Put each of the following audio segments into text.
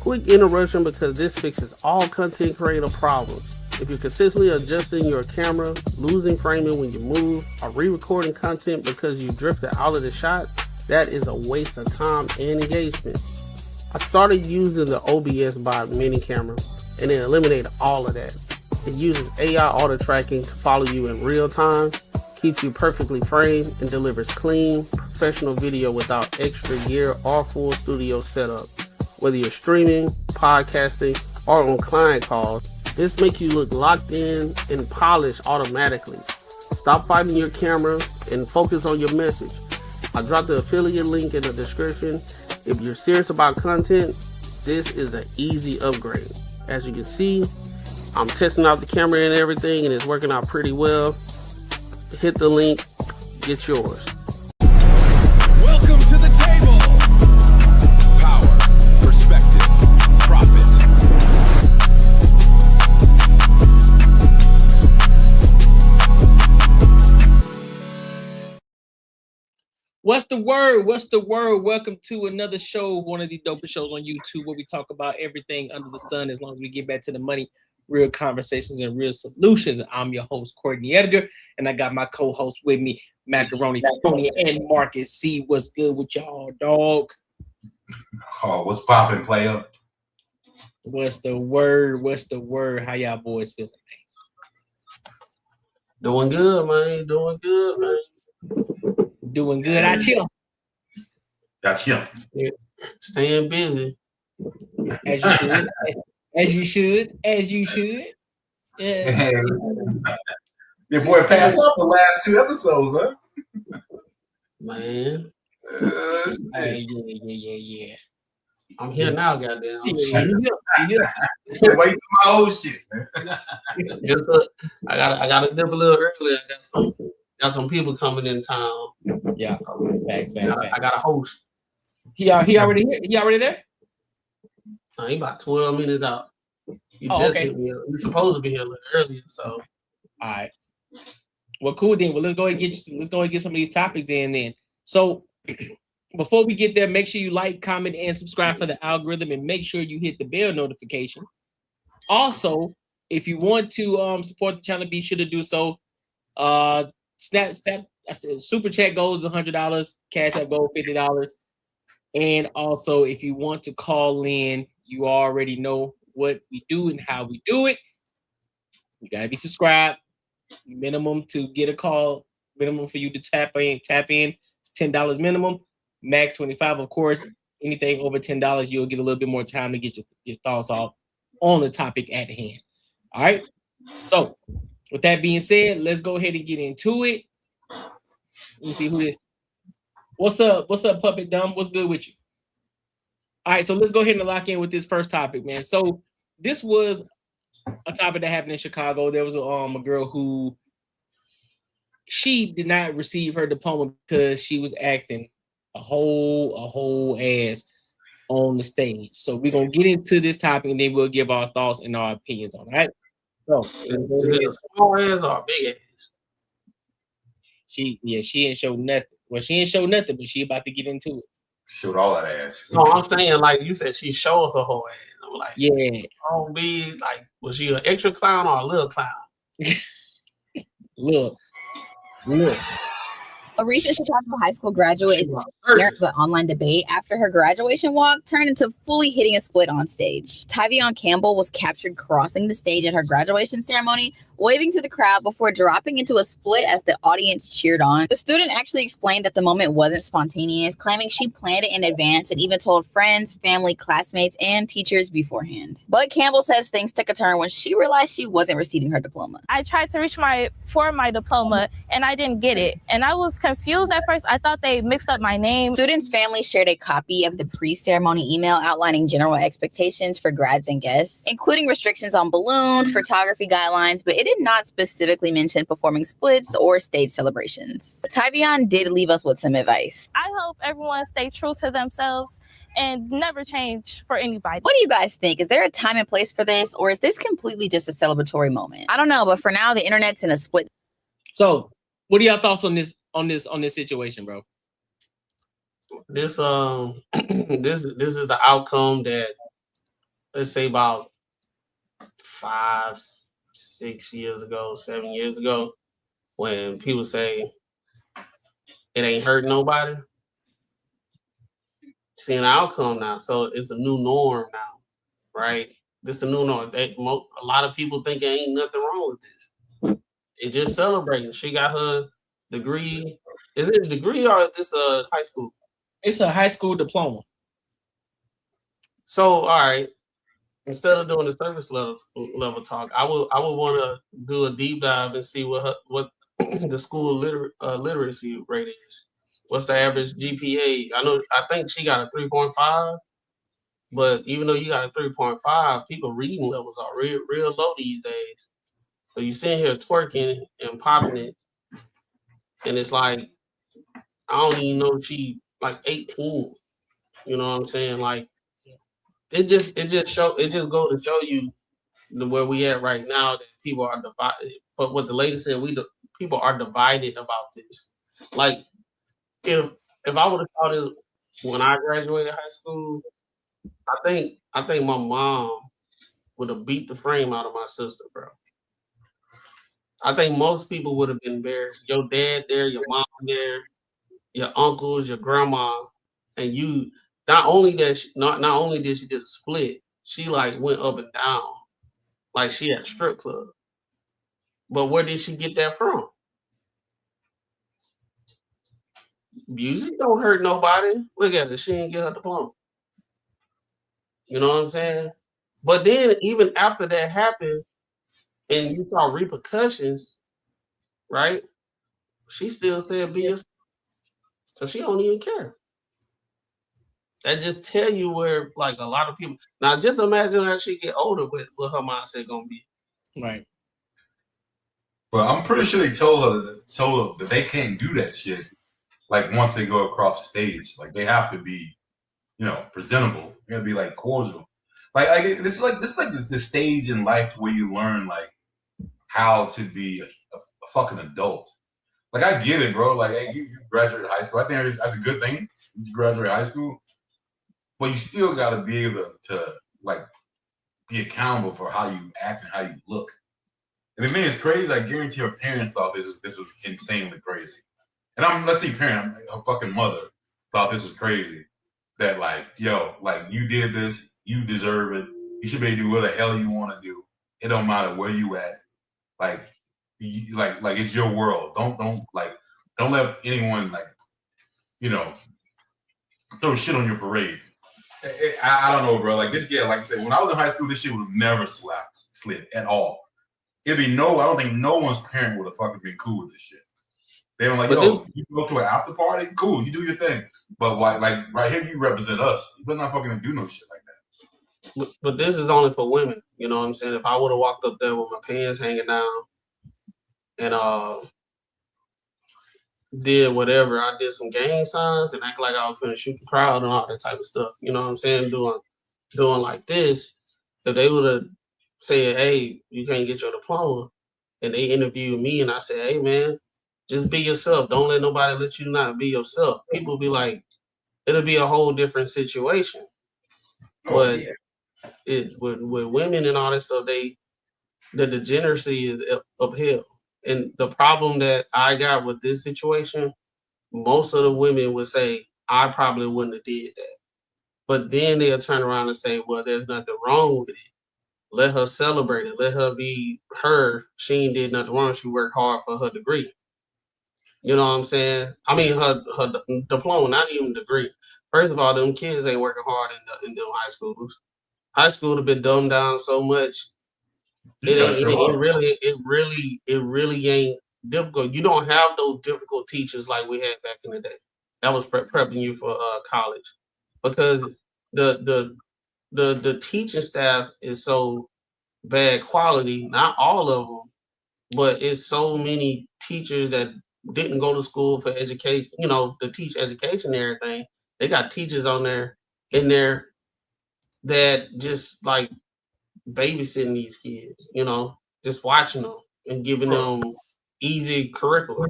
Quick interruption because this fixes all content creator problems. If you're consistently adjusting your camera, losing framing when you move, or re-recording content because you drifted out of the shot, that is a waste of time and engagement. I started using the OBS Bot mini camera and it eliminated all of that. It uses AI auto tracking to follow you in real time, keeps you perfectly framed, and delivers clean, professional video without extra gear or full studio setup. Whether you're streaming, podcasting, or on client calls, this makes you look locked in and polished automatically. Stop fighting your camera and focus on your message. I dropped the affiliate link in the description. If you're serious about content, this is an easy upgrade. As you can see, I'm testing out the camera and everything, and it's working out pretty well. Hit the link, get yours. Welcome to the table. Power, perspective, profit. What's the word? What's the word? Welcome to another show, one of the dopest shows on YouTube where we talk about everything under the sun as long as we get back to the money, real conversations, and real solutions. I'm your host, Courtney Editor, and I got my co-host with me, Macaroni, Tony, and Marcus. See what's good with y'all, dog? Oh, what's poppin', player? What's the word? What's the word? How y'all boys feeling, man? Doing good, man. Doing good, man. Doing good. I chill. That's him. Staying busy. As you should. As you should. As you should. Your boy passed off the last two episodes, huh? Man. Yeah. I'm here now, goddamn. Yeah. Wait for my old shit, man. I got to dip a little earlier. Got some people coming in town. Yeah. Facts. I got a host. He already here? He already there? He about 12 minutes out. He okay. hit me up. He's supposed to be here a little earlier, so. All right. Well, cool then. Well, let's go ahead and get some of these topics in then. So before we get there, make sure you like, comment, and subscribe for the algorithm, and make sure you hit the bell notification. Also, if you want to support the channel, be sure to do so. Snap. I said super chat goes $100, Cash App goes $50, and also if you want to call in, you already know what we do and how we do it. You gotta be subscribed. Minimum to get a call. Minimum for you to tap in. It's $10 minimum. Max 25, of course. Anything over $10, you'll get a little bit more time to get your thoughts off on the topic at hand. All right. So, with that being said, let's go ahead and get into it. Let me see who this. What's up, Puppet Dumb? What's good with you? All right, so let's go ahead and lock in with this first topic, man. So this was a topic that happened in Chicago. There was a girl who she did not receive her diploma because she was acting a whole ass on the stage. So we're gonna get into this topic and then we'll give our thoughts and our opinions on it. All right. So is it a small ass or a big ass? She ain't showed nothing. Well, she ain't showed nothing, but she about to get into it. Showed all that ass. No, I'm saying like you said, she showed her whole ass. I'm like, yeah. Oh, be like, was she an extra clown or a little clown? Look. A recent Chicago high school graduate is an online debate after her graduation walk turned into fully hitting a split on stage. Tyvion Campbell was captured crossing the stage at her graduation ceremony, waving to the crowd before dropping into a split as the audience cheered on. The student actually explained that the moment wasn't spontaneous, claiming she planned it in advance and even told friends, family, classmates, and teachers beforehand. But Campbell says things took a turn when she realized she wasn't receiving her diploma. I tried to reach for my diploma and I didn't get it. And I was confused at first. I thought they mixed up my name. Students' family shared a copy of the pre-ceremony email outlining general expectations for grads and guests, including restrictions on balloons, photography guidelines, but it did not specifically mention performing splits or stage celebrations. Tyvion did leave us with some advice. I hope everyone stay true to themselves and never change for anybody. What do you guys think? Is there a time and place for this, or is this completely just a celebratory moment? I don't know, but for now, the internet's in a split. So, what are your thoughts on this situation, bro? This this is the outcome that let's say about 5, 6 years ago, 7 years ago, when people say it ain't hurt nobody, seeing the outcome now. So it's a new norm now, right? This the new norm. A lot of people think ain't nothing wrong with this. They just celebrating. She got her degree. Is it a degree or is this a high school? It's a high school diploma. So, all right. Instead of doing the surface level talk, I would want to do a deep dive and see what the school literacy rate is. What's the average GPA? I think she got a 3.5, but even though you got a 3.5, people reading levels are real low these days. So you sitting here twerking and popping it, and it's like I don't even know if she like 18. You know what I'm saying? Like it just go to show you where we at right now that people are divided. But what the lady said, people are divided about this. Like if I would have saw this when I graduated high school, I think my mom would have beat the frame out of my sister, bro. I think most people would have been embarrassed. Your dad there, your mom there, your uncles, your grandma, and you. Not only did she did a split, she like went up and down, like she at a strip club. But where did she get that from? Music don't hurt nobody. Look at her, she didn't get her diploma. You know what I'm saying? But then even after that happened, and you saw repercussions, right? She still said be yourself. So she don't even care. That just tell you where like a lot of people now just imagine how she get older with what her mindset gonna be. Right. But I'm pretty sure they told her that they can't do that shit. Like once they go across the stage, like they have to be, presentable. They gotta be like cordial. Like this is the stage in life where you learn like how to be a fucking adult. Like I get it, bro. Like hey, you graduated high school. I think that's a good thing. You graduate high school. But you still got to be able to like be accountable for how you act and how you look. And the thing is crazy. I guarantee her parents thought this was insanely crazy. And let's see, her fucking mother thought this was crazy. That like, yo, like you did this, you deserve it. You should be able to do what the hell you want to do. It don't matter where you at. Like, like it's your world. Don't let anyone like, throw shit on your parade. I don't know, bro. Like this, yeah, like I said, when I was in high school, this shit would have never slid at all. I don't think no one's parent would have fucking been cool with this shit. They were like, you go to an after party, cool, you do your thing. But like right here, you represent us. You better not fucking do no shit like that. But this is only for women. You know what I'm saying? If I would have walked up there with my pants hanging down and did whatever. I did some gang signs and act like I was finna shoot the crowd and all that type of stuff. You know what I'm saying? Doing like this. If they would have said, hey, you can't get your diploma, and they interviewed me and I said, hey man, just be yourself. Don't let nobody let you not be yourself. People will be like, it'll be a whole different situation. But with women and all that stuff, the degeneracy is uphill. And the problem that I got with this situation, most of the women would say, I probably wouldn't have did that. But then they'll turn around and say, well, there's nothing wrong with it. Let her celebrate it. Let her be her. She ain't did nothing wrong. She worked hard for her degree. You know what I'm saying? I mean, her diploma, not even degree. First of all, them kids ain't working hard in them high schools. High school have been dumbed down so much. It really ain't difficult. You don't have those difficult teachers like we had back in the day. That was prepping you for college, because the teaching staff is so bad quality. Not all of them, but it's so many teachers that didn't go to school for education. To teach education and everything. They got teachers in there that just like babysitting these kids, just watching them and giving them easy curriculum.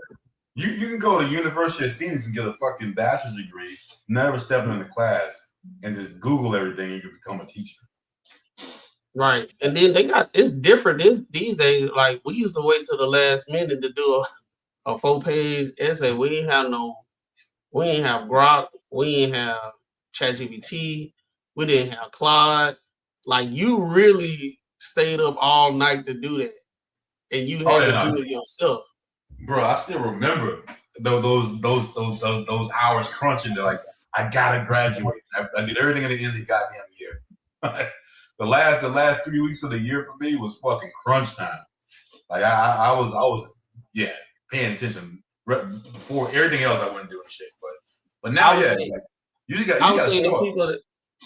You can go to University of Phoenix and get a fucking bachelor's degree, never stepping in the class, and just Google everything and you can become a teacher. Right. And then it's different these days. Like we used to wait till the last minute to do a 4-page essay. We ain't have Grok, we ain't have ChatGPT, we didn't have Claude. Like you really stayed up all night to do that. And you had to do it yourself. Bro, I still remember those hours crunching to like, I gotta graduate. I did everything at the end of the goddamn year. The last 3 weeks of the year for me was fucking crunch time. Like I was paying attention before everything else I wasn't doing shit. But now you just got to show up.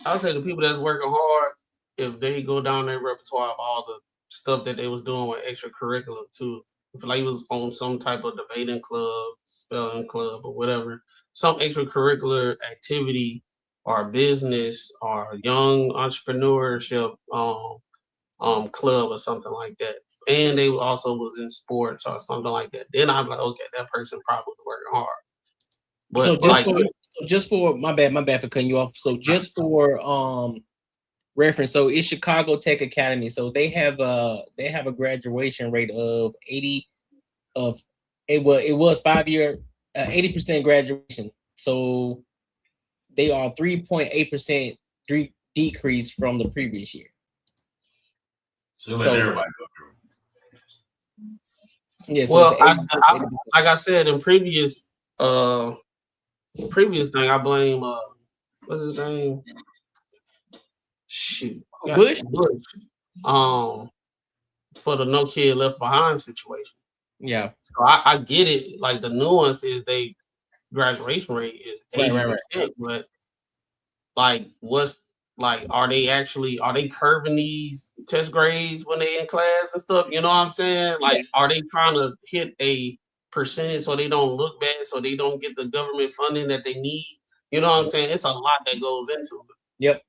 I would say the people that's working hard, if they go down their repertoire of all the stuff that they was doing with extracurricular too. If like he was on some type of debating club, spelling club, or whatever, some extracurricular activity or business or young entrepreneurship club or something like that. And they also was in sports or something like that. Then I'm like, okay, that person probably was working hard. But just for my bad for cutting you off. So just for reference, so it's Chicago Tech Academy. So they have a graduation rate of 80 of it was 5-year 80% graduation. So they are 3.8% decrease from the previous year. So let everybody go through. Yeah. So well, like I said in previous thing, I blame what's his name? Shoot, Bush. For the No Kid Left Behind situation. Yeah. So I get it. Like the nuance is they graduation rate is 80%, right. But like what's like are they curving these test grades when they in class and stuff? You know what I'm saying? Like are they trying to hit a percentage so they don't look bad, so they don't get the government funding that they need? You know what I'm saying? It's a lot that goes into it. Yep.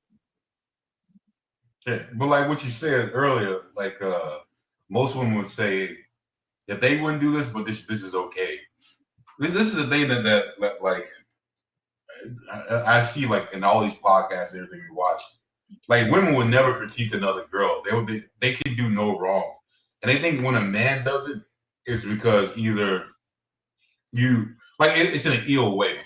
Yeah, but like what you said earlier, like most women would say that they wouldn't do this, but this is okay. This is the thing that like I see like in all these podcasts and everything we watch. Like women would never critique another girl. They can do no wrong, and they think when a man does it, it's because either you like it's in an ill way.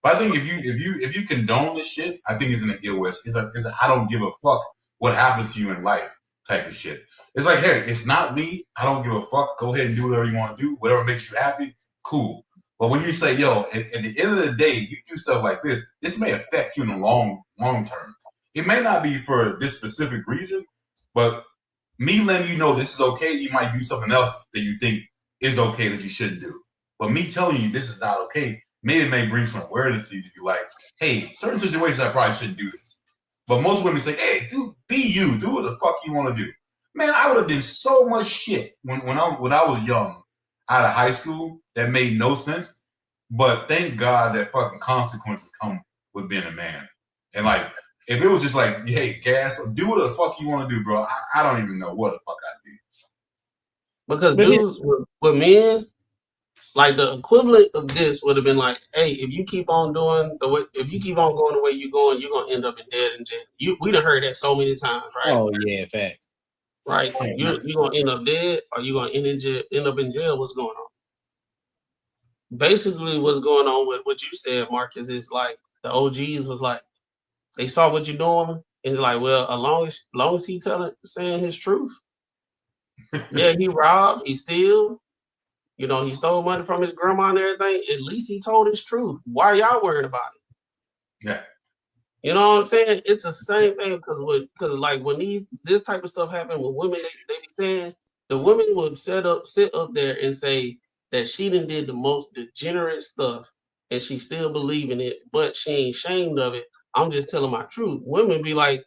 But I think if you condone this shit, I think it's in an ill way. It's a I don't give a fuck what happens to you in life type of shit. It's like, hey, it's not me. I don't give a fuck. Go ahead and do whatever you want to do. Whatever makes you happy, cool. But when you say, yo, at the end of the day, you do stuff like this may affect you in the long term. It may not be for this specific reason, but me letting you know this is okay, you might do something else that you think is okay that you shouldn't do. But me telling you this is not okay, maybe it may bring some awareness to you to be like, hey, certain situations I probably shouldn't do this. But most women say, hey, dude, be you. Do what the fuck you want to do. Man, I would have done so much shit when I was young out of high school that made no sense. But thank God that fucking consequences come with being a man. And like, if it was just like, hey, gas, do what the fuck you want to do, bro. I don't even know what the fuck I'd do. Because dudes with men, like the equivalent of this would have been like, hey, if you keep on going the way you're going, you're gonna end up in dead and jail. We done heard that so many times, right? Oh yeah, fact. Right. You're gonna end up dead or you're gonna end up in jail. What's going on? Basically, what's going on with what you said, Marcus, is like the OGs was like, they saw what you're doing, and it's like, well, as long as he saying his truth. Yeah, he robbed, he steal. You know, he stole money from his grandma and everything. At least he told his truth. Why are y'all worried about it? Yeah. You know what I'm saying? It's the same thing because like when this type of stuff happen with women, they be saying the women would sit up there and say that she done did the most degenerate stuff and she still believe in it, but she ain't ashamed of it. I'm just telling my truth. Women be like,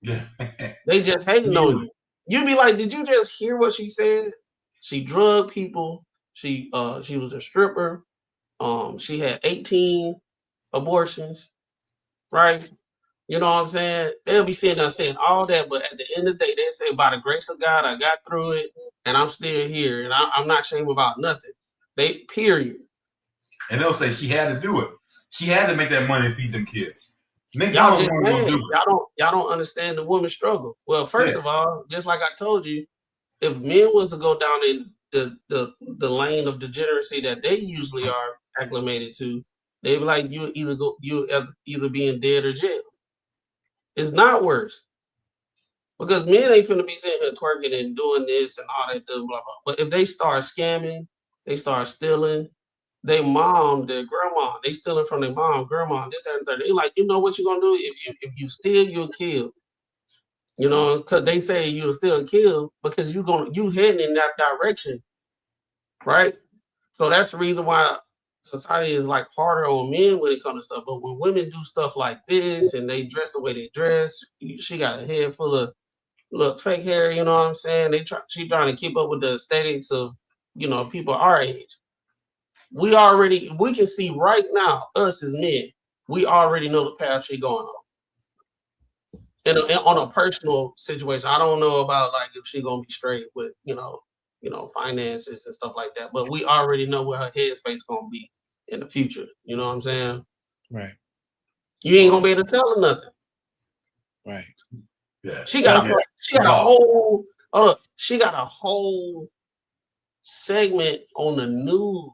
yeah, they just hating on you. You be like, did you just hear what she said? She drugged people. She was a stripper. She had 18 abortions, right? You know what I'm saying? They'll be sitting there saying all that, but at the end of the day, they say, by the grace of God, I got through it, and I'm still here, and I'm not ashamed about nothing. Period. And they'll say she had to do it. She had to make that money to feed them kids. Y'all just mad. Y'all don't understand the woman's struggle. Well, first of all, just like I told you, if men was to go down in the lane of degeneracy that they usually are acclimated to, they be like, you either be in dead or jail. It's not worse. Because men ain't finna be sitting here twerking and doing this and all that, blah, blah, blah. But if they start scamming, they start stealing, their mom, their grandma, they stealing from their mom, grandma, this, that, and third. They like, you know what you're gonna do? If you steal, you'll kill. You know, because they say you'll still kill because you heading in that direction, right? So that's the reason why society is like harder on men when it comes to stuff. But when women do stuff like this and they dress the way they dress, she got a head full of fake hair, you know what I'm saying? She trying to keep up with the aesthetics of, you know, people our age. We can see right now, us as men, we already know the path she going on. And on a personal situation, I don't know about like if she gonna be straight with, you know, finances and stuff like that. But we already know where her headspace gonna be in the future. You know what I'm saying? Right. You ain't gonna be able to tell her nothing. Right. Yeah. She got a whole segment on the news.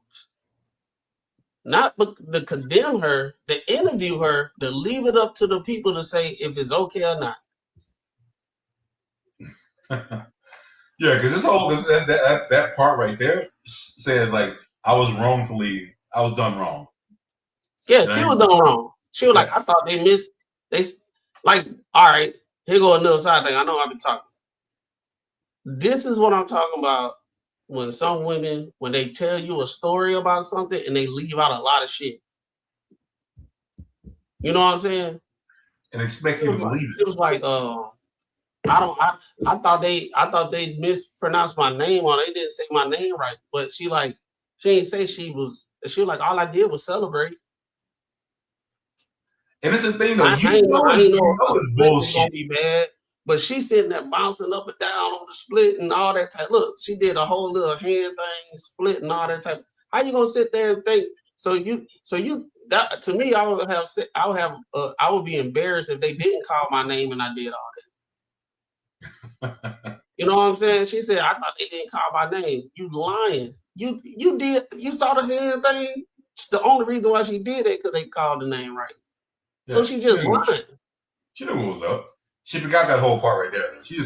Not to condemn her, to interview her, to leave it up to the people to say if it's okay or not. Yeah, because that part right there says like I was done wrong. Yeah, she was done wrong. She was like, I thought they like, all right, here go another side thing. I know I've been talking. This is what I'm talking about when some women, when they tell you a story about something and they leave out a lot of shit. You know what I'm saying? And expect you to believe it. It was like, I thought they mispronounced my name or they didn't say my name right. But she didn't say she was like, all I did was celebrate. And it's a thing though, I know it's bullshit. Gonna be bad, but she's sitting there bouncing up and down on the split and all that type. Look, she did a whole little hand thing, split and all that type. How you gonna sit there and think? So that to me, I would be embarrassed if they didn't call my name and I did all that. You know what I'm saying? She said, I thought they didn't call my name. You lying. You saw the hand thing. The only reason why she did it because they called the name right. Yeah, so she just lied. She knew what was up. She forgot that whole part right there. She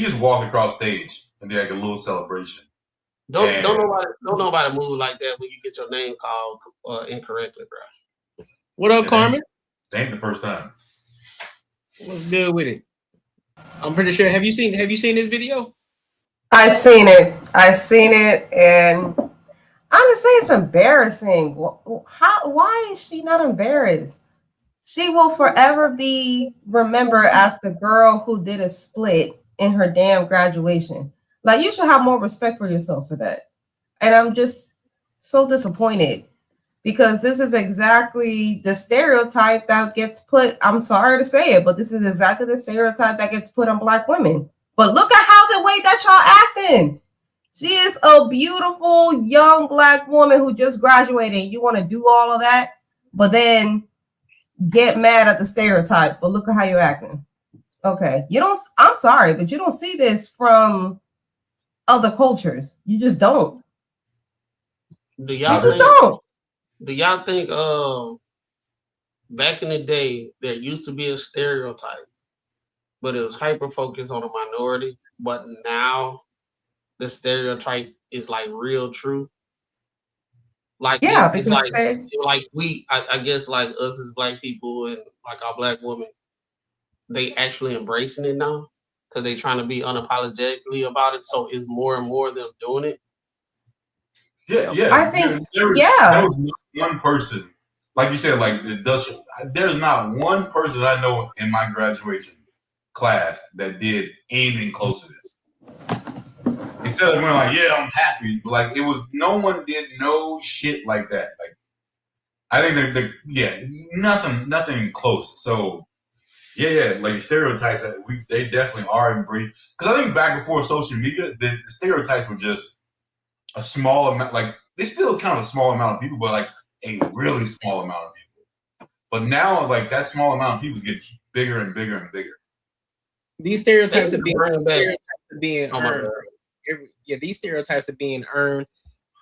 just walked across stage and did like a little celebration. Don't nobody move like that when you get your name called incorrectly, bro. What up, Carmen? It ain't the first time. What's good with it? I'm pretty sure. Have you seen this video? I seen it, and honestly, it's embarrassing. Why is she not embarrassed? She will forever be remembered as the girl who did a split in her damn graduation. Like, you should have more respect for yourself for that. And I'm just so disappointed because this is exactly the stereotype that gets put. I'm sorry to say it, but this is exactly the stereotype that gets put on Black women. But look at how the way that y'all acting. She is a beautiful young Black woman who just graduated. You want to do all of that, but then get mad at the stereotype. But look at how you're acting. Okay, I'm sorry, but you don't see this from other cultures. You just don't. Do y'all think back in the day there used to be a stereotype, but it was hyper focused on a minority, but now the stereotype is like real true? Like, yeah, it's like I guess like us as Black people and like our Black women, they actually embracing it now because they trying to be unapologetically about it. So it's more and more them doing it. Yeah. I think there was one person, like you said, like there's not one person I know in my graduation class that did anything close to this. Instead of going like, yeah, I'm happy, but like no one did no shit like that. Like, I think nothing close. So yeah, like the stereotypes that they definitely are embraced. Because I think back before social media, the stereotypes were just a small amount. Like, they still count a small amount of people, but like a really small amount of people. But now, like, that small amount of people is getting bigger and bigger and bigger. These stereotypes are being Oh, my earned. God. These stereotypes are being earned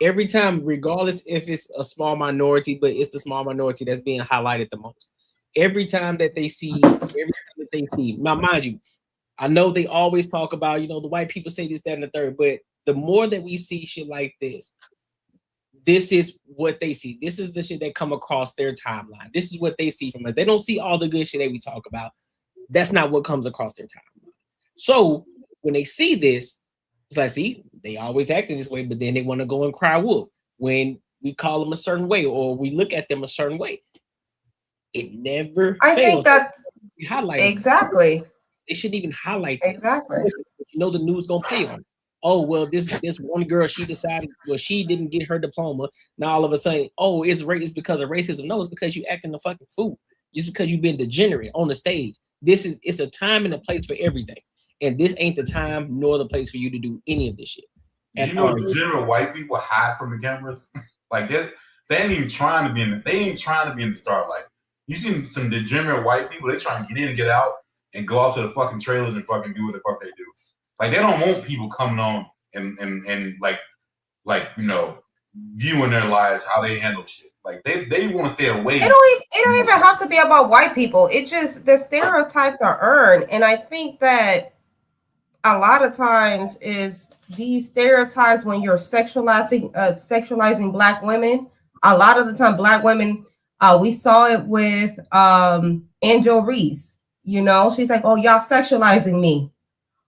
every time, regardless if it's a small minority, but it's the small minority that's being highlighted the most. Every time that they see, now mind you, I know they always talk about, the white people say this, that, and the third, but the more that we see shit like this is what they see. This is the shit that come across their timeline. This is what they see from us. They don't see all the good shit that we talk about. That's not what comes across their timeline. So when they see this, it's like, see, they always acting this way, but then they want to go and cry wolf when we call them a certain way or we look at them a certain way. It never I fails. think that exactly. They shouldn't even highlight that. Exactly. The news gonna play on it. Oh, well, this one girl, she decided, well, she didn't get her diploma. Now all of a sudden, oh, it's because of racism. No, it's because you acting a fucking fool. It's because you've been degenerate on the stage. It's a time and a place for everything. And this ain't the time nor the place for you to do any of this shit. And degenerate white people hide from the cameras. Like they ain't even trying to be in the starlight. You see some degenerate white people, they try to get in and get out and go out to the fucking trailers and fucking do what the fuck they do. Like they don't want people coming on and like viewing their lives, how they handle shit. Like they want to stay away. It don't even have to be about white people. It just, the stereotypes are earned. And I think that a lot of times is these stereotypes when you're sexualizing black women. A lot of the time, black women, we saw it with Angel Reese. She's like, oh, y'all sexualizing me.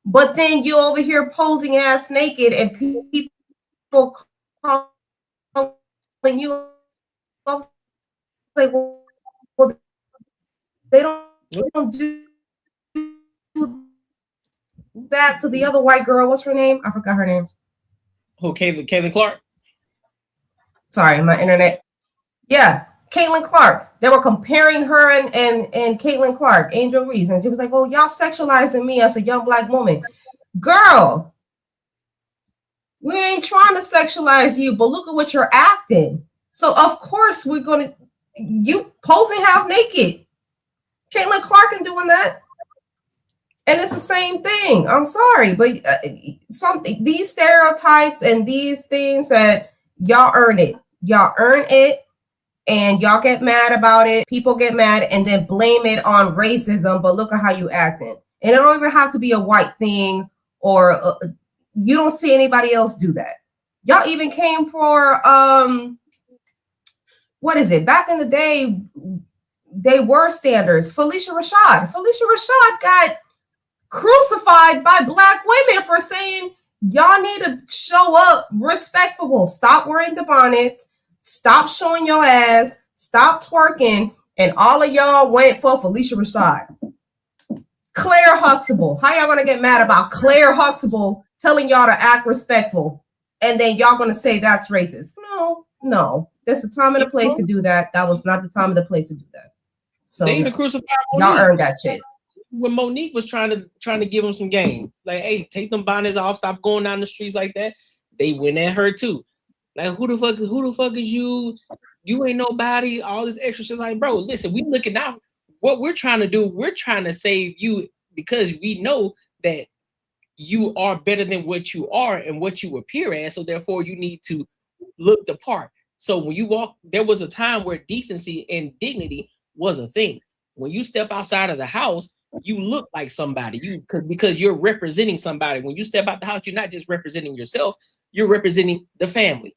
But then you over here posing ass naked and people calling you up, like, well, they don't do that to the other white girl. What's her name? I forgot her name. Who, Caitlin Clark? Sorry, my internet. Yeah, Caitlin Clark. They were comparing her and Caitlin Clark, Angel Reese, and she was like, oh, y'all sexualizing me as a young black woman. Girl, we ain't trying to sexualize you, but look at what you're acting. So, of course, you posing half naked. Caitlin Clark and doing that. And it's the same thing. I'm sorry, but these stereotypes and these things that y'all earn it. Y'all earn it. And y'all get mad about it. People get mad and then blame it on racism. But look at how you acting. And it don't even have to be a white thing, or you don't see anybody else do that. Y'all even came for what is it? Back in the day, they were standards. Felicia Rashad got crucified by black women for saying y'all need to show up respectful. Stop wearing the bonnets. Stop showing your ass. Stop twerking. And all of y'all went for Felicia Rashad. Claire Huxtable. How y'all gonna get mad about Claire Huxtable telling y'all to act respectful? And then y'all gonna say that's racist? No. There's a time and a place to do that. That was not the time and the place to do that. So they even crucified y'all earned that shit. When Monique was trying to give them some game, like, hey, take them bonnets off, stop going down the streets like that. They went at her too. Like, who the fuck is you? You ain't nobody. All this extra shit. Like, bro, listen, we looking out. What we're trying to do, we're trying to save you because we know that you are better than what you are and what you appear as. So therefore, you need to look the part. So when you walk, there was a time where decency and dignity was a thing. When you step outside of the house, you look like somebody. Because you're representing somebody. When you step out the house, you're not just representing yourself. You're representing the family.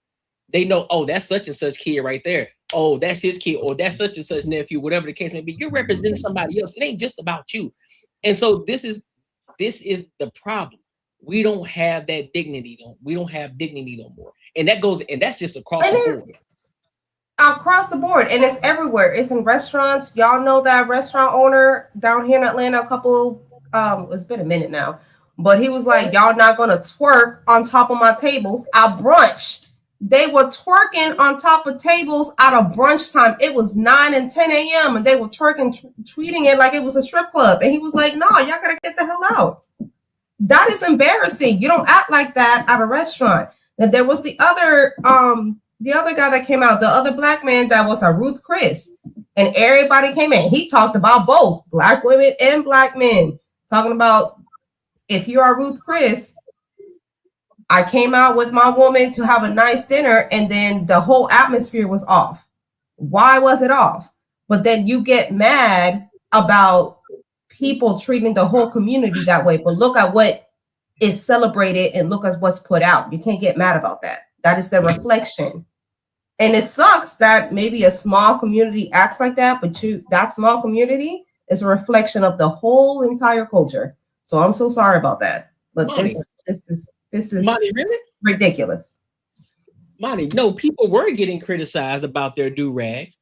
They know, oh, that's such and such kid right there. Oh, that's his kid, or that's such and such nephew, whatever the case may be. You're representing somebody else. It ain't just about you. And so this is the problem. We don't have that dignity. We don't have dignity no more. And that's just across the board. Across the board, and it's everywhere. It's in restaurants. Y'all know that restaurant owner down here in Atlanta it's been a minute now, but he was like, y'all not gonna twerk on top of my tables. I brunched. They were twerking on top of tables out of brunch time. It was 9 and 10 a.m. and they were twerking, tweeting it like it was a strip club. And he was like, no, y'all gotta get the hell out. That is embarrassing. You don't act like that at a restaurant. And there was the other guy that came out, the other black man that was a Ruth Chris. And everybody came in. He talked about both black women and black men. Talking about, if you are Ruth Chris, I came out with my woman to have a nice dinner, and then the whole atmosphere was off. Why was it off? But then you get mad about people treating the whole community that way. But look at what is celebrated and look at what's put out. You can't get mad about that. That is the reflection. And it sucks that maybe a small community acts like that, but that small community is a reflection of the whole entire culture. So I'm so sorry about that. But Monty. this is Monty, really? ridiculous. Monty, no, people were getting criticized about their do-rags.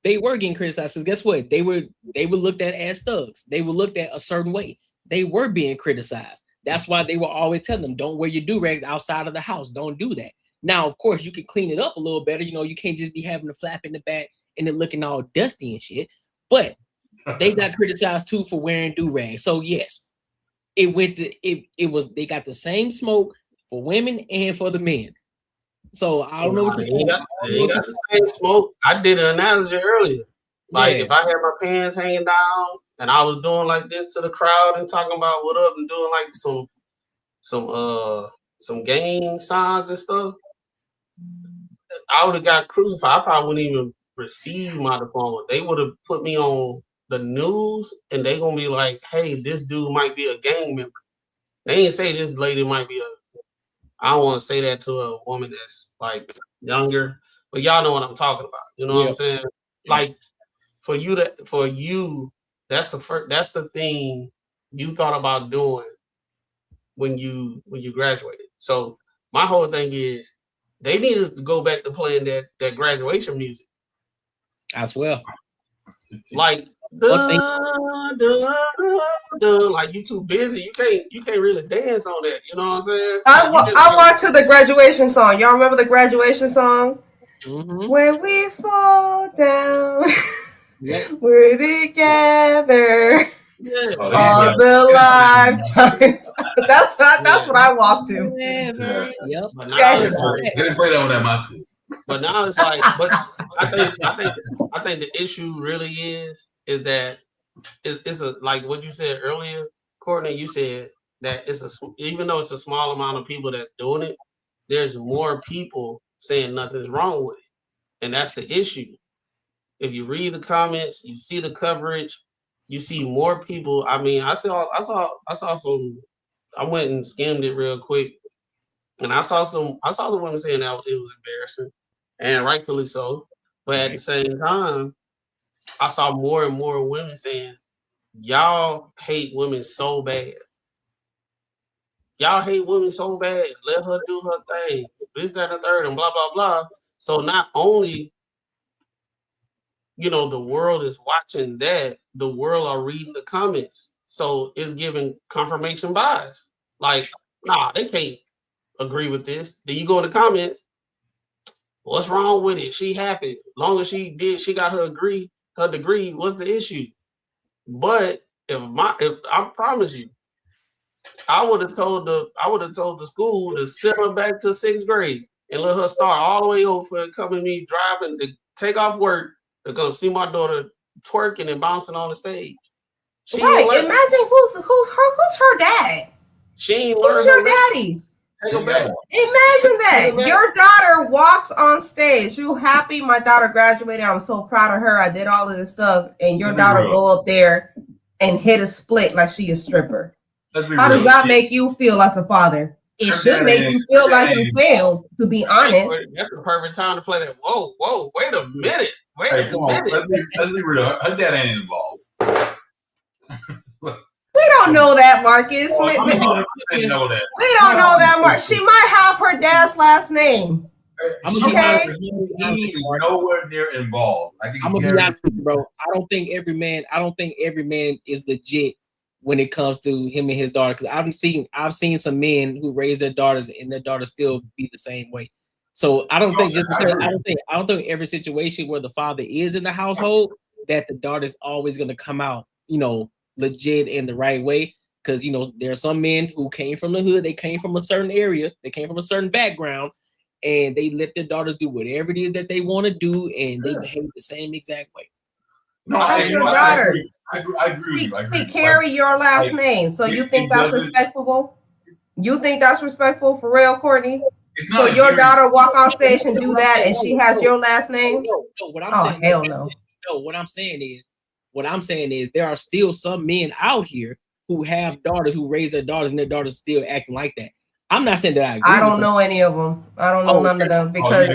They were getting criticized because guess what? They were looked at as thugs. They were looked at a certain way. They were being criticized. That's why they were always telling them, don't wear your do-rags outside of the house. Don't do that. Now, of course, you can clean it up a little better. You know, you can't just be having a flap in the back and it looking all dusty and shit. But they got criticized too for wearing do-rags. So yes, they got the same smoke for women and for the men. So I don't know what They ain't got the same smoke. I did an analogy earlier. Like if I had my pants hanging down and I was doing like this to the crowd and talking about what up and doing like some gang signs and stuff, I would have got crucified. I probably wouldn't even receive my diploma. They would have put me on the news and they gonna be like, hey, this dude might be a gang member. They ain't say this lady might be I don't want to say that to a woman that's like younger, but y'all know what I'm talking about. You know what I'm saying? Like for you, that's the thing you thought about doing when you graduated. So my whole thing is they needed to go back to playing that graduation music. As well. Like like you too busy. You can't really dance on that. You know what I'm saying? I walked to the graduation song. Y'all remember the graduation song? Mm-hmm. When we fall down, we're together. Yeah. All the lifetimes. That's what I walked to. Yep. But now it's They didn't play that one at my school. But now it's like, but I think the issue really is that it's a, like what you said earlier, Courtney. You said that even though it's a small amount of people that's doing it, there's more people saying nothing's wrong with it, and that's the issue. If you read the comments, you see the coverage, you see more people. I mean, I saw some. I went and skimmed it real quick, and I saw some women saying that it was embarrassing, and rightfully so. But at the same time, I saw more and more women saying, y'all hate women so bad. Y'all hate women so bad. Let her do her thing. This, that, and the third, and blah, blah, blah. So not only, the world is watching that, the world are reading the comments. So it's giving confirmation bias. Like, nah, they can't agree with this. Then you go in the comments, what's wrong with it? She happy. Long as she got her degree, what's the issue? But if I promise you, I would have told the school to send her back to 6th grade and let her start all the way over and come to me driving to take off work to go see my daughter twerking and bouncing on the stage. Right. Imagine who's her dad. She ain't learned. Who's your daddy? Take her back. Imagine that. Your daughter walks on stage. You happy my daughter graduated. I'm so proud of her. I did all of this stuff. And your daughter go up there and hit a split like she a stripper. How does that make you feel as a father? It should make you feel like you failed, to be honest. That's the perfect time to play that. Whoa, wait a minute. Come on, let's be real. Her dad ain't involved. We don't know that, Marcus. We don't know that, Marcus. She might have her dad's last name. Okay. He's nowhere near involved. I'm gonna be honest with you, bro. I don't think every man is legit when it comes to him and his daughter. Because I've seen some men who raise their daughters and their daughters still be the same way. So I don't think I don't think every situation where the father is in the household that the daughter is always gonna come out, legit in the right way. Because there are some men who came from the hood, they came from a certain area, they came from a certain background, and they let their daughters do whatever it is that they want to do, and they behave the same exact way. No, That's I your daughter. I agree with you. I agree. She carry your last name, so you think that's respectful? You think that's respectful for real, Courtney? So your daughter walk on stage and do that, and she has your last name? No, what I'm saying. Hell no. No, what I'm saying is there are still some men out here who have daughters who raise their daughters and their daughters still acting like that. I'm not saying that I agree. I don't know any of them. I don't know none of them because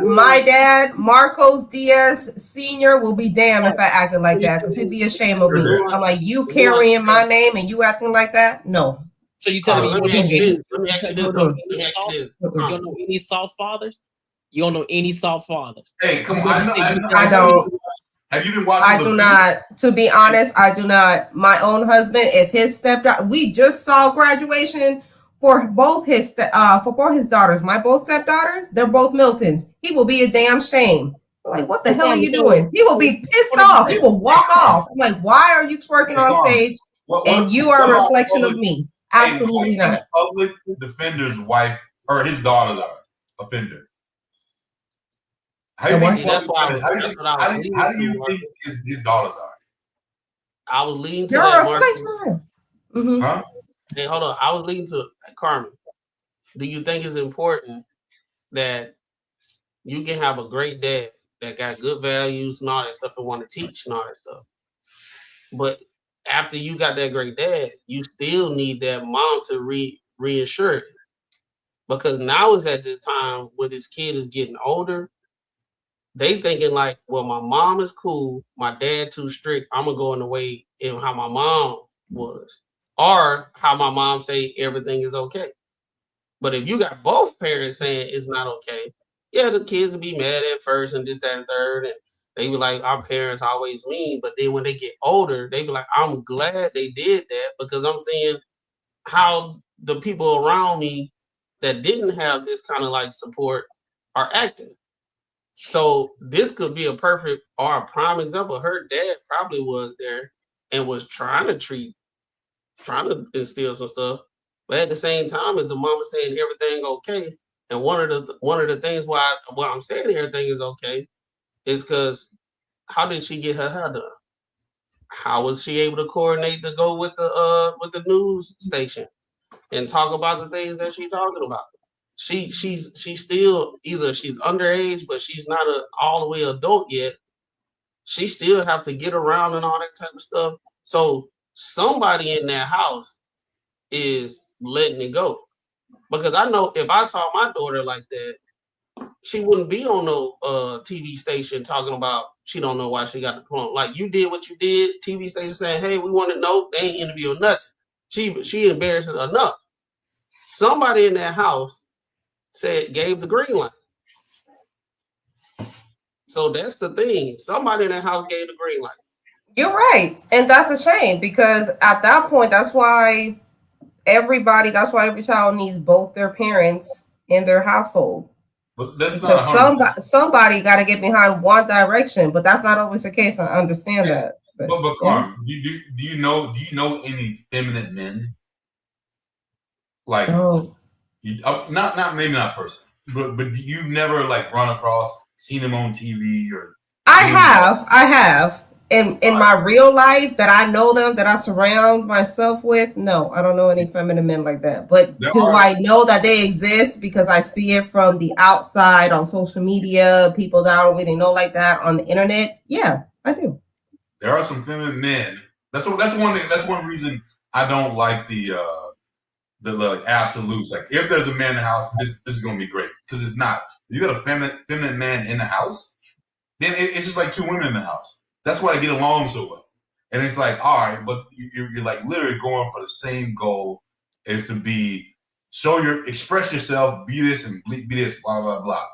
my dad, Marcos Diaz Sr., will be damned if I acted like that because he'd be ashamed of me. I'm like, you carrying my name and you acting like that? No. So you telling me let me ask you this. You don't know any soft fathers? You don't know any soft fathers? Hey, come on. I don't. Have you been watching? I do not. To be honest, I do not. My own husband, if his stepdaughter, we just saw graduation for both his daughters. My both stepdaughters, they're both Miltons. He will be a damn shame. I'm like, what the hell are you doing? He will be pissed off. He will walk off. I'm like, why are you twerking on stage? And you are a reflection of me. Absolutely not. Public defender's wife or his daughters are offender. How do you think his daughters are? I was leading to that, Marcus. Mm-hmm. Huh? Hey, hold on. I was leading to Carmen. Do you think it's important that you can have a great dad that got good values and all that stuff and want to teach and all that stuff, but after you got that great dad, you still need that mom to reassure it? Because now is at the time where this kid is getting older. They thinking like, well, my mom is cool, my dad too strict. I'm gonna go in the way in how my mom was, or how my mom say everything is okay. But if you got both parents saying it's not okay, yeah, the kids will be mad at first and this, that, and third, and they be like, our parents always mean. But then when they get older, they be like, I'm glad they did that because I'm seeing how the people around me that didn't have this kind of like support are acting. So this could be a perfect or a prime example. Her dad probably was there and was trying to instill some stuff, but at the same time, if the mama saying everything okay, and one of the things why I'm saying everything is okay is because how did she get her hair done? How was she able to coordinate to go with the news station and talk about the things that she's talking about? She's still either she's underage, but she's not all the way adult yet. She still have to get around and all that type of stuff. So somebody in that house is letting it go. Because I know if I saw my daughter like that, she wouldn't be on no TV station talking about she don't know why she got the clone. Like you did what you did, TV station saying, hey, we want to know, they ain't interviewing nothing. She embarrassed enough. Somebody in that house gave the green light. So that's the thing. Somebody in that house gave the green light. You're right. And that's a shame because at that point, that's why every child needs both their parents in their household. But that's not somebody got to get behind one direction, but that's not always the case. I understand that. But Carmen, do you know any feminine men? Like maybe not person, but you've never like run across, seen him on TV or? I have. In my real life that I know them, that I surround myself with, no, I don't know any feminine men like that. But I know that they exist because I see it from the outside on social media, people that I don't really know like that on the internet? Yeah, I do. There are some feminine men. That's one reason I don't like the like absolutes. Like if there's a man in the house, this is gonna be great. Because it's not. If you got a feminine man in the house, then it's just like two women in the house. That's why they get along so well. And it's like, all right, but you're like literally going for the same goal is to express yourself, be this and be this, blah, blah, blah.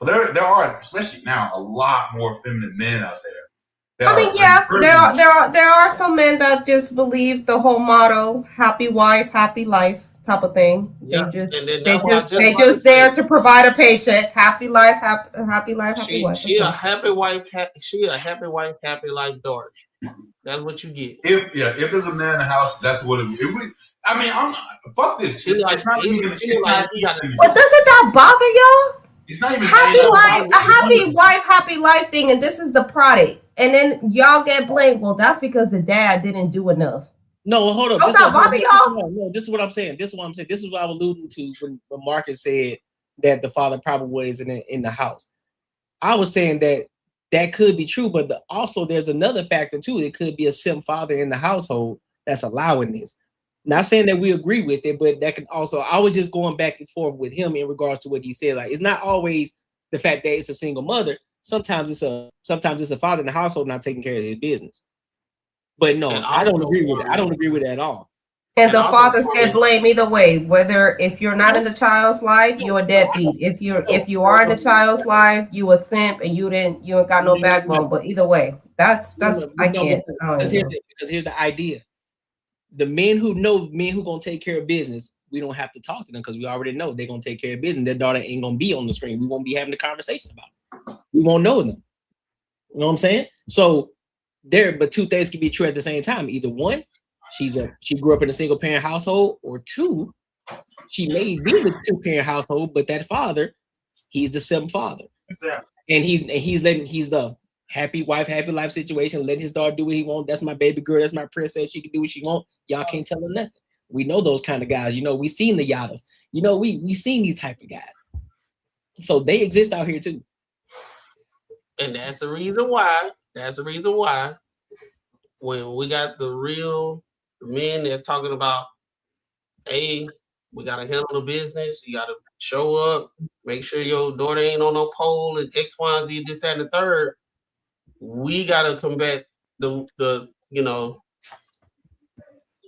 But there are, especially now, a lot more feminine men out there. I mean, yeah, there are some men that just believe the whole motto, happy wife, happy life type of thing. Yeah. They just there to provide a paycheck. Happy life, happy life, happy wife. She a happy wife, happy life daughter. That's what you get. If there's a man in the house, that's what it would. I mean, fuck this. But doesn't that bother y'all? It's not even happy saying life, a happy wife, happy life thing, and this is the product. And then y'all get blamed. Well, that's because the dad didn't do enough. No, hold up. Don't that bother y'all? No, this is what I'm saying. This is what I'm saying. This is what I was alluding to when Marcus said that the father probably wasn't in the house. I was saying that could be true, but also there's another factor too. It could be a simp father in the household that's allowing this. Not saying that we agree with it, but that could also. I was just going back and forth with him in regards to what he said. Like, it's not always the fact that it's a single mother. Sometimes it's a father in the household not taking care of his business. But no, I don't agree with it. I don't agree with it at all. And the fathers get blamed either way. Whether if you're not in the child's life, you're a deadbeat. If you are in the child's life, you a simp and you ain't got no backbone. But either way, that's I can't. Because here's the idea. The men who gonna take care of business, we don't have to talk to them because we already know they're gonna take care of business. Their daughter ain't gonna be on the screen. We won't be having a conversation about it. We won't know them. You know what I'm saying? So but two things can be true at the same time. Either one, she grew up in a single parent household, or two, she may be in a 2-parent household, but that father, he's the simp father. Yeah. And he's the happy wife, happy life situation, let his daughter do what he wants. That's my baby girl, that's my princess, she can do what she wants. Y'all can't tell her nothing. We know those kind of guys. You know, we seen the Yadas. You know, we seen these type of guys. So they exist out here too. And that's the reason why when we got the real men that's talking about, hey, we gotta handle the business, you gotta show up, make sure your daughter ain't on no pole and X, Y, and Z, this, that, and the third. We gotta combat the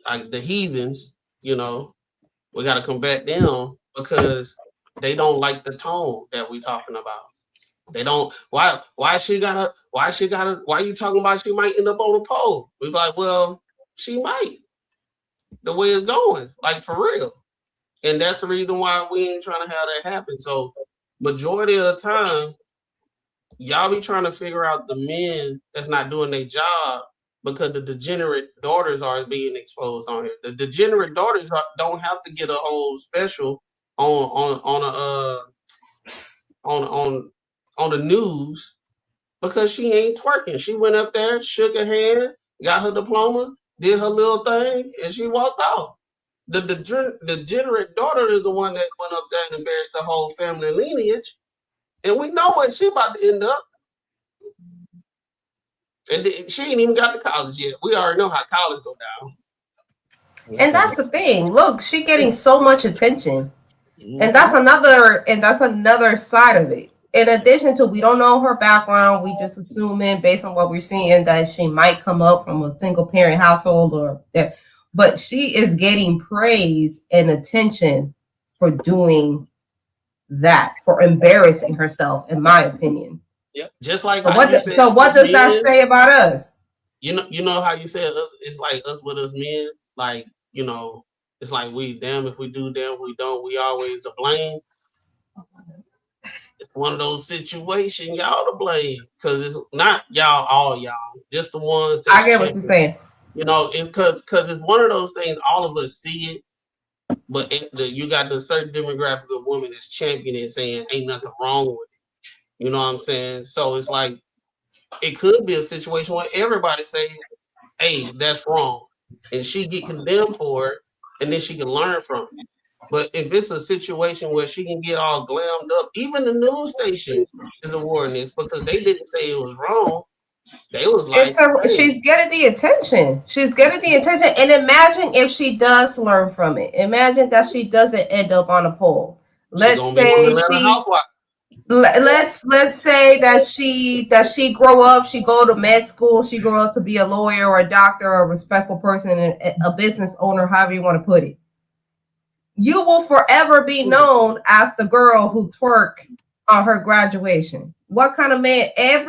like the heathens, we gotta combat them because they don't like the tone that we talking about. They don't. Why you talking about she might end up on the pole? We be like, well, she might. The way it's going, like for real. And that's the reason why we ain't trying to have that happen. So majority of the time, y'all be trying to figure out the men that's not doing their job because the degenerate daughters are being exposed on here. The degenerate daughters don't have to get a whole special on the news because she ain't twerking. She went up there, shook her hand, got her diploma, did her little thing, and she walked off. The degenerate daughter is the one that went up there and embarrassed the whole family lineage. And we know what she about to end up. And she ain't even got to college yet. We already know how college go down. And that's the thing. Look, she getting so much attention. And that's another side of it. In addition to, we don't know her background, we just assuming based on what we're seeing that she might come up from a single parent household but she is getting praise and attention for doing that, for embarrassing herself, in my opinion. Yeah, just like what does that say about us? You know how you said us, it's like us with us men, like, it's like we damn if we do, damn if we don't, we always to blame. It's one of those situations, y'all to blame, because it's not y'all, all y'all, just the ones that I get what you're saying. Because it's one of those things, all of us see it, but you got the certain demographic of women that's championing, saying ain't nothing wrong with it. You know what I'm saying? So it's like it could be a situation where everybody say, hey, that's wrong, and she get condemned for it, and then she can learn from it. But if it's a situation where she can get all glammed up, even the news station is awarding this because they didn't say it was wrong. They was like, she's getting the attention. She's getting the attention. And imagine if she does learn from it. Imagine that she doesn't end up on a pole. Let's say that she grow up, she go to med school, she grow up to be a lawyer or a doctor or a respectful person and a business owner, however you want to put it. You will forever be known as the girl who twerked on her graduation. What kind of man? A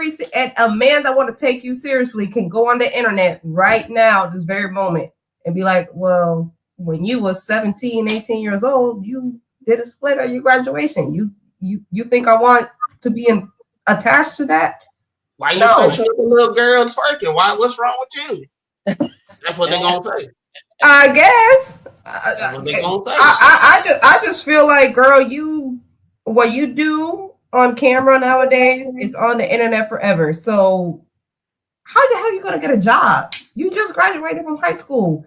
man that want to take you seriously can go on the internet right now, this very moment, and be like, well, when you was 17, 18 years old, you did a split at your graduation. You think I want to be attached to that? Why you searching up a little girl twerking? What's wrong with you? That's what they're gonna say. I guess. That's what they gonna say. I just feel like, girl, what you do on camera nowadays is on the internet forever. So how the hell are you going to get a job? You just graduated from high school.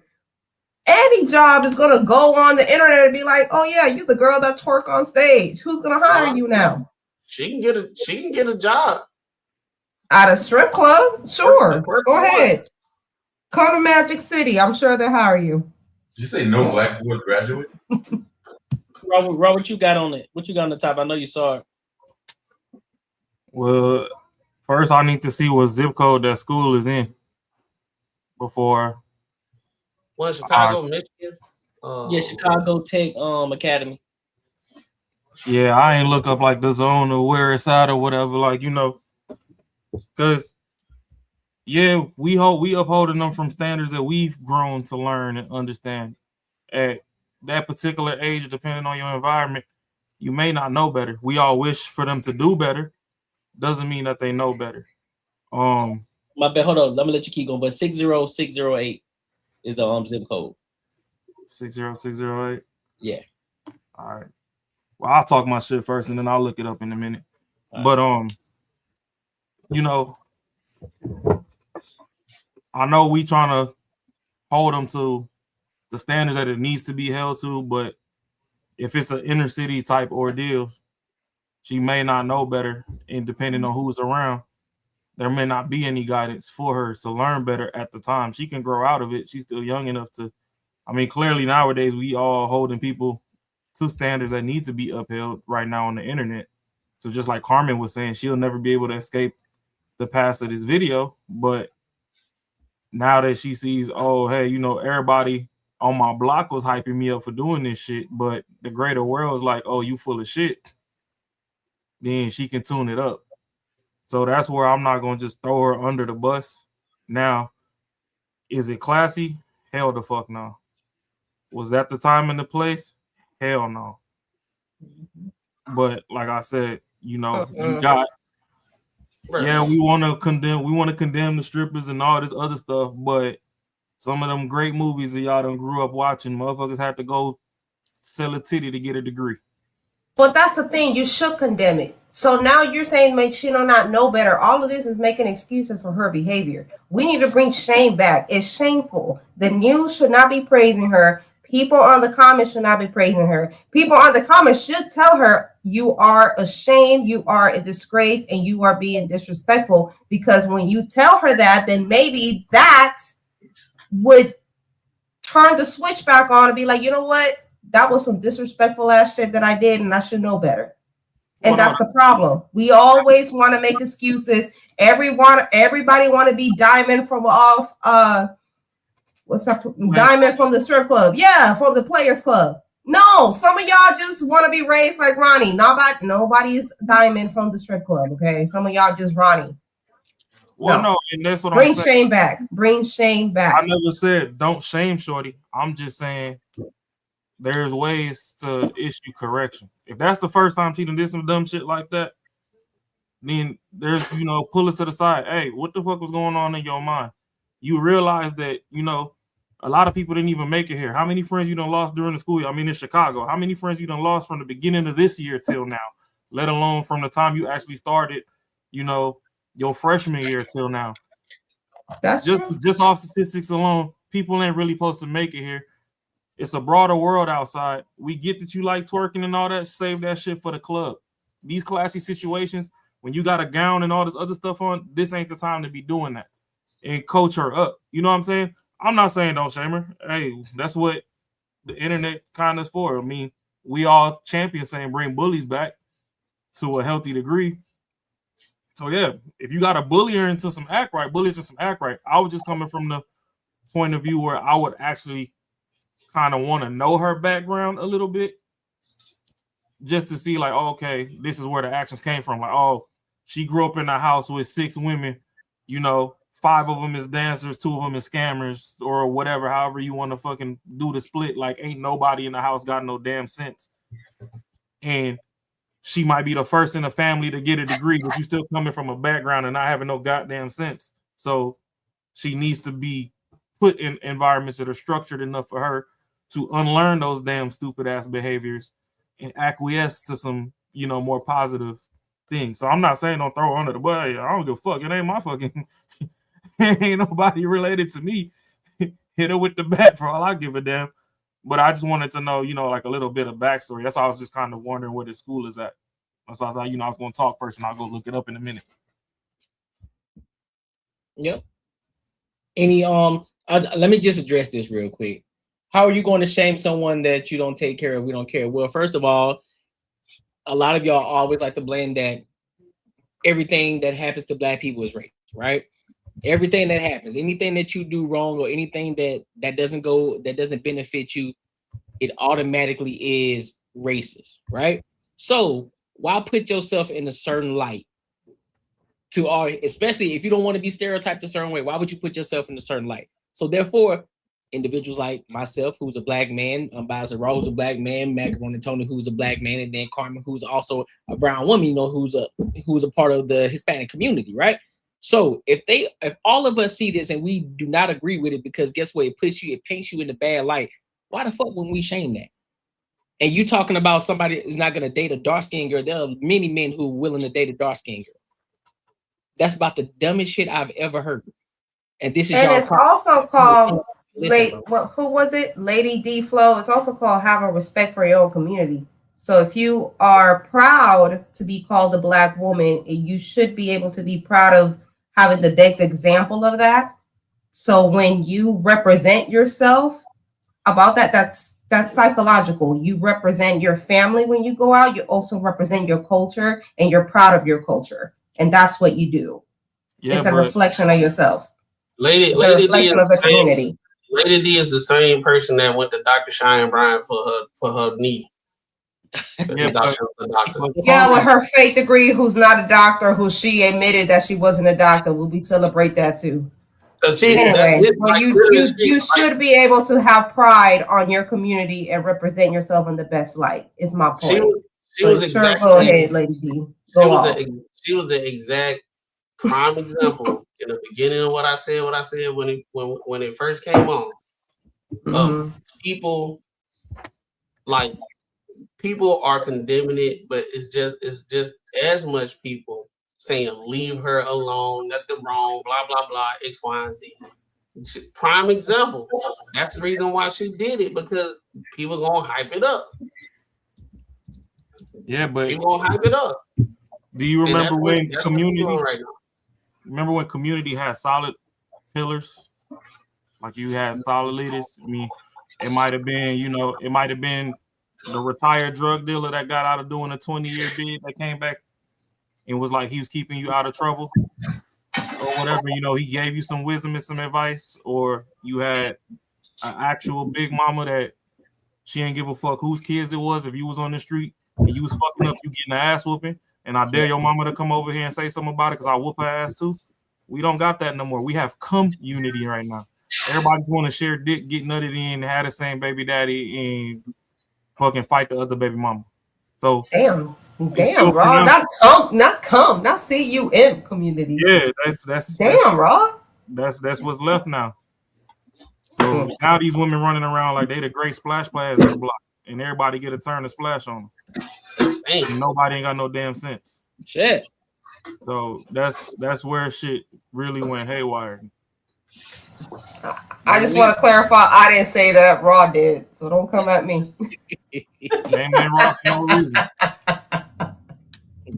Any job is going to go on the internet and be like, oh yeah, you the girl that twerk on stage. Who's going to hire you now? She can get a job at a strip club. Sure, go ahead. Come to Magic City. I'm sure they'll hire you. Did you say no black boys graduate? Robert, what you got on it? What you got on the top? I know you saw it. Well, first I need to see what zip code that school is in before. Well, Chicago, Michigan. Yeah, Chicago Tech Academy. Yeah, I ain't look up like the zone or where it's at or whatever, like, you know, because yeah, we upholding them from standards that we've grown to learn and understand. At that particular age, depending on your environment, you may not know better. We all wish for them to do better. Doesn't mean that they know better. My bad. Hold on. Let me let you keep going. But 60608 is the zip code. 60608. Yeah. All right. Well, I'll talk my shit first, and then I'll look it up in a minute. All but right. You know, I know we trying to hold them to the standards that it needs to be held to, but if it's an inner city type ordeal, she may not know better, and depending on who's around, there may not be any guidance for her to learn better at the time. She can grow out of it. She's still young enough to. I mean, clearly nowadays we all holding people to standards that need to be upheld right now on the internet. So just like Carmen was saying, she'll never be able to escape the past of this video. But now that she sees, oh, hey, you know, everybody on my block was hyping me up for doing this shit, but the greater world is like, oh, you full of shit, then she can tune it up. So that's where I'm not going to just throw her under the bus. Now, is it classy? Hell the fuck no. Was that the time and the place? Hell no. But like I said, you know, you got, yeah, we want to condemn the strippers and all this other stuff, but some of them great movies that y'all done grew up watching, motherfuckers have to go sell a titty to get a degree. But that's the thing, you should condemn it. So now you're saying make she not know better. All of this is making excuses for her behavior. We need to bring shame back. It's shameful. The news should not be praising her. People on the comments should not be praising her. People on the comments should tell her you are ashamed, you are a disgrace, and you are being disrespectful. Because when you tell her that, then maybe that would turn the switch back on and be like, you know what? That was some disrespectful ass shit that I did, and I should know better. And that's the problem. We always want to make excuses. Everybody want to be Diamond from off. What's up? Diamond from the strip club. Yeah, from the Players Club. No, some of y'all just want to be raised like Ronnie. Nobody is Diamond from the strip club. Okay, some of y'all just Ronnie. Well, no, and that's what I'm saying. Bring shame back. Bring shame back. I never said don't shame shorty. I'm just saying there's ways to issue correction. If that's the first time she done did some dumb shit like that, then there's, you know, pull it to the side. Hey, what the fuck was going on in your mind? You realize that, you know, a lot of people didn't even make it here. How many friends you done lost during the school year? I mean, in Chicago, how many friends you done lost from the beginning of this year till now, let alone from the time you actually started, you know, your freshman year till now. That's just off statistics alone, people ain't really supposed to make it here. It's a broader world outside. We get that you like twerking and all that. Save that shit for the club. These classy situations, when you got a gown and all this other stuff on, this ain't the time to be doing that. And coach her up. You know what I'm saying? I'm not saying don't shame her. Hey, that's what the internet kind of is for. I mean, we all champion saying bring bullies back to a healthy degree. So yeah, if you got to bully her into some act right, bully her to some act right. I was just coming from the point of view where I would actually kind of want to know her background a little bit, just to see like, oh, okay, this is where the actions came from. Like, oh, she grew up in a house with 6 women, you know, 5 of them is dancers, 2 of them is scammers, or whatever, however you want to fucking do the split. Like, ain't nobody in the house got no damn sense. And she might be the first in the family to get a degree, but you still coming from a background and not having no goddamn sense. So she needs to be put in environments that are structured enough for her to unlearn those damn stupid ass behaviors and acquiesce to some, you know, more positive thing. So I'm not saying don't throw her under the bus. I don't give a fuck. It ain't my fucking. Ain't nobody related to me. Hit her with the bat for all I give a damn. But I just wanted to know, like a little bit of backstory. That's why I was just kind of wondering where the school is at. So I was like, I was going to talk first, and I'll go look it up in a minute. Yep. Any let me just address this real quick. How are you going to shame someone that you don't take care of? We don't care. Well, first of all, a lot of y'all always like to blame that everything that happens to Black people is rape, right? Everything that happens, anything that you do wrong or anything that doesn't benefit you, it automatically is racist, right? So why put yourself in a certain light especially if you don't want to be stereotyped a certain way? Why would you put yourself in a certain light? So therefore, individuals like myself, who's a Black man, Ambassador Raw, who's a Black man, Macaroni Tony, who's a Black man, and then Carmen, who's also a brown woman, who's a part of the Hispanic community, right? So if all of us see this and we do not agree with it, because guess what? It paints you in a bad light. Why the fuck wouldn't we shame that? And you talking about somebody is not going to date a dark-skinned girl. There are many men who are willing to date a dark-skinned girl. That's about the dumbest shit I've ever heard. And this is it's also called who was it? Lady D Flow. It's also called having respect for your own community. So if you are proud to be called a Black woman, you should be able to be proud of having the best example of that. So when you represent yourself about that, that's psychological. You represent your family when you go out. You also represent your culture, and you're proud of your culture. And that's what you do. Yeah, it's a reflection of yourself. Lady D is the community. Lady D is the same person that went to Dr. Cheyenne Bryant for her knee. Yeah, with her fake degree, who's not a doctor, who she admitted that she wasn't a doctor. We celebrate that too. Anyway, you should be able to have pride on your community and represent yourself in the best light. Is my point. Go ahead, Lady D. She was the exact prime example in the beginning of what I said when it first came on. People are condemning it, but it's just as much people saying leave her alone, nothing wrong, blah blah blah, X, Y, and Z. Prime example. That's the reason why she did it, because people gonna hype it up. Yeah, but people gonna hype it up. Do you remember when community? Right now. Remember when community had solid pillars? Like you had solid leaders. I mean, it might have been, the retired drug dealer that got out of doing a 20-year bid that came back and was like he was keeping you out of trouble or whatever. He gave you some wisdom and some advice, or you had an actual big mama that she didn't give a fuck whose kids it was. If you was on the street and you was fucking up, you getting an ass whooping. And I dare your mama to come over here and say something about it because I whoop her ass too. We don't got that no more. We have community right now. Everybody just want to share dick, get nutted in, have the same baby daddy, and fucking fight the other baby mama. So damn, Raw. Not CUM community. Yeah, that's Raw. That's what's left now. So now these women running around like they the great splash players in the block, and everybody get a turn to splash on them. And nobody ain't got no damn sense. Shit. So that's where shit really went haywire. I just want to clarify, I didn't say that, Raw did, so don't come at me. Name Raw for no reason.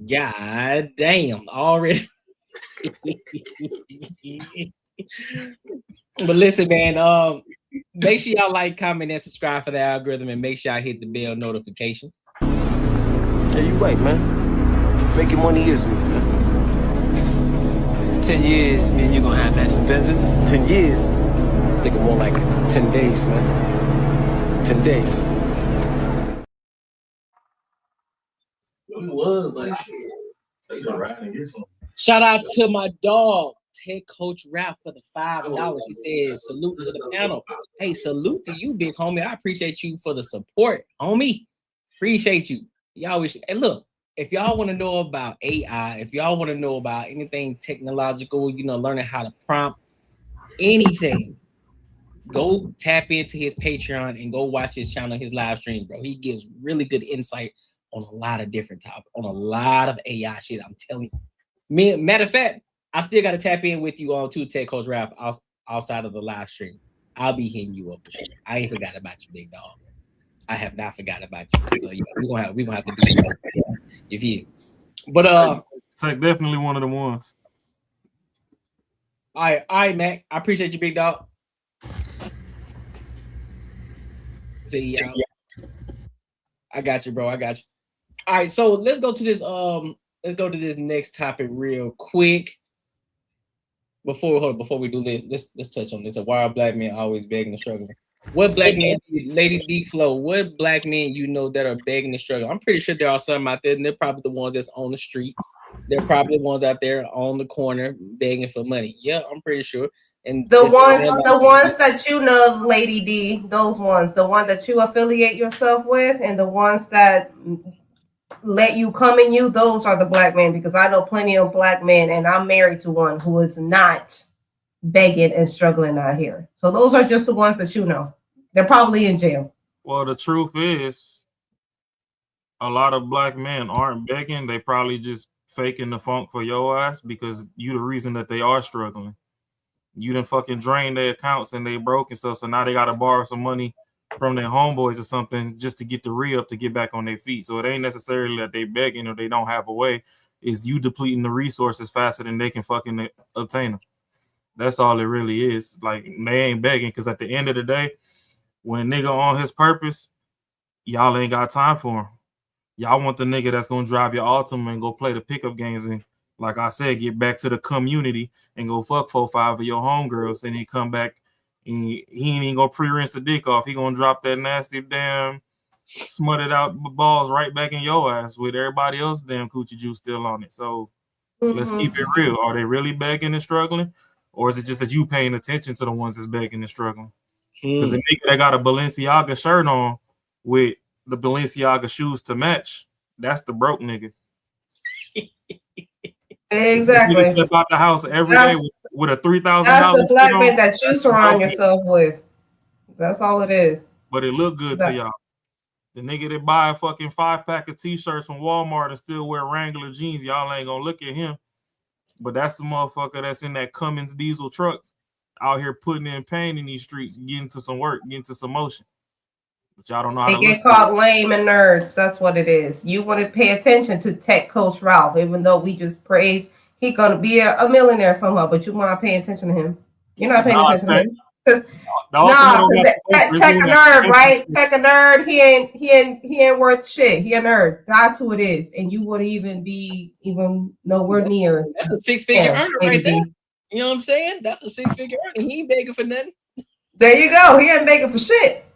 God damn, already. But listen, man, make sure y'all like, comment, and subscribe for the algorithm, and make sure y'all hit the bell notification. Yeah, you right, man. Making money is me, man. 10 years, me and you gonna have matching Benzes. 10 years? Thinking more like 10 days, man. 10 days. It was like shit. They gonna ride and get some. Shout out to my dog, Head Coach Ralph, for the $5. He says, salute to the panel. Hey, salute to you, big homie. I appreciate you for the support, homie. Appreciate you. Y'all wish. And look, if y'all want to know about AI, if y'all want to know about anything technological, learning how to prompt anything, go tap into his Patreon and go watch his channel, his live stream, bro. He gives really good insight on a lot of different topics, on a lot of AI shit. I'm telling you. Matter of fact, I still got to tap in with you on Tech Coach Ralph outside of the live stream. I'll be hitting you up for sure. I ain't forgot about you, big dog. I have not forgot about you. So we're gonna have to do something. If you, but Tech definitely one of the ones. All right, Mac. I appreciate you, big dog. See, I got you, bro. I got you. All right, so let's go to this. Let's go to this next topic real quick. Before we do this, let's touch on this. Why are black men always begging and struggling? What black men, Lady D Flow? What black men you know that are begging and struggling? I'm pretty sure there are some out there, and they're probably the ones that's on the street. They're probably the ones out there on the corner begging for money. Yeah, I'm pretty sure. And the ones that you know, Lady D, those ones, the one that you affiliate yourself with, and the ones that let you come in you, those are the black men, because I know plenty of black men, and I'm married to one who is not begging and struggling out here. So those are just the ones that you know. They're probably in jail. Well, the truth is, a lot of black men aren't begging. They probably just faking the funk for your ass because you the reason that they are struggling. You done fucking drained their accounts and they broke and stuff, so now they got to borrow some money from their homeboys or something just to get the re-up to get back on their feet. So it ain't necessarily that they begging or they don't have a way. It's you depleting the resources faster than they can fucking obtain them. That's all it really is. Like, they ain't begging because at the end of the day, when a nigga on his purpose, y'all ain't got time for him. Y'all want the nigga that's going to drive your Altima and go play the pickup games and, like I said, get back to the community and go fuck 4-5 of your homegirls, and he come back and he ain't even going to pre-rinse the dick off. He going to drop that nasty damn smutted out balls right back in your ass with everybody else damn coochie juice still on it. So let's keep it real. Are they really begging and struggling? Or is it just that you paying attention to the ones that's begging and struggling? Because the nigga that got a Balenciaga shirt on with the Balenciaga shoes to match, that's the broke nigga. Exactly. You step out the house every day with a $3,000. That's the black man that you surround yourself with. That's all it is. But it look good to y'all. The nigga that buy a fucking 5-pack of t-shirts from Walmart and still wear Wrangler jeans, y'all ain't gonna look at him. But that's the motherfucker that's in that Cummins diesel truck out here putting in pain in these streets, getting to some work, getting to some motion. But y'all don't know how they get called lame and nerds. That's what it is. You want to pay attention to Tech Coach Ralph, even though we just praise he's gonna be a millionaire somehow, but you want to pay attention to him. You're not paying attention to him. Because Tech a nerd, right? Tech a nerd, he ain't worth shit. He a nerd. That's who it is. And you wouldn't even nowhere near. That's a 6-figure earner right there. You know what I'm saying? That's a 6-figure earner. He ain't begging for nothing. There you go. He ain't begging for shit.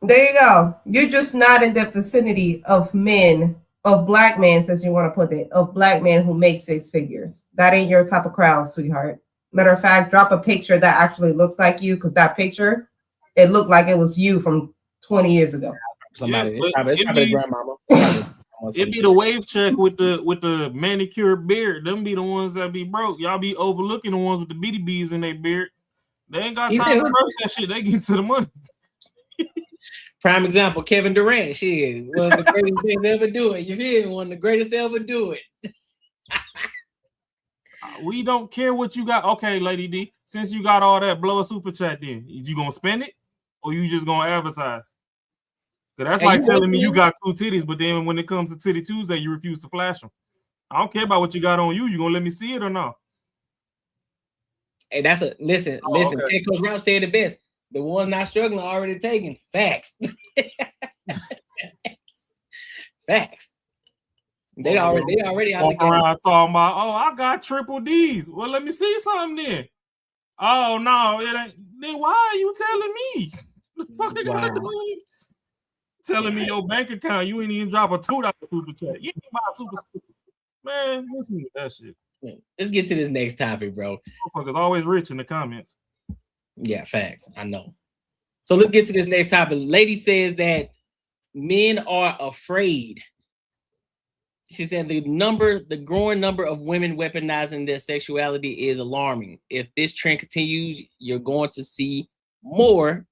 There you go. You're just not in the vicinity of men, of black men, since you want to put it, of black men who make 6 figures. That ain't your type of crowd, sweetheart. Matter of fact, drop a picture that actually looks like you, because that picture, it looked like it was you from 20 years ago. Somebody, yeah, it's probably grandmama. It be the wave check with the manicured beard. Them be the ones that be broke. Y'all be overlooking the ones with the BDBs in their beard. They ain't got time to brush that shit. They get to the money. Prime example, Kevin Durant. Shit, one of the greatest things to ever do it. You feel me? One of the greatest to ever do it. We don't care what you got. Okay, Lady D, since you got all that, blow a super chat then. You gonna spend it or you just gonna advertise? Because that's like telling me you got 2 titties, but then when it comes to Titty Tuesday, you refuse to flash them. I don't care about what you got on you. You gonna let me see it or not? Hey, that's a listen. Okay. Tech Coach Ralph said it best. The ones not struggling are already taken. Facts. Facts. They already out walking around talking about, oh, I got triple D's. Well, let me see something then. Oh no, it ain't. Then why are you telling me? Wow. Telling me your bank account, you ain't even drop a $2 super chat. You ain't buy a super man. Listen to that shit. Let's get to this next topic, bro. Motherfuckers always rich in the comments. Yeah, facts. I know. So let's get to this next topic. Lady says that men are afraid. She said the growing number of women weaponizing their sexuality is alarming. If this trend continues, you're going to see more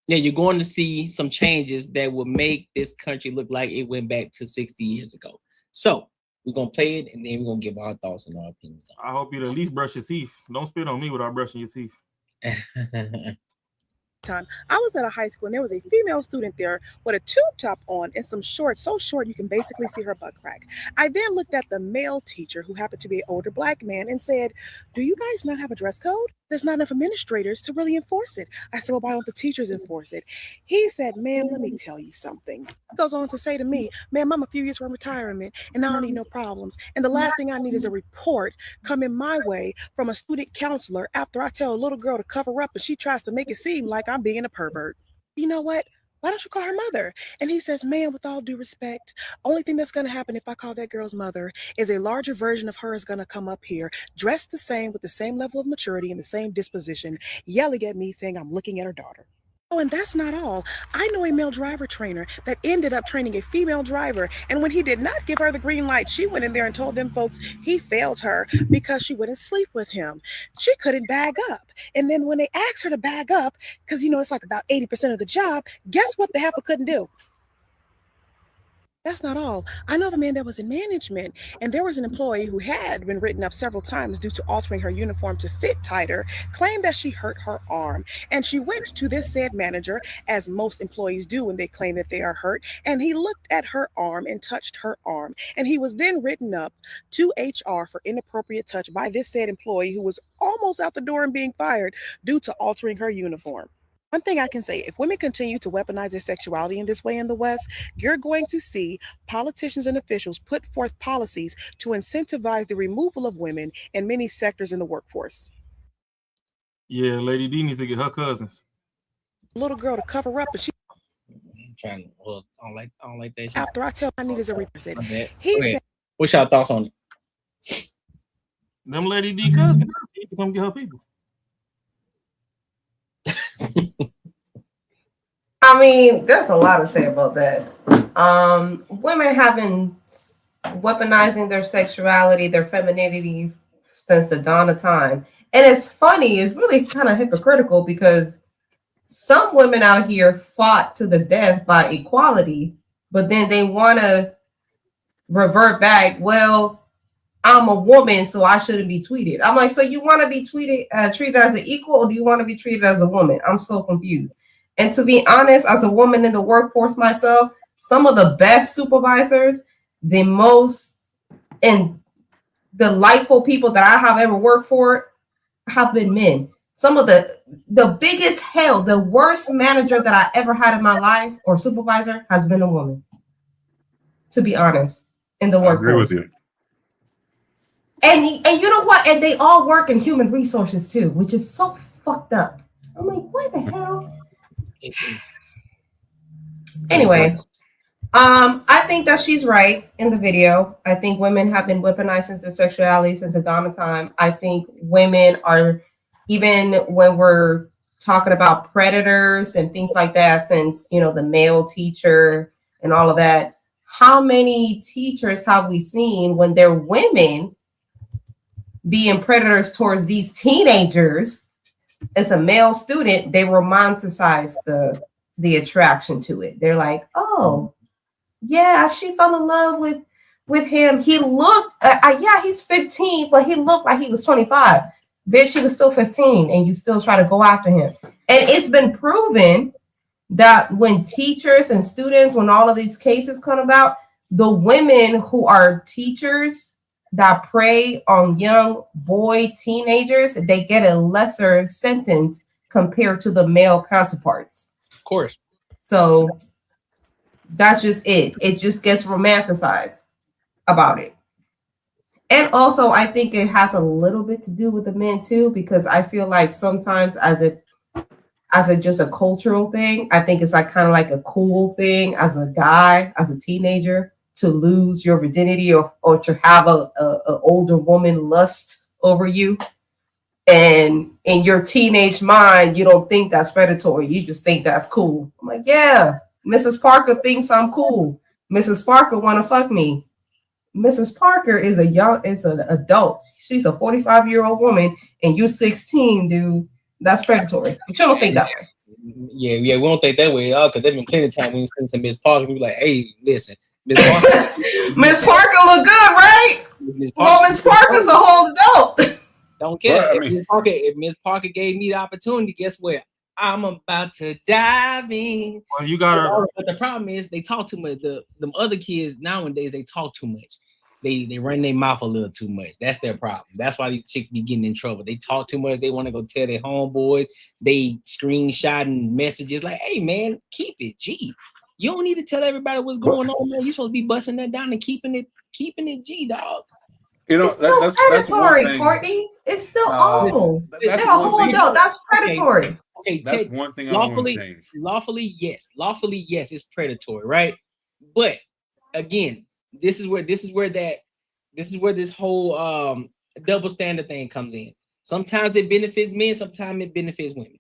Yeah, you're going to see some changes that will make this country look like it went back to 60 years ago. So we're gonna play it and then we're gonna give our thoughts and our opinions. I hope you at least brush your teeth. Don't spit on me without brushing your teeth. Time I was at a high school and there was a female student there with a tube top on and some shorts so short you can basically see her butt crack. I then looked at the male teacher, who happened to be an older black man, and said, "Do you guys not have a dress code? There's not enough administrators to really enforce it." I said, "Well, why don't the teachers enforce it?" He said, "Ma'am, let me tell you something." He goes on to say to me, "Ma'am, I'm a few years from retirement and I don't need no problems. And the last thing I need is a report coming my way from a student counselor after I tell a little girl to cover up and she tries to make it seem like I'm being a pervert. You know what? Why don't you call her mother?" And he says, "Ma'am, with all due respect, only thing that's going to happen if I call that girl's mother is a larger version of her is going to come up here, dressed the same, with the same level of maturity and the same disposition, yelling at me saying I'm looking at her daughter." Oh, and that's not all. I know a male driver trainer that ended up training a female driver. And when he did not give her the green light, she went in there and told them folks he failed her because she wouldn't sleep with him. She couldn't bag up. And then when they asked her to bag up, because, you know, it's like about 80% of the job, guess what the heifer couldn't do? That's not all. I know of a man that was in management, and there was an employee who had been written up several times due to altering her uniform to fit tighter, claimed that she hurt her arm. And she went to this said manager, as most employees do when they claim that they are hurt, and he looked at her arm and touched her arm. And he was then written up to HR for inappropriate touch by this said employee, who was almost out the door and being fired due to altering her uniform. One thing I can say, if women continue to weaponize their sexuality in this way in the West, you're going to see politicians and officials put forth policies to incentivize the removal of women in many sectors in the workforce. Yeah, Lady D needs to get her cousins. Little girl to cover up, but she I'm trying to look. I don't like that shit. after I tell I need is a represent. Okay. He said, What's your thoughts on it? Them Lady D cousins need to come get her people. I mean, there's a lot to say about that. Women have been weaponizing their sexuality, their femininity since the dawn of time. And it's funny, it's really kind of hypocritical because some women out here fought to the death by equality, but then they want to revert back. Well, I'm a woman, so I shouldn't be treated. I'm like, so you want to be treated as an equal, or do you want to be treated as a woman? I'm so confused. And to be honest, as a woman in the workforce myself, some of the best supervisors, the most and delightful people that I have ever worked for have been men. Some of the biggest hell, the worst manager that I ever had in my life or supervisor has been a woman. To be honest, in the workforce. I agree with you. And you know what? And they all work in human resources too, which is so fucked up. I'm like, what the hell? Anyway, I think that she's right in the video. I think women have been weaponizing their sexuality since the dawn of time. I think women are, even when we're talking about predators and things like that, since, you know, the male teacher and all of that, how many teachers have we seen when they're women being predators towards these teenagers? As a male student, they romanticize the attraction to it. They're like, oh, yeah, she fell in love with him. He looked, yeah, he's 15, but he looked like he was 25. Bitch, he was still 15, and you still try to go after him. And it's been proven that when teachers and students, when all of these cases come about, the women who are teachers that prey on young boy teenagers, they get a lesser sentence compared to the male counterparts. Of course. So that's just it. It just gets romanticized about it. And also, I think it has a little bit to do with the men too, because I feel like sometimes as a just a cultural thing, I think it's like kind of like a cool thing as a guy, as a teenager, to lose your virginity or to have a older woman lust over you. And in your teenage mind, you don't think that's predatory. You just think that's cool. I'm like, yeah, Mrs. Parker thinks I'm cool. Mrs. Parker want to fuck me. Mrs. Parker is an adult. She's a 45-year-old woman, and you're 16, dude. That's predatory. But you don't think that way. Yeah, we don't think that way at all because there's been plenty of time when you send to Miss Parker, we be like, hey, listen, Miss Parker. Miss Parker look good, right? Well, Miss Parker's a whole adult. Don't care. Right, I mean- If Miss Parker gave me the opportunity, guess what? I'm about to dive in. Well, you gotta. But the problem is they talk too much. Them other kids nowadays they talk too much. They run their mouth a little too much. That's their problem. That's why these chicks be getting in trouble. They talk too much. They want to go tell their homeboys. They screenshotting messages like, "Hey man, keep it G. You don't need to tell everybody what's going on, man. You supposed to be busting that down and keeping it G, dog." You know, It's still that's predatory, one thing. Courtney. It's still awful. That's They're a one whole thing. adult. That's predatory. Okay, That's take, one thing I don't want to change. lawfully, yes, it's predatory, right? But again, this is where this whole double standard thing comes in. Sometimes it benefits men, sometimes it benefits women.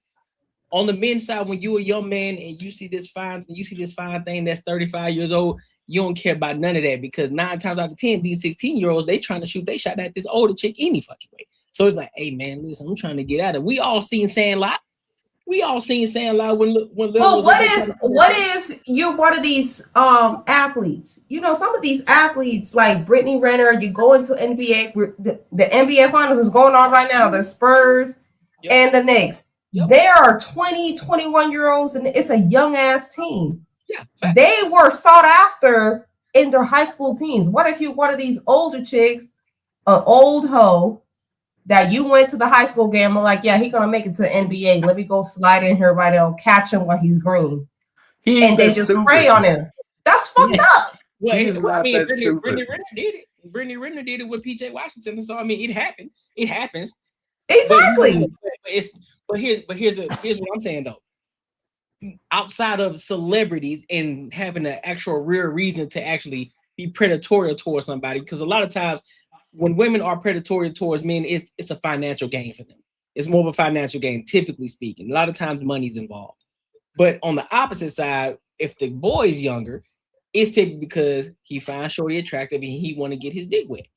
On the men's side, when you're a young man and you see this fine thing that's 35 years old, you don't care about none of that because 9 times out of 10, these 16-year-olds, they trying to shoot they shot at this older chick any fucking way. So it's like, hey man, listen, I'm trying to get out of it. We all seen Sandlot. Well, what if you're one of these athletes? You know, some of these athletes like Brittany Renner, you go into NBA, the NBA finals is going on right now. The Spurs and the Knicks. There are 20, 21-year-olds, and it's a young ass team. Yeah, they were sought after in their high school teams. What if you're one of these older chicks, an old hoe, that you went to the high school game? I'm like, yeah, he's gonna make it to the NBA. Let me go slide in here right now, catch him while he's green. And they just spray on him. That's fucked up. Well, He's not that stupid. Brittany Renner did it. Brittany Renner did it with PJ Washington. So I mean, it happened. It happens. Exactly. But here's what I'm saying though. Outside of celebrities and having an actual real reason to actually be predatory towards somebody, because a lot of times when women are predatory towards men, it's a financial gain for them. It's more of a financial gain, typically speaking. A lot of times money's involved. But on the opposite side, if the boy is younger, it's typically because he finds shorty attractive and he want to get his dick wet.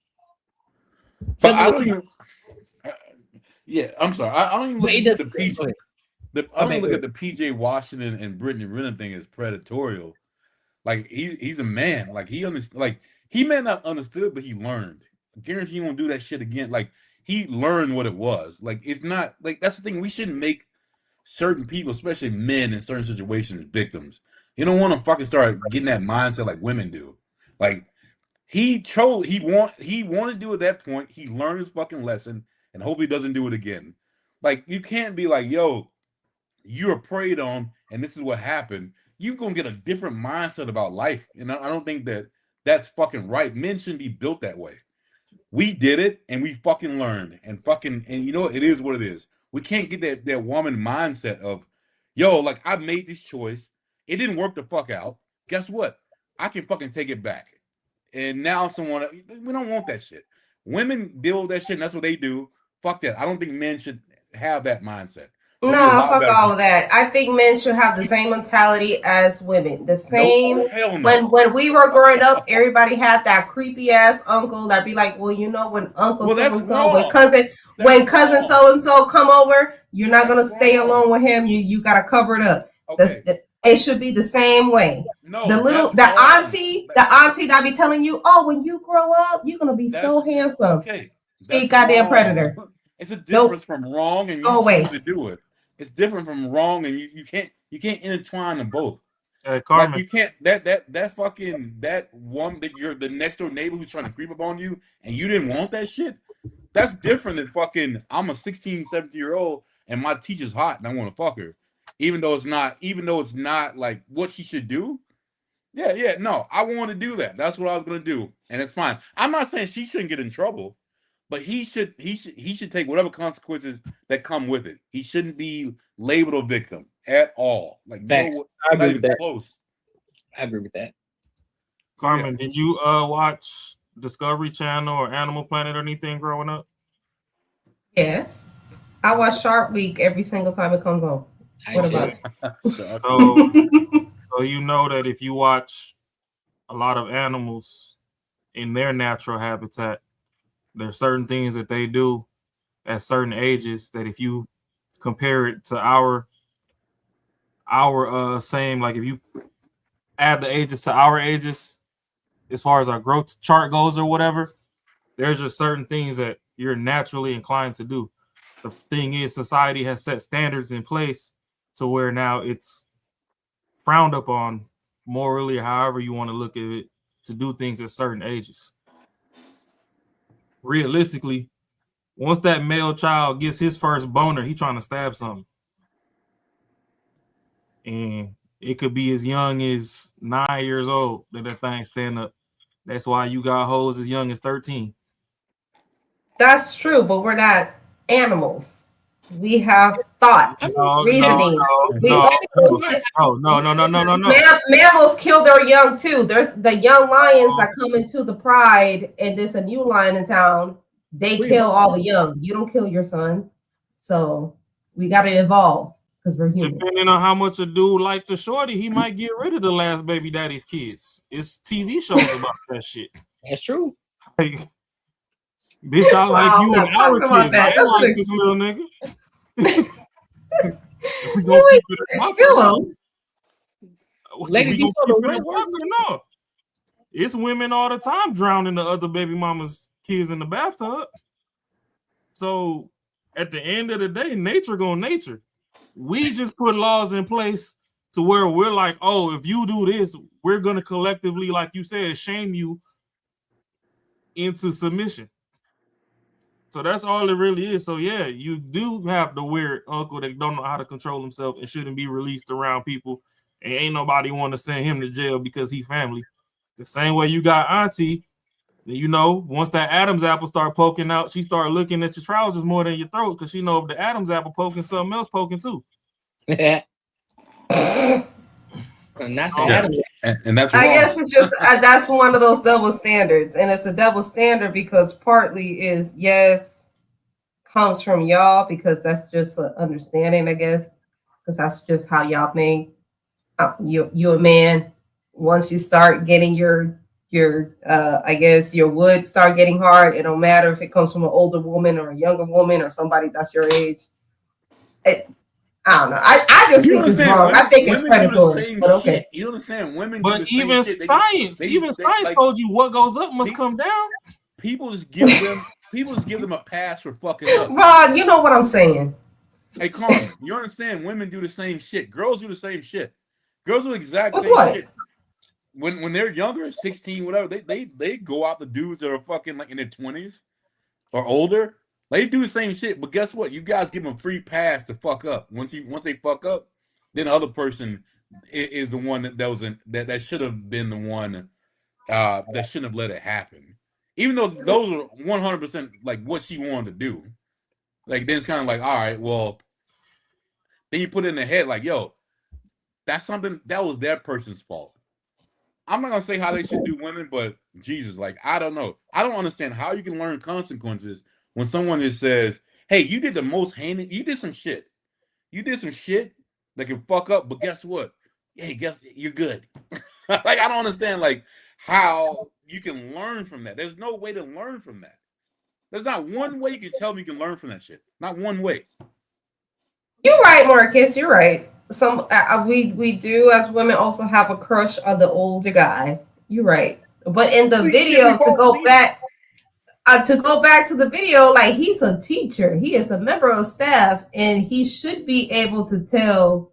But I don't even. Yeah, I'm sorry. I don't even look at the PJ. I don't look at the PJ Washington and Brittany Renner thing as predatorial. Like he's a man. Like he understand. Like he may not understood, but he learned. I guarantee he won't do that shit again. Like he learned what it was. Like it's not like that's the thing. We shouldn't make certain people, especially men in certain situations, victims. You don't want to fucking start getting that mindset like women do. Like he wanted to do at that point. He learned his fucking lesson and hope he doesn't do it again. Like you can't be like, yo, you were preyed on and this is what happened. You're gonna get a different mindset about life. And I don't think that's fucking right. Men shouldn't be built that way. We did it and we fucking learned and you know it is what it is. We can't get that woman mindset of, yo, like I made this choice. It didn't work the fuck out. Guess what? I can fucking take it back. And now we don't want that shit. Women deal with that shit and that's what they do. Fuck that. I don't think men should have that mindset. No, fuck all of that. I think men should have the same mentality as women. The same. No, hell no. When we were growing up, everybody had that creepy ass uncle that be like, well, you know, when uncle so and so, when cousin so and so come over, you're not gonna stay alone with him. You gotta cover it up. Okay. It should be the same way. No, the auntie that be telling you, oh, when you grow up, you're gonna be so handsome. Okay. She goddamn predator. It's a difference from wrong and you choose to do it. It's different from wrong and you can't intertwine them both. Carmen. Like you can't that one that you're the next door neighbor who's trying to creep up on you and you didn't want that shit. That's different than fucking I'm a 16, 17-year-old and my teacher's hot and I want to fuck her. Even though it's not like what she should do. Yeah, no, I want to do that. That's what I was gonna do, and it's fine. I'm not saying she shouldn't get in trouble, but he should take whatever consequences that come with it. He shouldn't be labeled a victim at all. Like no, I agree with that. Close. I agree with that. Carmen, did you watch Discovery Channel or Animal Planet or anything growing up? Yes, I watch Shark Week every single time it comes on. What about it? So you know that if you watch a lot of animals in their natural habitat, there's certain things that they do at certain ages that if you compare it to our our same, like if you add the ages to our ages, as far as our growth chart goes or whatever, there's just certain things that you're naturally inclined to do. The thing is, society has set standards in place to where now it's frowned upon morally, or however you want to look at it, to do things at certain ages. Realistically, once that male child gets his first boner, he trying to stab something. And it could be as young as 9 years old that thing stand up. That's why you got hoes as young as 13. That's true, but we're not animals. We have thoughts, reasoning. No. Mammals kill their young too. There's the young lions that come into the pride, and there's a new lion in town. They kill all the young. You don't kill your sons. So we got to evolve because we're human. Depending on how much a dude like the shorty, he might get rid of the last baby daddy's kids. It's TV shows about that shit. That's true. Like, bitch, I like you and our kids. I ain't like this little nigga. We gonna keep it a buck. Ladies, you know the real word? No. It's women all the time drowning the other baby mama's kids in the bathtub. So at the end of the day, nature gonna nature. We just put laws in place to where we're like, oh, if you do this, we're gonna collectively, like you said, shame you into submission. So that's all it really is. So yeah, you do have the weird uncle that don't know how to control himself and shouldn't be released around people, and ain't nobody want to send him to jail because he family. The same way you got auntie, you know, once that Adam's apple start poking out, she start looking at your trousers more than your throat because she know if the Adam's apple poking, something else poking too. And that's I guess it's just that's one of those double standards, and it's a double standard because partly is yes comes from y'all because that's just an understanding, I guess, because that's just how y'all think. You a man, once you start getting your I guess your wood start getting hard. It don't matter if it comes from an older woman or a younger woman or somebody that's your age. I don't know. I just think it's wrong. I think it's predatory. But okay. You understand? Women. But even science, science told you what goes up must come down. People just give them a pass for fucking up. Rod, you know what I'm saying. Hey, Carmen, you understand? Women do the same shit. Girls do the same shit. Girls do the exact same shit. When they're younger, 16, whatever, they go out the dudes that are fucking like in their 20s or older. They do the same shit, but guess what? You guys give them a free pass to fuck up. Once they fuck up, then the other person is the one that should have been the one that shouldn't have let it happen. Even though those are 100% like what she wanted to do. Like then it's kind of like, all right, well, then you put it in the head like, yo, that's something that was that person's fault. I'm not gonna say how they should do women, but Jesus, like I don't know. I don't understand how you can learn consequences when someone just says, "Hey, you did the most heinous. You did some shit. You did some shit that can fuck up, but guess what? Hey, guess you're good." Like I don't understand like how you can learn from that. There's no way to learn from that. There's not one way you can tell me you can learn from that shit. Not one way. You're right, Marcus. You're right. Some we do as women also have a crush on the older guy. You're right. But in the video, to go back to the video, like he's a teacher, he is a member of staff, and he should be able to tell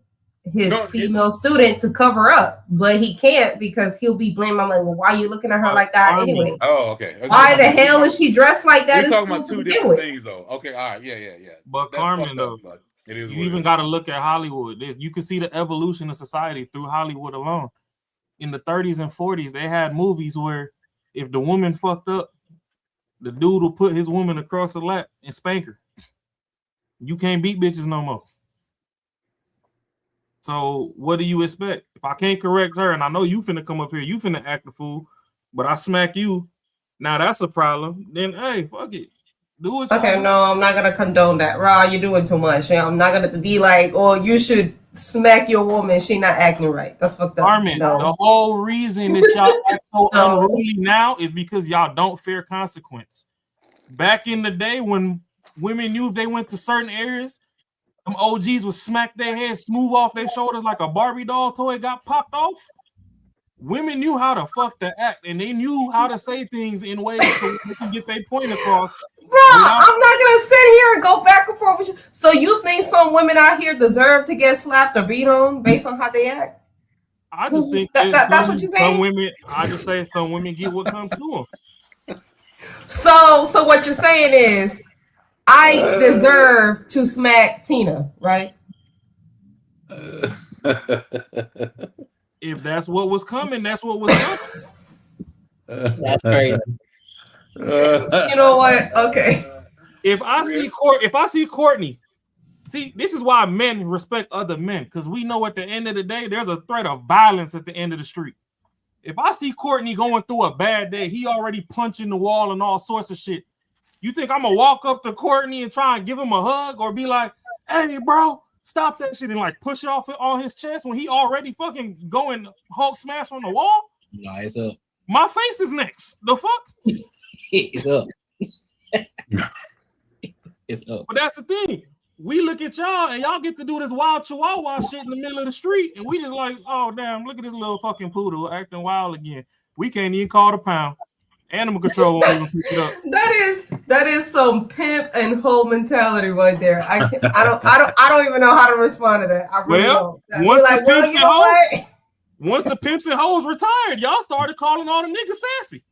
his female student to cover up, but he can't because he'll be blaming. I'm like, well, why are you looking at her like that anyway? Oh, okay. Why the hell is she dressed like that? We're talking about two different things, though. Okay, all right, yeah. But that's Carmen, though, you even got to look at Hollywood. You can see the evolution of society through Hollywood alone. In the 30s and 40s, they had movies where if the woman fucked up, the dude will put his woman across the lap and spank her. You can't beat bitches no more. So what do you expect? If I can't correct her, and I know you finna come up here, you finna act the fool, but I smack you, now that's a problem. Then hey, fuck it. Do it. Okay, no, I'm not gonna condone that. Raw, you're doing too much. I'm not gonna be like, oh, you should smack your woman. She not acting right. That's fucked up. Armin, the whole reason that y'all act so unruly now is because y'all don't fear consequence. Back in the day when women knew if they went to certain areas, them OGs would smack their head smooth off their shoulders like a Barbie doll toy got popped off. Women knew how to fuck the act, and they knew how to say things in ways so they can get their point across. Bro, I'm not gonna sit here and go back and forth with you. So you think some women out here deserve to get slapped or beat on based on how they act? I just think that's what you're saying. Some women, I just say some women get what comes to them. So what you're saying is, I deserve to smack Tina, right? If that's what was coming, that's what was coming. That's crazy. You know what? Okay. If I see Courtney, see, this is why men respect other men, because we know at the end of the day, there's a threat of violence at the end of the street. If I see Courtney going through a bad day, he already punching the wall and all sorts of shit. You think I'm gonna walk up to Courtney and try and give him a hug or be like, "Hey, bro, stop that shit," and like push off on his chest when he already fucking going Hulk smash on the wall? No, it's up. My face is next. The fuck? It's up. It's up. But that's the thing. We look at y'all and y'all get to do this wild chihuahua shit in the middle of the street, and we just like, oh damn, look at this little fucking poodle acting wild again. We can't even call the pound. Animal control won't even pick it up. That is some pimp and hoe mentality right there. I don't even know how to respond to that. I really don't. Once like, once the pimps and hoes retired, y'all started calling all the niggas sassy.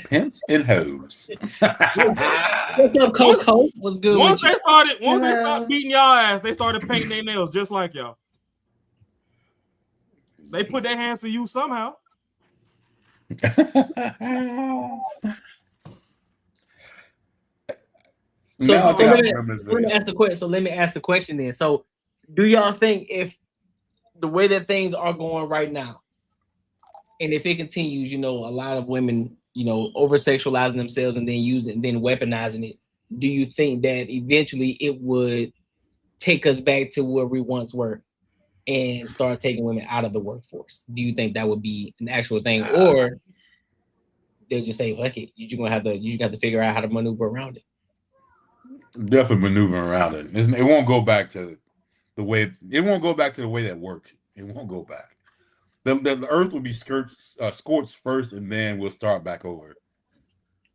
Pimps and hoes. What's up, Coco? What's good? Once they started beating y'all ass, they started painting their nails just like y'all. They put their hands to you somehow. So let me ask the question. So let me ask the question then. So, do y'all think if the way that things are going right now, and if it continues, a lot of women, over sexualizing themselves and then using and then weaponizing it, do you think that eventually it would take us back to where we once were and start taking women out of the workforce? Do you think that would be an actual thing, or they'll just say, "Fuck it, you just have to figure out how to maneuver around it"? Definitely maneuvering around it. It won't go back to the way. It won't go back to the way that worked. It won't go back. The earth will be scorched first, and then we'll start back over.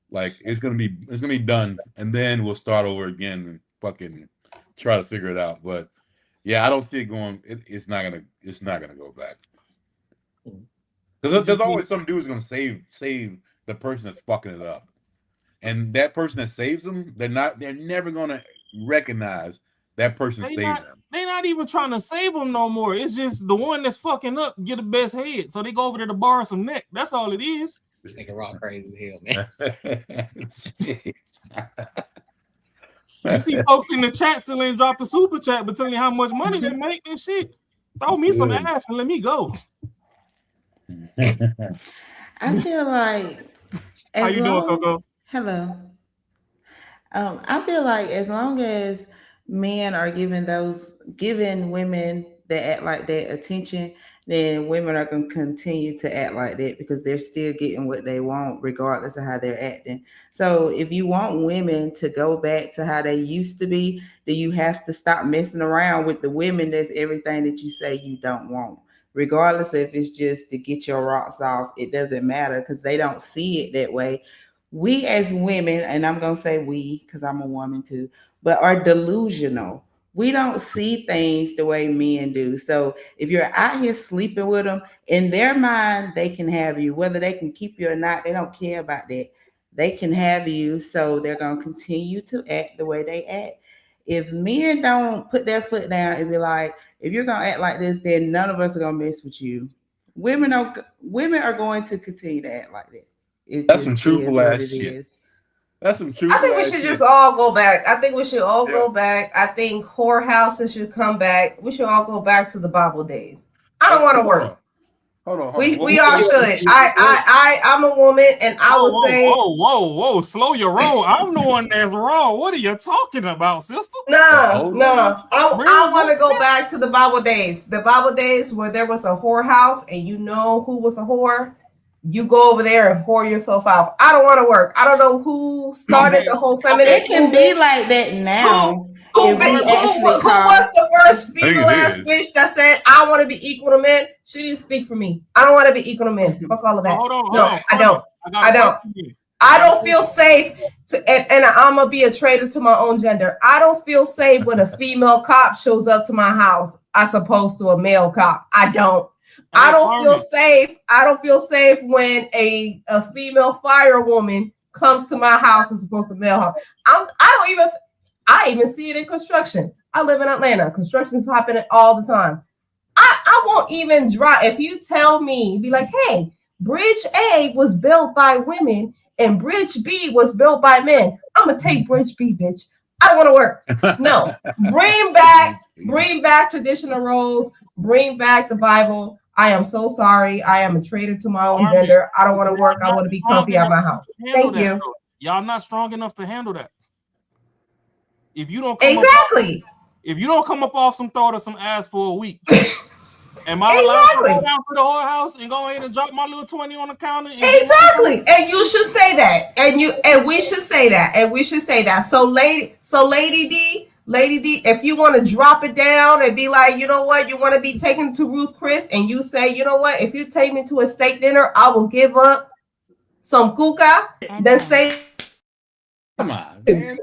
Like it's gonna be done, and then we'll start over again and fucking try to figure it out. But yeah, I don't see it going. It's not gonna go back. There's always some dude who's gonna save the person that's fucking it up, and that person that saves them, they're never gonna recognize that person saved them. They're not even trying to save them no more. It's just the one that's fucking up get the best head, so they go over there to borrow some neck. That's all it is. This nigga raw crazy as hell, man. You see folks in the chat still ain't dropped the super chat, but telling you how much money they make and shit. Throw me some ass and let me go. I feel like. How you doing, Coco? Hello. I feel like as long as men are giving women that act like that attention, then women are going to continue to act like that because they're still getting what they want regardless of how they're acting. So if you want women to go back to how they used to be, then you have to stop messing around with the women that's everything that you say you don't want. Regardless if it's just to get your rocks off, it doesn't matter because they don't see it that way. We as women, and I'm going to say we because I'm a woman too, but are delusional. We don't see things the way men do. So if you're out here sleeping with them, in their mind, they can have you. Whether they can keep you or not, they don't care about that. They can have you, so they're going to continue to act the way they act. If men don't put their foot down and be like, if you're going to act like this, then none of us are going to mess with you. Women are going to continue to act like that. That's some truthful ass shit. That's some truthful. I think we should just all go back. I think we should all go back. I think whorehouses should come back. We should all go back to the Bible days. I don't want to work. Hold on. We all should. I'm a woman, and I would say, whoa, slow your roll. I'm the one that's wrong. What are you talking about, sister? No. I want to go back to the Bible days. The Bible days where there was a whorehouse, and you know who was a whore. You go over there and whore yourself out. I don't want to work. I don't know who started the whole feminist. It can be like that now. Who was the first I think female it ass is. bitch that said, I want to be equal to men? She didn't speak for me. I don't want to be equal to men. Fuck all of that. Hold on. I don't. I don't feel safe and I'm gonna be a traitor to my own gender. I don't feel safe when a female cop shows up to my house as opposed to a male cop. I don't. I don't feel safe. I don't feel safe when a female firewoman comes to my house as opposed to male house. I even see it in construction. I live in Atlanta. Construction's happening all the time. I won't even drive. If you tell me, be like, hey, Bridge A was built by women and Bridge B was built by men. I'm gonna take Bridge B, bitch. I don't want to work. No, bring back traditional roles. Bring back the Bible. I am so sorry. I am a traitor to my own gender. I don't want to work. I want to be comfy at my house. Thank you. Y'all not strong enough to handle that. If you don't if you don't come up off some thought or some ass for a week, am I allowed to go down to the whorehouse and go ahead and drop my little 20 on the counter? Exactly. And you should say that. And we should say that. So Lady D, if you want to drop it down and be like, you know what, you want to be taken to Ruth Chris, and you say, you know what, if you take me to a steak dinner, I will give up some kuka, then say, come on, man.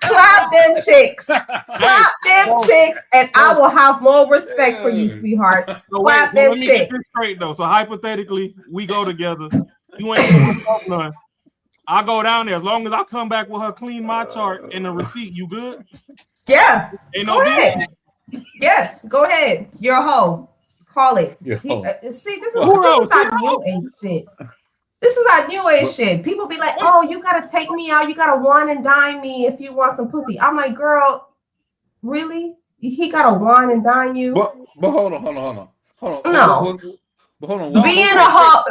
Clap them chicks. Clap them chicks, and I will have more respect for you, sweetheart. Clap them let me chicks. get this straight though. So hypothetically, we go together. You ain't coming up none. I go down there. As long as I come back with her clean my chart and the receipt, you good? Yeah. Ain't go ahead. Yes, go ahead. You're a hoe. Call it. See, this is our new age shit. This is our new age shit. People be like, oh, you gotta take me out. You gotta wine and dine me if you want some pussy. I'm like, girl, really? He gotta wine and dine you? But hold on. No. But hold on. Being a hoe,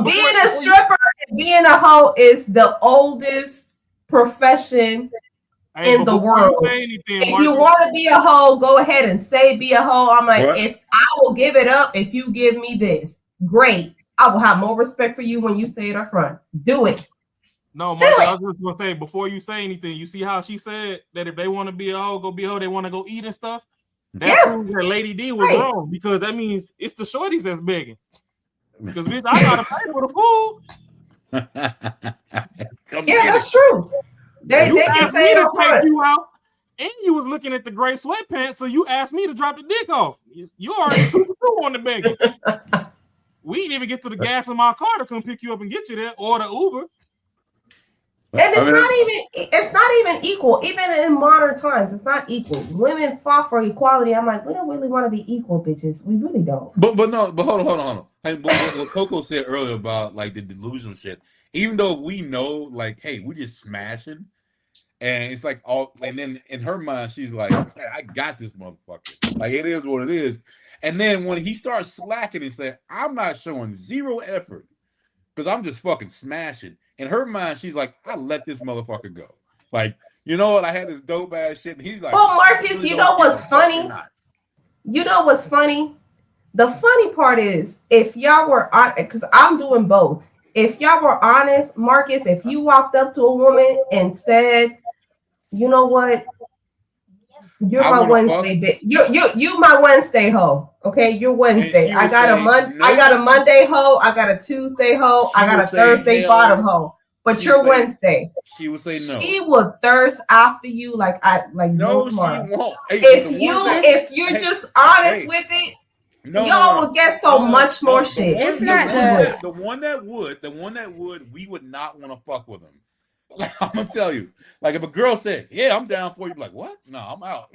being a stripper and being a hoe is the oldest profession in the world. If you want to be a hoe, go ahead and say be a hoe. I'm like, if I will give it up if you give me this, great. I will have more respect for you when you say it up front. Do it. No, Mark, I was just gonna say before you say anything, you see how she said that if they want to be a hoe, go be a hoe. They want to go eat and stuff. That proves that Lady D was wrong, because that means it's the shorties that's begging. Because bitch, I gotta pay for the food. That's true. They can say it up front. You out, and you was looking at the gray sweatpants, so you asked me to drop the dick off. You already 2 on the begging. We didn't even get to the gas in my car to come pick you up and get you there, or the Uber. And it's not even equal. Even in modern times, it's not equal. Women fought for equality. I'm like, we don't really want to be equal, bitches. We really don't. But hold on. Hey, what Coco said earlier about like the delusional shit. Even though we know, like, hey, we just smashing, and it's like all, and then in her mind, she's like, I got this motherfucker. Like, it is what it is. And then when he starts slacking and saying, I'm not showing zero effort because I'm just fucking smashing. In her mind, she's like, I let this motherfucker go. Like, you know what? I had this dope ass shit. And he's like, well, Marcus, you know what's funny? You know what's funny? The funny part is, if y'all were on, because I'm doing both. If y'all were honest, Marcus, if you walked up to a woman and said, you know what? You're my Wednesday bitch. You my Wednesday hoe. Okay, you're Wednesday. I got a Monday hoe. I got a Tuesday hoe. I got a Thursday bottom hoe. But you're Wednesday. She would say no. She would thirst after you like no tomorrow. She won't. Hey, if you're just honest with it, y'all will get so much more shit. The one that would, we would not want to fuck with him. Like, I'm gonna tell you, like, if a girl said, "Yeah, I'm down for you," like, what? No, I'm out.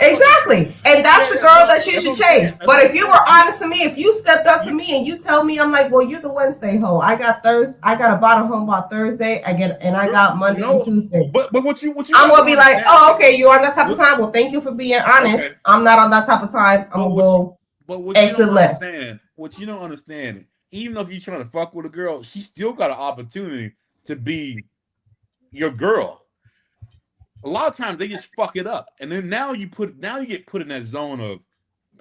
Exactly, and that's the girl that you should chase. But if you were honest to me, if you stepped up to me and you tell me, I'm like, well, you're the Wednesday hoe. I got a bottom hoe about Thursday. I got Monday and Tuesday. But what you I'm gonna be like, oh, okay, you're on that type of time. Well, thank you for being honest. Okay. I'm not on that type of time. I'm gonna go exit left. What you don't understand, even if you're trying to fuck with a girl, she still got an opportunity to be your girl. A lot of times they just fuck it up, and then now you get put in that zone of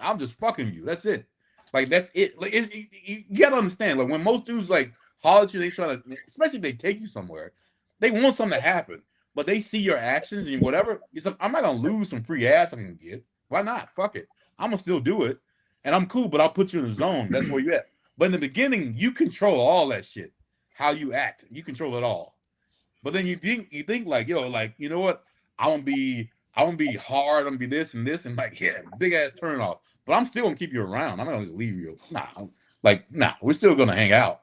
I'm just fucking you. That's it. Like, that's it. Like, you gotta understand. Like, when most dudes like holler at you, they try to, especially if they take you somewhere, they want something to happen. but they see your actions and whatever. I'm not gonna lose some free ass I can get. Why not? Fuck it. I'm gonna still do it, and I'm cool. But I'll put you in the zone. That's where you at. But in the beginning, you control all that shit. How you act, you control it all. But then you think like, yo, like, you know what? I want to be hard. I'm gonna be this and this and like, yeah, big ass turn off. But I'm still gonna keep you around. I'm not gonna just leave you. Nah, we're still gonna hang out.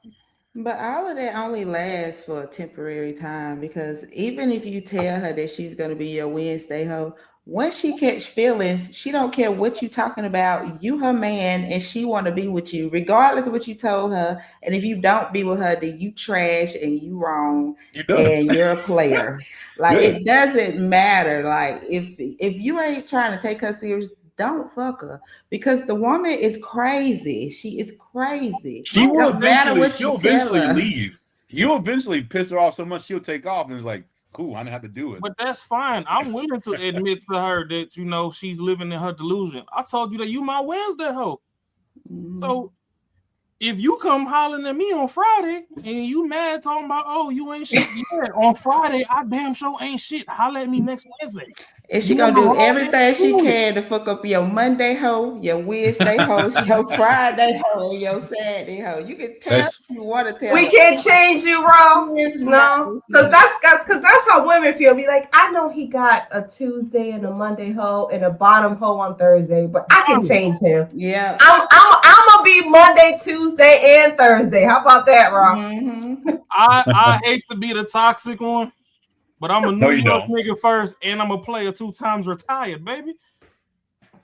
But all of that only lasts for a temporary time, because even if you tell her that she's gonna be your Wednesday hoe, once she catch feelings, she don't care what you talking about. You her man, and she want to be with you, regardless of what you told her. And if you don't be with her, then you trash and you wrong, and you're a player. Like it doesn't matter. Like if you ain't trying to take her serious, don't fuck her, because the woman is crazy. She is crazy. She will no matter what she'll eventually leave. You'll eventually piss her off so much she'll take off, and it's like, cool, I didn't have to do it. But that's fine. I'm willing to admit to her that, you know, she's living in her delusion. I told you that you my Wednesday hoe. So if you come hollering at me on Friday and you mad talking about, oh, you ain't shit yet, on Friday, I damn sure ain't shit. Holler at me next Wednesday. And she gonna do everything she can to fuck up your Monday hoe, your Wednesday hoe, your Friday hoe, and your Saturday hoe. You can tell if you want to tell. We can't change you, bro. No, because that's how women feel. Be like, I know he got a Tuesday and a Monday hoe and a bottom hoe on Thursday, but I can change him. Yeah, I'm gonna be Monday, Tuesday, and Thursday. How about that, bro? I hate to be the toxic one, but I'm a New York nigga first, and I'm a player 2 times retired, baby.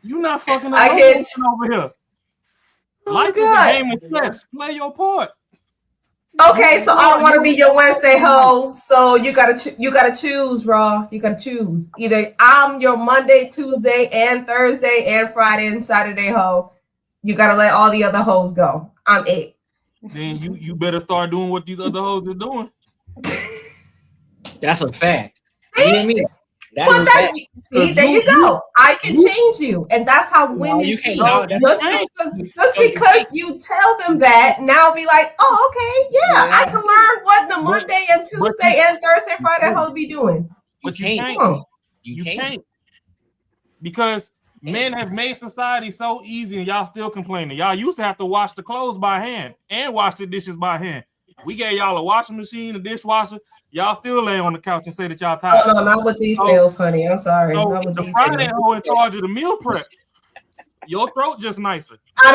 You not fucking over here. Life is a game of chess. Play your part. Okay, so I don't want to be your Wednesday hoe. So you gotta choose, Raw. You gotta choose. Either I'm your Monday, Tuesday, and Thursday, and Friday and Saturday hoe. You gotta let all the other hoes go. I'm it. Then you better start doing what these other hoes are doing. That's a fact. You know what I mean? See, there you go. I can change you, and that's how women feel. Just because you tell them that, now be like, oh, okay, yeah, I can learn what the Monday and Tuesday and Thursday, Friday hoe be doing. But you can't. You can't. Because men have made society so easy, and y'all still complaining. Y'all used to have to wash the clothes by hand and wash the dishes by hand. We gave y'all a washing machine, a dishwasher. Y'all still lay on the couch and say that y'all tired. Oh, no, not with these nails, honey. I'm sorry. So not with the these Friday nails. hoe in charge of the meal prep. Your throat just nicer. I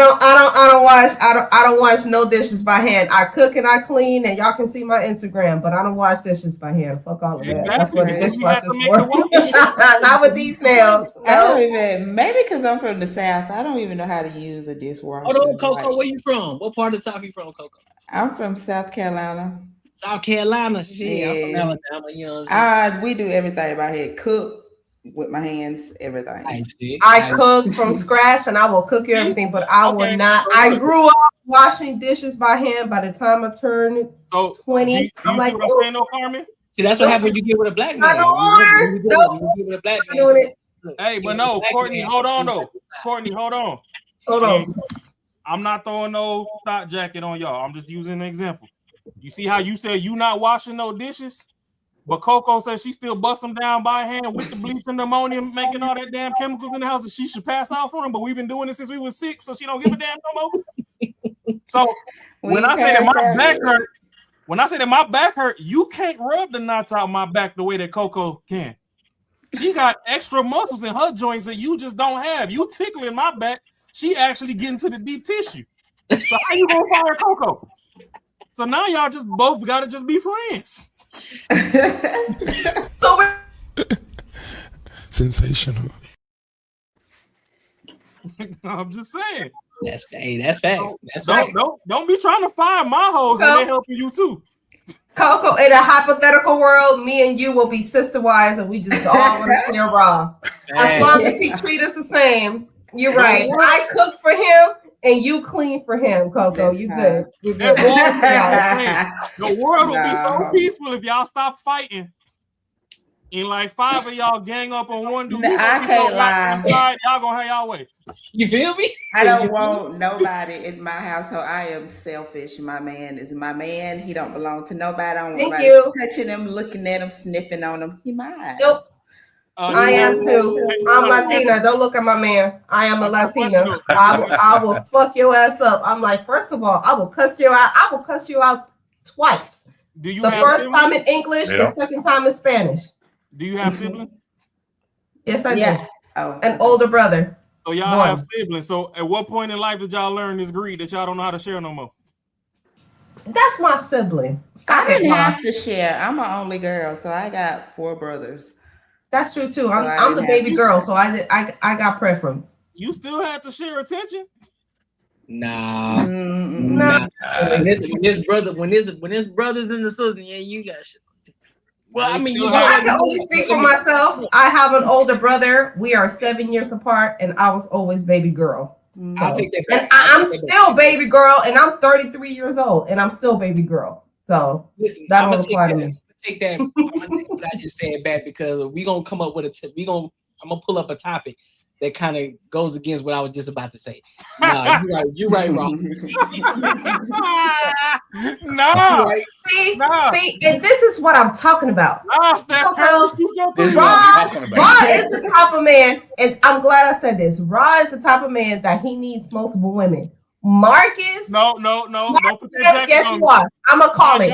don't wash no dishes by hand. I cook and I clean, and y'all can see my Instagram, but I don't wash dishes by hand. Fuck all of that. Exactly. That's what the dishwasher's for. Not with these nails. I don't even. Maybe because I'm from the South, I don't even know how to use a dishwasher. Hold on, Coco. Where you from? What part of the South you from, Coco? I'm from South Carolina. South Carolina. Shit, I'm from Alabama. You know what I'm we do everything by hand. Cook with my hands, everything. I cook from scratch, and I will cook you everything, but I will not. I grew up washing dishes by hand. By the time I turned 20, I'm like, what I'm saying, though, Carmen? See, that's what happens when you get with a black man. I don't want you get with a black man. Hey, but no, Courtney, hold on, though. Courtney, hold on. Hold on. I'm not throwing no thot jacket on y'all. I'm just using an example. You see how you said you not washing no dishes? But Coco says she still busts them down by hand with the bleach and ammonia, making all that damn chemicals in the house that she should pass out from. But we've been doing this since we was 6, so she don't give a damn no more. So when I say that my back hurt, you can't rub the knots out my back the way that Coco can. She got extra muscles in her joints that you just don't have. You tickling my back, she actually getting to the deep tissue. So how you gonna fire Coco? So now y'all just both gotta just be friends. Sensational. I'm just saying. That's facts. That's don't be trying to fire my hoes when they're helping you too. Coco, in a hypothetical world, me and you will be sister wives, and we just all want to share raw. As long as he treat us the same, you're right. I cook for him, and you clean for him, Coco. You good. You're good. The world will be so peaceful if y'all stop fighting. and like 5 of y'all gang up on one dude, I can't lie. Y'all gonna have y'all way. You feel me? I don't want nobody in my household. I am selfish. My man is my man. He don't belong to nobody. I don't want nobody touching him, looking at him, sniffing on him. He mine. Nope. I am too. I'm Latina. Don't look at my man. I am a Latina. I will fuck your ass up. I'm like, first of all, I will cuss you out. I will cuss you out twice. Do you the first time in English, the second time in Spanish. Do you have siblings? Yes, I do. Oh. An older brother. So y'all have siblings. So at what point in life did y'all learn this greed that y'all don't know how to share no more? That's my sibling. I didn't have to share. I'm an only girl, so I got 4 brothers. That's true too. I'm the baby girl, so I got preference. You still have to share attention? Nah. When this brothers and the sisters, yeah, you got shit. Well, I mean, I can only speak for myself. I have an older brother. We are 7 years apart, and I was always baby girl. So, I'll take that. And I'm still baby girl, and I'm 33 years old, and I'm still baby girl. So listen, that don't apply to me. Take that. I'm gonna take what I just said back because we're gonna come up with I'm gonna pull up a topic that kind of goes against what I was just about to say. Nah, you're right, wrong. No. See, and this is what I'm talking about. Rod is the type of man, and I'm glad I said this. Rod is the type of man that he needs multiple women. Marcus, no. Guess what? I'm gonna call it.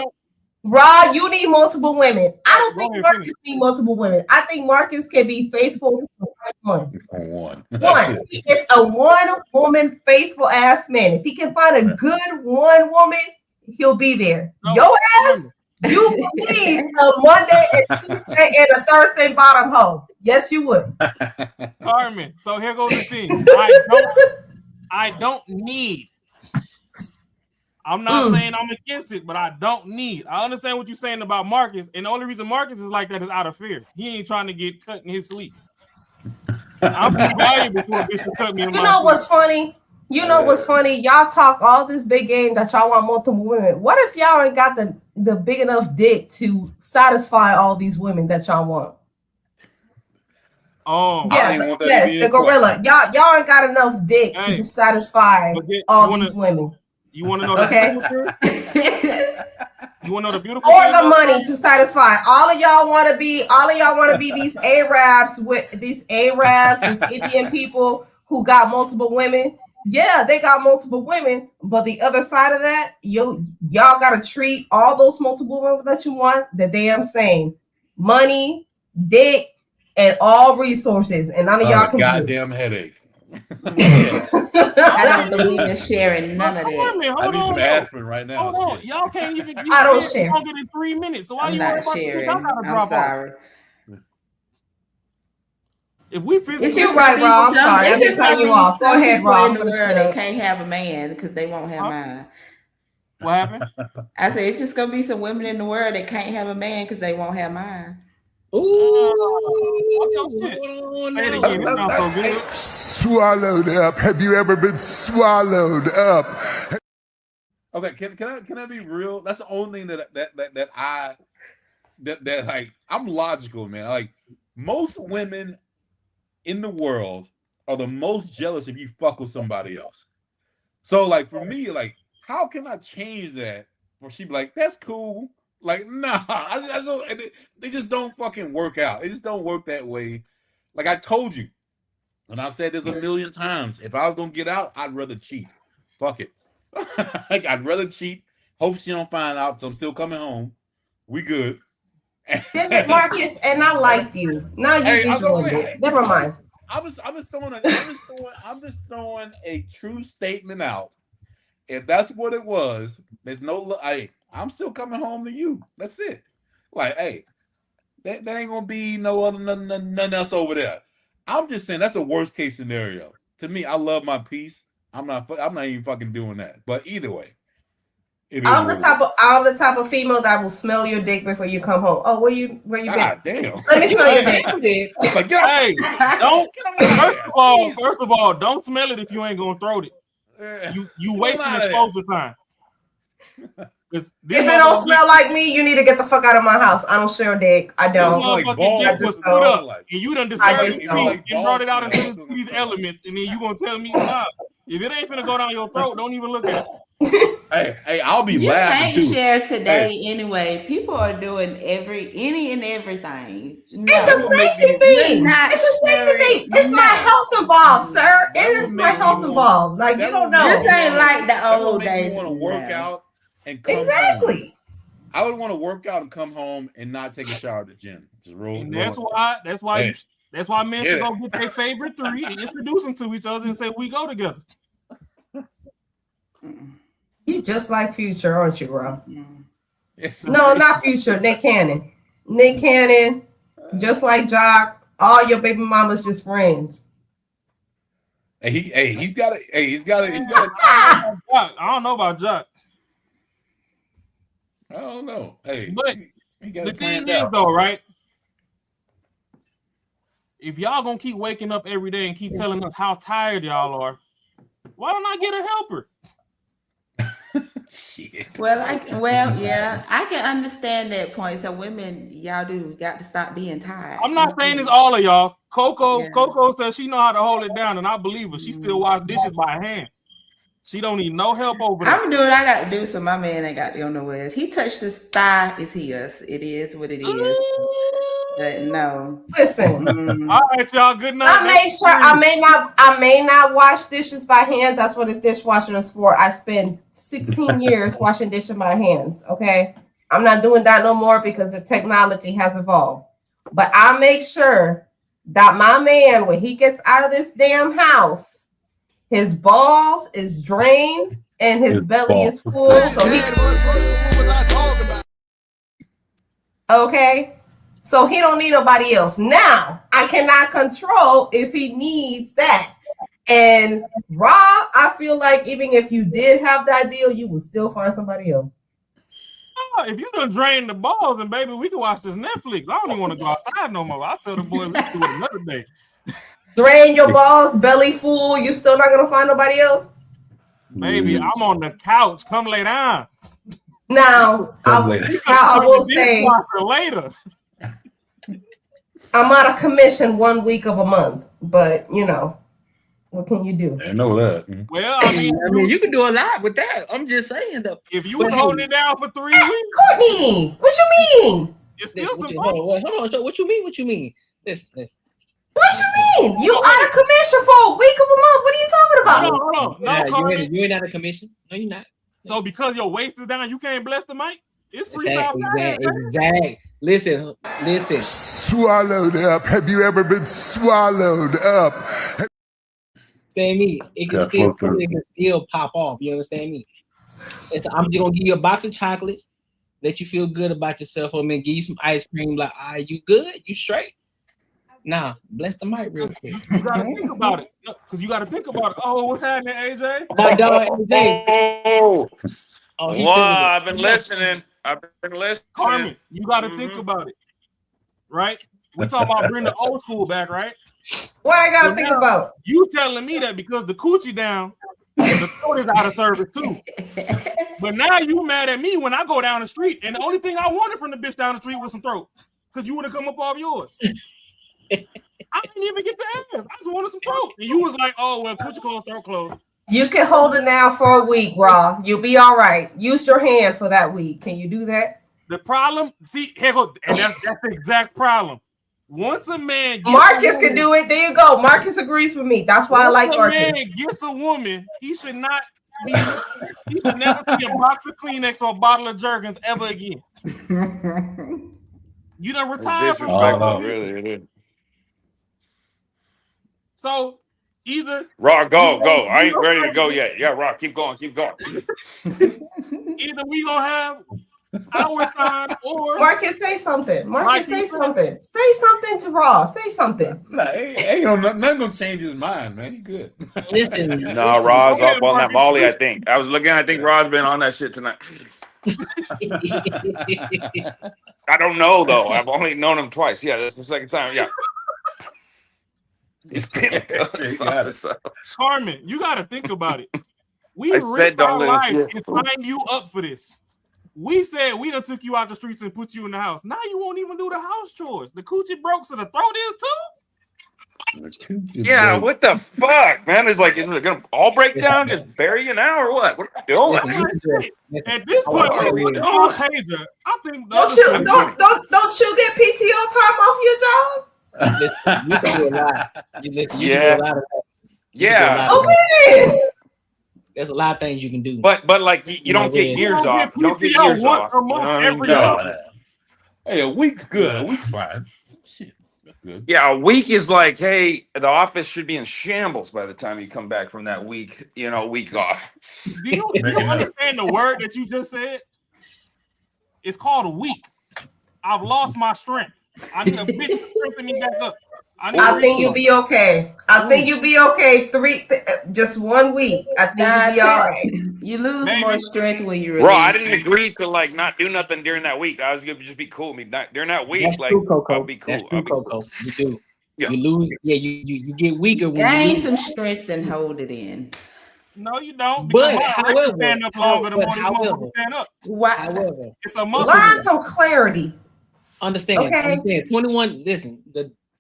Rod, you need multiple women. I don't think Marcus need multiple women. I think Marcus can be faithful to one. He is a one-woman faithful ass man. If he can find a good one woman, he'll be there. Your ass, you need a Monday and Tuesday and a Thursday bottom hoe. Yes, you would. Carmen, so here goes the thing. I don't need. I'm not saying I'm against it, but I don't need. I understand what you're saying about Marcus, and the only reason Marcus is like that is out of fear. He ain't trying to get cut in his sleep. I'm too valuable for a bitch to cut me in my sleep. What's funny? You know what's funny? Y'all talk all this big game that y'all want multiple women. What if y'all ain't got the big enough dick to satisfy all these women that y'all want? Oh, yes, the gorilla. Y'all ain't got enough dick to satisfy all these women. You want to know the You want to know the beautiful or the money to satisfy all of y'all want to be these Arabs, these Indian people who got multiple women. Yeah, they got multiple women, but the other side of that, y'all gotta treat all those multiple women that you want the damn same. Money, dick, and all resources, and none of y'all can goddamn headache. I don't believe in sharing none of that. I need some aspirin right now. Hold on. Y'all can't even get I don't share longer than 3 minutes. So why I'm you not worried about sharing. y'all gotta I'm drop sorry. off? If we physically, it's your right, Rob. I'm sorry. I'm just cutting you off. Go ahead, Rob. They can't have a man because they won't have mine. What happened? I said it's just gonna be some women in the world that can't have a man because they won't have mine. Swallowed up. Have you ever been swallowed up? Okay, can I be real? That's the only thing that like I'm logical, man. Like most women in the world are the most jealous if you fuck with somebody else. So like for me, like how can I change that? Or she be like, that's cool. Like, nah, I don't, they just don't fucking work out. They just don't work that way. Like I told you, and I've said this a million times, if I was gonna get out, I'd rather cheat. Fuck it. Like I'd rather cheat. Hope she don't find out, so I'm still coming home. We good. Damn it, Marcus, and I liked you. Now you just ruined it. Never mind. I'm just throwing a true statement out. If that's what it was, there's no. I'm still coming home to you. That's it. Like, hey, there ain't gonna be no other nothing else over there. I'm just saying that's a worst case scenario. To me, I love my peace. I'm not even fucking doing that. But either way, I'm the type of female that will smell your dick before you come home. Oh, where you God been? damn. Let me smell your dick. Like, hey, first of all, don't smell it if you ain't gonna throw it. You wasting exposure time. If it don't smell like me, you need to get the fuck out of my house. I don't share dick. I don't. Motherfucking dick was put up, and you done disturbed just the don't. peace and brought it out into these elements, and then you gonna tell me, nah, if it ain't finna go down your throat, don't even look at it. Hey, I'll be You laughing can't too. share today Hey. anyway. People are doing any and everything. It's a safety thing. It's a safety thing. It's my health involved, sir. It is my health involved. Like you don't know. This ain't like the old Make days. you want to work out and come Exactly. home. I would want to work out and come home and not take a shower at the gym. Just roll. And that's why men should go get their favorite three and introduce them to each other and say we go together. You just like Future, aren't you, bro? No, not Future. Nick Cannon. Nick Cannon, just like Jock. All your baby mamas just friends. He's got a. I don't know about Jock. I don't know. Hey, but the thing is, though, right? If y'all gonna keep waking up every day and keep telling us how tired y'all are, why don't I get a helper? Well, yeah, I can understand that point. So women, y'all got to stop being tired. I'm not saying it's all of y'all. Coco says she know how to hold it down, and I believe her. She still wash dishes by hand. She don't need no help over there. I'm doing what I got to do, so my man ain't got to go nowhere. He touched his thigh, it's his. It is what it is. But no. Listen. All right, y'all. Good night. I make sure I may not wash dishes by hand. That's what a dishwasher is for. I spent 16 years washing dishes by hands. Okay. I'm not doing that no more because the technology has evolved. But I make sure that my man, when he gets out of this damn house, his balls is drained and his belly is full. So okay. So he don't need nobody else. Now, I cannot control if he needs that. And Rob, I feel like even if you did have that deal, you would still find somebody else. Oh, if you done drain the balls, and baby, we can watch this Netflix. I don't even want to go outside no more. I'll tell the boy we can do it another day. Drain your balls, belly full. You still not gonna find nobody else? Baby, I'm on the couch. Come lay down. Now, I will say later. I'm out of commission 1 week of a month, but you know, what can you do? I know that. Well, I mean, you can do a lot with that. I'm just saying though. If you was holding it down for 3 weeks, Courtney, what you mean? It's still some hold on. So what you mean? What you mean? Listen. What you mean? You out of commission for a week of a month? What are you talking about? Hold on. No, Carmen. You ain't out of commission. No, you're not. So because your waist is down, you can't bless the mic? It's freestyle. Exactly. Listen. Swallowed up. Have you ever been swallowed up? Understand me? It can still pop off. You understand me? I'm just gonna give you a box of chocolates, let you feel good about yourself, and then give you some ice cream. Like, you good? You straight? Nah, bless the mic real quick. You gotta think about it. Because you gotta think about it. Oh, what's happening, AJ? My dog, AJ. I've been listening. Carmen, you gotta think about it. Right? We talking about bringing the old school back, right? What I gotta think about? You telling me that because the coochie down, the throat is out of service too. But now you mad at me when I go down the street, and the only thing I wanted from the bitch down the street was some throat. Because you would have come up off yours. I didn't even get the ass. I just wanted some throat. And you was like, oh, well, coochie closed, throat closed. You can hold it now for a week, Raw. You'll be all right. Use your hand for that week. Can you do that? The problem, see, here go, and that's the exact problem. Once a man Marcus can do it. There you go. Marcus agrees with me. That's why I like Marcus. Once a man gets a woman, he should not be, he should never see a box of Kleenex or a bottle of Jergens ever again. You done retired from really, it is. So either Rock, go. I ain't ready to go yet. Yeah, Rock, keep going. Either we gonna have our time or Marcus, say something. Marcus, say something. Say something to Raw. Say something. Nah, ain't nothing gonna change his mind, man. He good. Listen. No, Rod's up on that Molly, I think. I think Rod's been on that shit tonight. I don't know though. I've only known him twice. Yeah, that's the second time. Yeah. Carmen, you got to think about it. We risked our lives to sign you up for this. We said we done took you out the streets and put you in the house. Now you won't even do the house chores. The coochie broke, so the throat is too. Yeah, what the fuck, man? Is it gonna all break down? Just bury you now or what? What are you doing? At this point, What are we with doing? our pager, I think Don't you get PTO time off your job? Listen, you can do a lot. You can do Yeah. a lot of that. Yeah. Okay. There's a lot of things you can do. But like you don't get years off. You don't get PTO years once off. a You month know what I mean? every No. month. Hey, a week's good. A week's fine. Shit, that's good. Yeah, a week is like, hey, the office should be in shambles by the time you come back from that week, week off. Do you understand the word that you just said? It's called a week. I've lost my strength. I need a bitch to strengthen me back up. I think you'll be okay. I think you'll be okay. Just 1 week. I think you'll be all right. You lose more strength when you release. Bro, I didn't agree to like not do nothing during that week. I was gonna just be cool. During that week, That's like true, Coco. I'll be cool. That's true, Coco. You do. Yeah. You lose. Yeah, you get weaker when Gain you lose. some strength and hold it in. No, you don't. But because my however, stand up longer the more these however, motherfuckers stand up. however, It's a month. Learn some clarity. understand. Okay. Understand. 21. Listen,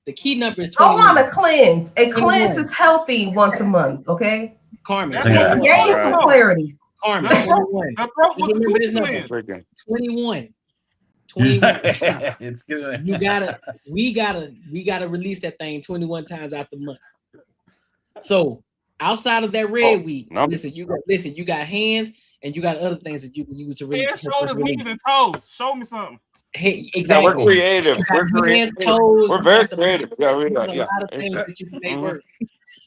the key number is Go 21. on a cleanse. A 21. cleanse is healthy once a month. Okay. Carmen. Yeah. Gain some clarity. Carmen. The 21. The throat was Just remember the this number. cleanse. 21. 21. It's good. we gotta release that thing 21 times out the month. So outside of that red week, listen, you got hands and you got other things that you can use to really Head, shoulders, knees, and toes. Show me something. Hey, Yeah, exactly. we're creative. You We're got hands, creative. toes, We're you very got the- creative. Yeah, we you got are. a Yeah. lot of things that you can make work.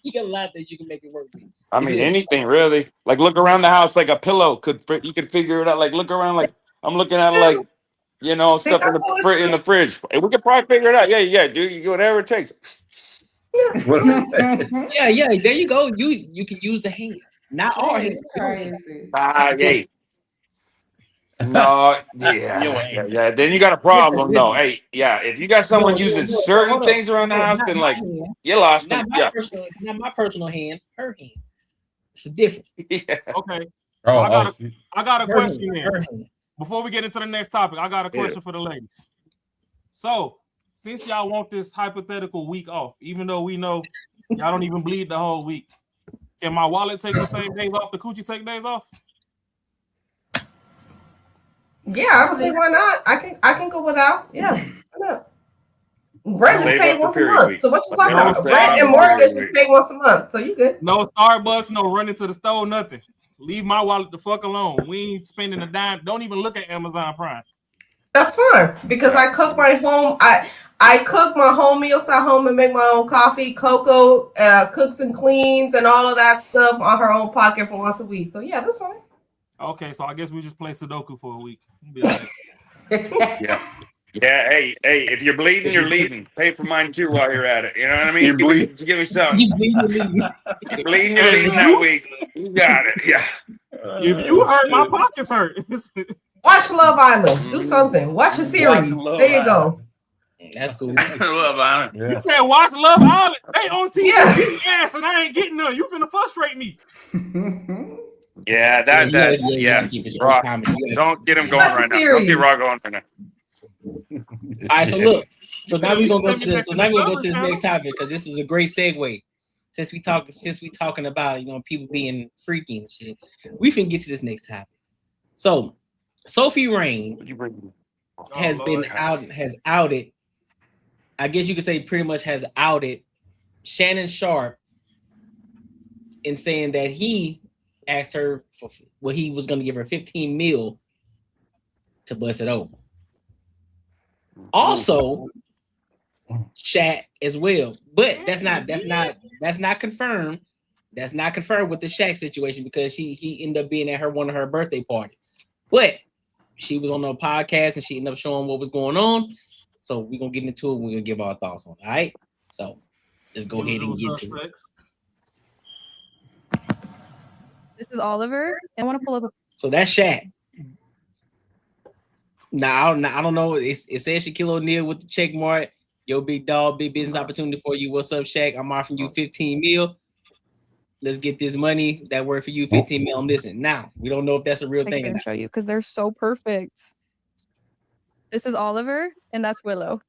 You got a lot of things you can make it work with. I mean, anything really. Like look around the house, like a pillow you could figure it out. Like look around, like I'm looking at like stuff in the fridge. Hey, we could probably figure it out. Yeah, do whatever it takes. Yeah, there you go. You can use the hand, not our hands. Hey. No, yeah. Then you got a problem, though. Hey, yeah. If you got someone using certain things around the house, then like you lost them. Yeah. Not my personal hand, her hand. It's a difference. Yeah. Okay. So I got a Her question hand, her then. hand. Before we get into the next topic, I got a question for the ladies. So, since y'all want this hypothetical week off, even though we know y'all don't even bleed the whole week, can my wallet take the same days off? The coochie take days off? Yeah, I would say why not? I can go without. Yeah, why not? Rent is Save paid up the once a period month. week. So what you talking No, about? save Rent up and the mortgage period is week. paid once a month. So you good? No Starbucks, no running to the store, nothing. Leave my wallet the fuck alone. We ain't spending a dime. Don't even look at Amazon Prime. That's fine because I cook my home. I cook my home meals at home and make my own coffee. Coco cooks and cleans and all of that stuff on her own pocket for once a week. So yeah, that's fine. Okay, so I guess we just play Sudoku for a week. Be all right. Yeah. Yeah, hey, if you're bleeding, you're leaving. Pay for mine too while you're at it. You know what I mean? You're bleeding. Give me something. You bleed, you leave. You're bleeding, you're leaving that week. You got it. Yeah. If you hurt, my pockets hurt. Watch Love Island. Do something. Watch a series. Love There you go. That's cool. Love Island. You said watch Love Island. They on TV Yeah. beating ass and I ain't getting none. You finna frustrate me. Yeah, that's yeah. Raw. Don't get him going Watch right the now. Don't get series. Raw going right now. All right, so look. So now we're gonna go to Send me this. back So now to we're the gonna go to this fellas, next topic because this is a great segue. Since we talking about people being freaky and shit, we finna get to this next topic. So Sophie Rain What'd you bring? has Oh, been Lord. has outed. I guess you could say pretty much has outed Shannon Sharpe in saying that he asked her for what he was going to give her 15 mil to bust it open. Also, Shaq as well, but that's not confirmed. That's not confirmed with the Shaq situation because he ended up being at one of her birthday parties, but she was on a podcast and she ended up showing what was going on. So we're gonna get into it. We're gonna give our thoughts on it. All right. So let's go ahead and get to it. This is Oliver. I want to pull up. So that's Shaq. Now I don't know. It says Shaquille O'Neal with the check mark. Yo, big dog, big business opportunity for you. What's up, Shaq? I'm offering you 15 mil. let's get this money that worked for you, 15 mil. I'm listening. Now we don't know if that's a real thing. I'll show you because they're so perfect. This is Oliver, and that's Willow.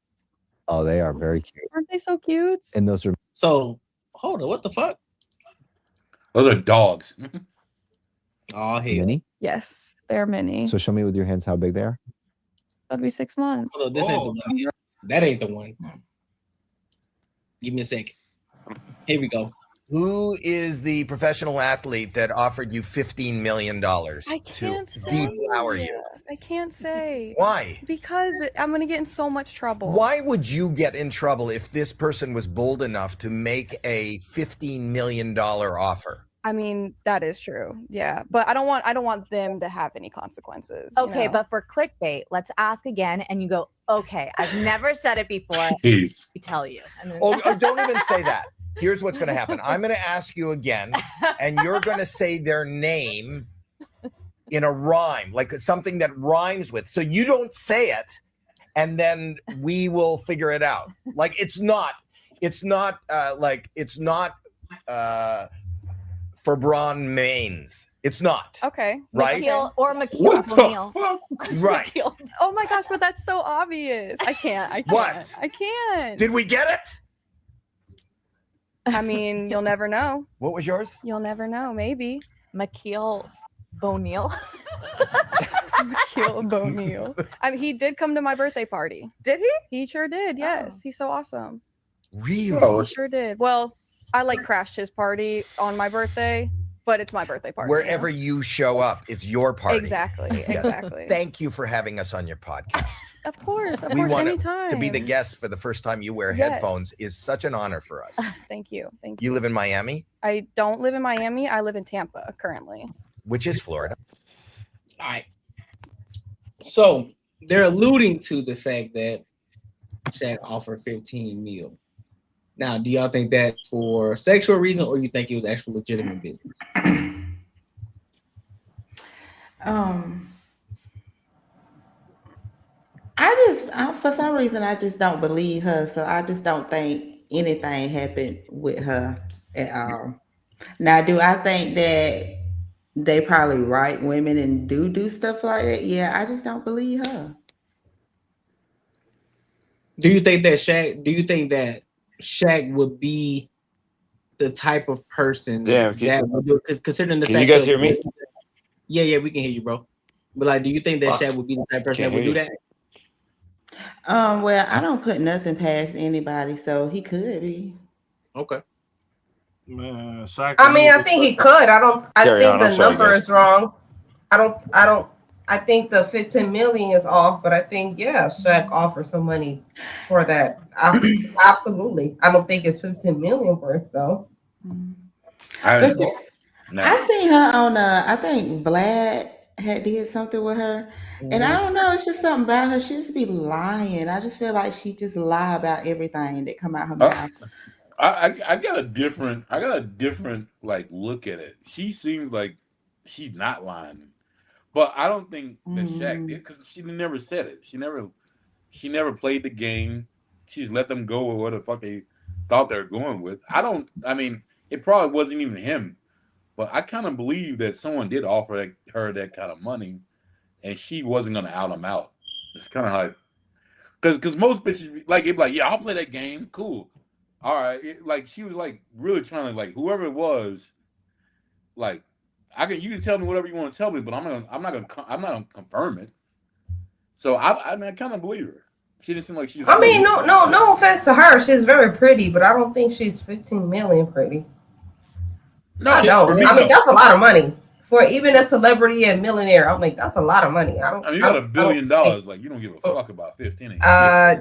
Oh, they are very cute. Aren't they so cute? And those are so. Hold on, what the fuck? Those are dogs. Oh, hell. mini. Yes, they're mini. So show me with your hands how big they are. That'd be 6 months. Hold on, this ain't the one. That ain't the one. Give me a second. Here we go. Who is the professional athlete that offered you $15 million I can't to say. deflower you? I can't say. Why? Because I'm going to get in so much trouble. Why would you get in trouble if this person was bold enough to make a $15 million offer? I mean, that is true. Yeah, but I don't want them to have any consequences. you Okay, know? but for clickbait, let's ask again, and you go, okay, I've never said it before. Jeez. We tell you. And then- Oh, don't even say that. Here's what's going to happen. I'm going to ask you again, and you're going to say their name in a rhyme, like something that rhymes with. So you don't say it, and then we will figure it out. Like it's not for Braun Maines. It's not. Okay. Right? McKeel What the O'Neal. Right. Oh my gosh, but that's so obvious. I can't. What? I can't. Did we get it? I mean, you'll never know. What was yours? You'll never know. Maybe. McKeel O'Neal. McKeel O'Neal. I mean, he did come to my birthday party. Did he? He sure did. Yes. He's so awesome. Really? He sure did. Well, I like crashed his party on my birthday, but it's my birthday party. Wherever you show up, it's your party. Exactly. Yes. Exactly. Thank you for having us on your podcast. Of course. Of We course. want Anytime. to be the guest for the first time you wear Yes. headphones is such an honor for us. Thank you. Thank you. You live in Miami, I don't live in Miami. I live in Tampa currently. which is Florida. All right. So they're alluding to the fact that Shaq offered 15 mil. Now, do y'all think that for sexual reason, or you think it was actual legitimate business? For some reason, I just don't believe her. So I just don't think anything happened with her at all. Now, do I think that they probably write women and do stuff like that? Yeah, I just don't believe her. Do you think that Shaq would be the type of person that would do? Because considering the Can fact you guys that- hear me? Yeah, we can hear you, bro. But like, do you think that Fuck. Shaq would be the type of person Can't that would hear do you. that? Well, I don't put nothing past anybody, so he could be. Okay. Man, Shaq. I mean, I think he could. I Carry think on. the I'm sorry, number guys. is wrong. I think the 15 million is off, but I think, yeah, Shaq offered some money for that. Absolutely. I don't think it's 15 million worth though. I seen her on I think Vlad had did something with her. And I don't know, it's just something about her. She used to be lying. I just feel like she just lie about everything that come out her mouth. I got a different like look at it. She seems like she's not lying, but I don't think that Shaq did because she never said it. She never played the game. She just let them go with what the fuck they thought they were going with. I mean, it probably wasn't even him, but I kind of believe that someone did offer her that kind of money, and she wasn't gonna out him out. It's kind of like because most bitches like it'd be like, yeah, I'll play that game, cool. All right, like she was like really trying to like whoever it was, like you can tell me whatever you want to tell me, but I'm not gonna confirm it. So I kind of believe her. She didn't seem like she's. I mean, no offense to her. She's very pretty, but I don't think she's 15 million pretty. No, I don't. for me, I mean, no. that's a lot of money for even a celebrity and millionaire. I'm like, that's a lot of money. I mean, you got $1 billion. Like you don't give a fuck about 15.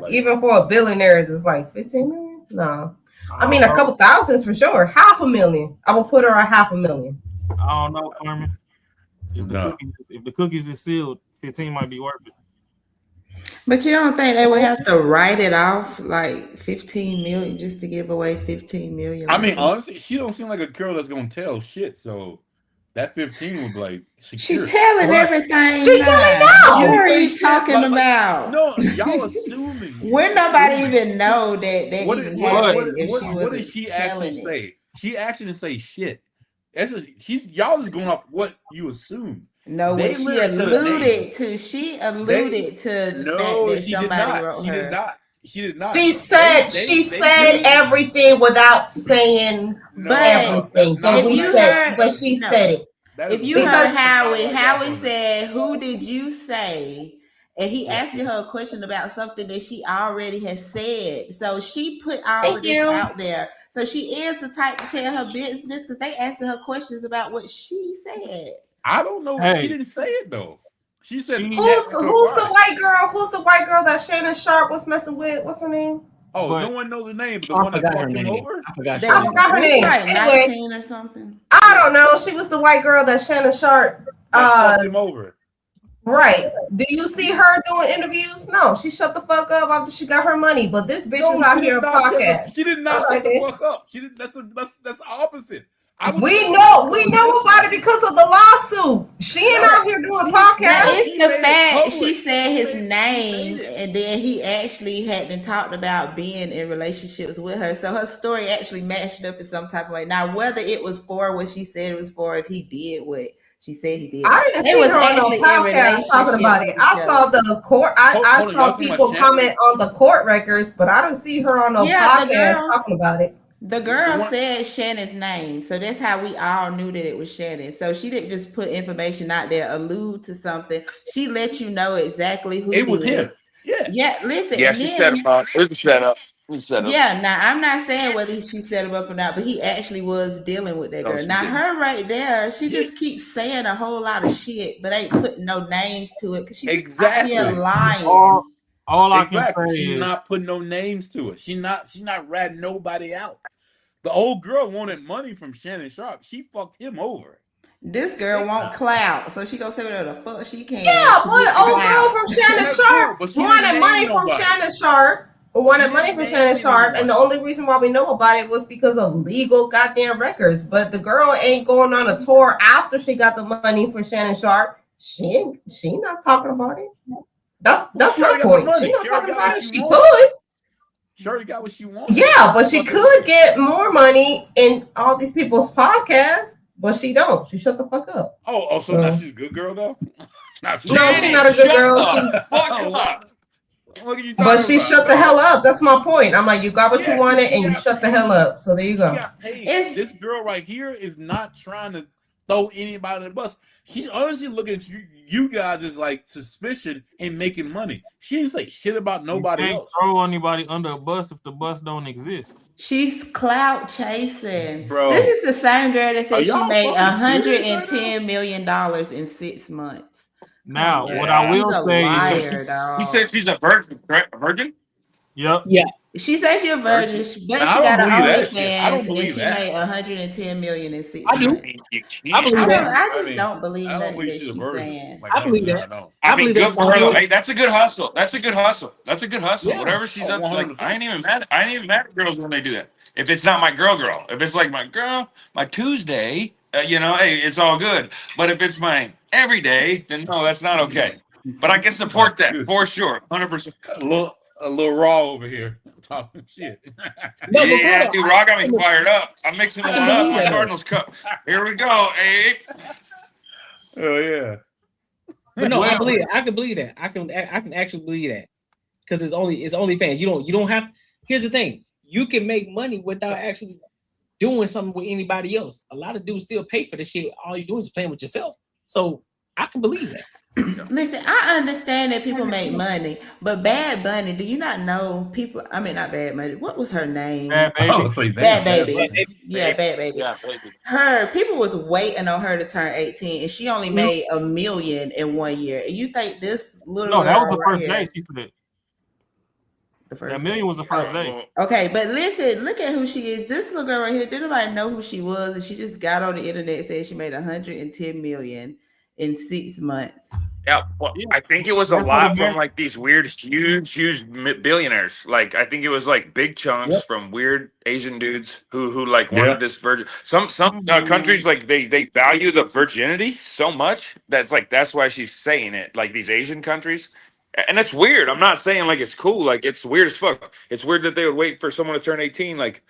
Even for a billionaire, it's like 15 million. No, I mean a couple thousands for sure. $500,000. I will put her at $500,000. I don't know, Carmen. If the cookies is sealed, 15 might be worth it. But you don't think they would have to write it off like 15 million just to give away 15 million? I mean, honestly, she don't seem like a girl that's gonna tell shit. So that 15 would be like secure. She telling everything. She telling now. What are you talking about? No, y'all assuming. When nobody even know that What even did happened if she what wasn't did she actually telling it. say? She actually didn't say shit. Y'all is going off what you assume. No, They what she literally said a name. alluded to. She alluded to the fact that she somebody did not. wrote She her. did not. She did not. She said everything without saying everything, but she said it. If you heard Howie said, "Who did you say?" and he asking her a question about something that she already has said, so she put all of this out there. So she is the type to tell her business because they asking her questions about what she said. I don't know. She didn't say it though. She said, "Who's the white girl? Who's the white girl that Shannon Sharpe was messing with? What's her name?" Oh, no one knows the name, but the one that fucked him over. I forgot her name. Like Anyway, 19 or something. I don't know. She was the white girl that Shannon Sharpe fucked him over. Right. Do you see her doing interviews? No, she shut the fuck up after she got her money. But this bitch is out here podcast. She did not shut the fuck up. She didn't. That's the opposite. We know about it because of the lawsuit. She ain't out here doing podcasts. It's the fact she said his name, and then he actually hadn't talked about being in relationships with her. So her story actually matched up in some type of way. Now, whether it was for what she said it was for, if he did what she said he did, I didn't see her on no podcast talking about it. I saw the court. I saw people comment on the court records, but I didn't see her on no podcast talking about it. The girl said Shannon's name, so that's how we all knew that it was Shannon. So she didn't just put information out there, allude to something. She let you know exactly who it was him. Yeah. Yeah. Listen. Yeah, she set him up. It was set up. Yeah. Now I'm not saying whether she set him up or not, but he actually was dealing with that girl. Now her right there, she just keeps saying a whole lot of shit, but ain't putting no names to it because she's out here lying. All I can say she's is not putting no names to it. She's not ratting nobody out. The old girl wanted money from Shannon Sharpe. She fucked him over. This girl want clout, so she gonna say whatever the fuck she can. Yeah, but old girl from Shannon Sharpe wanted money from Shannon Sharpe. And the only reason why we know about it was because of legal goddamn records. But the girl ain't going on a tour after she got the money for Shannon Sharpe. She not talking about it. That's my point. She not talking about it. She could. She already got what she wanted. Yeah, but she could get more money in all these people's podcasts, but she don't. She shut the fuck up. Oh, so now she's a good girl though? No, she's not a good girl. But she shut the hell up. That's my point. I'm like, you got what you wanted and you shut the hell up. So there you go. This girl right here is not trying to throw anybody in the bus. She's honestly looking at you guys as like suspicion and making money. She didn't say shit about nobody else. Throw anybody under a bus if the bus don't exist. She's clout chasing. Bro. This is the same girl that said she made $110 million in 6 months. Now, what I will say is she said she's a virgin, correct? A virgin? Yep. Yeah. She says she's a virgin, but she got an OnlyFans. I don't believe she that. made $110 million in 6 I do. months. I believe that. I just don't believe nothing that she's saying. I believe that. I mean, good for her though. Hey, that's a good hustle. That's a good hustle. Yeah. Whatever she's up to, like, I ain't even mad at girls when they do that. If it's not my girl, if it's like my girl, my Tuesday, hey, it's all good. But if it's my everyday, then no, that's not okay. But I can support that for sure, 100%. A little raw over here talking shit. Yeah, dude, Raw got me fired up. I'm mixing one up. My Cardinals cup. Here we go. Hey. Oh yeah. But no, I believe it. I can believe that. I can actually believe that because it's OnlyFans. You don't have. Here's the thing: you can make money without actually doing something with anybody else. A lot of dudes still pay for the shit. All you do is playing with yourself. So I can believe that. Listen, I understand that people make money, but Bad Bunny, do you not know people? I mean, not Bad Bunny. What was her name? Bad Baby. Bad Baby. Yeah, Bad Baby. Yeah, baby. Her people was waiting on her to turn 18, and she only made $1 million in 1 year. And you think this little? No, that was girl the first right day. here, She said the first that million was the first day. Okay, but listen, look at who she is. This little girl right here, didn't nobody know who she was, and she just got on the internet and said she made $110 million in 6 months. Yeah, well, I think it was a lot from like these weird, huge billionaires. Like I think it was like big chunks from weird Asian dudes who like wanted this virgin. Some countries like they value the virginity so much that's like that's why she's saying it. Like these Asian countries, and it's weird. I'm not saying like it's cool. Like it's weird as fuck. It's weird that they would wait for someone to turn 18. Like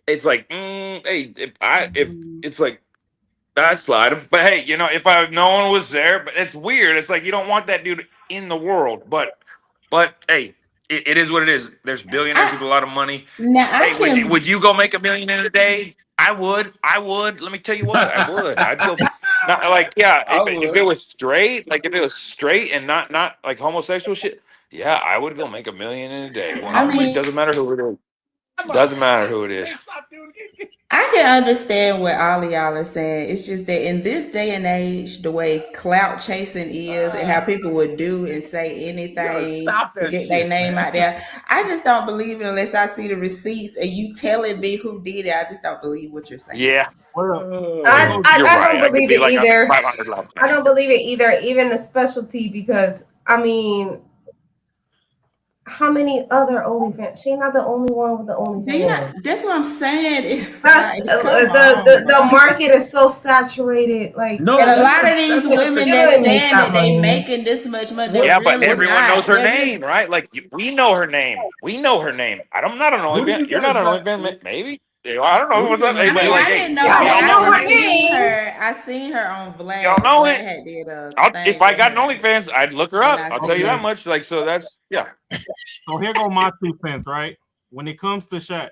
it's like, hey, if it's like. I'd slide him. But hey, if no one was there, but it's weird. It's like you don't want that dude in the world. But hey, it is what it is. There's billionaires with a lot of money. Now I Hey, can. would you go make $1 million in a day? I would. Let me tell you what, I would. I'd go. Not like if it was straight, and not like homosexual shit. Yeah, I would go make $1 million in a day. I mean, It doesn't matter who it is. Doesn't matter who it is. I can understand what all of y'all are saying. It's just that in this day and age, the way clout chasing is and how people would do and say anything to get their name out there, I just don't believe it unless I see the receipts and you telling me who did it. I just don't believe what you're saying. Yeah. I don't believe it either. I don't believe it either, even the specialty, because I mean, how many other OnlyFans? She's not the only one with the OnlyFans. That's what I'm saying. The market is so saturated. Like, and a lot of these women that saying that they making this much money. Yeah, but everyone knows her name, right? Like we know her name. I'm not an OnlyFans. You're not an OnlyFans, maybe. I don't know what's up. I didn't know. I seen her on Vlad. Y'all know it. Did If I got an OnlyFans, I'd look her up. I'll tell you that much. So that's So here go my 2 cents, right? When it comes to Shaq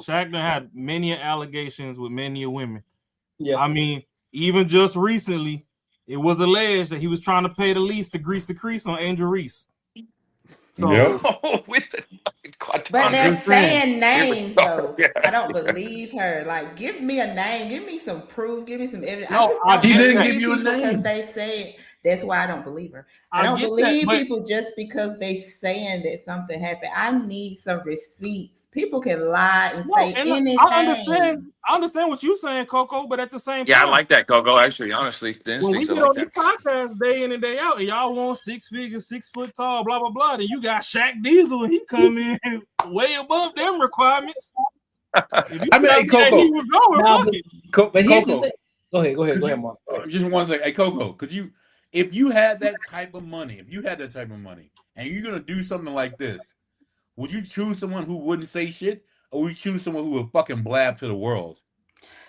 done had many allegations with many women. Yeah. I mean, even just recently, it was alleged that he was trying to pay the lease to grease the crease on Angel Reese. So but they're saying names though. I don't believe her. Like, give me a name, give me some proof, give me some evidence. She didn't give you a name because they say that's why I don't believe her. I don't believe people just because they saying that something happened. I need some receipts. People can lie and say anything. I understand what you're saying, Coco, but at the same time, I like that, Coco. Actually, honestly, the when we instincts get are on like these podcasts day in and day out, and y'all want 6 figures, 6 foot tall, blah blah blah, then you got Shaq Diesel, and he come in way above them requirements. I mean, hey, Coco, he was going, fuck it. But here's the Coco, thing. Go ahead, Mark. Just one second. Hey, Coco, if you had that type of money, and you're gonna do something like this, would you choose someone who wouldn't say shit, or would you choose someone who would fucking blab to the world?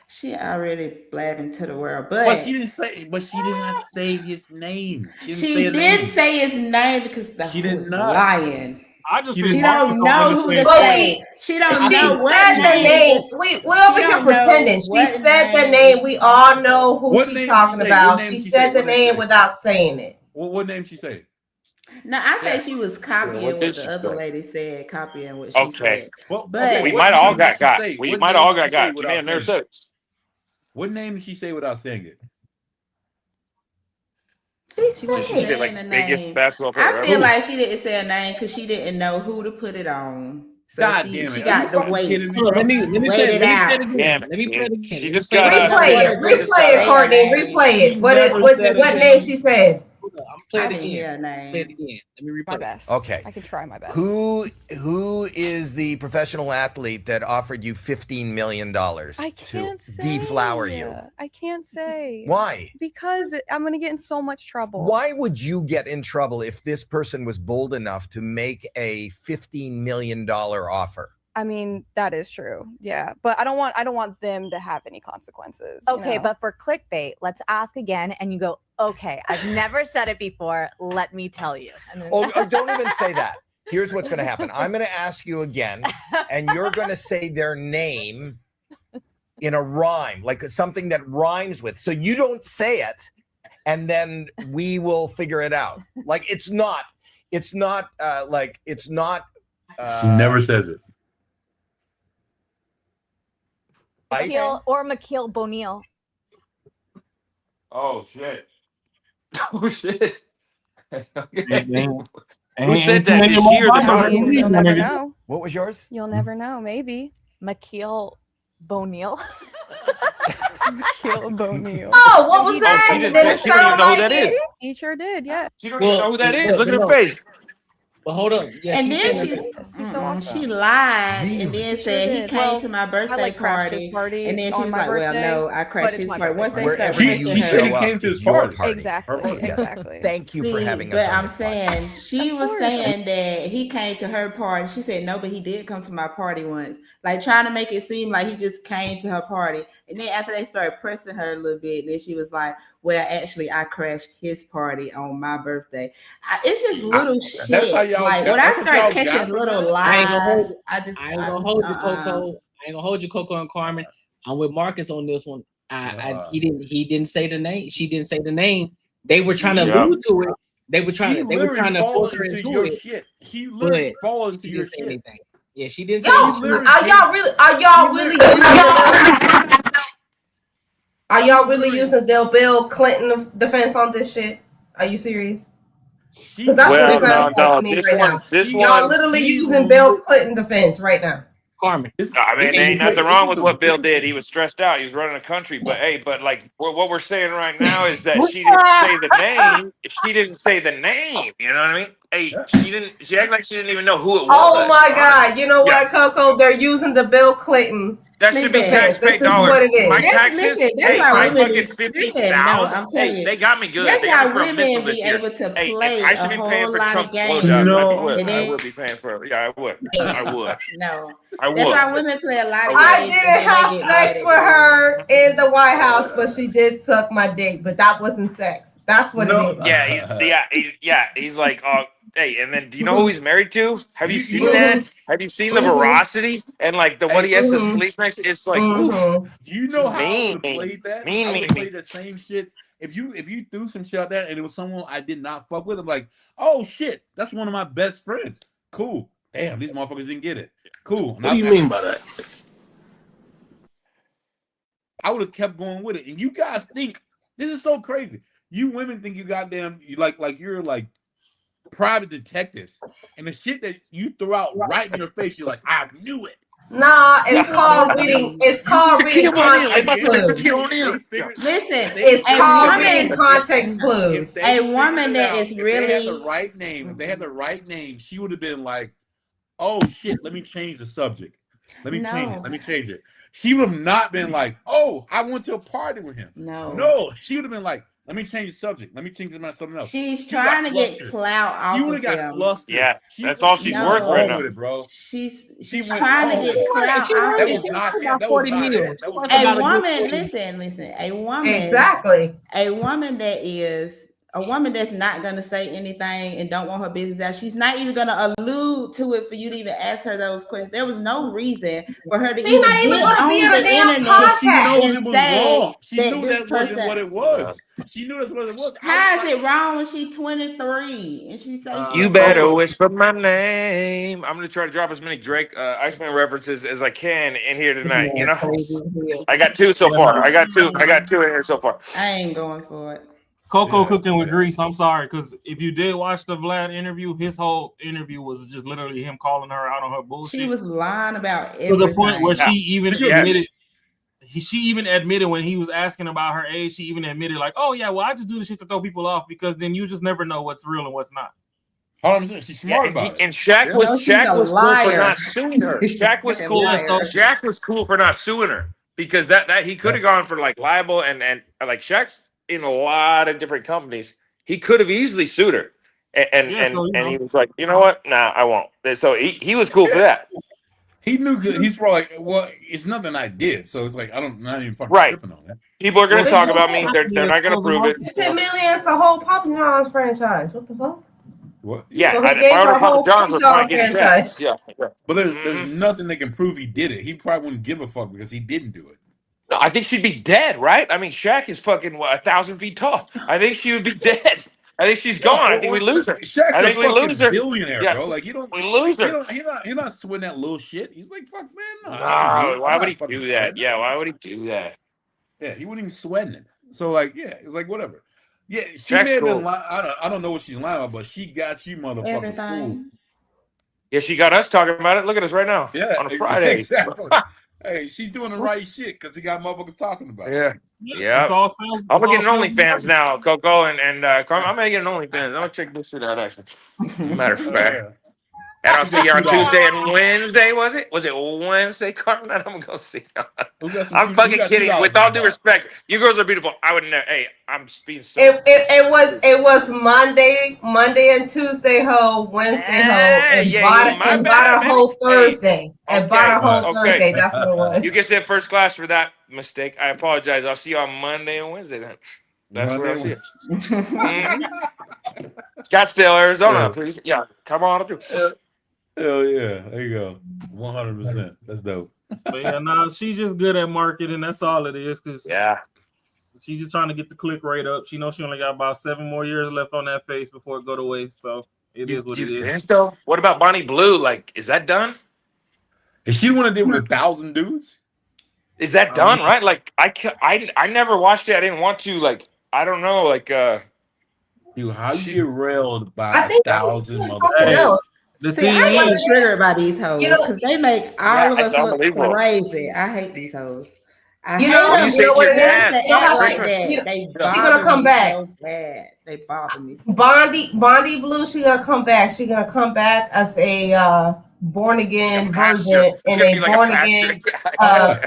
She already blabbing to the world, but she didn't say. But she did not say his name. She did say his name because she didn't lying. I just she don't know who to say. She don't know what said the name. We over here pretending. She said the name. We all know who she's talking about. She said the name without saying it. What name she say? No, I think she was copying what the other lady said, copying what she said. But we might all got got. We might all got got. She may have never said it. What name did she say without saying it? She said like the biggest basketball player I feel ever. like she didn't say a name because she didn't know who to put it on. So God she, damn it. she got the weight. Let me wait it out. Let me play it again. She just got Replay it, Courtney. Replay it. What name she said? Play I it didn't hear again. a name. Play it again. Let me replay. My best. Okay. I can try my best. Who is the professional athlete that offered you $15 million I can't to say. deflower you? I can't say. Why? Because I'm going to get in so much trouble. Why would you get in trouble if this person was bold enough to make a $15 million offer? I mean, that is true. Yeah. But I don't want them to have any consequences. Okay, but for clickbait, let's ask again and you go, okay, I've never said it before. Let me tell you. And then... Don't even say that. Here's what's going to happen. I'm going to ask you again, and you're going to say their name in a rhyme, like something that rhymes with. So you don't say it, and then we will figure it out. Like it's not. She never says it. McKeel Boniel. Oh shit! Oh shit! Who said that? Did she or the You'll never know. What was yours? You'll never know. Maybe. McKeel Boniel. McKeel Boniel. Oh, what was that? Did it sound know like who that it? is. He sure did. Yeah. She don't even know who that is. Look at her face. But hold up. Yeah, And then she lied and then said he came to my birthday party. And then she was like, well, no, I crashed his party. Once they started She said he came to his party. Exactly. Thank you for having us. But on I'm this saying she was saying that he came to her party. She said no, but he did come to my party once. Like trying to make it seem like he just came to her party. And then after they started pressing her a little bit, then she was like, well, actually, I crashed his party on my birthday. It's just little shit. That's how y'all Like when I start catching little I ain't gonna hold lies, you. I just I ain't gonna hold you, Coco. I ain't gonna hold you, Coco and Carmen. I'm with Marcus on this one. He didn't say the name. She didn't say the name. They were trying to allude to it. They were trying to fall force her into into your it. shit. He literally But fall into she your didn't say shit. anything. Yeah, she didn't say Y'all, anything. are y'all really using the Bill Clinton defense on this shit? Are you serious? Because that's what it sounds like to me right now. Y'all literally using Bill Clinton defense right now. Carmen. I mean, there ain't nothing wrong with what Bill did. He was stressed out. He was running a country. But hey, like what we're saying right now is that she didn't say the name. She didn't say the name. You know what I mean? Hey, she acted like she didn't even know who it was. Oh my God! You know what, Coco? They're using the Bill Clinton. That should be defense. taxpayer This is dollars. what it is. My taxes, that's hey, how my women fucking be- 50,000. no, I'm telling you. They got me good. That's They got me how for a missile women this be year. able to Hey, play I should a be paying whole for lot Trump's of games. blowjob. No. I would be paying for it. Yeah, I would. I would. No, I that's would. why women play a lot of I games. didn't and then have they get sex mad with at her in the White House, but she did suck my dick. But that wasn't sex. That's what it is. Yeah, he's like, hey, and then do you know who he's married to? Have you seen that? Have you seen the veracity and like the what he has to sleep next? It's like, oof. Do you know how I would have Mean. played that? Mean, I would mean, have played the same shit. If you threw some shit out there and it was someone I did not fuck with, I'm like, oh shit, that's one of my best friends. Cool. Damn, these motherfuckers didn't get it. Cool. What do you mean by that? I would have kept going with it. And you guys think this is so crazy. You women think you goddamn like you're like private detectives, and the shit that you throw out right in your face, you're like, I knew it. Nah, it's called reading. It's called reading context clues. Listen, It's a called woman- reading context clues. A woman that is If they had the really right name, she would have been like, oh shit, let me change the subject. Let me change it. She would have not been like, oh, I went to a party with him. No, she would have been like, let me change the subject. Let me change it to something else. She's trying to get clout off She would of have got them. flustered. Yeah, that's all she's worth right now. With it, bro. She's went trying to wrong get with it. clout She off worth of it. them. That was not it. That was A woman, listen, a woman Exactly. A woman that's not gonna say anything and don't want her business out. She's not even gonna allude to it for you to even ask her those questions. There was no reason for her to She's even not even get gonna be on on a the damn internet podcast. She knows and it was say wrong. She knew this that wasn't person- what it was. She knew that's what it was. How is it wrong when she's 23 and she says You better whisper my name. I'm gonna try to drop as many Drake Iceman references as I can in here tonight. You know, I got two so far. I got two in here so far. I ain't going for it. Coco cooking with grease. I'm sorry, because if you did watch the Vlad interview, his whole interview was just literally him calling her out on her bullshit. She was lying about to everything. the point where she even Yes. admitted. She even admitted when he was asking about her age. She even admitted, like, "Oh yeah, well, I just do this shit to throw people off because then you just never know what's real and what's not." She's smart about it. And Shaq was cool for not suing her. Shaq was cool. Shaq was cool for not suing her because that he could have gone for like libel and like Shaq's in a lot of different companies. He could have easily sued her, and he was like, you know what? Nah, I won't. So he was cool for that. He knew. He's probably like, well, it's nothing I did, so it's like not even fucking Right. tripping on that. People are going to talk about me. They're not going to prove it. 10 million is a whole Papa John's franchise. What the fuck? What? Yeah, So he gave her a whole John's was trying to get franchise. checks. Yeah. But there's nothing that can prove he did it. He probably wouldn't give a fuck because he didn't do it. No, I think she'd be dead, right? I mean, Shaq is fucking 1,000 feet tall. I think she would be dead. I think she's gone. I think we lose her. Shaq's I think a we fucking lose her. billionaire, Yeah. bro. Like you don't. We lose her. He's not sweating that little shit. He's like, fuck, man, no. Why would he do that? Yeah, why would he do that? Yeah, he wouldn't even sweating it. So like, yeah, it's like whatever. Yeah, she Shaq's may have cool. been lying. I don't know what she's lying about, but she got you motherfuckers fooled. Yeah, she got us talking about it. Look at us right now. Yeah, on a Friday. Exactly. Hey, she's doing the right shit because he got motherfuckers talking about it. Yeah. I'm gonna get an OnlyFans now, Coco and Carmen. I'm gonna get an OnlyFans. I'm gonna check this shit out actually. Matter of fact. And I'll see you on $2. Tuesday and Wednesday, was it? Was it Wednesday, Carmen? I'm gonna go see you. We got I'm we fucking got kidding. $2 With in all the due bar. respect, you girls are beautiful. I would never. Hey, I'm being so. It was Monday and Tuesday hoe, Wednesday hoe, and yeah, my bad, bought a man. whole Hey, Thursday. And okay, bought a whole okay. Thursday. That's what it was. You get sent first class for that mistake. I apologize. I'll see you on Monday and Wednesday then. That's where I'll see you. Scottsdale, Arizona, Yeah. please. Yeah, come on through. Hell yeah. There you go. 100%. That's dope. But yeah, nah, she's just good at marketing. That's all it is. Cause yeah, she's just trying to get the click rate up. She knows she only got about 7 more years left on that face before it go to waste. So it is what you it is. think so? What about Bonnie Blue? Like, is that done? Is she want to deal with 1,000 dudes? Is that done? Right? Like, I never watched it. I didn't want to. Like, I don't know. Like, Dude, how you get railed by I think 1,000 something motherfuckers? else. The See, thing I get is, triggered by these hoes You know- because they make Yeah, all of it's us look unbelievable. crazy. I hate these hoes. I You hate know What do them. you say to what your it is? dad? They You know how act like Christmas. that. They she gonna bother come me back. so bad. They bother me. So Bondi Blue, she gonna come back. She gonna come back as a born again Pastor. virgin She's and gonna a be like born a pastor. again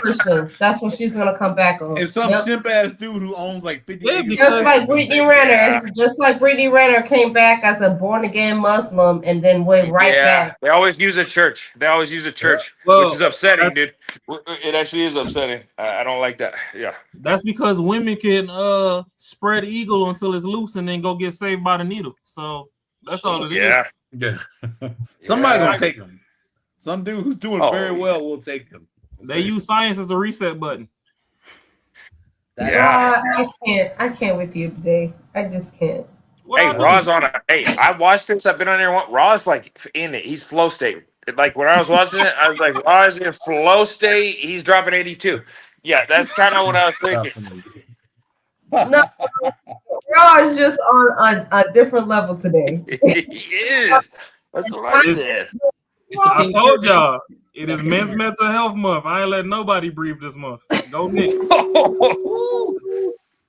Christian. That's what she's gonna come back on. And some Yep. simp ass dude who owns like 50 Yeah, acres. because- Just like Brittany Renner, Yeah. just like Brittany Renner came back as a born again Muslim and then went right Yeah, back. they always use a church. They always use a church, Well, which is upsetting, dude. It actually is upsetting. I don't like that. Yeah. that's because women can spread eagle until it's loose and then go get saved by the needle. So that's all it is. Yeah. Yeah. Somebody Yeah. gonna take him. Some dude who's doing Oh, very well will take him. They use science as a reset button. Yeah. I can't with you today. I just can't. Hey, Raw's on a. Hey, I watched this. I've been on there. Raw's like in it. He's flow state. Like when I was watching it, I was like, Raw's in flow state. He's dropping 82. Yeah, that's kind of what I was thinking. No, Raw is just on a different level today. He is. That's what I said. I told y'all it is Men's Mental Health Month. I ain't letting nobody breathe this month. Go Knicks.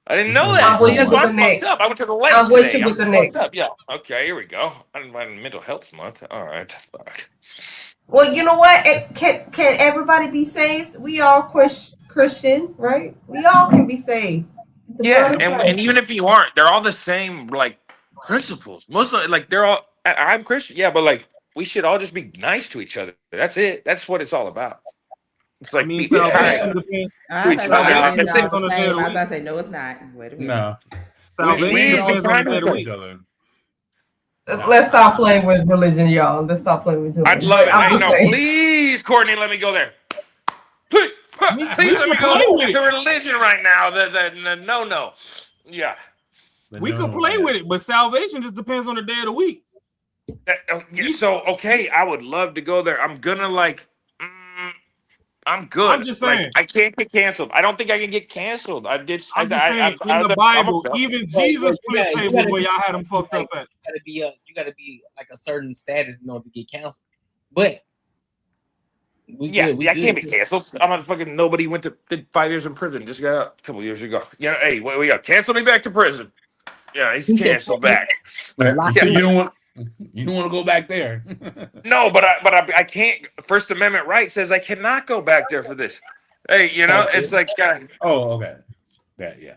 I didn't know that. I'm with See, you that's with why the I'm Knicks. fucked up. I went to the lake I'm with today. you with I'm the fucked Knicks. up. Yeah. Okay, here we go. I didn't mind Mental Health Month. All right. Fuck. Well, you know what? Can everybody be saved? We all Christian, right? We all can be saved. The Yeah, blood of and Christ. even if you aren't, they're all the same like principles. Most of like they're all. I'm Christian, yeah, but like we should all just be nice to each other. That's it. That's what it's all about. It's like I mean, be salvation kind depends. to each other. Like, that's it. I was about to say no, it's not. Wait a minute. No. Salvation We depends on the day of the kind week. Let's stop playing with religion, y'all. Let's stop playing with religion. I'd love it. I'm I just know. saying. Please, Courtney, let me go there. Please let me go to religion right now. The no. Yeah. We could play with it, but salvation just depends on the day of the week. Yeah, so okay, I would love to go there. I'm gonna like. I'm good. I'm just saying. Like, I can't get canceled. I don't think I can get canceled. I'm just saying, in the Bible, even Jesus flipped tables where y'all had them fucked up at. You gotta be like a certain status in order to get canceled. But I can't be canceled. I'm not fucking nobody did 5 years in prison. Just got out a couple years ago. You know, hey, we got cancel me back to prison. Yeah, he's canceled back. So you don't want to go back there. No, but I can't. First Amendment right says I cannot go back there for this. Hey, you know, it's like. Oh, okay. Yeah.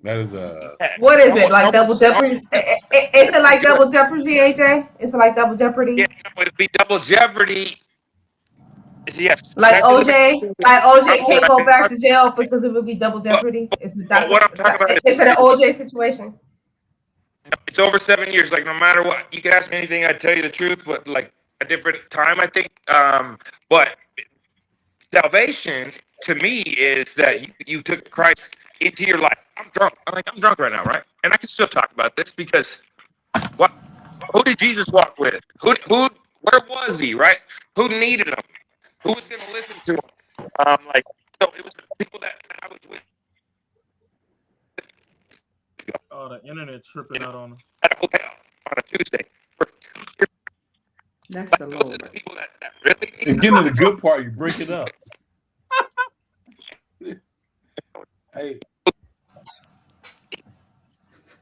That is a. What is it like? Double jeopardy? Is it like double jeopardy, AJ? Is it like double jeopardy? Yeah, it'd be double jeopardy. Yes. Like OJ can't go back to jail because it would be double jeopardy. Is it an OJ situation? It's over 7 years. Like no matter what, you can ask me anything, I'd tell you the truth. But like a different time, I think. But salvation to me is that you took Christ into your life. I'm drunk. I'm drunk right now, right? And I can still talk about this because what? Who did Jesus walk with? Who? Where was he? Right? Who needed him? Who was going to listen to him? Like so, it was the people that I was with. Oh, the internet tripping out on him. At a hotel on a Tuesday. That's the Lord. The people that really And getting to the good part, you break it up. Hey,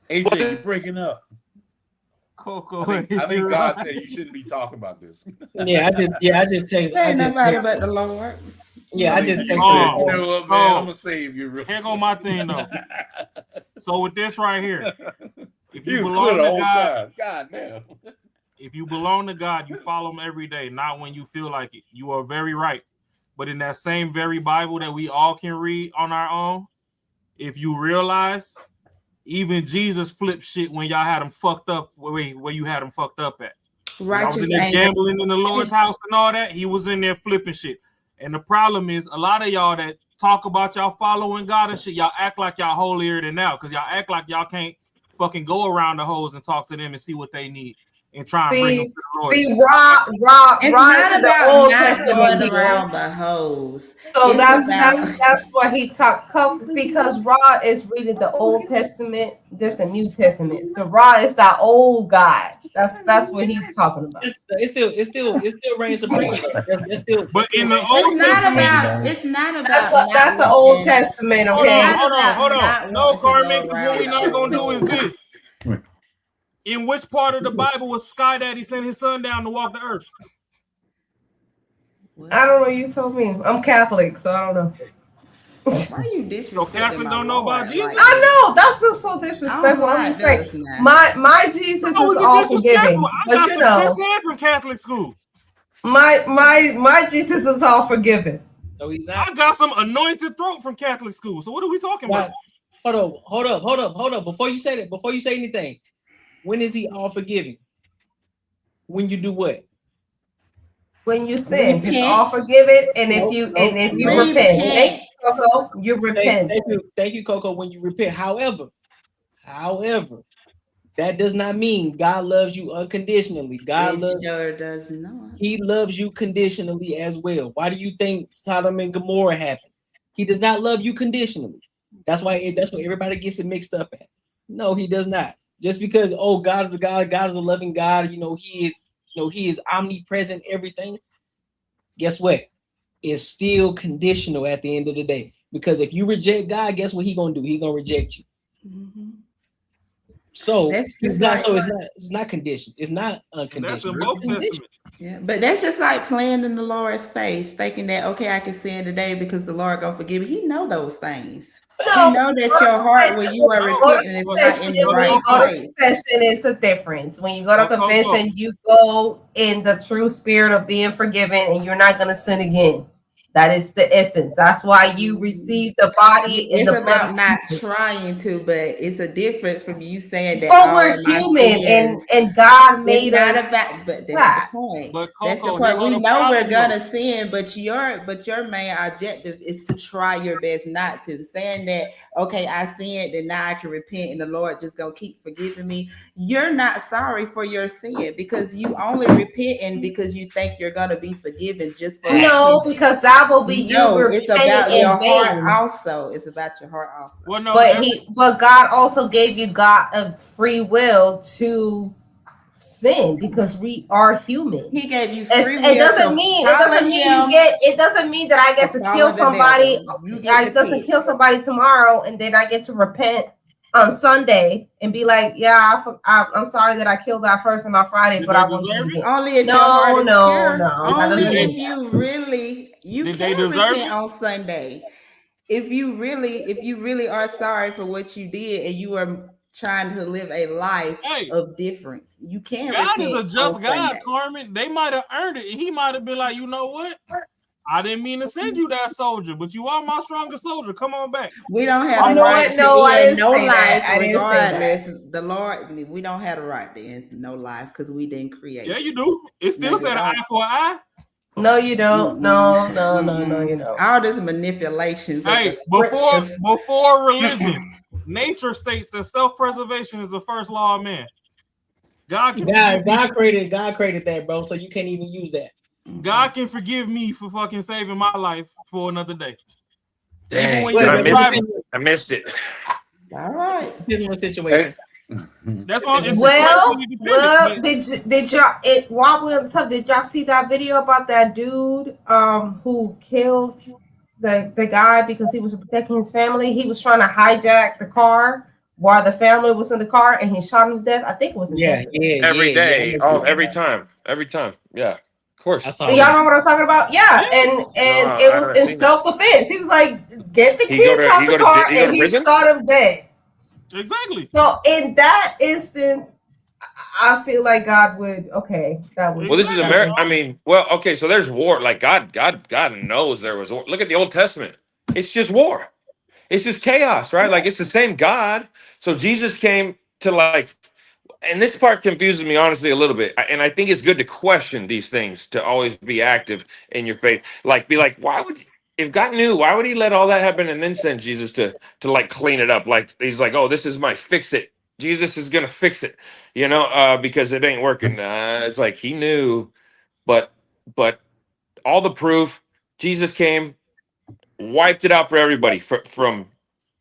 AJ, you're breaking up. Coco. I think God said you shouldn't be talking about this. I just text. Ain't nobody but the Lord. Yeah, I just you texted. said, you know what, man? I'm gonna save you. Real Here go my thing though. So with this right here, if He you was belong clear the to whole God, time. God damn. if you belong to God, you follow him every day, not when you feel like it. You are very right. But in that same very Bible that we all can read on our own, if you realize, even Jesus flipped shit when y'all had him fucked up where you had him fucked up at. When I was in there gambling in the Lord's house and all that, he was in there flipping shit. And the problem is, a lot of y'all that talk about y'all following God and shit, y'all act like y'all holier than thou, because y'all act like y'all can't fucking go around the hoes and talk to them and see what they need and try and bring them to the Lord. See, Ra It's is not the about Old not Testament going people. around the hoes. So It's that's what he talked because Ra is reading the Old Testament. There's a New Testament. So Ra is that old guy. That's what he's talking about. It's still reigns supreme. That's still. But in the Old It's not about. That's the Old Testament. Okay. Hold on. No, Carmen, because what we're not gonna do is this. In which part of the Bible was Sky Daddy sent his son down to walk the earth? I don't know. You told me. I'm Catholic, so I don't know. Why are you disrespecting? So Catholic don't know about Jesus? I know that's just so disrespectful. I'm just saying, my Jesus is all forgiving, but you know, from Catholic school. My Jesus is all forgiving. So he's not. I got some anointed throat from Catholic school. So what are we talking about? Hold up. Before you say anything, when is he all forgiving? When you do what? When you sin, it's all forgiven, and if you repent, thank you, Coco, you repent. Thank you, Coco. When you repent, however, that does not mean God loves you unconditionally. Sure does not. He loves you conditionally as well. Why do you think Sodom and Gomorrah happened? He does not love you conditionally. That's why everybody gets it mixed up at. No, he does not. Just because God is a God, God is a loving God. He is omnipresent. Everything. Guess what? It's still conditional at the end of the day. Because if you reject God, guess what He's gonna do? He's gonna reject you. Mm-hmm. So it's not conditioned. It's not unconditional. That's in both testaments. Yeah, but that's just like playing in the Lord's face, thinking that I can sin today because the Lord gonna forgive me. He know those things. He know that your heart when you are repenting is not in the right place. Confession is a difference. When you go to confession, you go in the true spirit of being forgiven, and you're not gonna sin again. That is the essence. That's why you receive the body. It's about not trying to, but it's a difference from you saying that. But we're human, and God made us. But that's the point. That's the point. We know we're gonna sin, but your main objective is to try your best not to. Saying that, I sinned, and now I can repent, and the Lord just gonna keep forgiving me. You're not sorry for your sin because you only repenting because you think you're gonna be forgiven just for because that will be you. It's about your heart also. It's about your heart also. Well, no, but God also gave you a free will to sin because we are human. He gave you free will. It doesn't mean that I get to kill somebody. It doesn't kill somebody tomorrow, and then I get to repent on Sunday and be like, I'm sorry that I killed that person on Friday, but I won't do it again. Only if your heart is pure. Only if you really can repent on Sunday. If you really are sorry for what you did and you are trying to live a life of difference, you can. God is a just God, Carmen. They might have earned it. He might have been like, you know what? I didn't mean to send you that soldier, but you are my strongest soldier. Come on back. We don't have the right to end no life regardless. The Lord, we don't have the right to end no life because we didn't create. Yeah, you do. It still said eye for an eye. No, you don't. No, you don't. All this manipulations. Hey, before religion, nature states that self-preservation is the first law of man. God created that, bro. So you can't even use that. God can forgive me for fucking saving my life for another day. Dang, I missed it. All right. Here's one situation. That's why did y'all while we're on the subject, did y'all see that video about that dude who killed the guy because he was protecting his family? He was trying to hijack the car while the family was in the car and he shot him to death. I think it was in Texas. Every day. Every time. Yeah, of course. Y'all know what I'm talking about? Yeah, and it was in self-defense. He was like, "Get the kids out the car," and he shot him dead. Exactly. So in that instance, I feel like God would. Okay, that was. Well, this is America. I mean, well, okay, so there's war. Like God knows there was war. Look at the Old Testament. It's just war. It's just chaos, right? Like it's the same God. So Jesus came to like, and this part confuses me honestly a little bit. And I think it's good to question these things, to always be active in your faith. Like, be like, why would, if God knew, why would he let all that happen and then send Jesus to like clean it up? Like he's like, oh, this is my fix it. Jesus is gonna fix it, because it ain't working. It's like he knew, but all the proof, Jesus came, wiped it out for everybody from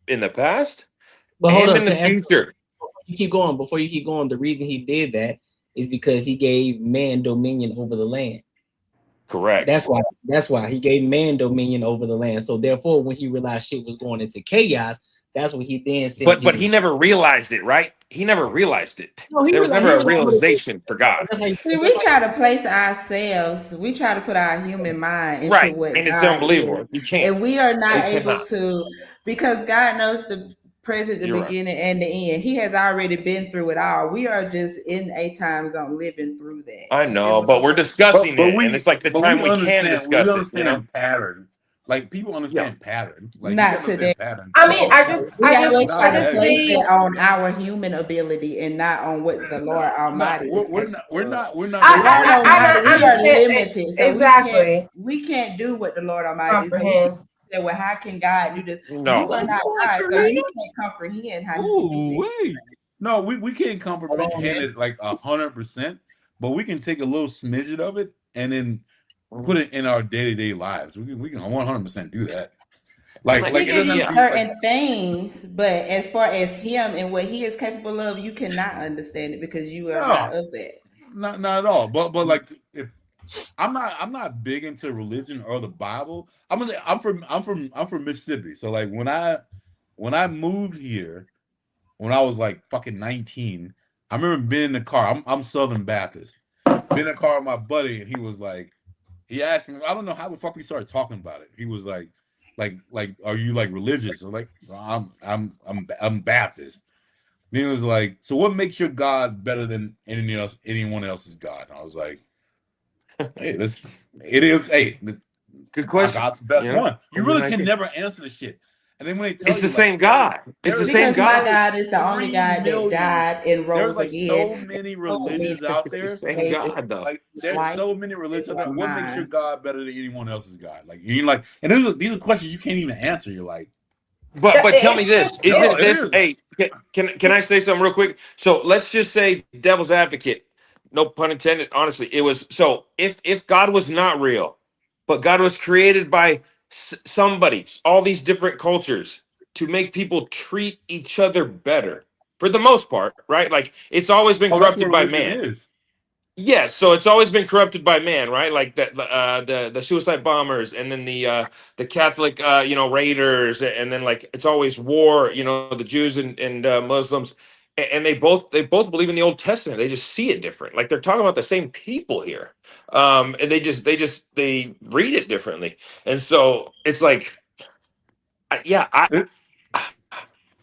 in the past But hold and up, in the future. Before you keep going, the reason he did that is because he gave man dominion over the land. Correct. That's why he gave man dominion over the land. So therefore, when he realized shit was going into chaos, that's what he then said. But he never realized it, right? He never realized it. No, there was never a realization for God. See, we try to place ourselves. We try to put our human mind into Right, what and it's God unbelievable. is. You can't. And we are not You able cannot. to, because God knows the present, the You're right. beginning, and the end. He has already been through it all. We are just in a time zone living through that. I know, but we're discussing But it, and it's like the time we can discuss we it. understand pattern. Like people understand pattern. Like Not you gotta today. understand pattern. I mean, I just place see. it on our human ability and not on what the Lord Almighty. We're not. I we are understand limited. So exactly. We can't do what the Lord Almighty. So we Comprehend. can't say, well, how can God do this? No. You are not God, so you can't comprehend how He can do this. No, we can't comprehend it like 100%, but we can take a little smidget of it and then put it in our day-to-day lives. We can 100% do that. Like it it doesn't can have to be certain things, but as far as him and what he is capable of, you cannot understand it because you are not of that. Not at all. But like if I'm not big into religion or the Bible. I'm from Mississippi. So like when I moved here, when I was like fucking 19, I remember being in the car. I'm Southern Baptist. Being in the car with my buddy, and he was like, he asked me, I don't know how the fuck we started talking about it. He was like, are you like religious? I'm like, I'm Baptist. And he was like, so what makes your God better than anyone else's God? And I was like, hey, good question. God's the best one. You really can never answer the shit. And then when they tell it's the same God. It's the same God. God. My God is the only God that died and rose there's again. So many religions out there. It's the same God, though. Like there's so many religions out there. What makes your God better than anyone else's God? Like you like, and these are questions you can't even answer. You're like, but tell me this: isn't this? Hey, can I say something real quick? So let's just say devil's advocate. No pun intended. Honestly, it was so. If God was not real, but God was created by somebody, all these different cultures, to make people treat each other better, for the most part, right? Like it's always been corrupted by man. Yes, so it's always been corrupted by man, right? Like the suicide bombers, and then the Catholic raiders, and then like it's always war. The Jews and Muslims, and they both believe in the Old Testament. They just see it different. Like they're talking about the same people here, and they read it differently. And so it's like,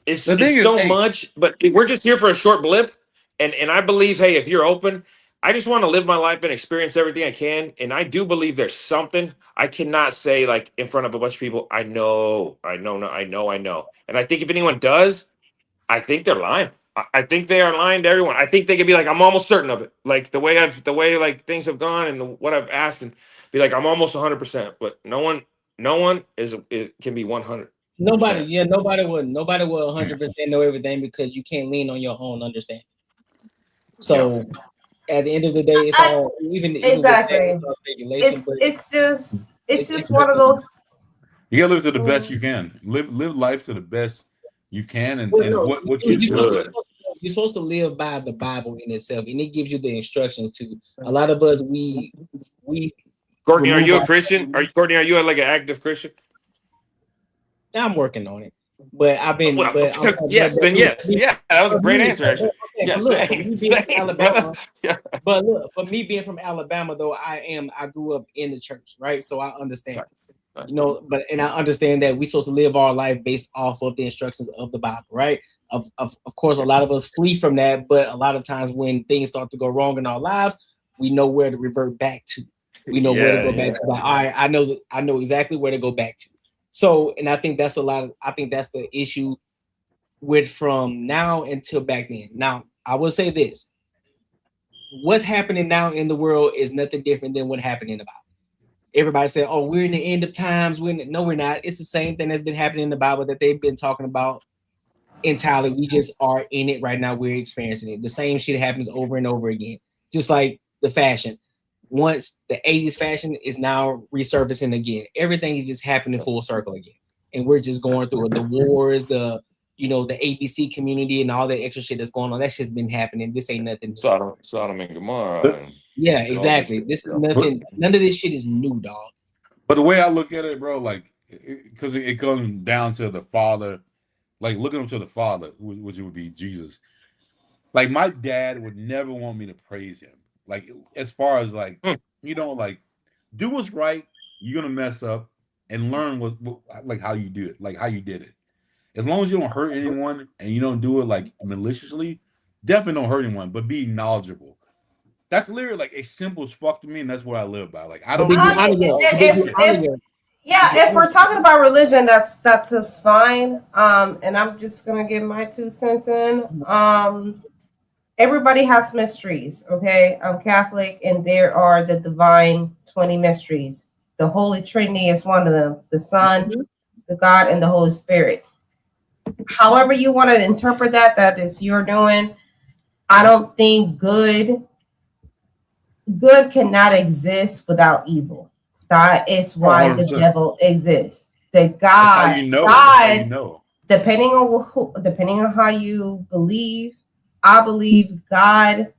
it's so much, but we're just here for a short blip, and I believe, hey, if you're open. I just want to live my life and experience everything I can. And I do believe there's something I cannot say like in front of a bunch of people. I know. And I think if anyone does, I think they're lying. I think they are lying to everyone. I think they could be like, I'm almost certain of it. Like the way like things have gone and what I've asked, and be like, I'm almost 100%. But no one can be 100. Nobody will 100% know everything because you can't lean on your own understanding. So. Yeah. At the end of the day, it's all even exactly. It's just one of those. You gotta live to the best you can. Live life to the best you can, and what you do. You're supposed to live by the Bible in itself, and it gives you the instructions to. A lot of us, we. Courtney, are you a Christian? Courtney, are you like an active Christian? I'm working on it. But I've been, Well, but I'm, yes, then yes, yeah, that was a great me, answer. Actually, okay, yeah, but look, same, me being from same, Alabama, brother. Yeah. but look, for me being from Alabama, though, I grew up in the church, right? So I understand, you know, but and I understand that we're supposed to live our life based off of the instructions of the Bible, right? Of course, a lot of us flee from that, but a lot of times when things start to go wrong in our lives, we know where to revert back to. We know where to go back to. Like, all right, I know exactly where to go back to. So, and I think that's I think that's the issue with from now until back then. Now, I will say this. What's happening now in the world is nothing different than what happened in the Bible. Everybody said, oh, we're in the end of times. No, we're not. It's the same thing that's been happening in the Bible that they've been talking about entirely. We just are in it right now. We're experiencing it. The same shit happens over and over again. Just like the fashion. Once the 80s fashion is now resurfacing again. Everything is just happening full circle again. And we're just going through the wars, the ABC community and all that extra shit that's going on. That shit's been happening. This ain't nothing. Sodom and Gomorrah. Yeah, exactly. This is nothing. None of this shit is new, dog. But the way I look at it, bro, like, because it comes down to the Father, like looking up to the Father, which would be Jesus. Like, my dad would never want me to praise him. Like, as far as like, like, do what's right. You're gonna mess up and learn what like how you do it, like how you did it. As long as you don't hurt anyone and you don't do it like maliciously, definitely don't hurt anyone, but be knowledgeable. That's literally like a simple as fuck to me, and that's what I live by. Like, I don't. If we're talking about religion, that's just fine. And I'm just gonna give my 2 cents in. Everybody has mysteries, okay? I'm Catholic, and there are the divine 20 mysteries. The Holy Trinity is one of them: the Son, the God, and the Holy Spirit. However you want to interpret that is your doing. I don't think good cannot exist without evil. That is why the devil exists. The God, that's how you know. That's how you know. Depending on how you believe, I believe God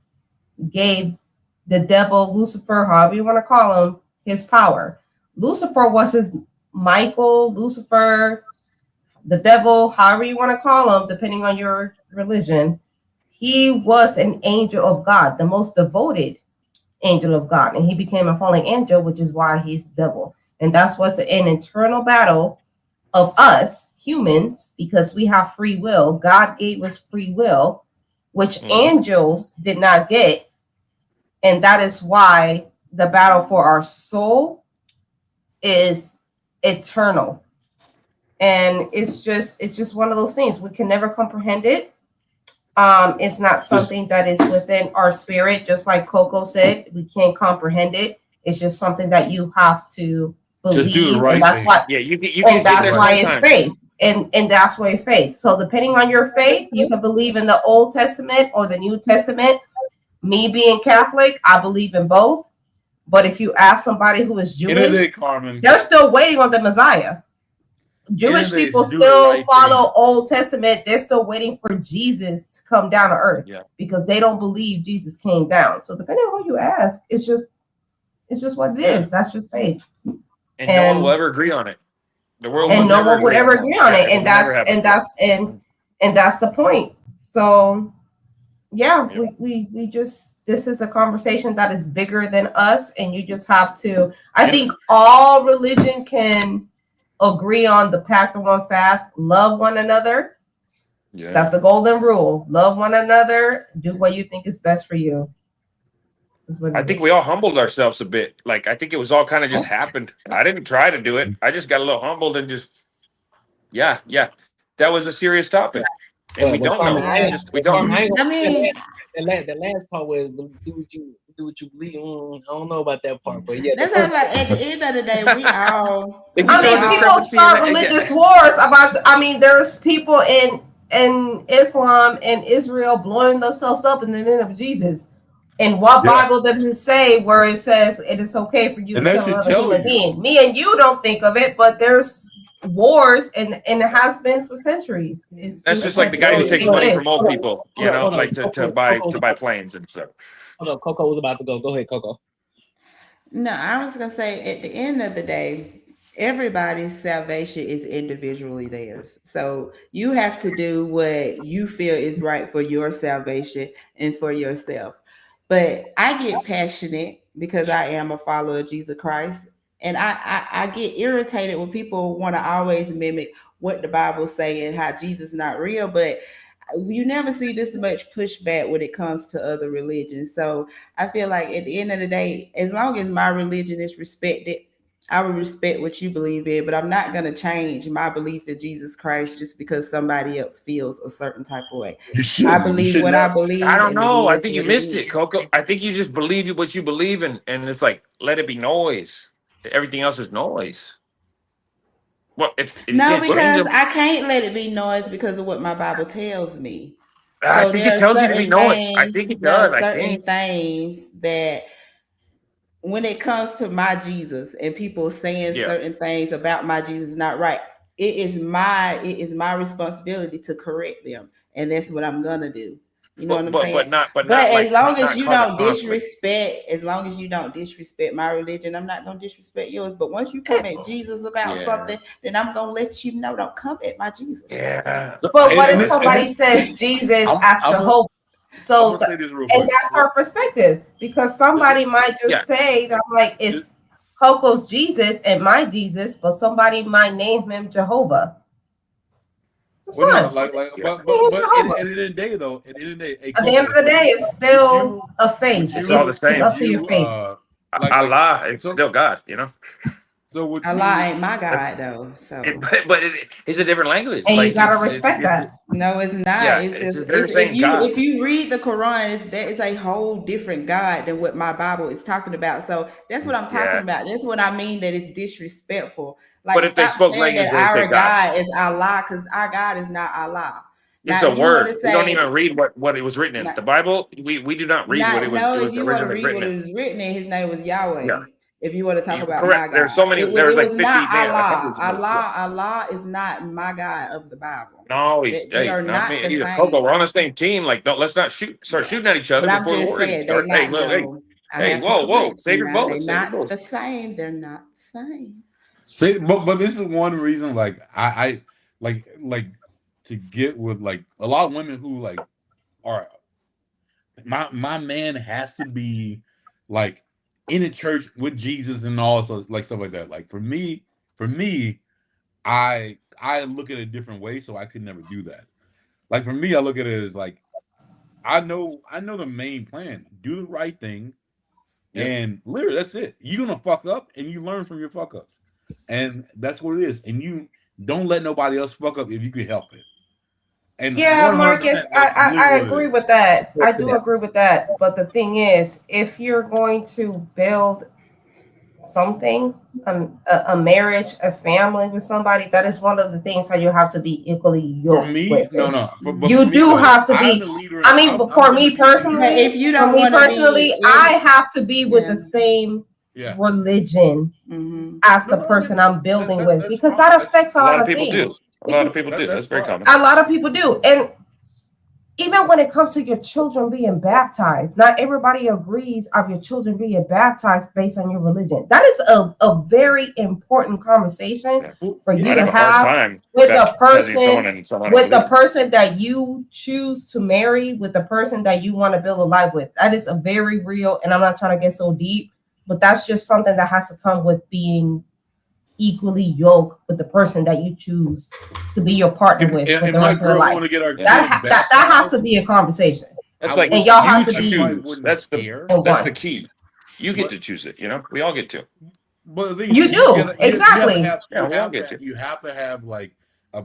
gave the devil, Lucifer, however you want to call him, his power. Lucifer was his Michael, Lucifer, the devil, however you want to call him, depending on your religion. He was an angel of God, the most devoted angel of God, and he became a fallen angel, which is why he's devil. And that's what's an internal battle of us humans, because we have free will. God gave us free will, which angels did not get. And that is why the battle for our soul is eternal. And it's just one of those things. We can never comprehend it. It's not something that is within our spirit. Just like Coco said, we can't comprehend it. It's just something that you have to believe. Just do the right and that's thing. why, and that's why it's faith. And that's why faith. So depending on your faith, you can believe in the Old Testament or the New Testament. Me being Catholic, I believe in both. But if you ask somebody who is Jewish, they're still waiting on the Messiah. Jewish people still follow Old Testament. They're still waiting for Jesus to come down to earth because they don't believe Jesus came down. So depending on who you ask, it's just what it is. That's just faith. And no one will ever agree on it. The world and no one would ever agree on it. And that's the point. So we just, this is a conversation that is bigger than us, and you just have to, I think all religion can agree on the path to one path. Love one another. Yeah. That's the golden rule. Love one another. Do what you think is best for you. I think we all humbled ourselves a bit. Like, I think it was all kind of just happened. I didn't try to do it. I just got a little humbled and just, yeah. That was a serious topic. And we don't know. We don't. I mean, the last part was do what you believe. I don't know about that part, but yeah. That's like at the end of the day, we all. People start religious wars about. There's people in Islam and Israel blowing themselves up in the name of Jesus. And what Bible does it say where it says it is okay for you to kill another human being? Me and you don't think of it, but there's wars, and it has been for centuries. That's just like the guy who takes money from old people, like to buy planes and stuff. Hold on, Coco was about to go. Go ahead, Coco. No, I was gonna say at the end of the day, everybody's salvation is individually theirs. So you have to do what you feel is right for your salvation and for yourself. But I get passionate because I am a follower of Jesus Christ. And I get irritated when people want to always mimic what the Bible say and how Jesus is not real. But you never see this much pushback when it comes to other religions. So I feel like at the end of the day, as long as my religion is respected, I will respect what you believe in, but I'm not going to change my belief in Jesus Christ just because somebody else feels a certain type of way. You should. I believe what I believe. I don't and it know. I is think you what missed is. it, Coco. I think you just believe what you believe in, and it's like let it be noise. Everything else is noise. Well, if you No, can't change because it, I can't let it be noise because of what my Bible tells me. I So think there it are tells you to be certain noise. I things. think it There does. are I certain think. things that when it comes to my Jesus and people saying Yeah. certain things about my Jesus is not right, it is my responsibility to correct them, and that's what I'm gonna do. You know what I'm saying? But not As like long as not you cause a don't conflict. disrespect my religion, I'm not gonna disrespect yours. But once you come at Jesus about Yeah. something, then I'm gonna let you know, don't come at my Jesus. Yeah. But what if somebody says Jesus as the hope? So I'm gonna say this real and quick. that's her perspective, because somebody might just say that like it's Coco's Jesus and my Jesus, but somebody might name him Jehovah. It's Well, no, fine. but Name him at the Jehovah. end of the day, though, at the end of the day, hey, At the end of Coco, the day, it's still a faith. It's all the It's same. up to your faith. Allah, it's still God, you know. So would Allah ain't my That's- God though. So but it's a different language. And like you gotta it's- respect that. no, it's not. Yeah, It's just they're saying God. if you read the Quran, that is a whole different God than what my Bible is talking about. So that's what I'm talking Yeah. about. That's what I mean that it's disrespectful. Like But if they stop spoke saying language, that they would say our God. God is Allah, because our God is not Allah. It's Now, a if you want word. to We don't say even read what it was written in. The Bible, we do not read what it was if you want to originally read written what in. it was written in, his name was Yahweh. Yeah. If you want to talk about my Correct. God, There's so many. it There's like was 50 not Allah. hundreds of them. Allah is not my God of the Bible. No, They are not not me the either. same. Coco, we're on the same team. Like, let's not start shooting at each other But I'm before the just war even saying they're starts. not. Hey, look, No, I hey, have to whoa, correct save you your now. They're bullets, save your not bullets. the same. They're not the same. See, but this is one reason, like I like to get with like a lot of women who like are my man has to be like in a church with Jesus and all so like stuff like that. Like for me, I look at it a different way, so I could never do that. Like for me, I look at it as like I know the main plan. Do the right thing, and literally that's it. You're gonna fuck up, and you learn from your fuck ups, and that's what it is. And you don't let nobody else fuck up if you can help it. And Yeah, 100%, Marcus, that's I literally what it agree is. with that. I do agree with that. But the thing is, if you're going to build something, a marriage, a family with somebody, that is one of the things that you have to be equally yoked For me, with. no. But You for me, do though, have to I'm be. the leader. I mean, I'm for gonna me be- personally, If you don't for me want to personally, be, I have to be with the same Yeah. religion as the person I'm building with, because that affects a lot of people things. do. A lot of people do. That's very common. A lot of people do. And even when it comes to your children being baptized, not everybody agrees of your children being baptized based on your religion. That is a very important conversation for you to have with the person that you choose to marry, with the person that you want to build a life with. That is a very real, and I'm not trying to get so deep, but that's just something that has to come with being equally yoked with the person that you choose to be your partner with for the rest of their life. That has to be a conversation. That's like and y'all have to be choose. That's the key. You get to choose it. You know, we all get to. But the thing you do exactly. You have to have like a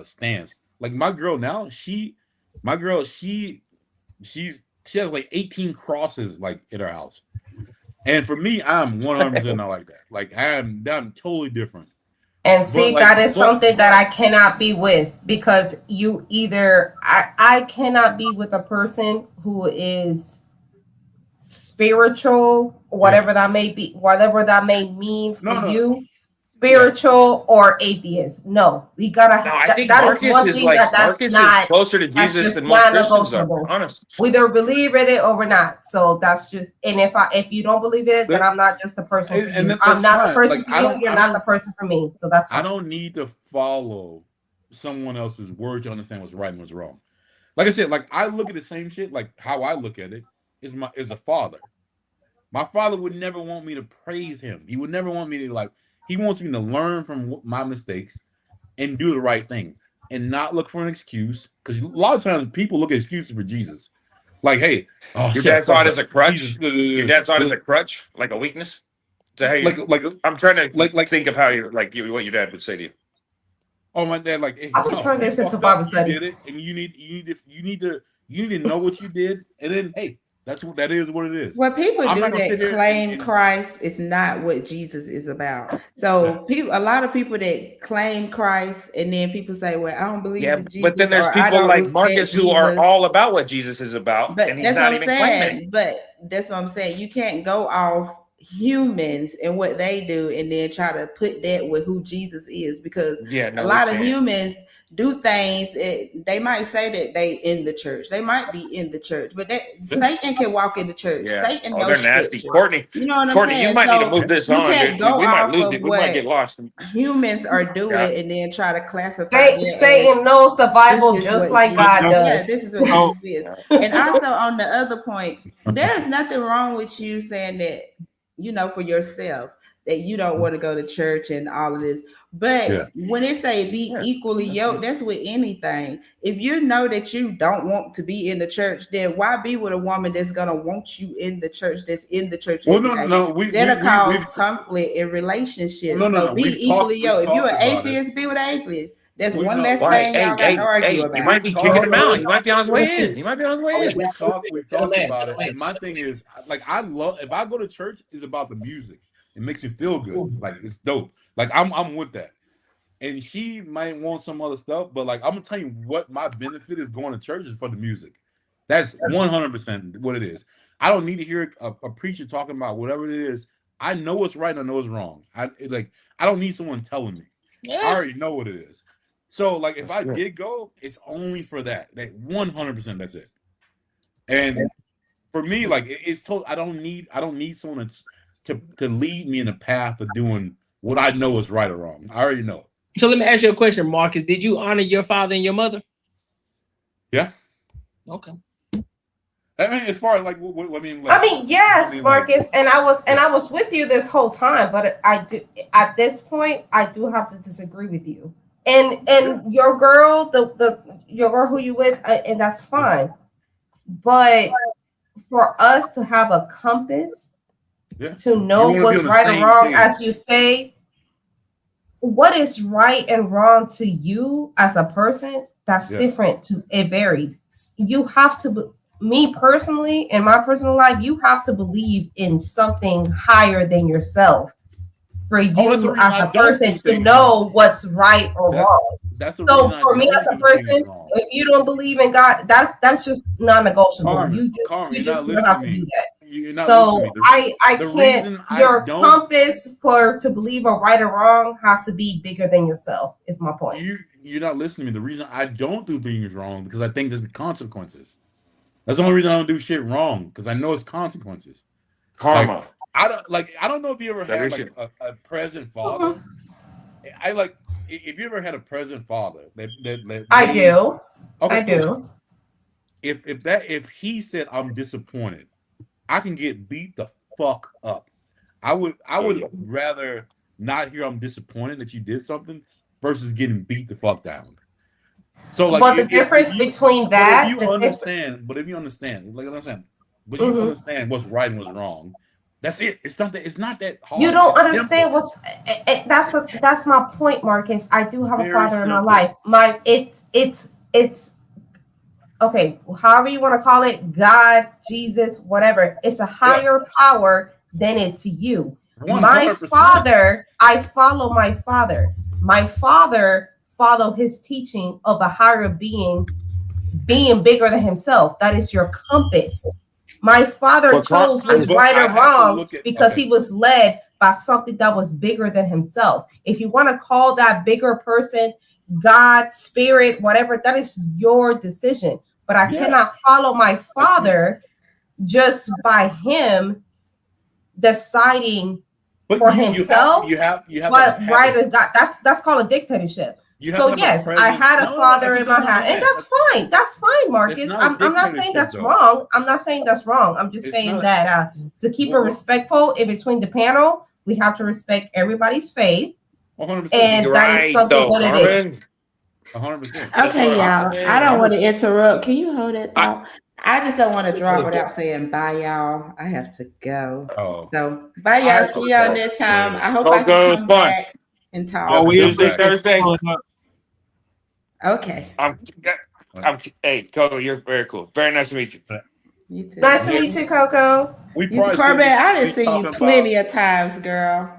stance. Like my girl now, she has like 18 crosses like in her house. And for me, I'm 100% not like that. Like I'm totally different. And see, that is something that I cannot be with, because you either I cannot be with a person who is spiritual, whatever that may be, whatever that may mean for you. spiritual or atheist. No, we gotta. No, I think that Marcus is one is thing like that's Marcus is not closer to that's Jesus just than most not Christians are. negotiable. Honest. We either believe in it or we're not. So that's just. And if you don't believe it, then I'm not just the person for And you. I'm not the fine. person Like, for you. You're not the person for me. So that's fine. I don't need to follow someone else's word to understand what's right and what's wrong. Like I said, like I look at the same shit. Like how I look at it is a father. My father would never want me to praise him. He would never want me to like. He wants me to learn from my mistakes and do the right thing and not look for an excuse. Because a lot of times people look at excuses for Jesus. Like, hey, Your dad saw it as a crutch. Your dad saw it as a crutch, like a weakness. So how you, I'm trying to think of how you what your dad would say to you. Oh, my dad, like, hey, I can turn this into Bible study. You did it, and you need to know what you did, and then hey, that is what it is. What people I'm do not gonna sit that here claim Christ is not what Jesus is about. So a lot of people that claim Christ, and then people say, "Well, I don't believe in Jesus." But then there's or, "I people don't like respect Marcus who Jesus." are all about what Jesus is about, But and he's that's not what I'm even claiming it. saying. But that's what I'm saying. You can't go off humans and what they do, and then try to put that with who Jesus is, because Yeah, no, a lot we of can't. humans do things that they might say that they in the church. They might be in the church, but Satan can walk in the church. Yeah. Satan Oh, knows they're nasty. scripture. Courtney, You know what I'm Courtney, saying? you might need to So move this you on. can't Dude. go We might off lose of it. We might get what lost. humans are doing Yeah. and then try to classify that as, Satan knows the Bible this is just what like Jesus- God Yeah, does. this is what Jesus is. And also on the other point, there's nothing wrong with you saying that, for yourself, that you don't want to go to church and all of this. But when it say be equally yoked, that's with anything. If you know that you don't want to be in the church, then why be with a woman that's gonna want you in the church, that's in the church? Well, every no, day? That'll cause conflict in relationships. So be equally yoked. If you're an atheist, be with an atheist. That's one less thing y'all got to argue about. You might be kicking him out. He might be on his way in. He might be on his way in. We've talked about it, and my thing is, like, I love if I go to church, it's about the music. It makes me feel good. Like, it's dope. Like, I'm with that. And she might want some other stuff, but like, I'm gonna tell you what my benefit is going to church is for the music. That's 100% what it is. I don't need to hear a preacher talking about whatever it is. I know what's right and I know what's wrong. I don't need someone telling me. Yeah. I already know what it is. So like, if I did go, it's only for that. That 100%. That's it. And for me, like, it's told. I don't need someone to lead me in a path of doing what I know is right or wrong. I already know. So let me ask you a question, Marcus. Did you honor your father and your mother? Yeah. Okay. I mean, as far as like, what I mean, yes, Marcus, and I was with you this whole time, but I do at this point I do have to disagree with you. And your girl, your girl who you with, and that's fine. But for us to have a compass to know what's right or wrong, as you say, what is right and wrong to you as a person, that's different. It varies. You have to, me personally, in my personal life, you have to believe in something higher than yourself for you as a person to know what's right or wrong. So for me as a person, if you don't believe in God, that's just non-negotiable. You just don't have to do that. So I can't. Your compass to believe a right or wrong has to be bigger than yourself. Is my point. You're not listening to me. The reason I don't do things wrong because I think there's consequences. That's the only reason I don't do shit wrong because I know it's consequences. Karma. Like, I don't know if you ever had like a present father. If you ever had a present father, I do. Okay, I do. If he said I'm disappointed, I can get beat the fuck up. I would rather not hear I'm disappointed that you did something versus getting beat the fuck down. So like, but the difference between that, if you understand what's right and what's wrong. That's it. It's not that hard. You don't understand that's my point, Marcus. I do have a father in my life. It's okay, however you want to call it, God, Jesus, whatever. It's a higher power than it's you. 100%. My father, I follow my father. My father followed his teaching of a higher being bigger than himself. That is your compass. My father chose what's right or wrong because he was led by something that was bigger than himself. If you want to call that bigger person God, spirit, whatever, that is your decision. But I cannot follow my father just by him deciding for himself. You have what right or God. That's called a dictatorship. So yes, I had a father in my house, and that's fine. That's fine, Marcus. I'm not saying that's wrong. I'm not saying that's wrong. I'm just saying that to keep it respectful in between the panel, we have to respect everybody's faith, 100%. and that is something what it is. 100%. Okay, y'all. I don't want to interrupt. Can you hold it thought? I just don't want to drop without saying bye, y'all. I have to go. So bye, y'all. See y'all next time. I hope I can come back and talk. Oh, Tuesday, Thursday. Okay. Hey, Coco, you're very cool. Very nice to meet you. You too. Nice to meet you, Coco. Corbett, I done seen you plenty of times, girl.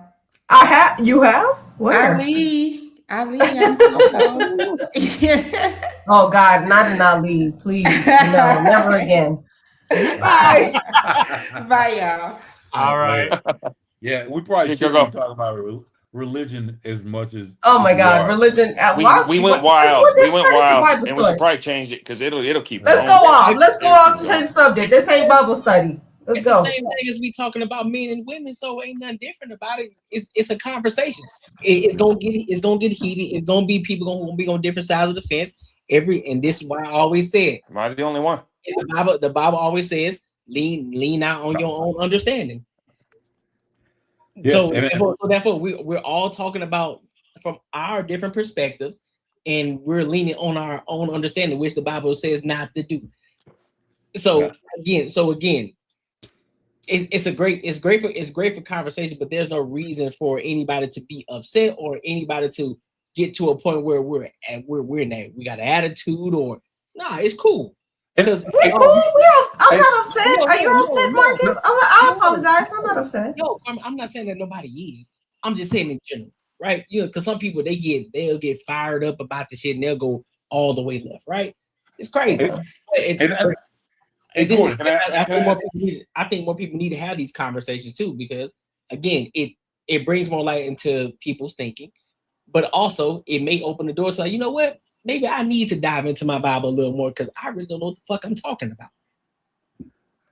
I have. You have? Where? Ali. Oh God, not in Ali, please. No, never again. Bye. Bye, y'all. All right. Yeah, we probably shouldn't be talking about religion as much as. Oh my God, religion. We went wild. We went wild, and we should probably change it because it'll keep. Let's go off. Let's go off to change the subject. This ain't Bible study. Let's go. The same thing as we talking about men and women, so ain't nothing different about it. It's a conversation. It's gonna get heated. It's gonna be people gonna be on different sides of the fence. And this is why I always said. Am I the only one? The Bible always says lean out on your own understanding. Yeah, so therefore we're all talking about from our different perspectives, and we're leaning on our own understanding, which the Bible says not to do. So again. It's great for conversation, but there's no reason for anybody to be upset or anybody to get to a point where we're in we got an attitude or it's cool. Because I'm not upset. Are you upset, Marcus? I apologize. I'm not upset. No, I'm not saying that nobody is. I'm just saying in general, right? Because some people they'll get fired up about the shit and they'll go all the way left, right? It's crazy. I think more people need to have these conversations too, because again, it brings more light into people's thinking, but also it may open the door. So you know what? Maybe I need to dive into my Bible a little more because I really don't know what the fuck I'm talking about.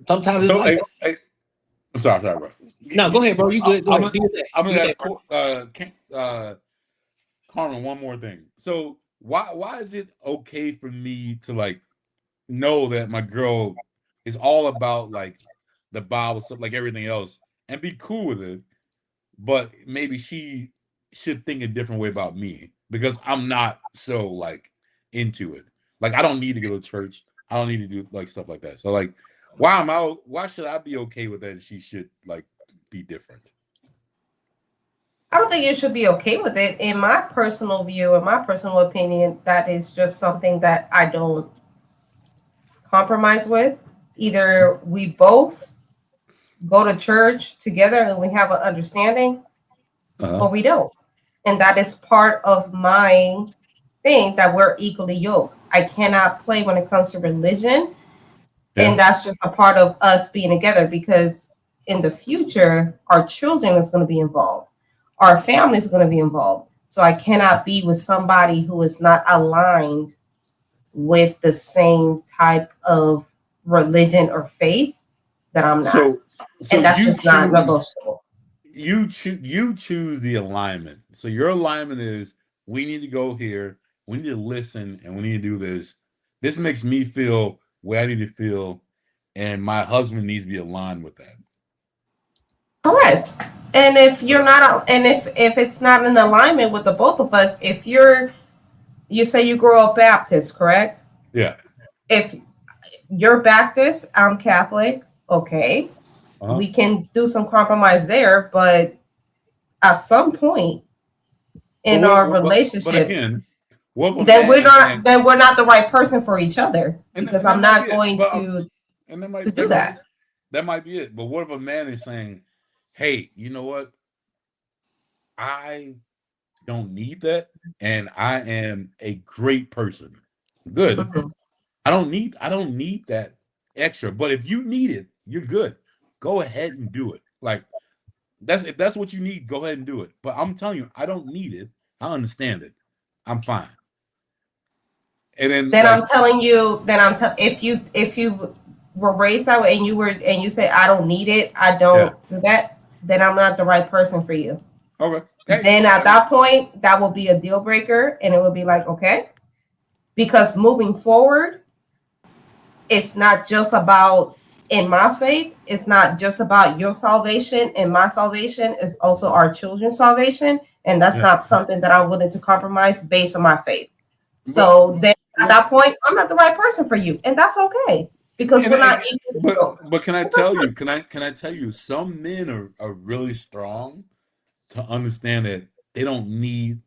Sometimes it's I'm sorry, bro. No, go ahead, bro. You good? I'm gonna ask Carmen one more thing. So why is it okay for me to like know that my girl is all about like the Bible stuff, like everything else, and be cool with it, but maybe she should think a different way about me because I'm not so like into it. Like I don't need to go to church. I don't need to do like stuff like that. So like, why should I be okay with that? And she should like be different. I don't think you should be okay with it. In my personal view, in my personal opinion, that is just something that I don't compromise with. Either we both go to church together and we have an understanding, or we don't. And that is part of my thing, that we're equally yoked. I cannot play when it comes to religion. Yeah. And that's just a part of us being together, because in the future, our children is going to be involved. Our family is going to be involved. So I cannot be with somebody who is not aligned with the same type of religion or faith that I'm not. So and that's just not negotiable. You choose the alignment. So your alignment is, we need to go here, we need to listen, and we need to do this. This makes me feel where I need to feel, and my husband needs to be aligned with that. Correct. And if you're not, and if it's not in alignment with the both of us, if you say you grow up Baptist, correct? Yeah. If you're Baptist, I'm Catholic, okay. We can do some compromise there, but at some point in our relationship, but again, then we're not the right person for each other, because I'm not going to do that. That might be it. But what if a man is saying, hey, you know what? I don't need that, and I am a great person. Good. I don't need that extra. But if you need it, you're good. Go ahead and do it. Like, if that's what you need, go ahead and do it. But I'm telling you, I don't need it. I understand it. I'm fine. And then I'm telling you, if you were raised that way and you say I don't need it, I don't do that, then I'm not the right person for you. Okay. Then at that point, that will be a deal breaker, and it will be like, okay, because moving forward, it's not just about in my faith. It's not just about your salvation and my salvation. It's also our children's salvation, and that's not something that I'm willing to compromise based on my faith. So then at that point, I'm not the right person for you, and that's okay because we're not equal. But can I tell you? Can I tell you? Some men are really strong to understand that they don't need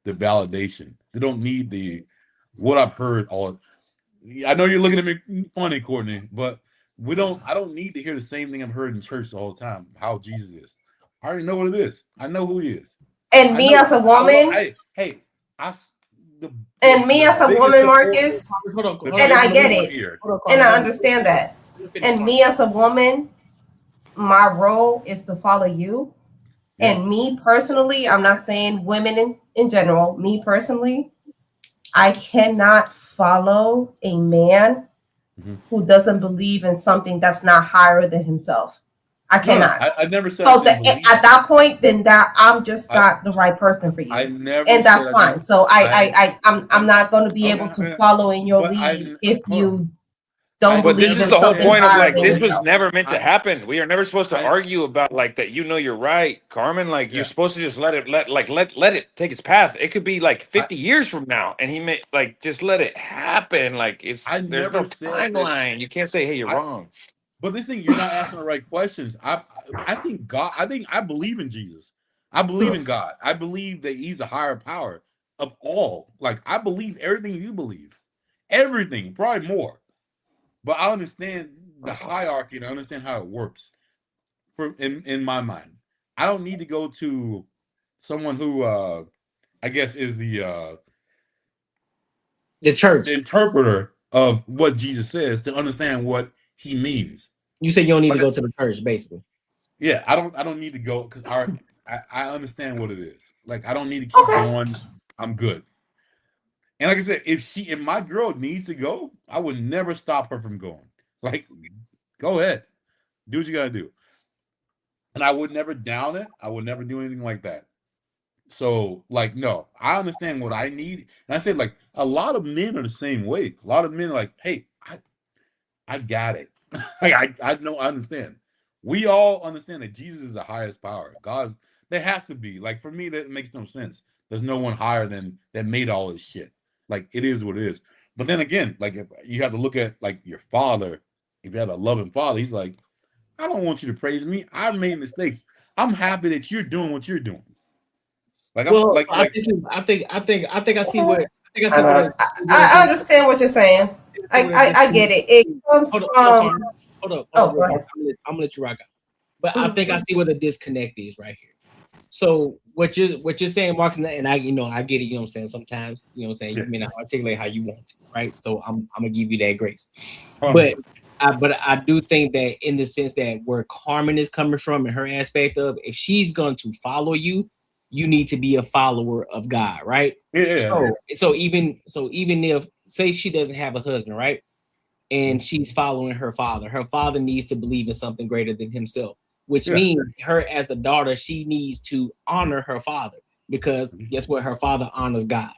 the validation. They don't need what I've heard all. I know you're looking at me funny, Courtney, but I don't need to hear the same thing I've heard in church all the time. How Jesus is. I already know what it is. I know who he is. And me as a woman, Marcus, and I get it, and I understand that. And me as a woman, my role is to follow you. And me personally, I'm not saying women in general, me personally, I cannot follow a man who doesn't believe in something that's not higher than himself. I cannot. I never said. So at that point, then I'm just not the right person for you. And that's fine. So I'm not going to be able to follow in your lead if you don't But believe this is in the whole something point of higher like than this was yourself. never meant to happen. We are never supposed to argue about like that. You know, you're right, Carmen. Like you're supposed to just let it take its path. It could be like 50 years from now, and he may like just let it happen. Like there's no timeline. You can't say, hey, you're wrong. But this thing, you're not asking the right questions. I think God. I believe in Jesus. I believe in God. I believe that He's the higher power of all. Like I believe everything you believe, everything, probably more. But I understand the hierarchy and I understand how it works. In my mind, I don't need to go to someone who I guess is the church, the interpreter of what Jesus says to understand what He means. You say you don't need to go to the church, basically. Yeah, I don't need to go because I understand what it is. Like I don't need to keep going. I'm good. And like I said, if my girl needs to go, I would never stop her from going. Like, go ahead, do what you gotta do. And I would never down it. I would never do anything like that. So, like, no, I understand what I need. And I said, like, a lot of men are the same way. A lot of men are like, hey, I got it. Like, I know, I understand. We all understand that Jesus is the highest power. There has to be. Like, for me, that makes no sense. There's no one higher than that made all this shit. Like, it is what it is. But then again, like, if you have to look at, like, your father. If you had a loving father, he's like, I don't want you to praise me. I made mistakes. I'm happy that you're doing what you're doing. Like, I think I see what. I understand what you're saying. I get it. It comes from. Hold up. I'm gonna let you rock out. But I think I see where the disconnect is right here. So what you're saying, Marcus, and I get it. You know what I'm saying. Sometimes you may not articulate how you want to, right? So I'm gonna give you that grace. But I do think that in the sense that where Carmen is coming from and her aspect of, if she's going to follow you, you need to be a follower of God, right? Yeah. So even if, say, she doesn't have a husband, right, and she's following her father needs to believe in something greater than himself, which means her as the daughter, she needs to honor her father, because guess what? Her father honors God.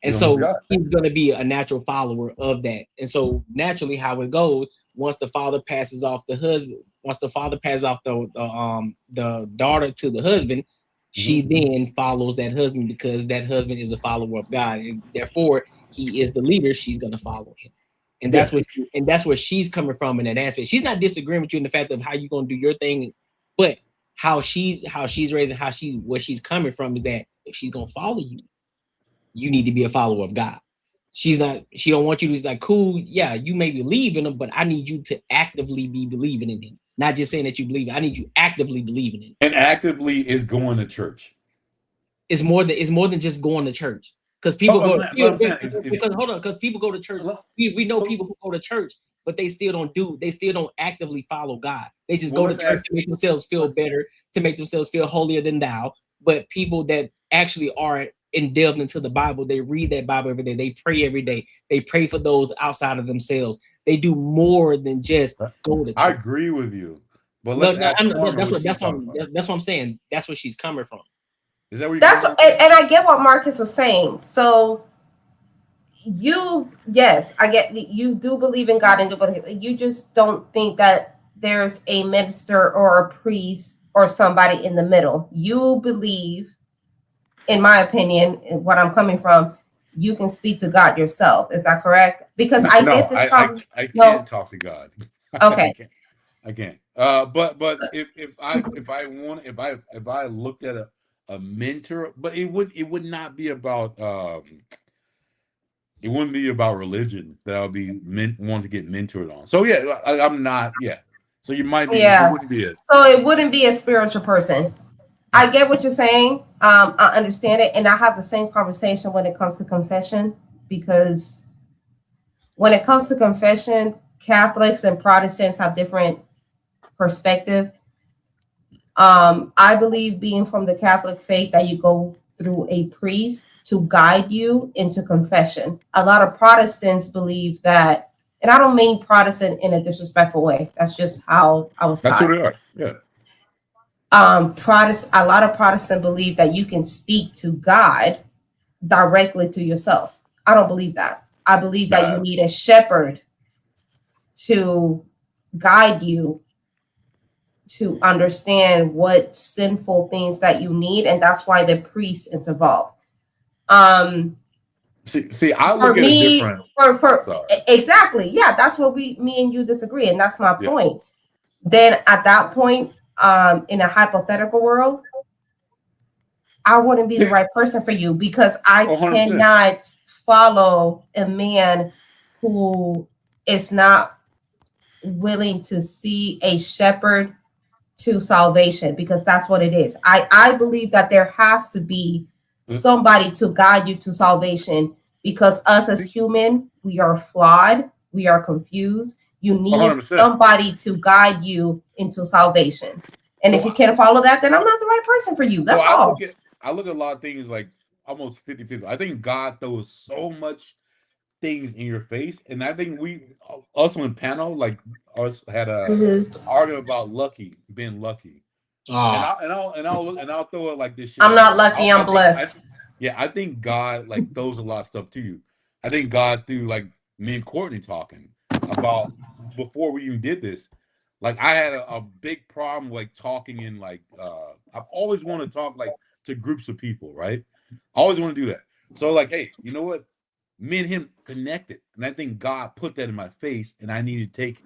And so he's going to be a natural follower of that. And so naturally how it goes, once the father passes off the husband, once the father passes off the daughter to the husband, she then follows that husband, because that husband is a follower of God. And therefore, he is the leader. She's going to follow him. And that's where she's coming from in that aspect. She's not disagreeing with you in the fact of how you're going to do your thing, but how she's raised and where she's coming from is that if she's going to follow you, you need to be a follower of God. She don't want you to be like, cool, yeah, you may believe in him, but I need you to actively be believing in him. Not just saying that you believe. I need you actively believing in him. And actively is going to church. It's more than just going to church. Because people because people go to church. We know people who go to church, but they still don't actively follow God. They just go to church to make themselves feel better. to make themselves feel holier than thou, but people that actually are delved into the Bible. They read that Bible every day. They pray every day. They pray for those outside of themselves. They do more than just go to church. I agree with you, but let's ask Carmen that's what she's talking about. what I'm saying. That's where she's coming from. Is that where That's what, and I get what Marcus was saying. So yes, I get you do believe in God and do believe. You just don't think that there's a minister or a priest or somebody in the middle. You believe, in my opinion, what I'm coming from, you can speak to God yourself. Is that correct? Because I get this. I can't talk to God. Okay. I can't. But if I looked at a mentor, but it would not be about it wouldn't be about religion that I'll be want to get mentored on. So yeah, I'm not. Yeah. So you might be. Yeah. It wouldn't be it. So it wouldn't be a spiritual person. I get what you're saying. I understand it. And I have the same conversation when it comes to confession, because when it comes to confession, Catholics and Protestants have different perspective. I believe, being from the Catholic faith, that you go through a priest to guide you into confession. A lot of Protestants believe that, and I don't mean Protestant in a disrespectful way. That's just how I was taught. That's who they are. Yeah. A lot of Protestants believe that you can speak to God directly to yourself. I don't believe that. I believe that you need a shepherd to guide you to understand what sinful things that you need, and that's why the priest is involved. See, I look at it different. Exactly, yeah, that's where me and you disagree, and that's my point. Then at that point, in a hypothetical world, I wouldn't be the right person for you, because I 100%. cannot follow a man who is not willing to see a shepherd to salvation, because that's what it is. I believe that there has to be somebody to guide you to salvation, because us as human, we are flawed, we are confused. You need 100%. somebody to guide you into salvation. And if you can't follow that, then I'm not the right person for you. That's all. I look at a lot of things like almost 50-50. I think God throws so much things in your face, and I think us on the panel, like us, had a argument about being lucky. And I'll throw it like this shit. I'm not lucky. I'm blessed. I think God like throws a lot of stuff to you. I think God, through like me and Courtney talking about before we even did this, like I had a big problem like talking in like I've always wanted to talk like to groups of people, right? I always want to do that. So like, hey, you know what? Me and him connected, and I think God put that in my face, and I need to take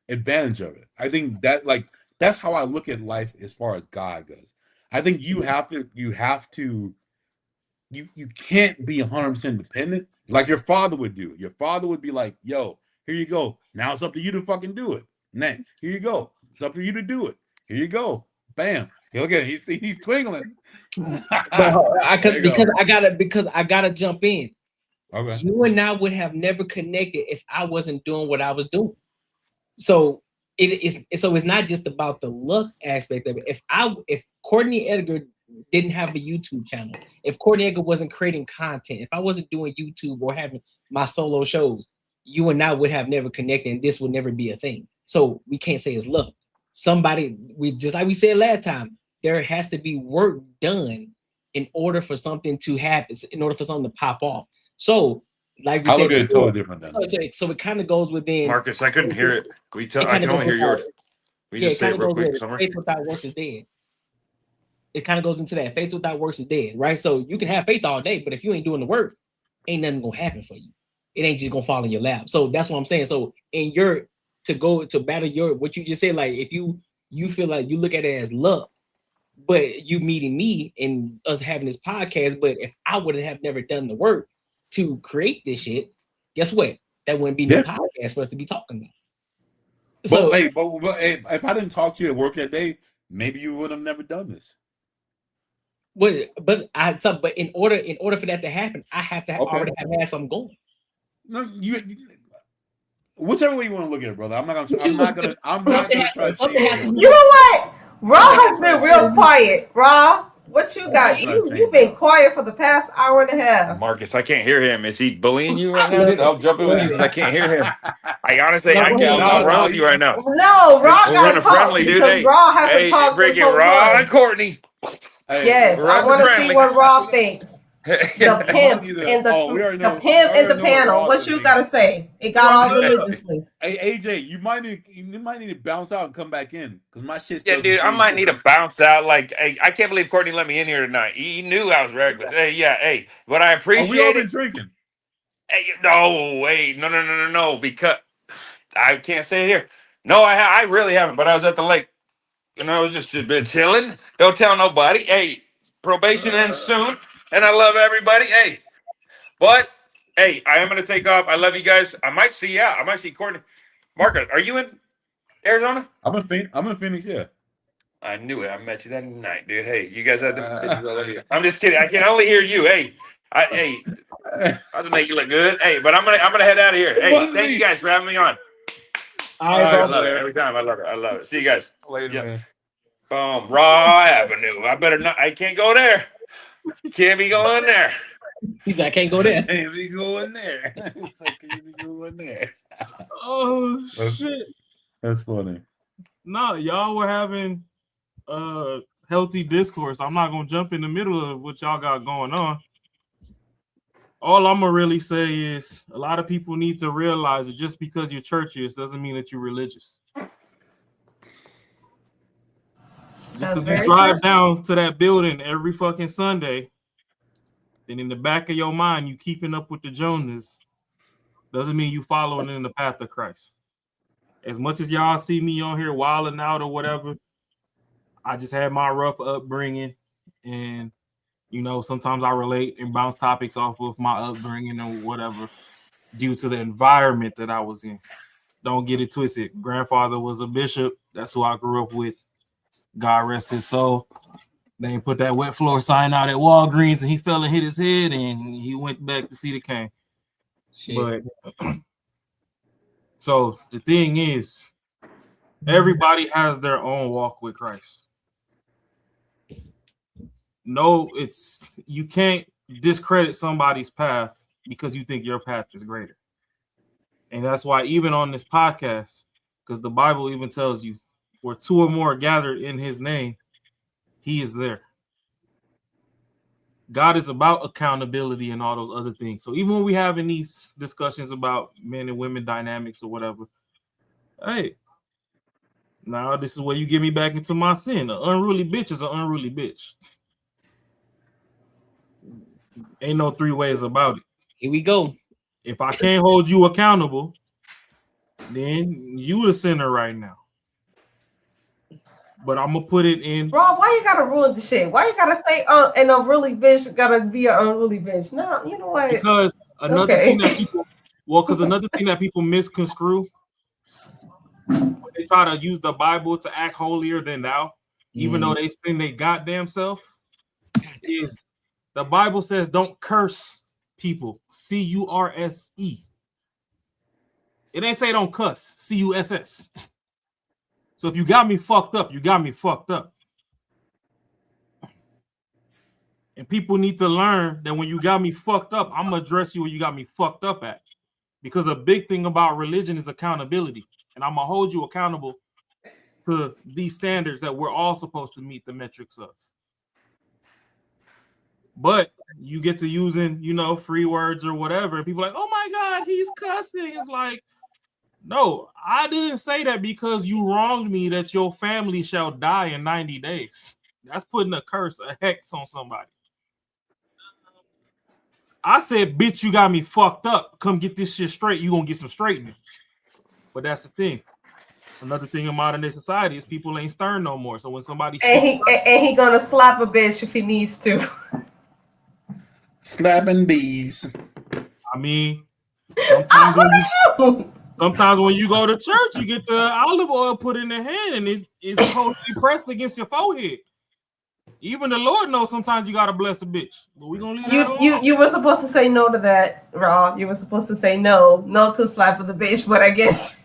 advantage of it. I think that like that's how I look at life as far as God goes. I think you can't be 100% dependent like your father would do. Your father would be like, yo, here you go. Now it's up to you to fucking do it. Now, here you go. It's up to you to do it. Here you go. Bam. Hey, look at it. He's twinkling. Because I gotta jump in. Okay. You and I would have never connected if I wasn't doing what I was doing. So it's not just about the luck aspect of it. If Courtney Edgar didn't have a YouTube channel, if Courtney Edgar wasn't creating content, if I wasn't doing YouTube or having my solo shows, you and I would have never connected, and this would never be a thing. So we can't say it's luck. Just like we said last time, there has to be work done in order for something to happen, in order for something to pop off. So, like we I said, look at it totally different then. So it kind of goes within. Marcus, I couldn't hear it. I can only hear yours. We just say it real quick. Faith without works is dead. It kind of goes into that. Faith without works is dead, right? So you can have faith all day, but if you ain't doing the work, ain't nothing gonna happen for you. It ain't just gonna fall in your lap. So that's what I'm saying. So to go to battle what you just said, like if you feel like you look at it as luck, but you meeting me and us having this podcast, but if I would have never done the work to create this shit, guess what? That wouldn't be no podcast for us to be talking about. So, but if I didn't talk to you at work that day, maybe you would have never done this. But in order for that to happen, I have to already have had something going. No, whichever way you want to look at it, brother. I'm not gonna try to say you know what? Raw has been real quiet. Raw, what you got? You've been quiet for the past hour and a half. Marcus, I can't hear him. Is he bullying you right now, dude? I'll jump in with you because I can't hear him. I honestly, No, I go can't. ahead. I'll run with you right now. No, Raw We're gotta running talk friendly, dude. because Hey, Raw hasn't hey, talked this freaking whole Raw time. and Courtney. Yes, I want to see what Raw thinks. The pimp and the pimp and the panel. What you gotta say? It got all religiously. Hey AJ, you might need to bounce out and come back in because my shit. Yeah, dude, I might need to bounce out. Like, hey, I can't believe Courtney let me in here tonight. He knew I was reckless. Hey, yeah, hey, but I appreciate we all it. been drinking. Hey, no, wait, no, because I can't say it here. No, I really haven't. But I was at the lake. You know, I was just been chilling. Don't tell nobody. Hey, probation ends soon, and I love everybody. Hey, but hey, I am gonna take off. I love you guys. I might see you out. I might see Courtney. Marcus, are you in Arizona? I'm in Phoenix. Yeah. I knew it. I met you that night, dude. Hey, you guys have the pictures all over you. I'm just kidding. I can only hear you. Hey, I'll just make you look good. Hey, but I'm gonna head out of here. Hey, thank you guys for having me on. All right, I bro. love it every time. I love it. See you guys later, man. Raw Avenue. I better not. I can't go there. Can't be going there. He said, I can't go there. Can't be going there. It's like, can't be going there. Oh shit. That's funny. No, y'all were having healthy discourse. I'm not gonna jump in the middle of what y'all got going on. All I'm gonna really say is a lot of people need to realize that just because you're churchiest doesn't mean that you're religious. Just because you drive down to that building every fucking Sunday, then in the back of your mind you keeping up with the Joneses, doesn't mean you following in the path of Christ. As much as y'all see me on here wilding out or whatever, I just had my rough upbringing, and you know, sometimes I relate and bounce topics off of my upbringing or whatever due to the environment that I was in. Don't get it twisted. Grandfather was a bishop. That's who I grew up with. God rest his soul. They put that wet floor sign out at Walgreens and he fell and hit his head and he went back to see the king. But so the thing is, everybody has their own walk with Christ. No, you can't discredit somebody's path because you think your path is greater. And that's why even on this podcast, because the Bible even tells you where two or more are gathered in his name, he is there. God is about accountability and all those other things. So even when we having these discussions about men and women dynamics or whatever, hey, now this is where you get me back into my sin. An unruly bitch is an unruly bitch. Ain't no three ways about it. Here we go. If I can't hold you accountable, then you the sinner right now. But I'm gonna put it in. Rob, why you gotta ruin the shit? Why you gotta say an unruly bitch gotta be an unruly bitch? No, you know what? Because another thing that people misconstrue when they try to use the Bible to act holier than thou, even though they sin they goddamn self, is the Bible says don't curse people. C-U-R-S-E. It ain't say don't cuss. C-U-S-S. So if you got me fucked up, you got me fucked up. And people need to learn that when you got me fucked up, I'm going to address you where you got me fucked up at. Because a big thing about religion is accountability. And I'm going to hold you accountable to these standards that we're all supposed to meet the metrics of. But you get to using, free words or whatever. And people are like, oh my God, he's cussing. It's like, no, I didn't say that because you wronged me that your family shall die in 90 days. That's putting a curse, a hex on somebody. I said, bitch, you got me fucked up. Come get this shit straight. You gonna get some straightening. But that's the thing. Another thing in modern day society is people ain't stern no more. So when somebody he gonna slap a bitch if he needs to. Slapping bees. I mean, sometimes when you go to church, you get the olive oil put in the hand and it's supposed to be pressed against your forehead. Even the Lord knows sometimes you gotta bless a bitch. But we're gonna leave that alone. You were supposed to say no to that, Rob. You were supposed to say no to slap of the bitch, but I guess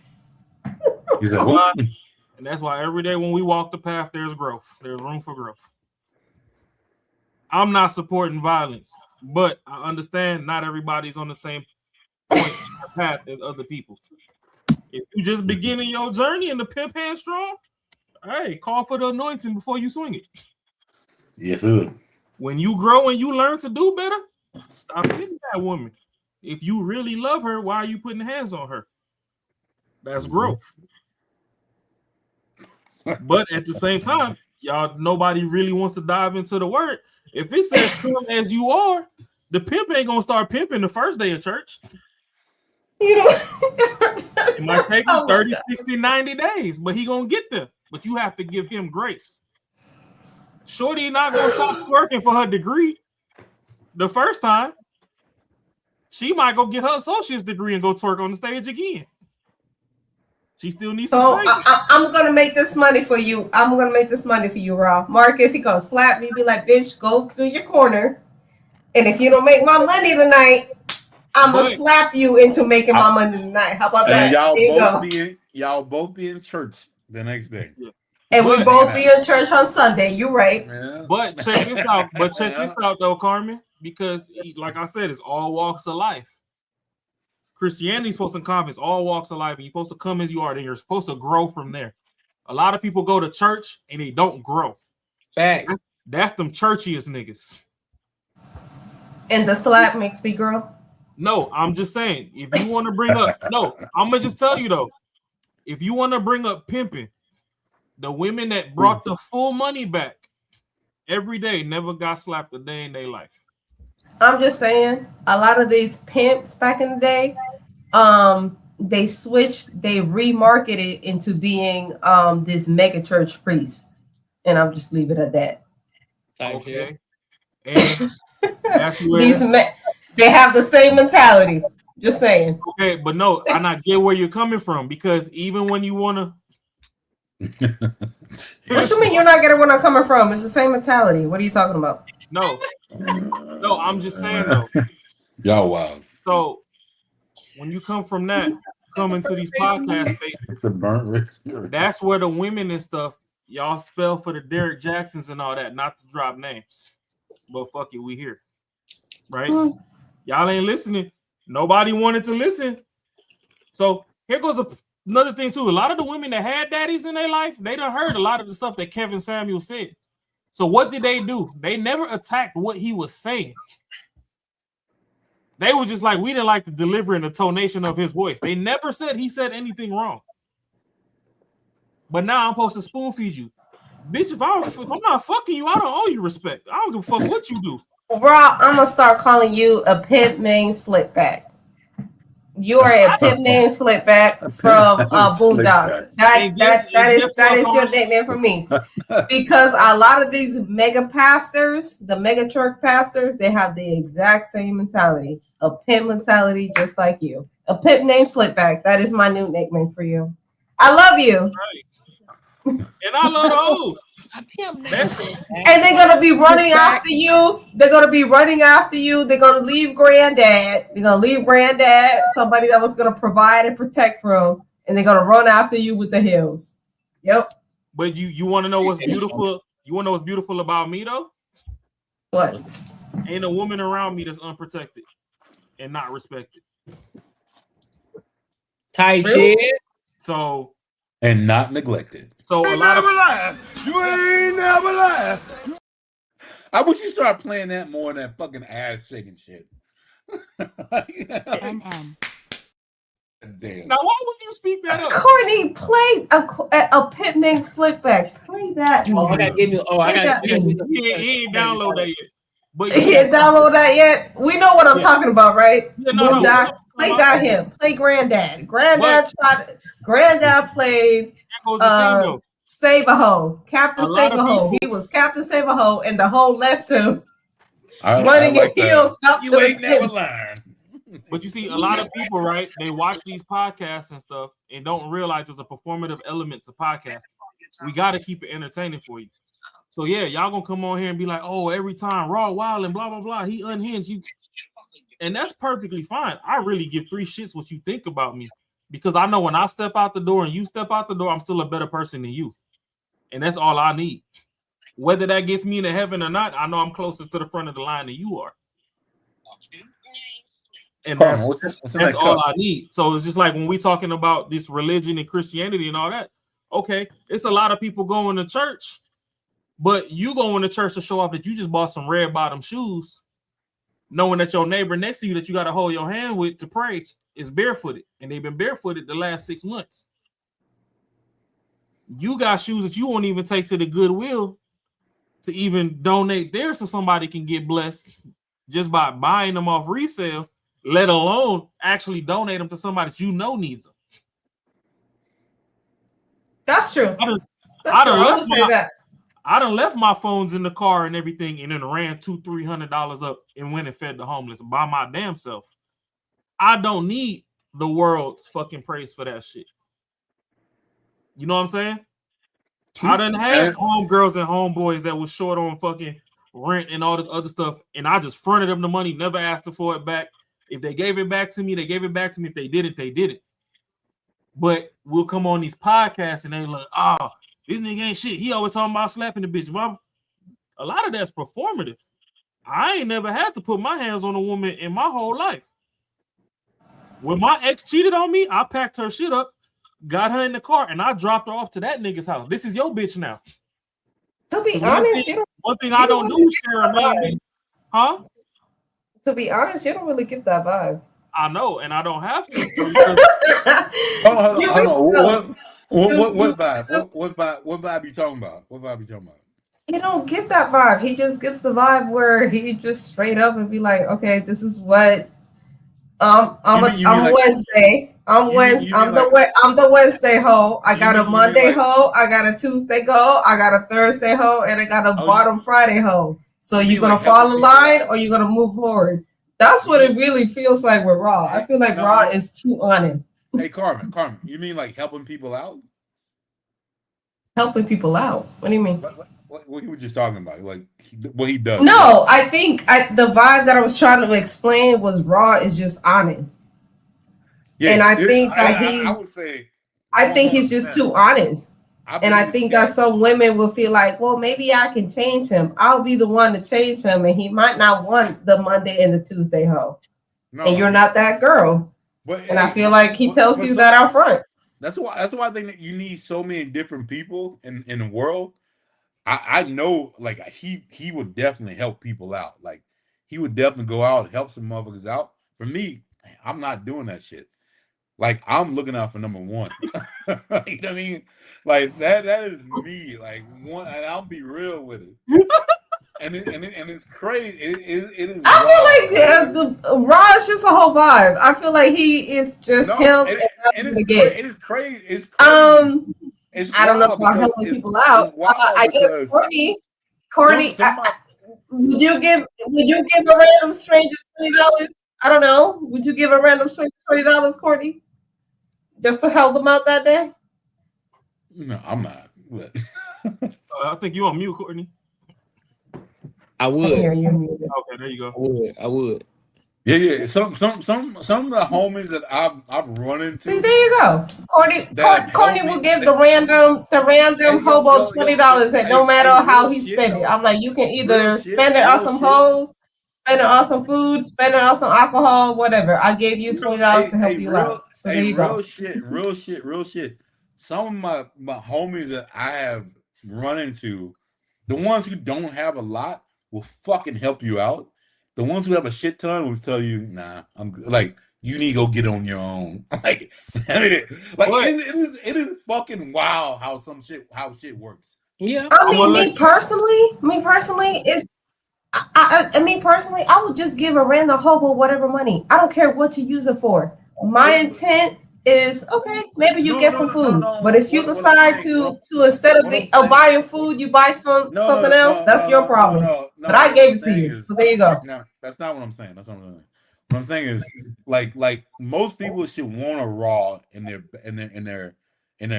He's like, what? And that's why every day when we walk the path, there's growth. There's room for growth. I'm not supporting violence, but I understand not everybody's on the same point in the path as other people. If you just beginning your journey and the pimp hand strong, hey, call for the anointing before you swing it. Yes, sir. When you grow and you learn to do better, stop hitting that woman. If you really love her, why are you putting hands on her? That's growth. But at the same time, y'all, nobody really wants to dive into the word. If it says come as you are, the pimp ain't gonna start pimping the first day of church. It might take him 30, 60, 90 days, but he gonna get there. But you have to give him grace. Shorty not gonna stop working for her degree the first time. She might go get her associate's degree and go twerk on the stage again. She still needs some training. I'm gonna make this money for you. I'm gonna make this money for you, Rob. Marcus, he gonna slap me, be like, bitch, go through your corner. And if you don't make my money tonight, I'm gonna slap you into making my money tonight. How about that? Y'all both be in church the next day. Yeah. And we both be in church on Sunday. You right. Yeah. But check this out. Check this out though, Carmen, because like I said, it's all walks of life. Christianity is supposed to encompass all walks of life, and you're supposed to come as you are, then you're supposed to grow from there. A lot of people go to church and they don't grow. Facts. That's them churchiest niggas. And the slap makes me grow. No, I'm just saying, if you want to bring up, no, I'm gonna just tell you though, if you want to bring up pimping, the women that brought the full money back every day never got slapped a day in their life. I'm just saying, a lot of these pimps back in the day, they switched, they remarketed into being this mega church priest, and I'll just leave it at that. Okay, and that's where they have the same mentality. Just saying. Okay, but no, I not get where you're coming from, because even when you wanna, what you mean you're not getting where I'm coming from? It's the same mentality. What are you talking about? No, I'm just saying though. Y'all wild. So when you come from that, come into these podcast spaces, It's a burnt rich. that's where the women and stuff, y'all spell for the Derek Jacksons and all that, not to drop names. But fuck it, we here. Right? Y'all ain't listening. Nobody wanted to listen. So here goes another thing too. A lot of the women that had daddies in their life, they done heard a lot of the stuff that Kevin Samuel said. So what did they do? They never attacked what he was saying. They were just like, we didn't like the delivery and the tonation of his voice. They never said he said anything wrong. But now I'm supposed to spoon feed you. Bitch, if I'm not fucking you, I don't owe you respect. I don't give a fuck what you do. Rob, I'm gonna start calling you a pimp named Slickback. You are a pimp named Slickback from Boondocks. That is your nickname for me. Because a lot of these mega pastors, the mega church pastors, they have the exact same mentality, a pimp mentality, just like you. A pimp named Slickback. That is my new nickname for you. I love you. And I love those. And they're gonna be running after you. They're gonna be running after you. They're gonna leave granddad. They're gonna leave granddad, somebody that was gonna provide and protect from, and they're gonna run after you with the heels. Yep. But you want to know what's beautiful? You want to know what's beautiful about me though? What? Ain't a woman around me that's unprotected and not respected. Type shit. So and not neglected. So a lot of you ain't never lied. I wish you start playing that more than that fucking ass shaking shit. Damn. Now why would you speak that up? Courtney, play a pimp named Slickback. Play that. Oh, I gotta get you. Oh, I gotta. He ain't download that yet. But he didn't download that yet. We know what I'm talking about, right? Yeah, no. Play that him. Play Granddad. Granddad played Save a Hoe. Captain Save a Hoe. He was Captain Save a Hoe, and the hoe left him running in heels. You ain't never learned. But you see, a lot of people, right? They watch these podcasts and stuff and don't realize there's a performative element to podcasting. We got to keep it entertaining for you. So yeah, y'all gonna come on here and be like, oh, every time Raw Wild and blah blah blah, he unhinged you, and that's perfectly fine. I really give 3 shits what you think about me. because I know when I step out the door and you step out the door, I'm still a better person than you. And that's all I need. Whether that gets me into heaven or not, I know I'm closer to the front of the line than you are. And Carmen, that's all I need. So it's just like when we talking about this religion and Christianity and all that. Okay, it's a lot of people going to church, but you going to church to show off that you just bought some red bottom shoes, knowing that your neighbor next to you that you got to hold your hand with to pray is barefooted, and they've been barefooted the last 6 months. You got shoes that you won't even take to the Goodwill to even donate there so somebody can get blessed just by buying them off resale, let alone actually donate them to somebody that you know needs them. That's true. I done left my phones in the car and everything, and then ran $200-$300 up and went and fed the homeless by my damn self. I don't need the world's fucking praise for that shit. You know what I'm saying? I done had homegirls and homeboys that was short on fucking rent and all this other stuff, and I just fronted them the money, never asked them for it back. If they gave it back to me, they gave it back to me. If they didn't, they didn't. But we'll come on these podcasts and they like, oh, this nigga ain't shit. He always talking about slapping the bitch. Mom, a lot of that's performative. I ain't never had to put my hands on a woman in my whole life. When my ex cheated on me, I packed her shit up, got her in the car, and I dropped her off to that nigga's house. This is your bitch now. To be honest, one thing I don't do is share a man. Huh? To be honest, you don't really get that vibe. I know, and I don't have to. Hold on. What vibe? What vibe you talking about? What vibe you talking about? You don't get that vibe. He just gives the vibe where he just straight up and be like, okay, this is what I'm Wednesday. I'm the Wednesday hoe. I got a Monday hoe. I got a Tuesday hoe. I got a Thursday hoe, and I got a bottom Friday hoe. So you're gonna fall in line or you're gonna move forward. That's what it really feels like with Raw. I feel like Raw is too honest. Hey, Carmen, you mean like helping people out? Helping people out? What do you mean? What he was just talking about, like what he does. No, I think the vibe that I was trying to explain was Raw is just honest. Yeah, and I think that I think he's just too honest. And I think that some women will feel like, well, maybe I can change him. I'll be the one to change him, and he might not want the Monday and the Tuesday hoe. No. And you're not that girl. And I feel like he tells you that out front. That's why I think that you need so many different people in the world. I know, like he would definitely help people out. Like he would definitely go out and help some motherfuckers out. For me, I'm not doing that shit. Like I'm looking out for number one. You know what I mean? Like that is me. Like one, and I'll be real with it. and it's crazy. It is. I feel like the Raw is just a whole vibe. I feel like he is just him. It is crazy. It's crazy. I don't know about helping people out. I get Courtney. Would you give a random stranger $20? I don't know. Would you give a random stranger $20, Courtney, just to help them out that day? No, I'm not. I think you on mute, Courtney. I would. Okay, there you go. I would. Yeah. Some of the homies that I've run into. See, there you go. Courtney will give the random hobo $20, and no matter how he spend it, I'm like, you can either spend it on some hoes, spend it on some food, spend it on some alcohol, whatever. I gave you $20 to help you out. So there you go. Real shit. Some of my homies that I have run into, the ones who don't have a lot will fucking help you out. The ones who have a shit ton will tell you, nah, I'm like, you need to go get on your own. Like, I mean, it is fucking wild how shit works. Yeah. I mean, me personally, I would just give a random hobo whatever money. I don't care what you use it for. My intent is okay. Maybe you get some food, but if you decide to instead of buying food, you buy something else. That's your problem. But I gave it to you, so there you go. No, that's not what I'm saying. That's not what I'm saying. What I'm saying is, like most people should want a Raw in their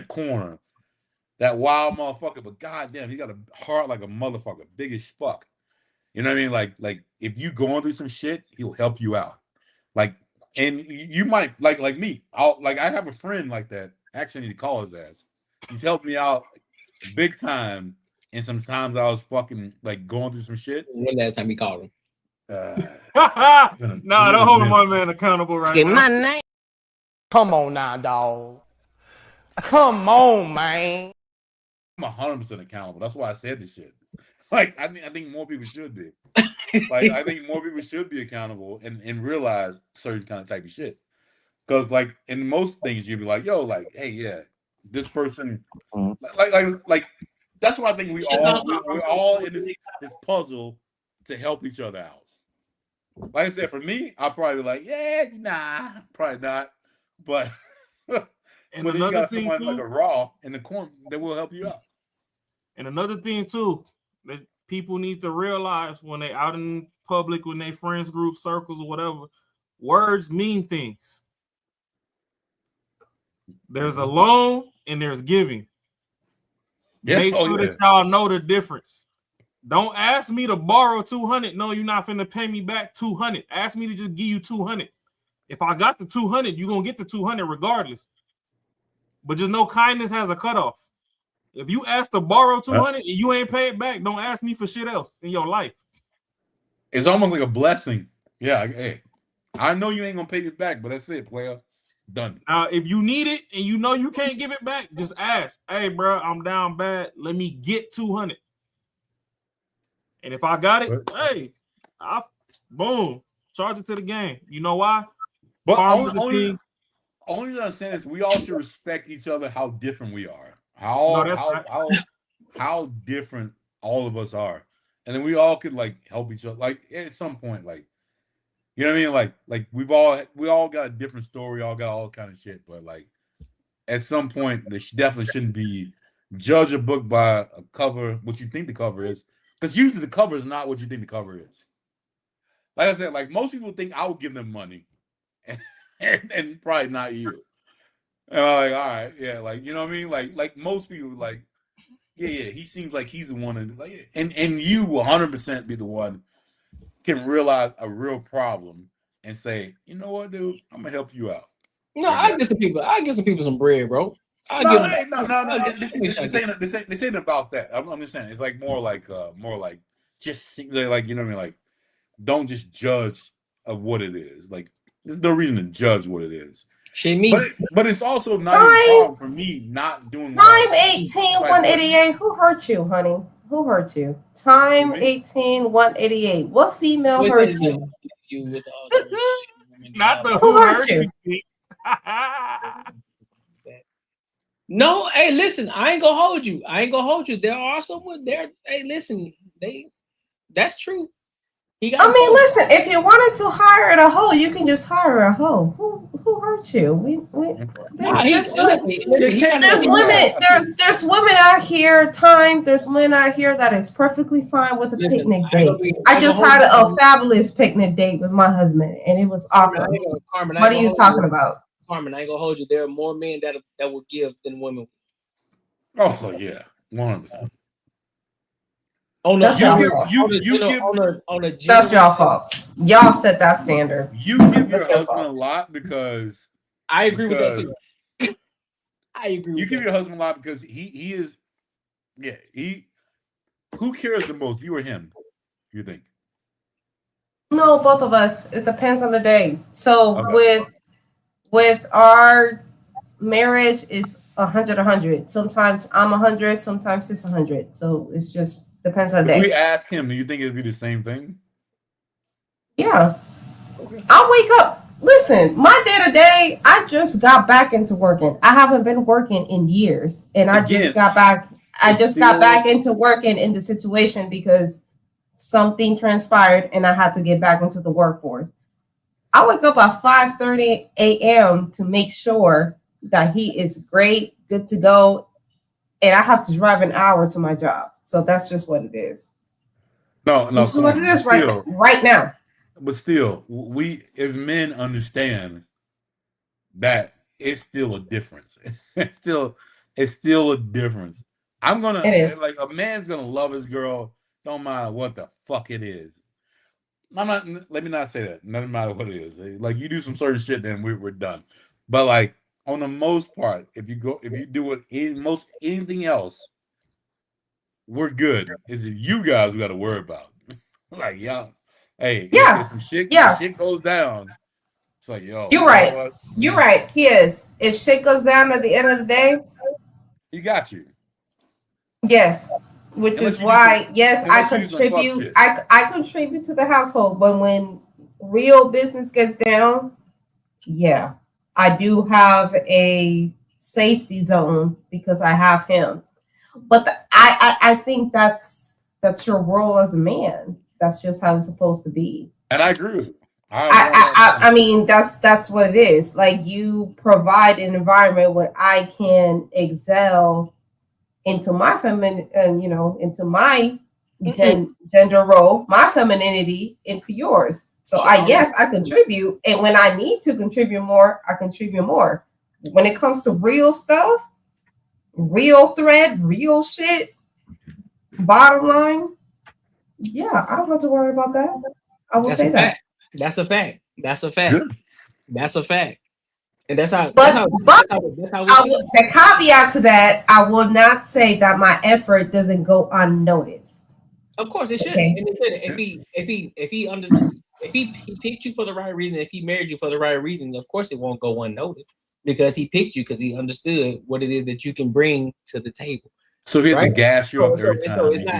corner. That wild motherfucker, but goddamn, he got a heart like a motherfucker, big as fuck. You know what I mean? Like if you going through some shit, he'll help you out. Like And you might like me. I have a friend like that. Actually, I need to call his ass. He's helped me out big time. And sometimes I was fucking like going through some shit. When last time you called him? Nah, don't hold my man accountable right Get now. my name. Come on now, dog. Come on, man. I'm 100% accountable. That's why I said this shit. Like, I think more people should be. Like, I think more people should be accountable and realize certain kind of type of shit. Because, like, in most things, you'd be like, yo, like, hey, yeah, this person, like, that's why I think we're all in this puzzle to help each other out. Like I said, for me, I'll probably be like, yeah, nah, probably not. But And when you another got thing someone too, like a Raw in the corner that will help you out. And another thing too, that people need to realize when they out in public, when they friends group circles or whatever, words mean things. There's a loan and there's giving. Yeah. Make sure that y'all know the difference. Don't ask me to borrow 200. No, you're not finna pay me back 200. Ask me to just give you 200. If I got the 200, you're gonna get the 200 regardless. But just know kindness has a cutoff. If you ask to borrow 200 and you ain't pay it back, don't ask me for shit else in your life. It's almost like a blessing. Yeah, hey, I know you ain't gonna pay it back, but that's it, player. Done. Now, if you need it and you know you can't give it back, just ask. Hey, bro, I'm down bad. Let me get 200. And if I got it, hey, boom, charge it to the game. You know why? But only thing I'm saying is we all should respect each other. How different we are. How different all of us are, and then we all could like help each other. Like at some point, like you know what I mean. Like we all got a different story. All got all kind of shit. But like at some point, they definitely shouldn't be judge a book by a cover, what you think the cover is. Because usually the cover is not what you think the cover is. Like I said, like most people think I would give them money, and probably not you. And I'm like, all right, yeah, like you know what I mean. Like most people, like, yeah, he seems like he's the one, and you 100% be the one can realize a real problem and say, you know what, dude, I'm gonna help you out. No, I give some people some bread, bro. No. This ain't about that. I'm just saying it's like more like just like you know what I mean. Like, don't just judge of what it is. Like, there's no reason to judge what it is. But it's also not a problem for me not doing. Time 18 188. Who hurt you, honey? Who hurt you? Time 18 188. What female hurt you? Not the who hurt you. No, hey, listen, I ain't gonna hold you. There are someone there. Hey, listen, that's true. Listen, if you wanted to hire a hoe, you can just hire a hoe. Who hurt you? There's women out here, there's women out here that is perfectly fine with a picnic date. I just had a fabulous picnic date with my husband, and it was awesome. Carmen, what are you talking about? Carmen, I ain't gonna hold you. There are more men that will give than women. Oh yeah, 100%. That's y'all fault. Y'all set that standard. You give your husband a lot because I agree with that too. I agree. You give your husband a lot because he is, yeah. Who cares the most, you or him? You think? No, both of us. It depends on the day. So with our marriage, is 100. Sometimes I'm 100. Sometimes it's 100. So it's just depends on the day. If we ask him, do you think it'd be the same thing? Yeah. I'll wake up. Listen, my day to day, I just got back into working. I haven't been working in years. And I just got back. I just got back into working in the situation because something transpired and I had to get back into the workforce. I wake up at 5:30 a.m. to make sure that he is great, good to go. And I have to drive an hour to my job. So that's just what it is. No. This is what it is right now. But still, we as men understand that it's still a difference. It's still a difference. Like a man's gonna love his girl, don't mind what the fuck it is. Let me not say that. No matter what it is, like you do some certain shit, then we're done. But like on the most part, if you do it anything else, we're good. Is it you guys we got to worry about? Like y'all, hey, if some shit goes down, it's like yo, You're right. You're right. He is. If shit goes down at the end of the day, he got you. Yes. Which is why, yes, I contribute. I contribute to the household, but when real business gets down, yeah, I do have a safety zone because I have him. But I think that's your role as a man. That's just how it's supposed to be. And I agree. I mean, that's what it is. Like you provide an environment where I can excel into my feminine, into my gender role, my femininity into yours. So I contribute, and when I need to contribute more, I contribute more. When it comes to real stuff, real thread, real shit, bottom line, yeah, I don't have to worry about that. I will say that. That's a fact. That's a fact. That's a fact. And that's how. The caveat to that, I will not say that my effort doesn't go unnoticed. Of course, it should. Okay. And if he understood, if he picked you for the right reason, if he married you for the right reason, of course it won't go unnoticed because he picked you because he understood what it is that you can bring to the table. So he has to gas you up every time.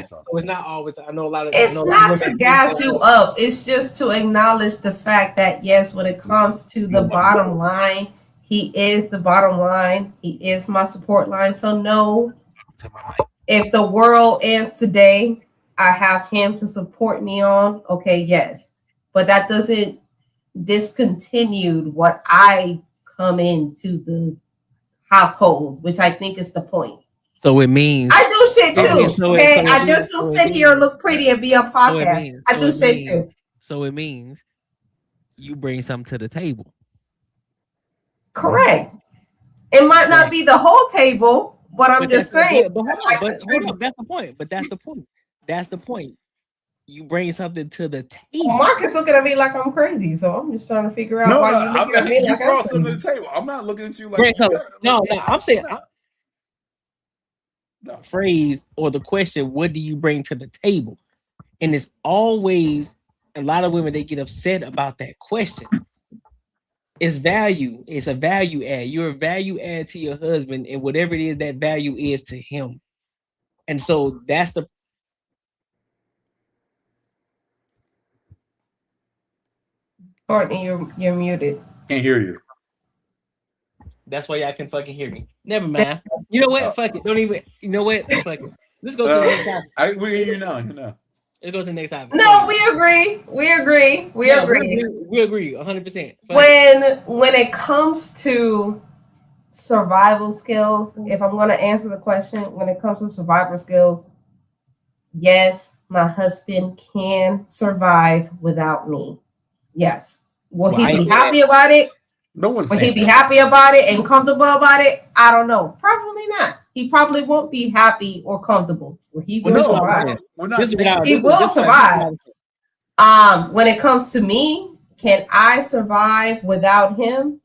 So it's not always. I know a lot of. It's not to gas you up. It's just to acknowledge the fact that yes, when it comes to the bottom line, he is the bottom line. He is my support line. So no, if the world ends today, I have him to support me on. Okay, yes, but that doesn't discontinue what I come into the household, which I think is the point. So it means I do shit too. I just don't sit here and look pretty and be on podcast. I do shit too. So it means you bring something to the table. Correct. It might not be the whole table, but I'm just saying. But that's the point. But that's the point. That's the point. You bring something to the table. Marcus looking at me like I'm crazy, so I'm just trying to figure out why you looking at me like I'm brought something to the table. I'm not looking at you like no. I'm saying. The phrase or the question, what do you bring to the table? And it's always a lot of women, they get upset about that question. It's value. It's a value add. You're a value add to your husband, and whatever it is that value is to him. And so that's the Courtney, you're muted. Can't hear you. That's why y'all can fucking hear me. Never mind. You know what? Fuck it. Don't even. You know what? Fuck it. Let's go to the next topic. We hear you now. Let's go to the next topic. No, we agree. We agree. We agree. We agree 100%. When it comes to survival skills, if I'm going to answer the question, when it comes to survival skills, yes, my husband can survive without me. Yes. Will he be happy about it? No one's Will he be happy about it and comfortable about it? I don't know. Probably not. He probably won't be happy or comfortable. He will survive. He will survive. When it comes to me, can I survive without him?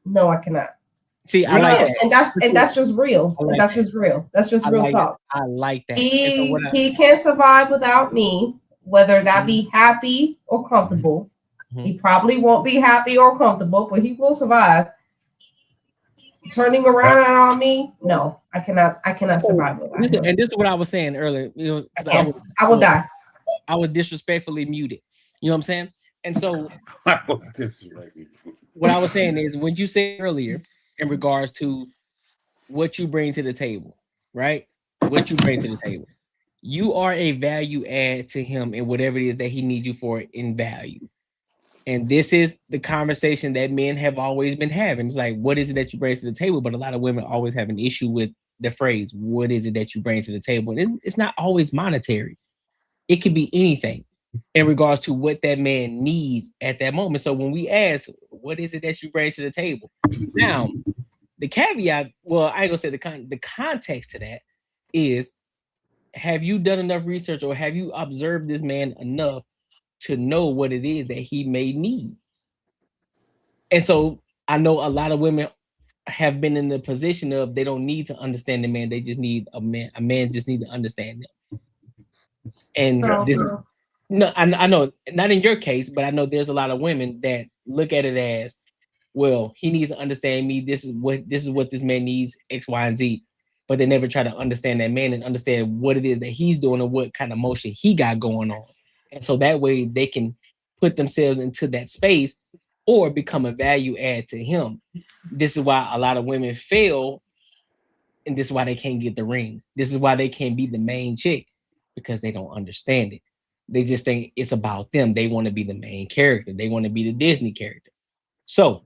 No, I cannot. See, I like that. And that's just real. That's just real. That's just real talk. I like that. He can't survive without me, whether that be happy or comfortable. He probably won't be happy or comfortable, but he will survive. Turning around on me, no, I cannot survive without him. And this is what I was saying earlier. You know, I will die. I was disrespectfully muted. You know what I'm saying? And so what I was saying is when you said earlier in regards to what you bring to the table, right? What you bring to the table. You are a value add to him in whatever it is that he needs you for in value. And this is the conversation that men have always been having. It's like, what is it that you bring to the table? But a lot of women always have an issue with the phrase, what is it that you bring to the table? And it's not always monetary. It could be anything in regards to what that man needs at that moment. So when we ask, what is it that you bring to the table? Now, the caveat, well, I ain't gonna say the context to that is, have you done enough research or have you observed this man enough to know what it is that he may need. And so I know a lot of women have been in the position of they don't need to understand the man. They just need a man. A man just needs to understand them. And I know not in your case, but I know there's a lot of women that look at it as, well, he needs to understand me. This is what this man needs, X, Y, and Z. But they never try to understand that man and understand what it is that he's doing and what kind of motion he got going on. And so that way they can put themselves into that space or become a value add to him. This is why a lot of women fail, and this is why they can't get the ring. This is why they can't be the main chick, because they don't understand it. They just think it's about them. They want to be the main character. They want to be the Disney character. So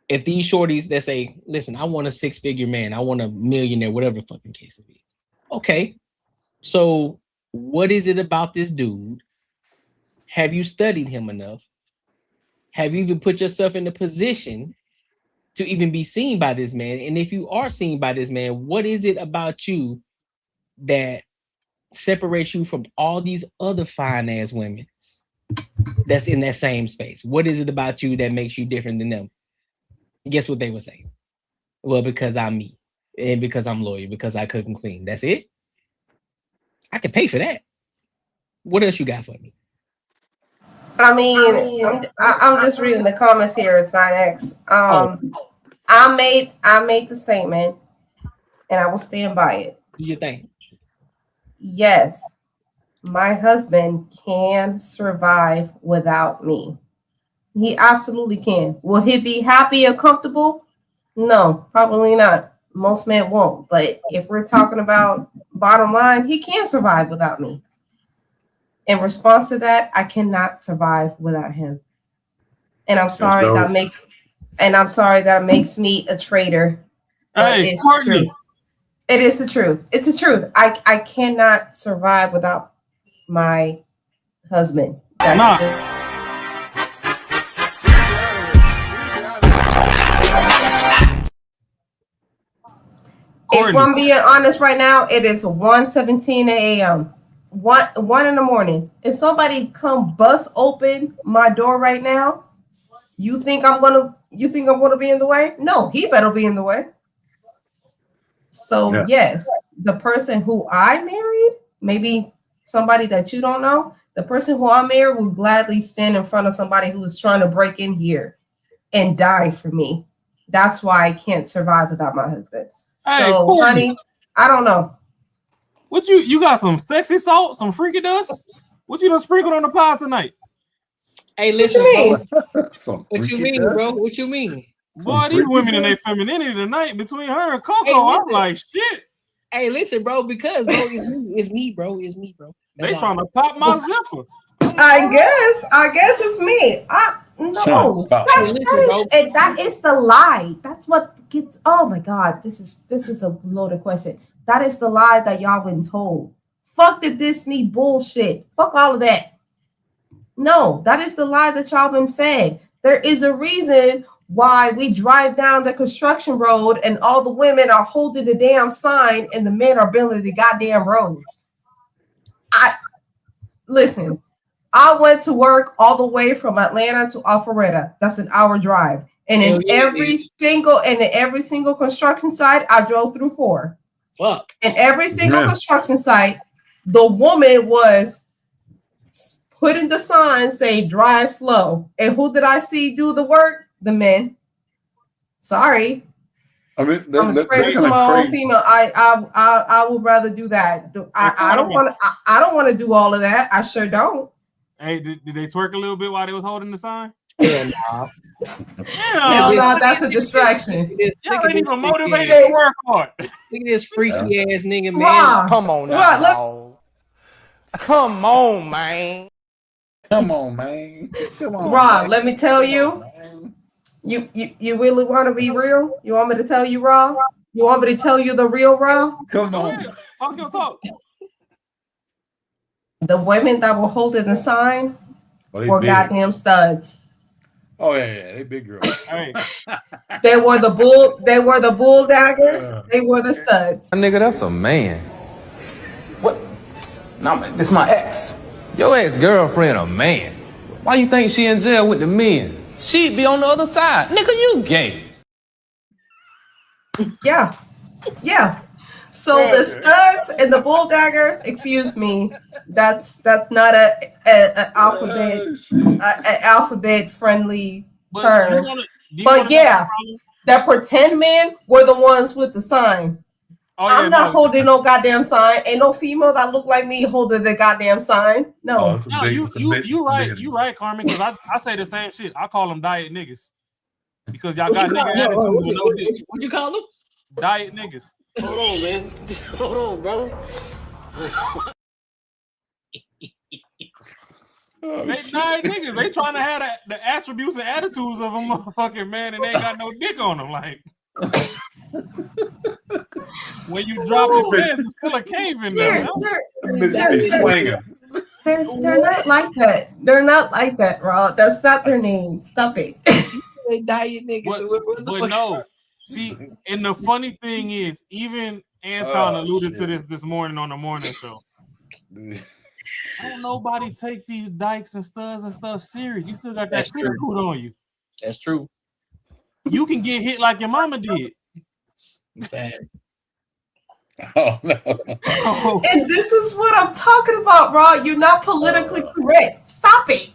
if these shorties that say, listen, I want a 6-figure man, I want a millionaire, whatever the fucking case it is. Okay, so what is it about this dude? Have you studied him enough? Have you even put yourself in a position to even be seen by this man? And if you are seen by this man, what is it about you that separates you from all these other fine ass women that's in that same space? What is it about you that makes you different than them? Guess what they would say? Well, because I'm me, and because I'm loyal, because I cook and clean. That's it. I can pay for that. What else you got for me? I mean, I'm just reading the comments here, Sign X. I made the statement, and I will stand by it. Do you think? Yes, my husband can survive without me. He absolutely can. Will he be happy and comfortable? No, probably not. Most men won't. But if we're talking about bottom line, he can survive without me. In response to that, I cannot survive without him. And I'm sorry that makes me a traitor. Hey, it's the truth. It is the truth. It's the truth. I cannot survive without my husband. If I'm being honest right now, it is 1:17 a.m. 1 in the morning. If somebody come bust open my door right now, you think I'm gonna be in the way? No, he better be in the way. So yes, the person who I married, maybe somebody that you don't know, the person who I married will gladly stand in front of somebody who is trying to break in here and die for me. That's why I can't survive without my husband. Hey, so, Courtney, honey, I don't know. What you got some sexy salt, some freaky dust? What you done sprinkled on the pie tonight? Hey, listen, bro. What you mean, bro? What you mean? Boy, these women in their femininity tonight between her and Coco, Hey, I'm listen. like, shit. Hey, listen, bro, because bro, it's me, bro. It's me, bro. They trying to pop my zipper. I guess it's me. No, that is the lie. That's what gets. Oh my God, this is a loaded question. That is the lie that y'all been told. Fuck the Disney bullshit. Fuck all of that. No, that is the lie that y'all been fed. There is a reason why we drive down the construction road and all the women are holding the damn sign and the men are building the goddamn roads. Listen, I went to work all the way from Atlanta to Alpharetta. That's an hour drive. And in every single construction site, I drove through 4. Fuck. And every single construction site, the woman was putting the sign say drive slow. And who did I see do the work? The men. Sorry. I mean, I'm afraid to my own female. I would rather do that. I don't want to do all of that. I sure don't. Hey, did they twerk a little bit while they was holding the sign? Yeah, nah. Hell no, that's a distraction. Y'all ain't even motivated to work hard. Look at this freaky ass nigga, man. Ron, Come on now. Ron, look- dog. Come on, man. Come on, man. Come on, Rob, man. let me tell you. You really want to be real? You want me to tell you, Rob? You want me to tell you the real Rob? Come on. Talk your talk. The women that were holding the sign were big. goddamn studs. Oh yeah, they big girls. Hey. They were the bull daggers. They were the studs. Nigga, that's a man. What? No, this is my ex. Your ex-girlfriend a man. Why you think she in jail with the men? She'd be on the other side. Nigga, you gay. Yeah. Yeah. So the studs and the bulldaggers, excuse me, that's not a alphabet friendly term. But yeah, that pretend men were the ones with the sign. I'm not holding no goddamn sign. Ain't no female that look like me holding the goddamn sign. No. You right, Carmen. Because I say the same shit. I call them diet niggas because y'all got nigga attitudes with no dick. What you call them? Diet niggas. Hold on, man. Hold on, bro. They diet niggas. They trying to have the attributes and attitudes of a motherfucking man, and they ain't got no dick on them. Like. When you drop your pants, it's still a cave in there. They're not like that. They're not like that, Rod. That's not their name. Stop it. They diet niggas. But no. See, and the funny thing is, even Anton alluded to this morning on the morning show. Don't nobody take these dykes and studs and stuff serious. You still got that critter boot on you. That's true. You can get hit like your mama did. Bad. Oh no. And this is what I'm talking about, Rod. You're not politically correct. Stop it.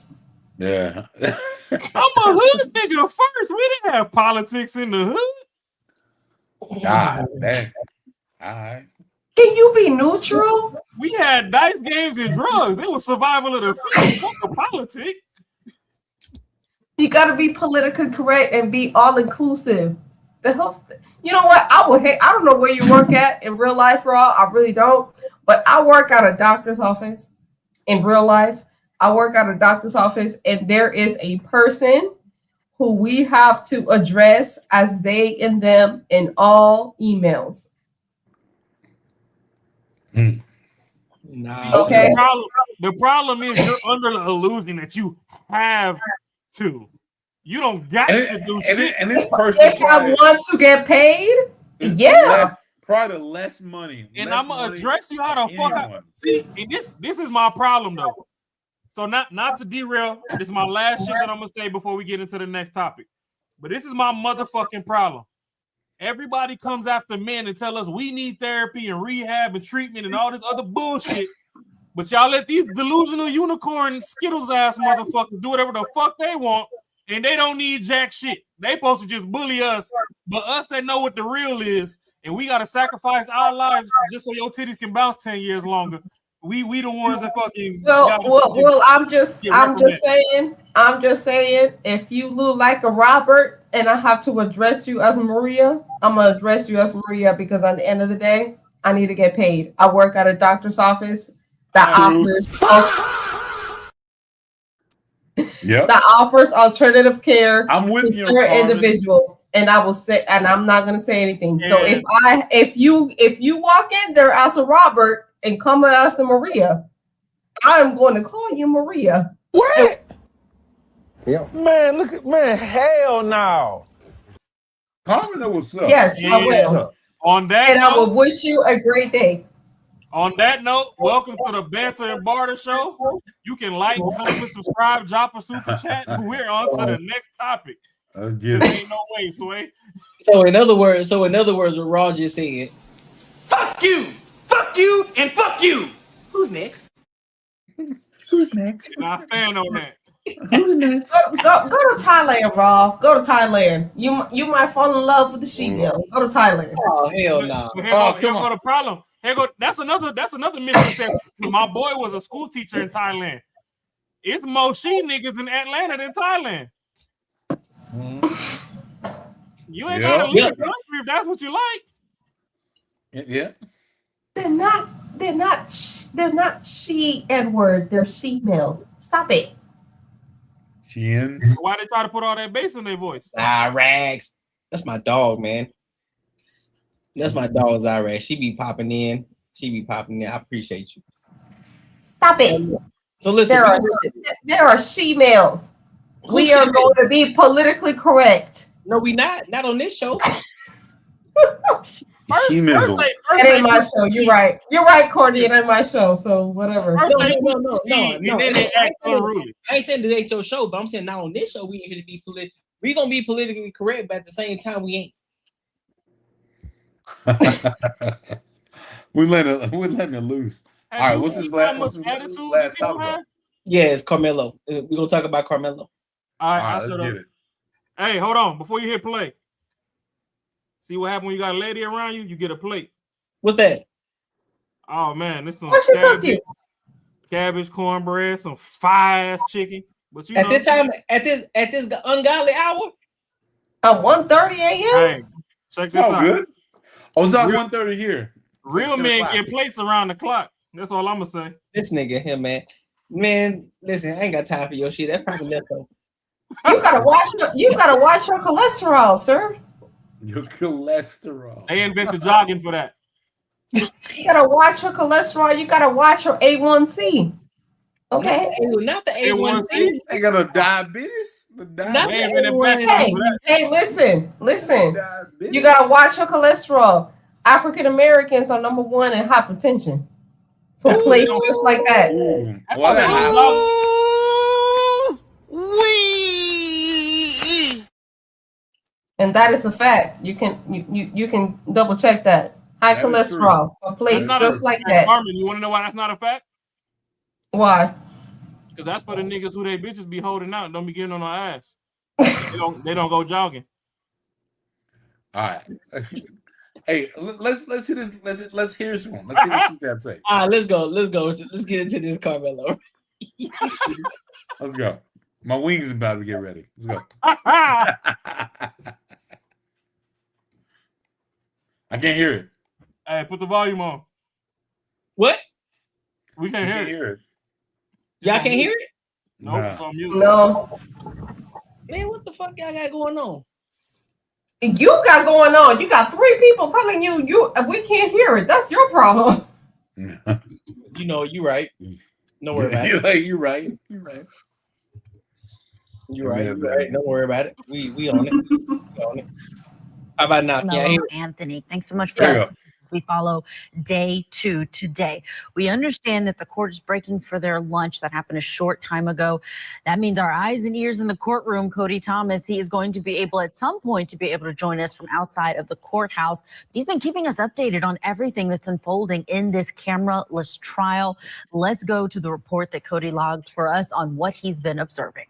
Yeah. I'm a hood nigga first. We didn't have politics in the hood. God damn. All right. Can you be neutral? We had dice games and drugs. It was survival of the fittest, not the politics. You got to be politically correct and be all inclusive. The health. You know what? I don't know where you work at in real life, Raw. I really don't. But I work at a doctor's office in real life. I work at a doctor's office, and there is a person who we have to address as they and them in all emails. Nah. Okay. The problem is you're under the illusion that you have to. You don't got to do shit. And this person if I want to get paid, yeah. Probably less money. And I'm gonna address you how the fuck I see. And this is my problem though. So not to derail. This is my last shit that I'm gonna say before we get into the next topic. But this is my motherfucking problem. Everybody comes after men and tell us we need therapy and rehab and treatment and all this other bullshit. But y'all let these delusional unicorn Skittles ass motherfuckers do whatever the fuck they want, and they don't need jack shit. They supposed to just bully us, but us that know what the real is, and we gotta sacrifice our lives just so your titties can bounce 10 years longer. We the ones that fucking. Well, I'm just saying, if you look like a Robert and I have to address you as Maria, I'm gonna address you as Maria because at the end of the day, I need to get paid. I work at a doctor's office that offers alternative care to certain individuals. And I will say, and I'm not gonna say anything. Yeah. So if you walk in there as a Robert and come as a Maria, I'm going to call you Maria. What? Yeah. Man, look at hell no. Comment know what's up. Yes, I will. On that and note, I will wish you a great day. On that note, welcome to the Banter and Barter Show. You can like, comment, subscribe, drop a super chat. We're on to the next topic. Let's get it. Ain't no way, Sway. So in other words, what Raw just said. Fuck you, and fuck you. Who's next? Who's next? I stand on that. Who's next? Go to Thailand, Raw. Go to Thailand. You might fall in love with the female. Go to Thailand. Oh hell no! Here go the problem. That's another misconception. My boy was a school teacher in Thailand. It's more she niggas in Atlanta than Thailand. You ain't gotta leave the country if that's what you like. Yeah. They're not she N-word. They're she males. Stop it. Why they try to put all that bass in their voice? Rags. That's my dog, man. That's my dog, Zyrax. She be popping in. I appreciate you. Stop it. So listen. There are she males. We are going to be politically correct. No, we not. Not on this show. She miserable. It ain't my show. You're right. You're right, Courtney. It ain't my show. So whatever. No. And then they act unruly. I ain't saying that ain't your show, but I'm saying now on this show we ain't gonna be we gonna be politically correct, but at the same time we ain't. We're letting it loose. All right, what's his last topic? Yeah, it's Carmelo. We're gonna talk about Carmelo. All right, let's get it. Hey, hold on. Before you hit play, see what happens when you got a lady around you? You get a plate. What's that? Oh man, this some What's she cooking? Cabbage, cornbread, some fire-ass chicken. But you at know, this time, at this ungodly hour, at 1:30 a.m. Hey, check this out. Good. Oh, it's not 1:30 here. Real men get plates around the clock. That's all I'm gonna say. This nigga here, man. Man, listen, I ain't got time for your shit. That's probably leftover. You gotta watch your cholesterol, sir. Your cholesterol. They invented jogging for that. You gotta watch your cholesterol. You gotta watch your A1C. Okay. Not the A1C. They got a diabetes. Hey, listen. You gotta watch your cholesterol. African Americans are number 1 in hypertension. For places just like that. And that is a fact. You can double check that. High cholesterol for places just like that. Carmen, you want to know why that's not a fact? Why? Because that's for the niggas who they bitches be holding out and don't be getting on our ass. They don't go jogging. All right. Hey, let's hear this. Let's hear this one. Let's see what she's got to say. All right, let's go. Let's get into this Carmelo. Let's go. My wings is about to get ready. Let's go. I can't hear it. Hey, put the volume on. What? We can't hear it. Y'all can't hear it? No, it's on mute. No. Man, what the fuck y'all got going on? You got going on. You got 3 people telling you we can't hear it. That's your problem. You know, you right. Don't worry about it. You're right. You're right. Don't worry about it. We on it. We on it. How about now? Hello, Anthony. Thanks so much for this. We follow day 2 today. We understand that the court is breaking for their lunch. That happened a short time ago. That means our eyes and ears in the courtroom. Cody Thomas, he is going to be able at some point to be able to join us from outside of the courthouse. He's been keeping us updated on everything that's unfolding in this camera-less trial. Let's go to the report that Cody logged for us on what he's been observing.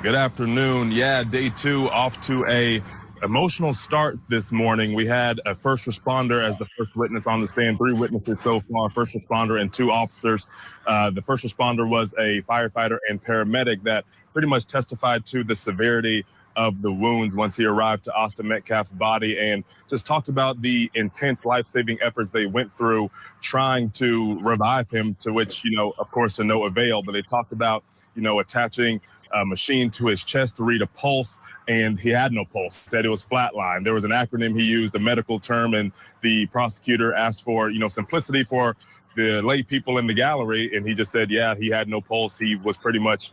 Good afternoon. Yeah, day 2 off to a emotional start this morning. We had a first responder as the first witness on the stand, 3 witnesses so far, first responder and 2 officers. The first responder was a firefighter and paramedic that pretty much testified to the severity of the wounds once he arrived to Austin Metcalf's body, and just talked about the intense life-saving efforts they went through trying to revive him, to which, of course, to no avail. But they talked about, attaching a machine to his chest to read a pulse, and he had no pulse. He said it was flatline. There was an acronym he used, a medical term, and the prosecutor asked for, simplicity for the lay people in the gallery, and he just said, yeah, he had no pulse. He was pretty much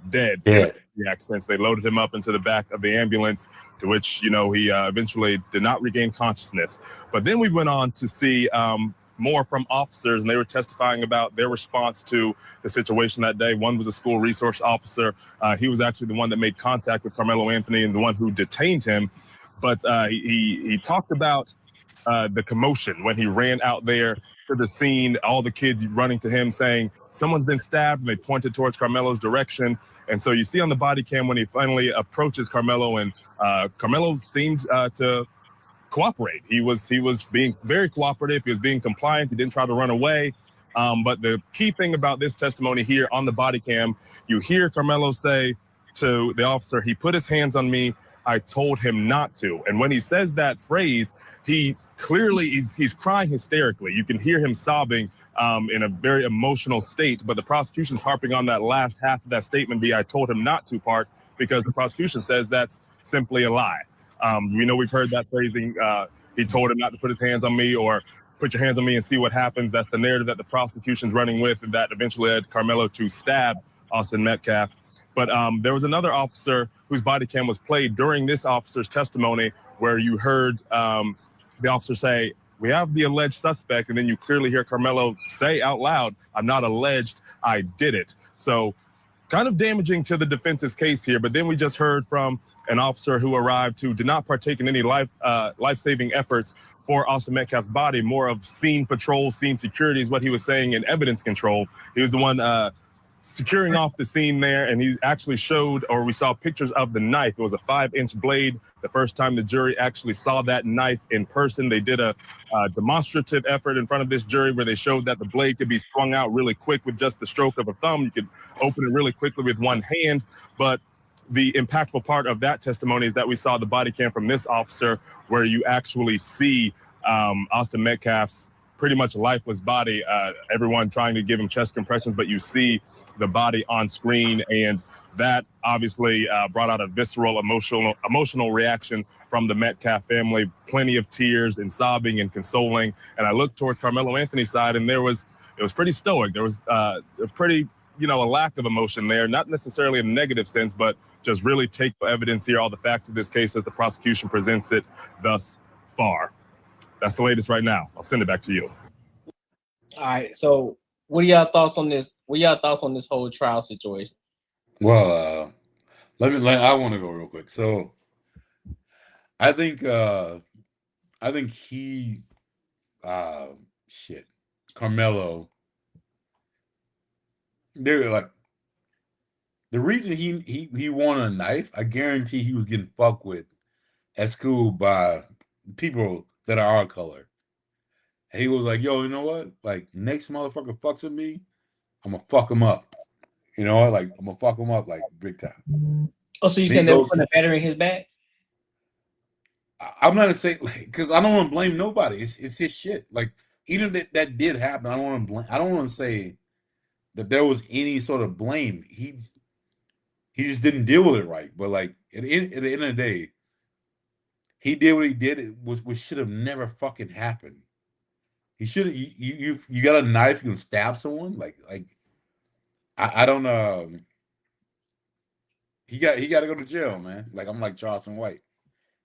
dead. Since they loaded him up into the back of the ambulance, to which, he eventually did not regain consciousness. But then we went on to see more from officers, and they were testifying about their response to the situation that day. One was a school resource officer. He was actually the one that made contact with Carmelo Anthony and the one who detained him. But he talked about the commotion when he ran out there to the scene, all the kids running to him saying, someone's been stabbed, and they pointed towards Carmelo's direction. And so you see on the body cam when he finally approaches Carmelo, and Carmelo seemed to cooperate. He was being very cooperative. He was being compliant. He didn't try to run away. But the key thing about this testimony here on the body cam, you hear Carmelo say to the officer, he put his hands on me. I told him not to. And when he says that phrase, he clearly he's crying hysterically. You can hear him sobbing in a very emotional state. But the prosecution's harping on that last half of that statement, the I told him not to part, because the prosecution says that's simply a lie. We've heard that phrasing, he told him not to put his hands on me, or put your hands on me and see what happens. That's the narrative that the prosecution's running with, and that eventually led Carmelo to stab Austin Metcalf. But there was another officer whose body cam was played during this officer's testimony, where you heard the officer say, "We have the alleged suspect," and then you clearly hear Carmelo say out loud, "I'm not alleged, I did it." So kind of damaging to the defense's case here. But then we just heard from an officer who arrived who did not partake in any life-saving efforts for Austin Metcalf's body, more of scene patrol, scene security is what he was saying, and evidence control. He was the one securing off the scene there, and he actually showed, or we saw pictures of the knife. It was a 5-inch blade. The first time the jury actually saw that knife in person, they did a demonstrative effort in front of this jury where they showed that the blade could be swung out really quick with just the stroke of a thumb. You could open it really quickly with one hand. But the impactful part of that testimony is that we saw the body cam from this officer where you actually see Austin Metcalf's pretty much lifeless body, everyone trying to give him chest compressions, but you see the body on screen, and that obviously brought out a visceral, emotional reaction from the Metcalf family. Plenty of tears and sobbing and consoling. And I looked towards Carmelo Anthony's side, and it was pretty stoic. There was a pretty, a lack of emotion there, not necessarily in a negative sense, but just really take evidence here, all the facts of this case as the prosecution presents it thus far. That's the latest right now. I'll send it back to you. All right. So, what are y'all thoughts on this? What are y'all thoughts on this whole trial situation? Well, I want to go real quick. So, I think he, Carmelo. They're like the reason he wanted a knife. I guarantee he was getting fucked with at school by people that are our color. And he was like, "Yo, you know what? Like, next motherfucker fucks with me, I'm gonna fuck him up. You know what? Like, I'm gonna fuck him up like big time." Oh, so you saying they were putting a battery in his back? I'm not gonna say because I don't want to blame nobody. It's his shit. Like, even if that did happen, I don't want to blame. I don't want to say that there was any sort of blame. He just didn't deal with it right. But like at the end of the day, he did what he did. It was what should have never fucking happened. He should. You got a knife. You can stab someone. Like I don't know. He got to go to jail, man. Like I'm like Charleston White.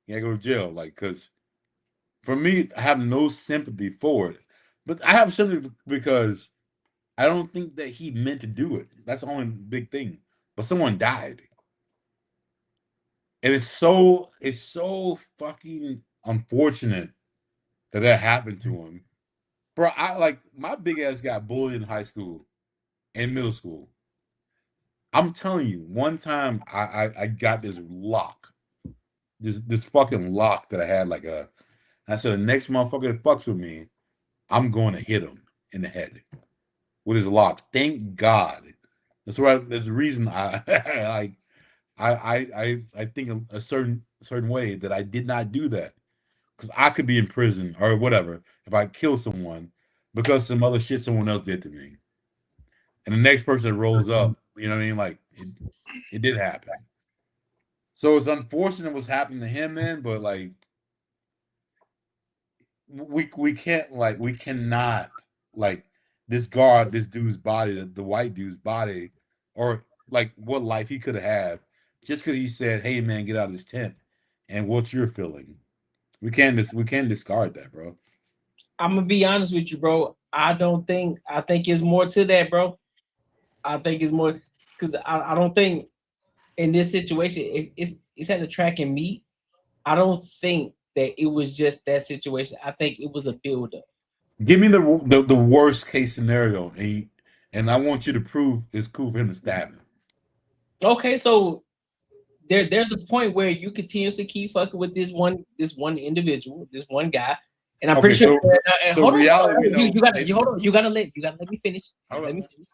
He got to go to jail. Like because for me, I have no sympathy for it. But I have sympathy because I don't think that he meant to do it. That's the only big thing. But someone died. And it's so fucking unfortunate that happened to him. Bro, my big ass got bullied in high school and middle school. I'm telling you, one time I got this lock. This fucking lock that I had I said, the next motherfucker that fucks with me, I'm going to hit him in the head with his lock. Thank God. That's right. There's a reason I think a certain way that I did not do that. Because I could be in prison or whatever if I kill someone because some other shit someone else did to me. And the next person that rolls up, you know what I mean? Like it did happen. So it's unfortunate what's happening to him, man, but like we cannot discard this dude's body, the white dude's body, or like what life he could have had just because he said, "Hey man, get out of this tent," and what you're feeling. We can't discard that, bro. I'm gonna be honest with you, bro. I think it's more to that, bro. I think it's more because I don't think in this situation it's at the track and meet. I don't think that it was just that situation. I think it was a build-up. Give me the worst case scenario, and I want you to prove it's cool for him to stab him. Okay, so there's a point where you continuously keep fucking with this one individual, this one guy, and I'm pretty sure. Hold on, you gotta let me finish. Let me finish.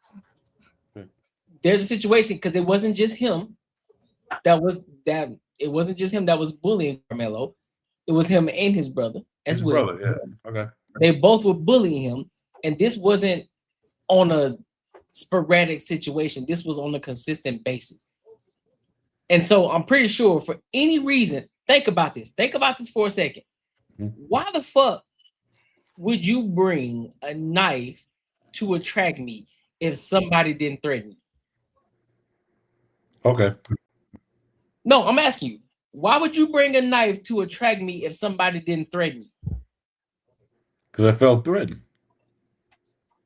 There's a situation because it wasn't just him that was bullying Carmelo. It was him and his brother as well. Brother, yeah. Okay. They both were bullying him, and this wasn't on a sporadic situation. This was on a consistent basis. And so I'm pretty sure for any reason, think about this for a second. Why the fuck would you bring a knife to a track meet if somebody didn't threaten you? Okay. No, I'm asking you. Why would you bring a knife to a track meet if somebody didn't threaten you? Because I felt threatened.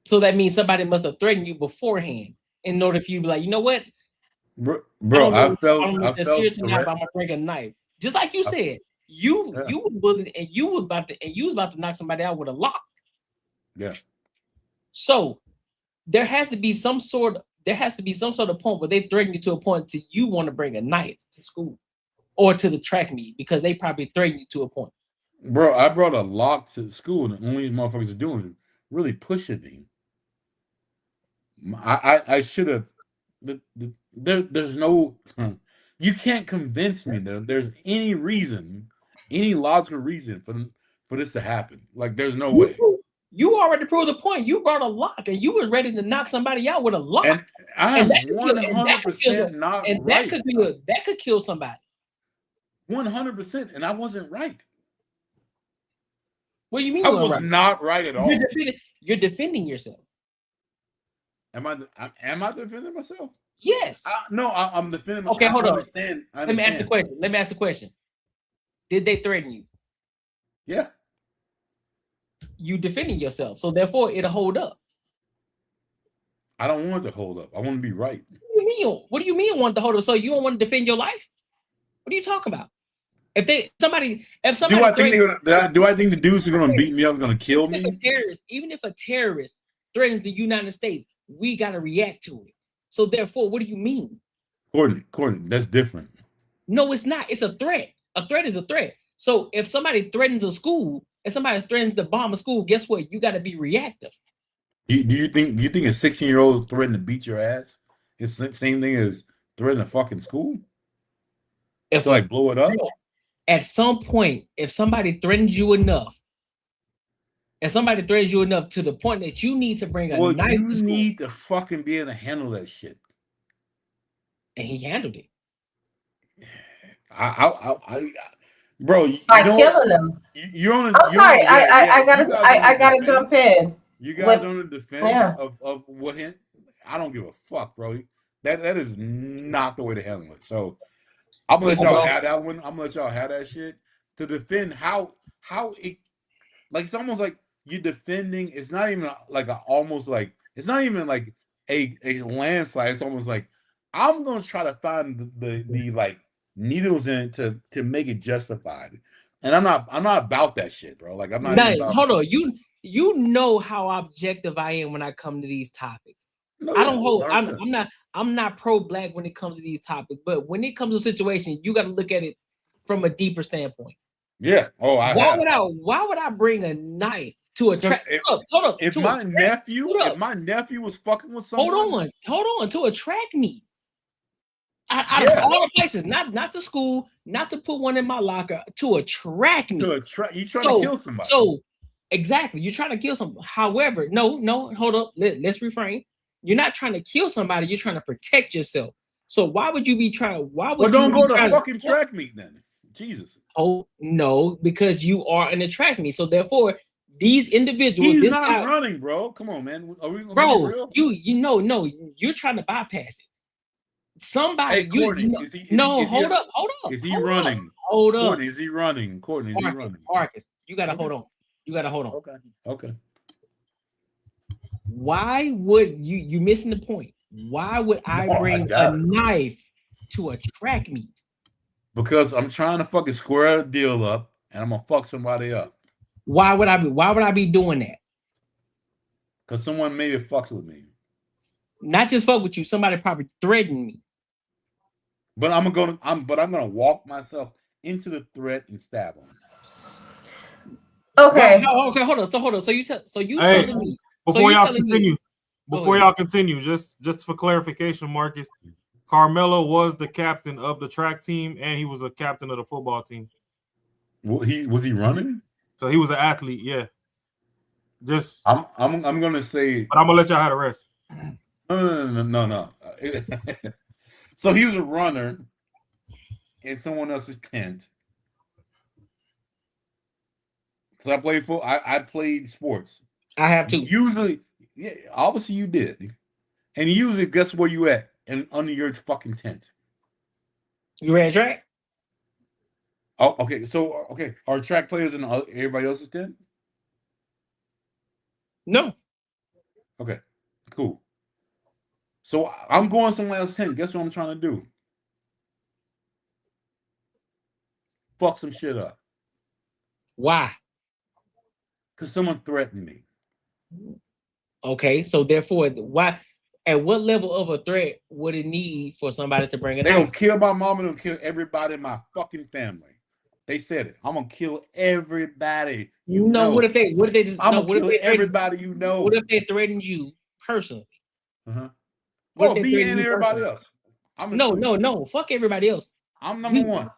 So that means somebody must have threatened you beforehand in order for you to be like, you know what? Bro, I felt don't know serious enough. I'm threat. gonna bring a knife. Just like you said, you were willing and you was about to knock somebody out with a lock. Yeah. So there has to be some sort of point where they threaten you to a point to you want to bring a knife to school or to the track meet because they probably threaten you to a point. Bro, I brought a lock to school, and the only motherfuckers are doing is really pushing me. I should have. There's no. You can't convince me that there's any reason, any logical reason for this to happen. Like, there's no way. You already proved the point. You brought a lock, and you were ready to knock somebody out with a lock. And I am 100% not right. That could kill somebody. 100%, and I wasn't right. What do you mean? I was not right at all. You're defending yourself. Am I defending myself? Yes. No, I'm defending myself. Okay, hold on. Let me ask the question. Did they threaten you? Yeah. You defending yourself, so therefore it'll hold up. I don't want it to hold up. I want to be right. What do you mean want to hold up? So you don't want to defend your life? What are you talking about? If somebody do I think the dudes are gonna beat me up, gonna kill me? Even if a terrorist threatens the United States, we gotta react to it. So therefore, what do you mean? Courtney, that's different. No, it's not. It's a threat. A threat is a threat. So if somebody threatens a school, if somebody threatens to bomb a school, guess what? You got to be reactive. Do you think a 16-year-old threatening to beat your ass is the same thing as threatening a fucking school? If like blow it up? At some point, if somebody threatens you enough, to the point that you need to bring a knife to school, you need to fucking be able to handle that shit. And he handled it. Bro, by killing them. I gotta jump in. You guys on the defense of what him? I don't give a fuck, bro. That is not the way to handle it. So I'm gonna let y'all have that one. I'm gonna let y'all have that shit to defend how it, like, it's almost like you're defending. It's not even like it's not even like a landslide. It's almost like I'm gonna try to find the like needles in it to make it justified. And I'm not about that shit, bro. Like, I'm not about hold on. You know how objective I am when I come to these topics. No, I don't hold. I'm not pro-black when it comes to these topics, but when it comes to a situation, you got to look at it from a deeper standpoint. Yeah. Oh, why would I bring a knife to a track? Hold up. If my nephew was fucking with someone, hold on to a track meet. Out of all the places, not to school, not to put one in my locker, to a track meet. You trying to kill somebody. So exactly, you're trying to kill somebody. However, no, hold up. Let's refrain. You're not trying to kill somebody, you're trying to protect yourself. So why would you be trying? Don't go to a fucking track meet then. Jesus. Oh no, because you are in a track meet. So therefore, these individuals. He's not running, bro. Come on, man. Are we gonna be real? No, you're trying to bypass it. Somebody, Courtney, hold up. Is he running? Hold up. Courtney, is he running? Courtney, is he running? Marcus, you gotta hold on. Okay. Why would you missing the point? Why would I bring a knife to a track meet? Because I'm trying to fucking square a deal up and I'm gonna fuck somebody up. Why would I be doing that? Because someone maybe fucked with me. Not just fuck with you, somebody probably threatened me. But I'm gonna walk myself into the threat and stab him. Okay. Okay, hold on. So you telling me before y'all continue, just for clarification, Marcus, Carmelo was the captain of the track team and he was a captain of the football team. Was he running? So he was an athlete, yeah. Just I'm gonna say, but I'm gonna let y'all have the rest. No. So he was a runner in someone else's tent. So I played sports. I have to. Usually, yeah, obviously you did. And usually, guess where you at? Under your fucking tent. You ran track? Oh, okay. So, are track players in everybody else's tent? No. Okay, cool. So I'm going somewhere else's tent. Guess what I'm trying to do? Fuck some shit up. Why? Because someone threatened me. Okay, so therefore, why? At what level of a threat would it need for somebody to bring it They're out? gonna kill my mom and they'll kill everybody in my fucking family. They said it. I'm gonna kill everybody. You know. What if they just? I'm No, gonna kill everybody you know. What if they threatened you personally? Uh-huh. What if they me threatened and you everybody personally? else. No. Fuck everybody else. I'm number one.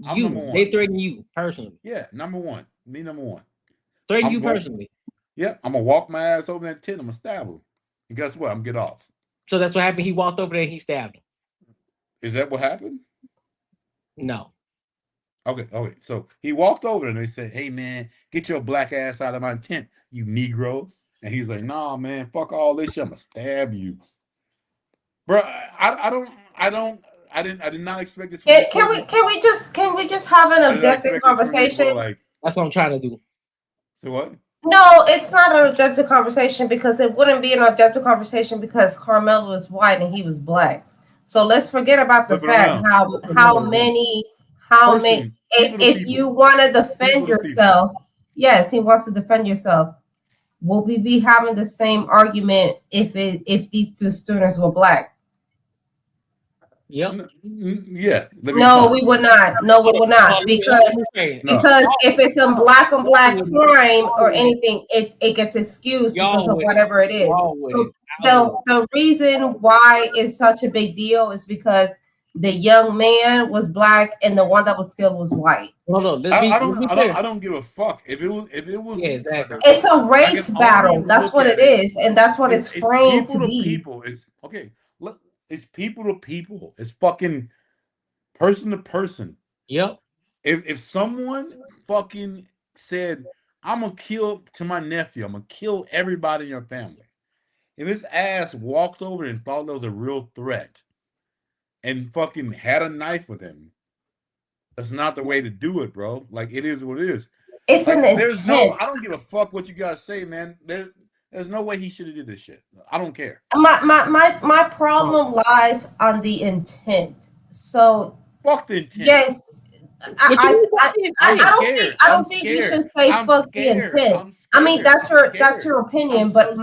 I'm number one. They threaten you personally. Yeah, number one. Me number one. Threaten you personally. Yeah, I'm gonna walk my ass over that tent. I'm gonna stab him. And guess what? I'm gonna get off. So that's what happened. He walked over there and he stabbed him. Is that what happened? No. Okay. So he walked over and they said, "Hey man, get your black ass out of my tent, you Negro." And he's like, "Nah, man, fuck all this shit. I'm gonna stab you, bro." I did not expect this. Can we just have an objective conversation? That's what I'm trying to do. So what? No, it's not an objective conversation because it wouldn't be an objective conversation because Carmelo was white and he was black. So let's forget about the fact how many if you want to defend yourself, yes, he wants to defend yourself. Will we be having the same argument if these two students were black? Yep. Yeah. No, we would not. No, we would not. Because if it's a black on black crime or anything, it gets excused because of whatever it is. So the reason why it's such a big deal is because the young man was black and the one that was killed was white. I don't give a fuck if it was. Yeah, exactly. It's a race battle. That's what it is, and that's what it's framed to be. People. It's okay. Look, it's people to people. It's fucking person to person. Yep. If someone fucking said, "I'm gonna kill to my nephew. I'm gonna kill everybody in your family," if his ass walked over and thought there was a real threat, and fucking had a knife with him, that's not the way to do it, bro. Like, it is what it is. It's like, an there's intent. no. I don't give a fuck what you guys say, man. There's no way he should have did this shit. I don't care. My problem lies on the intent. So fuck the intent. Yes. I don't think you should say fuck the intent. I mean, that's your opinion, but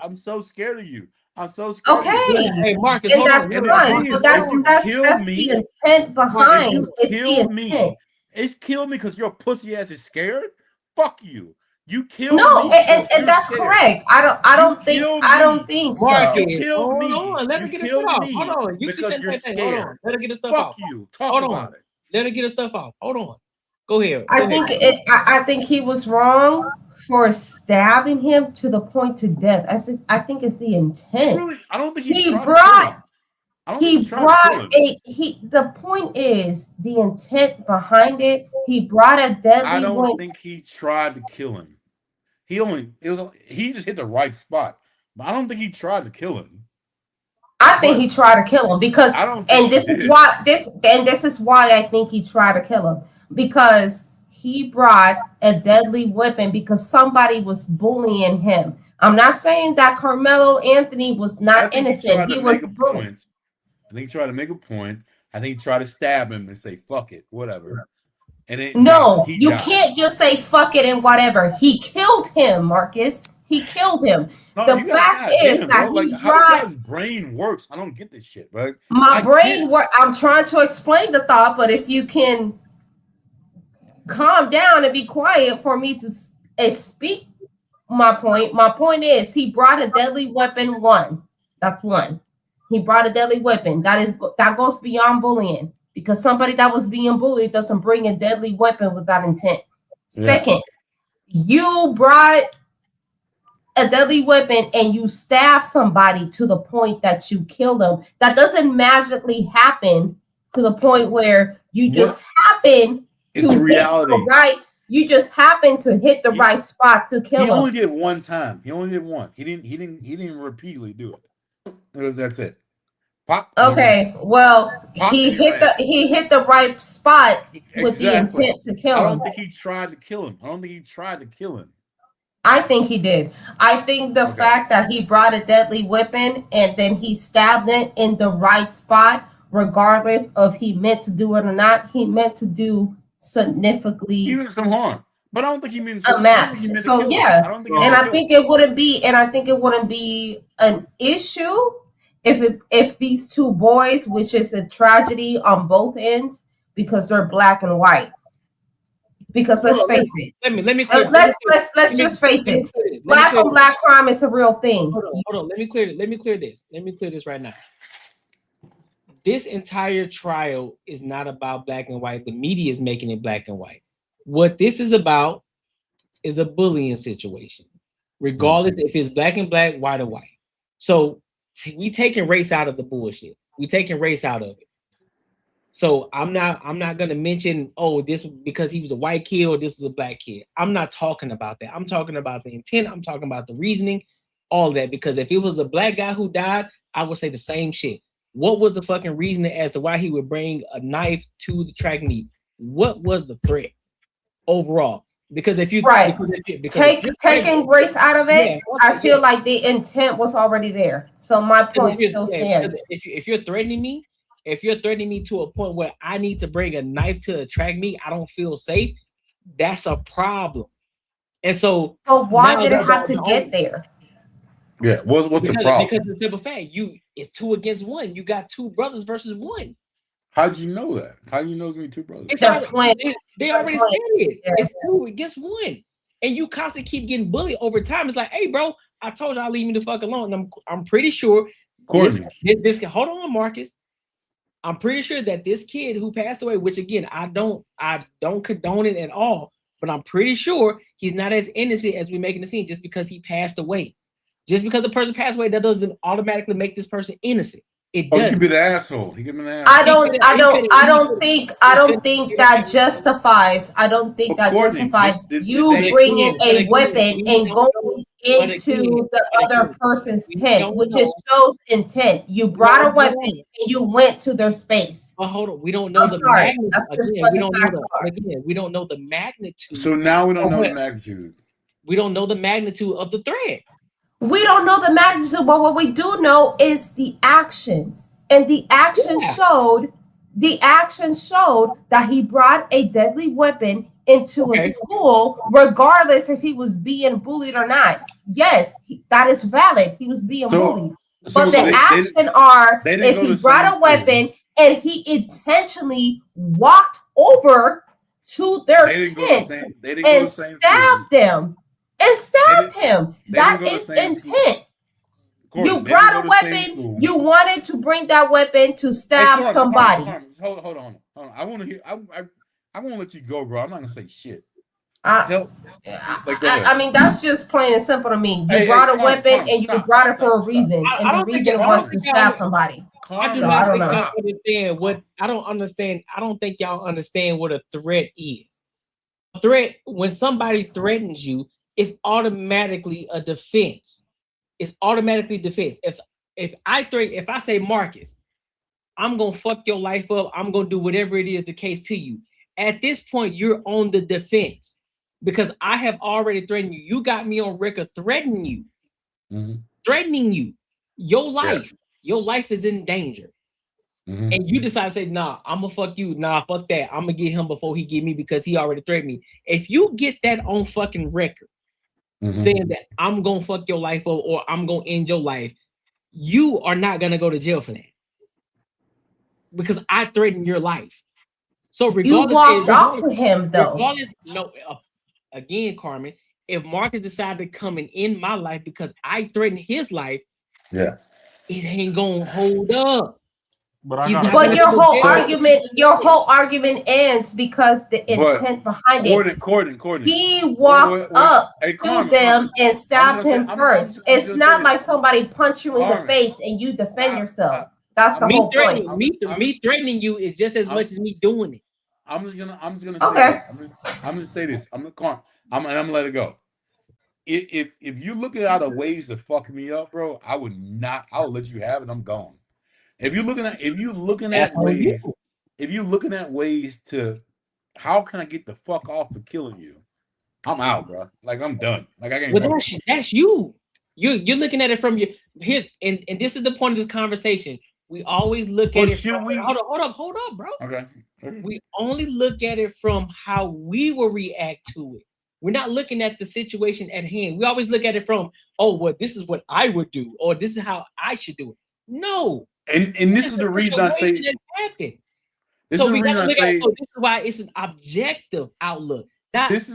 I'm so scared of you. I'm so scared. Okay. Hey, Marcus, and that's fine. So that's the intent behind. It's the intent. It's killed me because your pussy ass is scared. Fuck you. You killed me. No, and that's correct. I don't think so. Marcus, Hold on. Let her get her stuff off. Hold on. You keep saying that thing. Hold on. Let her get her stuff off. Fuck you. Talk about it. Let her get her stuff off. Hold on. Go ahead. I think he was wrong for stabbing him to the point to death. I think it's the intent. Really? I don't think the point is the intent behind it. He brought a deadly I don't think he tried to kill him. He just hit the right spot. But I don't think he tried to kill him. I think he tried to kill him because this is why I think he tried to kill him, because he brought a deadly weapon because somebody was bullying him. I'm not saying that Carmelo Anthony was not innocent. He was bullied. I think he tried to make a point. I think he tried to stab him and say, fuck it, whatever. And you can't just say fuck it and whatever. He killed him, Marcus. He killed him. No, the fact is that how his brain works. I don't get this shit, bro. I'm trying to explain the thought, but if you can calm down and be quiet for me to speak my point. My point is he brought a deadly weapon. That's one. He brought a deadly weapon. That goes beyond bullying, because somebody that was being bullied doesn't bring a deadly weapon without intent. Yeah. Second, you brought a deadly weapon and you stab somebody to the point that you kill them. That doesn't magically happen to the point where you just happen to hit the right. You just happen to hit the right spot to kill him. He only did one time. He only did one. He didn't repeatedly do it. That's it. Okay, well, Pop he in your ass. hit the right spot with the Exactly. intent to kill I him. don't think he tried to kill him. I think he did. I think the Okay. fact that he brought a deadly weapon and then he stabbed it in the right spot, regardless of he meant to do it or not, he meant to do significantly Even some harm. But I don't think he meant a match. So yeah, and I think it wouldn't be an issue if these two boys, which is a tragedy on both ends because they're black and white. Because let's face it. Let's just face it. Black on black crime is a real thing. Hold on. Let me clear this right now. This entire trial is not about black and white. The media is making it black and white. What this is about is a bullying situation, regardless if it's black and black, white or white. So we taking race out of the bullshit. We taking race out of it. So I'm not gonna mention, oh, this because he was a white kid or this was a black kid. I'm not talking about that. I'm talking about the intent. I'm talking about the reasoning, all that. Because if it was a black guy who died, I would say the same shit. What was the fucking reasoning as to why he would bring a knife to the track meet? What was the threat overall? Because if you taking race out of it, I feel like the intent was already there. So my point still stands. If you're threatening me, to a point where I need to bring a knife to attract me, I don't feel safe. That's a problem. And so why did it have to get there? Yeah, what's the problem? Because the simple fact, it's 2 against 1. You got 2 brothers versus 1. How did you know that? How do you know it's gonna be 2 brothers? They already said it. It's 2 against 1. And you constantly keep getting bullied over time. It's like, hey, bro, I told you I'll leave me the fuck alone. And I'm pretty sure this hold on, Marcus. I'm pretty sure that this kid who passed away, which again, I don't condone it at all, but I'm pretty sure he's not as innocent as we making the scene just because he passed away. Just because the person passed away, that doesn't automatically make this person innocent. It does. He could be the asshole. He could be an asshole. I don't think that justifies. I don't think that justifies you bringing a weapon and going into the other person's tent, which just shows intent. You brought a weapon and you went to their space. Well, hold on. We don't know the magnitude. Again, we don't know the magnitude. So now we don't know the magnitude. We don't know the magnitude of the threat. We don't know the magnitude, but what we do know is the actions. And the action showed that he brought a deadly weapon into a school, regardless if he was being bullied or not. Yes, that is valid. He was being bullied. But the action is he brought a weapon and he intentionally walked over to their tent and stabbed them. And stabbed him. That is intent. You brought a weapon. You wanted to bring that weapon to stab somebody. Hold on. I want to hear. I want to let you go, bro. I'm not gonna say shit. I mean, that's just plain and simple to me. You brought a weapon and you brought it for a reason, and the reason was to stab somebody. I don't understand. I don't think y'all understand what a threat is. A threat, when somebody threatens you, it's automatically a defense. It's automatically defense. If I say, Marcus, I'm gonna fuck your life up, I'm gonna do whatever it is the case to you. At this point, you're on the defense because I have already threatened you. You got me on record threatening you. Threatening you. Your life is in danger. And you decide to say, nah, I'm gonna fuck you. Nah, fuck that. I'm gonna get him before he get me because he already threatened me. If you get that on fucking record, saying that I'm gonna fuck your life up or I'm gonna end your life, you are not gonna go to jail for that. Because I threatened your life. So regardless, you walked up to him though. Again, Carmen, if Marcus decided to come and end my life because I threatened his life, it ain't gonna hold up. But your whole argument ends because the intent behind it. He walked up to them and stabbed him first. It's not like somebody punched you in the face and you defend yourself. That's the whole point. Me threatening you is just as much as me doing it. I'm just gonna say this. I'm gonna let it go. If you look at other ways to fuck me up, bro, I would let you have it. I'm gone. If you're looking That's at on you. ways to how can I get the fuck off for killing you? I'm out, bro. Like I'm done. Like I can't. Well, that's you. You're looking at it from your here, and this is the point of this conversation. We always look at it. Hold up, bro. Okay. We only look at it from how we will react to it. We're not looking at the situation at hand. We always look at it from, oh, well, this is what I would do, or this is how I should do it. No. And this is the reason I say that happened. So we got to look at this is why it's an objective outlook. This is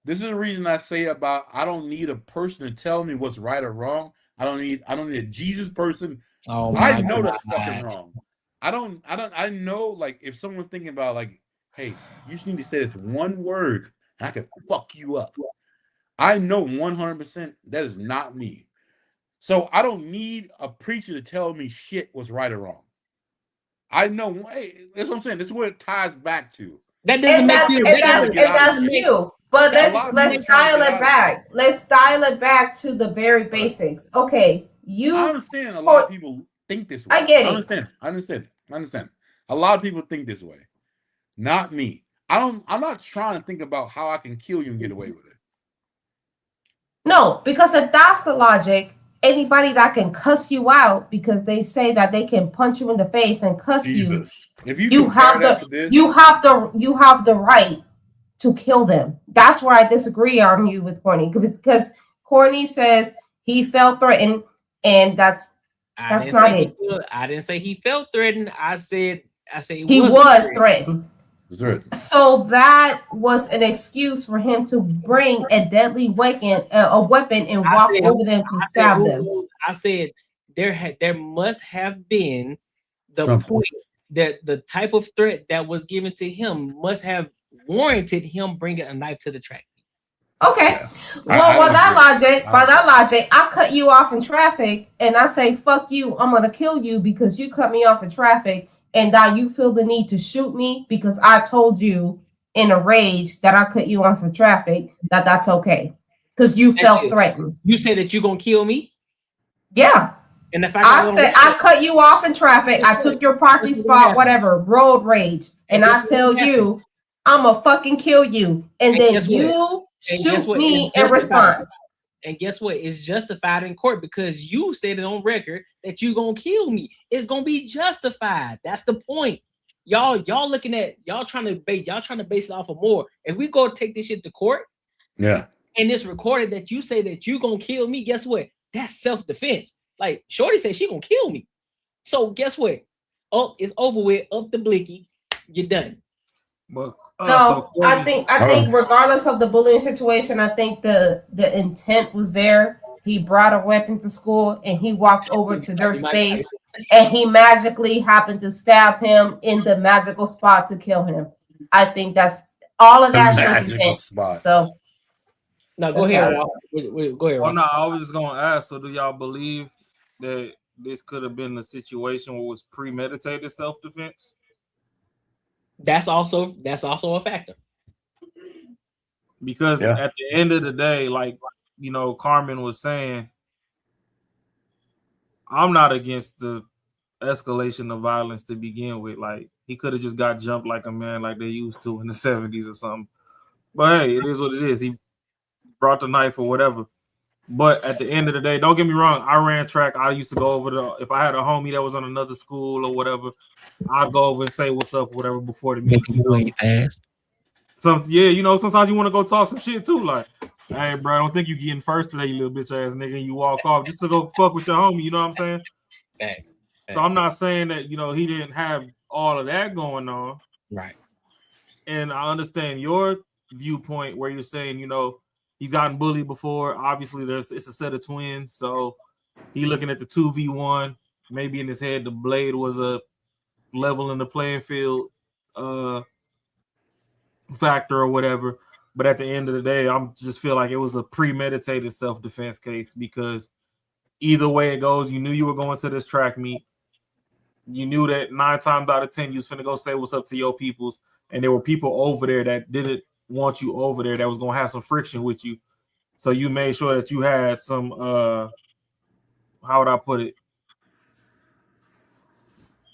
the reason I say about I don't need a person to tell me what's right or wrong. I don't need a Jesus person. Oh, I know that's fucking wrong. I know, like, if someone's thinking about, like, hey, you just need to say this one word and I can fuck you up. I know 100% that is not me. So I don't need a preacher to tell me shit was right or wrong. I know, hey, that's what I'm saying. This is what it ties back to. That doesn't make you. That's you. But let's dial it back. Let's dial it back to the very basics. Okay, I understand a lot of people think this way. I get it. I understand. A lot of people think this way. Not me. I'm not trying to think about how I can kill you and get away with it. No, because if that's the logic, anybody that can cuss you out because they say that they can punch you in the face and cuss you, if you have the right to kill them. That's where I disagree on you with Corny, because Corny says he felt threatened, and that's not it. I didn't say he felt threatened. I said he was threatened. So that was an excuse for him to bring a deadly weapon, and walk over them to stab them. I said there must have been point that the type of threat that was given to him must have warranted him bringing a knife to the track. Okay. Well, by that logic, I cut you off in traffic and I say, fuck you, I'm going to kill you because you cut me off in traffic, and now you feel the need to shoot me because I told you in a rage that I cut you off in traffic, that's okay. Because you felt threatened. You said that you're going to kill me? Yeah. And if I said I cut you off in traffic, I took your parking spot, whatever, road rage, and I tell you, I'm going to fucking kill you. And then you shoot me in response. And guess what? It's justified in court because you said it on record that you're going to kill me. It's going to be justified. That's the point. Y'all looking at, y'all trying to base it off of more. If we go take this shit to court, yeah, and it's recorded that you say that you're going to kill me, guess what? That's self-defense. Like, Shorty said she going to kill me. So guess what? Oh, it's over with. Up the blicky. You're done. But I think regardless of the bullying situation, I think the intent was there. He brought a weapon to school and he walked over to their space and he magically happened to stab him in the magical spot to kill him. I think that's all of that shows intent. So no, go ahead. Go ahead. Well, no, I was just gonna ask. So, do y'all believe that this could have been a situation where it was premeditated self-defense? That's also a factor. Because at the end of the day, like, you know, Carmen was saying, I'm not against the escalation of violence to begin with. Like, he could have just got jumped like a man like they used to in the 70s or something. But hey, it is what it is. He brought the knife or whatever. But at the end of the day, don't get me wrong, I ran track. I used to go over if I had a homie that was on another school or whatever, I'd go over and say what's up or whatever before the meeting. Sometimes you want to go talk some shit too. Like, hey, bro, I don't think you getting first today, you little bitch ass nigga, and you walk off just to go fuck with your homie. You know what I'm saying? Thanks. So I'm not saying that, you know, he didn't have all of that going on. Right. And I understand your viewpoint where you're saying, you know, he's gotten bullied before. Obviously, it's a set of twins. So he looking at the 2v1. Maybe in his head, the blade was a level in the playing field factor or whatever. But at the end of the day, I just feel like it was a premeditated self-defense case because either way it goes, you knew you were going to this track meet. You knew that 9 times out of 10, you was finna go say what's up to your peoples. And there were people over there that didn't want you over there that was going to have some friction with you. So you made sure that you had some, how would I put it?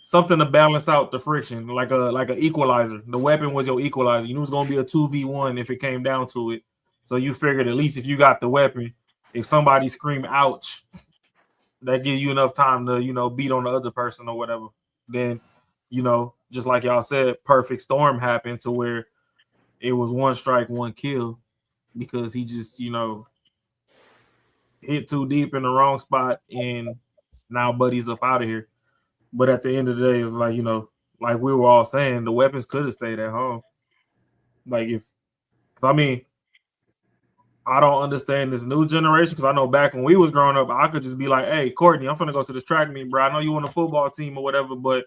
something to balance out the friction, like a equalizer. The weapon was your equalizer. You knew it was gonna be a 2v1 if it came down to it. So you figured at least if you got the weapon, if somebody screamed "ouch," that gives you enough time to beat on the other person or whatever. Then just like y'all said, perfect storm happened to where it was one strike, one kill because he just hit too deep in the wrong spot and now Buddy's up out of here. But at the end of the day, it's like, like we were all saying, the weapons could have stayed at home. Like I don't understand this new generation because I know back when we was growing up, I could just be like, hey, Courtney, I'm finna go to this track meet, bro. I know you on the football team or whatever, but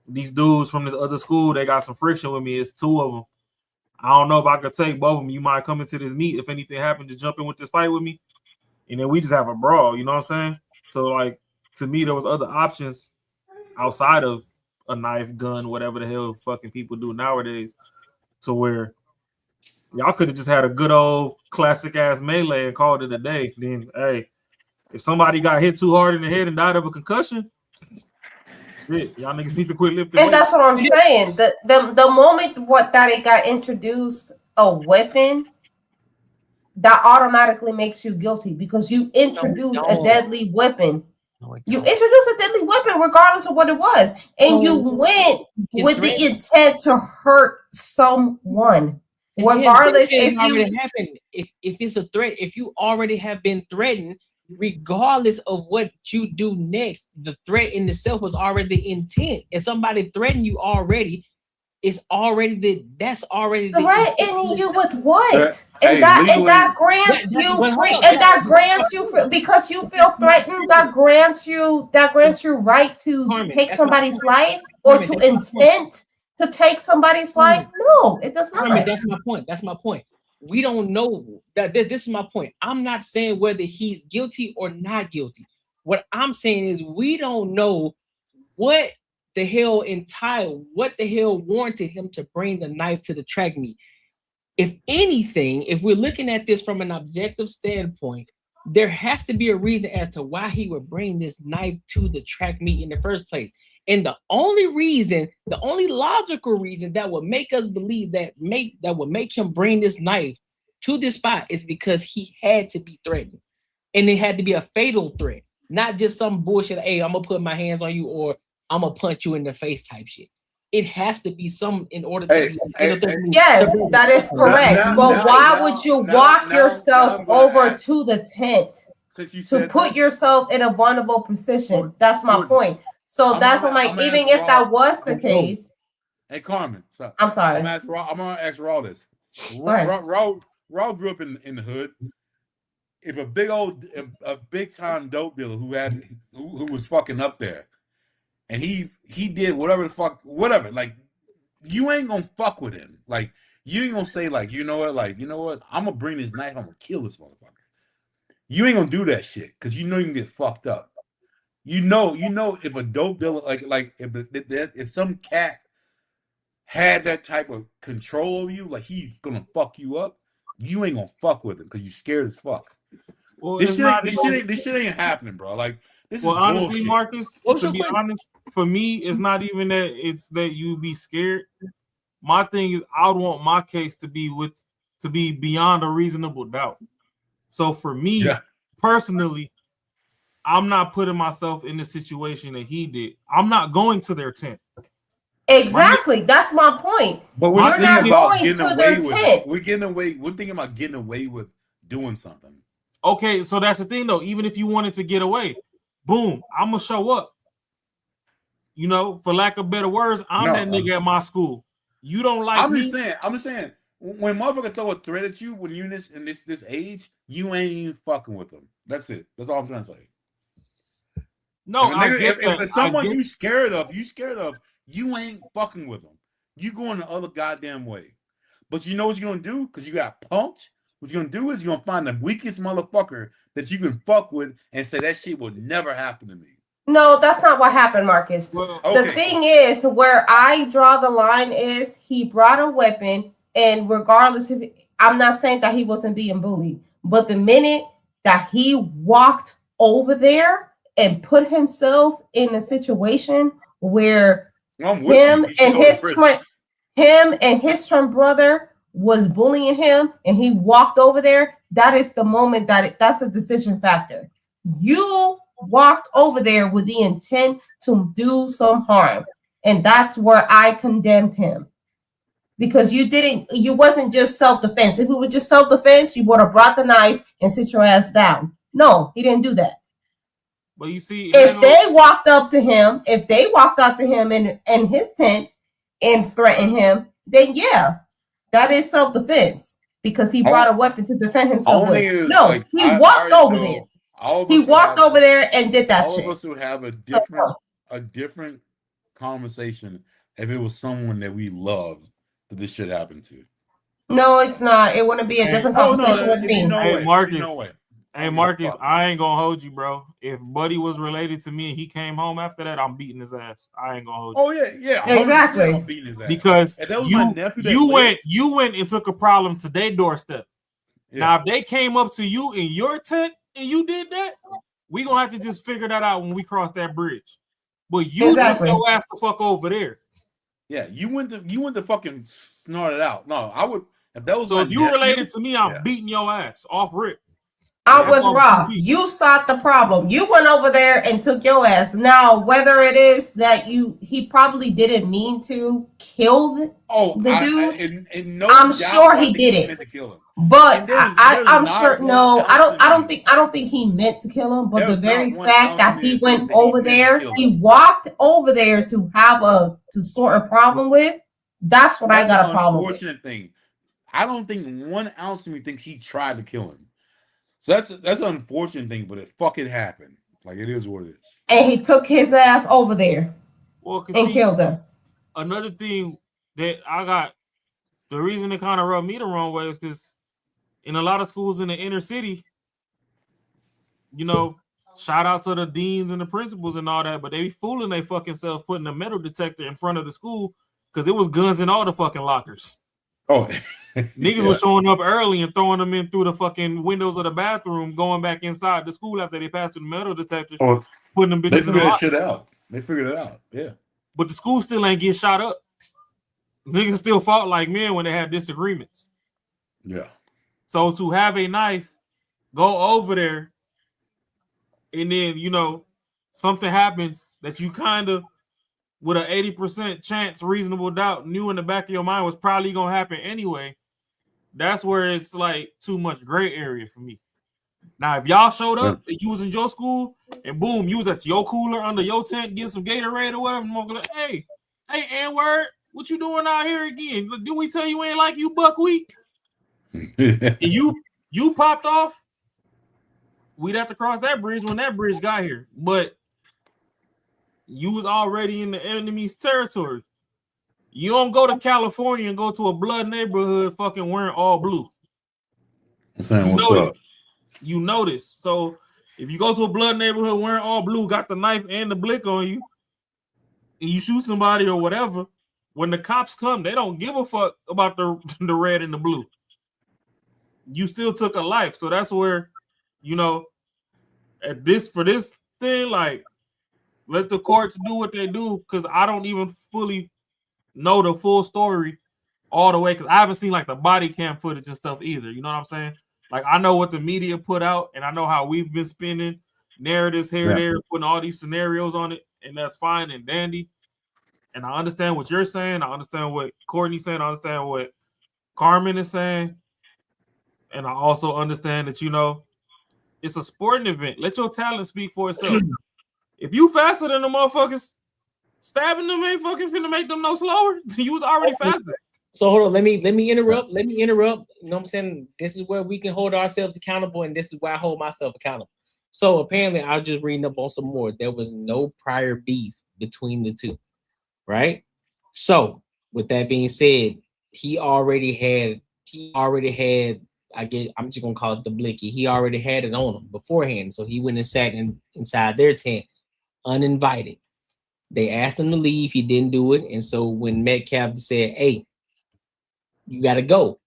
these dudes from this other school, they got some friction with me. It's two of them. I don't know if I could take both of them. You might come into this meet if anything happened to jump in with this fight with me. And then we just have a brawl, you know what I'm saying? So, like, to me, there was other options outside of a knife, gun, whatever the hell fucking people do nowadays, to where y'all could have just had a good old classic ass melee and called it a day. Then, hey, if somebody got hit too hard in the head and died of a concussion, shit, y'all niggas need to quit lifting. And that's what I'm saying. The moment that it got introduced a weapon, that automatically makes you guilty because you introduce a deadly weapon. You introduce a deadly weapon regardless of what it was, and you went with the intent to hurt someone. Regardless, if it's a threat, if you already have been threatened, regardless of what you do next, the threat in itself was already the intent. If somebody threatened you already, it's already that's already threatening you with what? And that grants you free, and that grants you free because you feel threatened. That grants you right to take somebody's life or to intent to take somebody's life. No, it does not. That's my point. That's my point. We don't know that. This is my point. I'm not saying whether he's guilty or not guilty. What I'm saying is we don't know what the hell warranted him to bring the knife to the track meet. If anything, if we're looking at this from an objective standpoint, there has to be a reason as to why he would bring this knife to the track meet in the first place. And the only logical reason that would make us believe that would make him bring this knife to this spot is because he had to be threatened. And it had to be a fatal threat, not just some bullshit, hey, I'm gonna put my hands on you or I'm gonna punch you in the face type shit. It has to be some in order to yes, that is correct. But why would you walk yourself over to the tent to put yourself in a vulnerable position? That's my point. So that's what I'm like, even if that was the case. Hey, Carmen. I'm sorry. I'm gonna ask Raw this. Raw grew up in the hood. If a big time dope dealer who was fucking up there, and he did whatever the fuck, whatever, like, you ain't gonna fuck with him. Like, you ain't gonna say, like, you know what, I'm gonna bring this knife, I'm gonna kill this motherfucker. You ain't gonna do that shit because you know you can get fucked up. You know, if a dope dealer, like if some cat had that type of control over you, like he's gonna fuck you up, you ain't gonna fuck with him because you scared as fuck. Well, this shit ain't happening, bro. Like, this is honestly, bullshit. Marcus, to be honest, for me, it's not even that it's that you be scared. My thing is, I would want my case to be beyond a reasonable doubt. So for me, personally, I'm not putting myself in the situation that he did. I'm not going to their tent. Exactly. That's my point. But we're not going to their tent. We're thinking about getting away with doing something. Okay, so that's the thing though. Even if you wanted to get away, boom, I'm gonna show up. You know, for lack of better words, I'm that nigga at my school. You don't like me. I'm just saying. When motherfucker throw a threat at you when you're in this age, you ain't even fucking with them. That's it. That's all I'm trying to say. No, if someone you scared of, you ain't fucking with them. You going the other goddamn way. But you know what you're gonna do? Because you got punked. What you're gonna do is you're gonna find the weakest motherfucker that you can fuck with and say that shit will never happen to me. No, that's not what happened, Marcus. Well, okay. The thing is, where I draw the line is he brought a weapon, and regardless of, I'm not saying that he wasn't being bullied, but the minute that he walked over there and put himself in a situation where I'm with you. him He should and go to his prison. twin, him and his twin brother was bullying him, and he walked over there. That is the moment that's a decision factor. You walked over there with the intent to do some harm, and that's where I condemned him. Because you wasn't just self-defense. If it was just self-defense, you would have brought the knife and sit your ass down. No, he didn't do that. But you see, If they walked up to him in his tent and threatened him, then yeah, that is self-defense because he brought a weapon to defend himself Only with. is, No, like, he I walked already over know there. all of He us would walked have- over there and did that all shit. of us would have a different conversation if it was someone that we loved that this shit happened to. No, it's not. It wouldn't be a different conversation with me. Hey Marcus, I don't Marcus, give a fuck. I ain't gonna hold you, bro. If Buddy was related to me and he came home after that, I'm beating his ass. I ain't gonna hold you. Oh yeah, 100% Exactly. I'm beating his ass. Because If that was my nephew that you went and took a problem to their doorstep. Yeah. Now, if they came up to you in your tent and you did that, we gonna have to just figure that out when we cross that bridge. But you took your ass the fuck over there. Yeah, you went to fucking snort it out. No, I would if that was So my if you nephew, related to me, I'm beating your ass off rip. I was robbed. You sought the problem. You went over there and took your ass. Now, whether it is that he probably didn't mean to kill the dude, I'm sure he did it. But I'm sure I don't think he meant to kill him. But the very fact that he went over there, he walked over there to start a problem with. That's what I got a problem with. Unfortunate thing. I don't think 1 ounce of me thinks he tried to kill him. So that's an unfortunate thing, but it fucking happened. Like it is what it is. And he took his ass over there and killed him. Another thing that I got, the reason it kind of rubbed me the wrong way is because in a lot of schools in the inner city, you know, shout out to the deans and the principals and all that, but they be fooling their fucking self putting a metal detector in front of the school because it was guns in all the fucking lockers. Oh, niggas was showing up early and throwing them in through the fucking windows of the bathroom, going back inside the school after they passed through the metal detector, putting them bitches They in the figured that locker. shit out. They figured it out. Yeah. But the school still ain't get shot up. Niggas still fought like men when they had disagreements. Yeah. So to have a knife, go over there, and then, you know, something happens that you kind of, with an 80% chance, reasonable doubt, knew in the back of your mind was probably going to happen anyway. That's where it's like too much gray area for me. Now, if y'all showed up and you was in your school and boom, you was at your cooler under your tent getting some Gatorade or whatever, and like, hey, N-word, what you doing out here again? Did we tell you ain't like you buckwheat? And you popped off, we'd have to cross that bridge when that bridge got here. But you was already in the enemy's territory. You don't go to California and go to a blood neighborhood fucking wearing all blue. I'm saying what's up. You notice. So if you go to a blood neighborhood wearing all blue, got the knife and the blick on you, and you shoot somebody or whatever, when the cops come, they don't give a fuck about the red and the blue. You still took a life. So that's where, you know, for this thing, like, let the courts do what they do, because I don't even fully know the full story all the way, because I haven't seen like the body cam footage and stuff either. You know what I'm saying? Like, I know what the media put out, and I know how we've been spinning narratives here, there, putting all these scenarios on it, and that's fine and dandy. And I understand what you're saying. I understand what Courtney's saying. I understand what Carmen is saying. And I also understand that, you know, it's a sporting event. Let your talent speak for itself. If you faster than the motherfuckers, stabbing them ain't fucking finna make them no slower. You was already faster. So hold on, let me interrupt. You know what I'm saying? This is where we can hold ourselves accountable, and this is where I hold myself accountable. So apparently, I was just reading up on some more. There was no prior beef between the two, right? So with that being said, he already had. I'm just gonna call it the blicky. He already had it on him beforehand, so he went and sat inside their tent, uninvited. They asked him to leave. He didn't do it, and so when Metcalf said, "Hey, you gotta go,"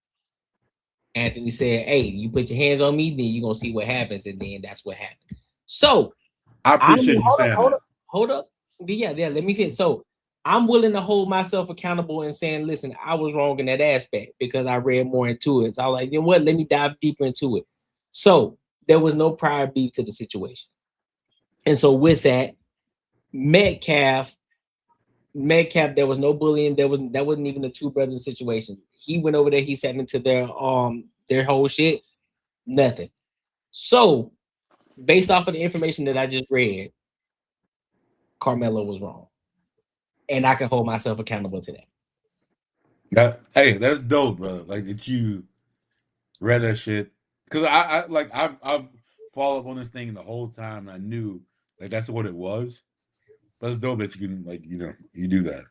Anthony said, "Hey, you put your hands on me, then you're gonna see what happens," and then that's what happened. So I appreciate you saying that. Hold up. Yeah, let me finish. So I'm willing to hold myself accountable and saying, listen, I was wrong in that aspect because I read more into it. So I was like, you know what? Let me dive deeper into it. So there was no prior beef to the situation. And so with that, Metcalf, there was no bullying. That wasn't even a two brothers situation. He went over there, he sat into their whole shit, nothing. So based off of the information that I just read, Carmelo was wrong. And I can hold myself accountable to that. Hey, that's dope, brother. Like that you read that shit. Cause I've followed up on this thing the whole time and I knew like that's what it was. But it's dope that you can like, you do that.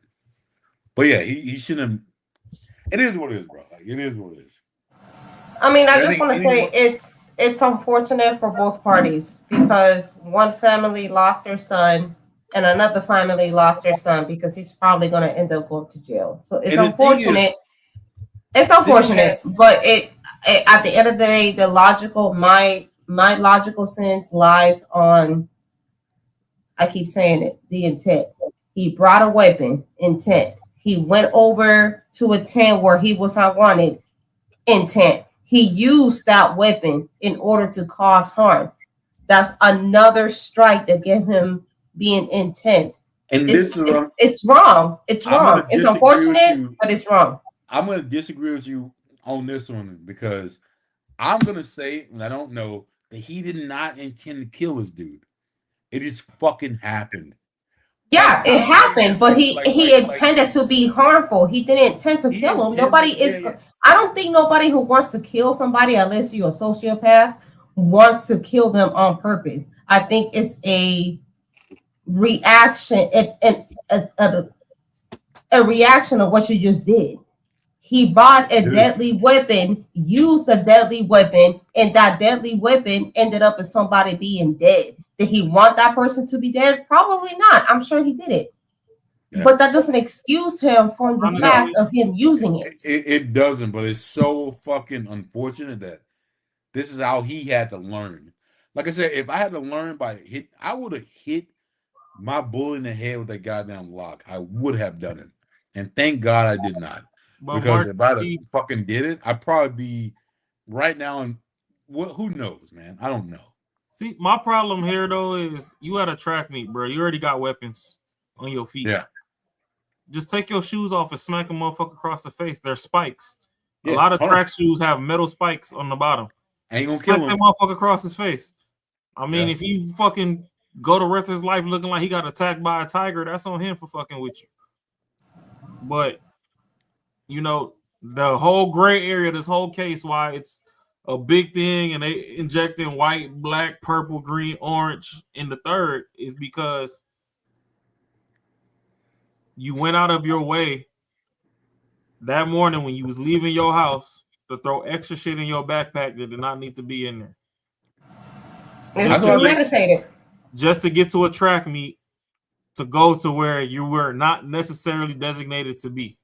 But yeah, he shouldn't. It is what it is, bro. Like it is what it is. I mean, I just want to say it's unfortunate for both parties because one family lost their son and another family lost their son because he's probably going to end up going to jail. So it's unfortunate. It's unfortunate, but it at the end of the day, the logical my logical sense lies on. I keep saying it. The intent. He brought a weapon. Intent. He went over to a tent where he was unwanted. Intent. He used that weapon in order to cause harm. That's another strike that gave him being intent. And it's wrong. It's wrong. It's unfortunate, but it's wrong. I'm going to disagree with you on this one because I'm going to say, and I don't know, that he did not intend to kill this dude. It just fucking happened. Yeah, it happened, but he intended to be harmful. He didn't intend to kill him. I don't think nobody who wants to kill somebody, unless you're a sociopath, wants to kill them on purpose. I think it's a reaction, a reaction of what you just did. He bought a deadly weapon, used a deadly weapon, and that deadly weapon ended up in somebody being dead. Did he want that person to be dead? Probably not. I'm sure he did it. Yeah. But that doesn't excuse him from the fact of him using it. It doesn't, but it's so fucking unfortunate that this is how he had to learn. Like I said, if I had to learn I would have hit my bull in the head with that goddamn lock. I would have done it. And thank God I did not. But because if I fucking did it, I'd probably be right now in who knows, man? I don't know. See, my problem here though is you at a track meet, bro. You already got weapons on your feet. Yeah. Just take your shoes off and smack a motherfucker across the face. They're spikes. Yeah, a lot of track shoes have metal spikes on the bottom. Ain't gonna kill him. That motherfucker across his face. I mean, if he fucking go the rest of his life looking like he got attacked by a tiger, that's on him for fucking with you. But the whole gray area, this whole case, why it's a big thing and they injecting white, black, purple, green, orange in the third is because you went out of your way that morning when you was leaving your house to throw extra shit in your backpack that did not need to be in there. It's premeditated. Just to get to a track meet to go to where you were not necessarily designated to be.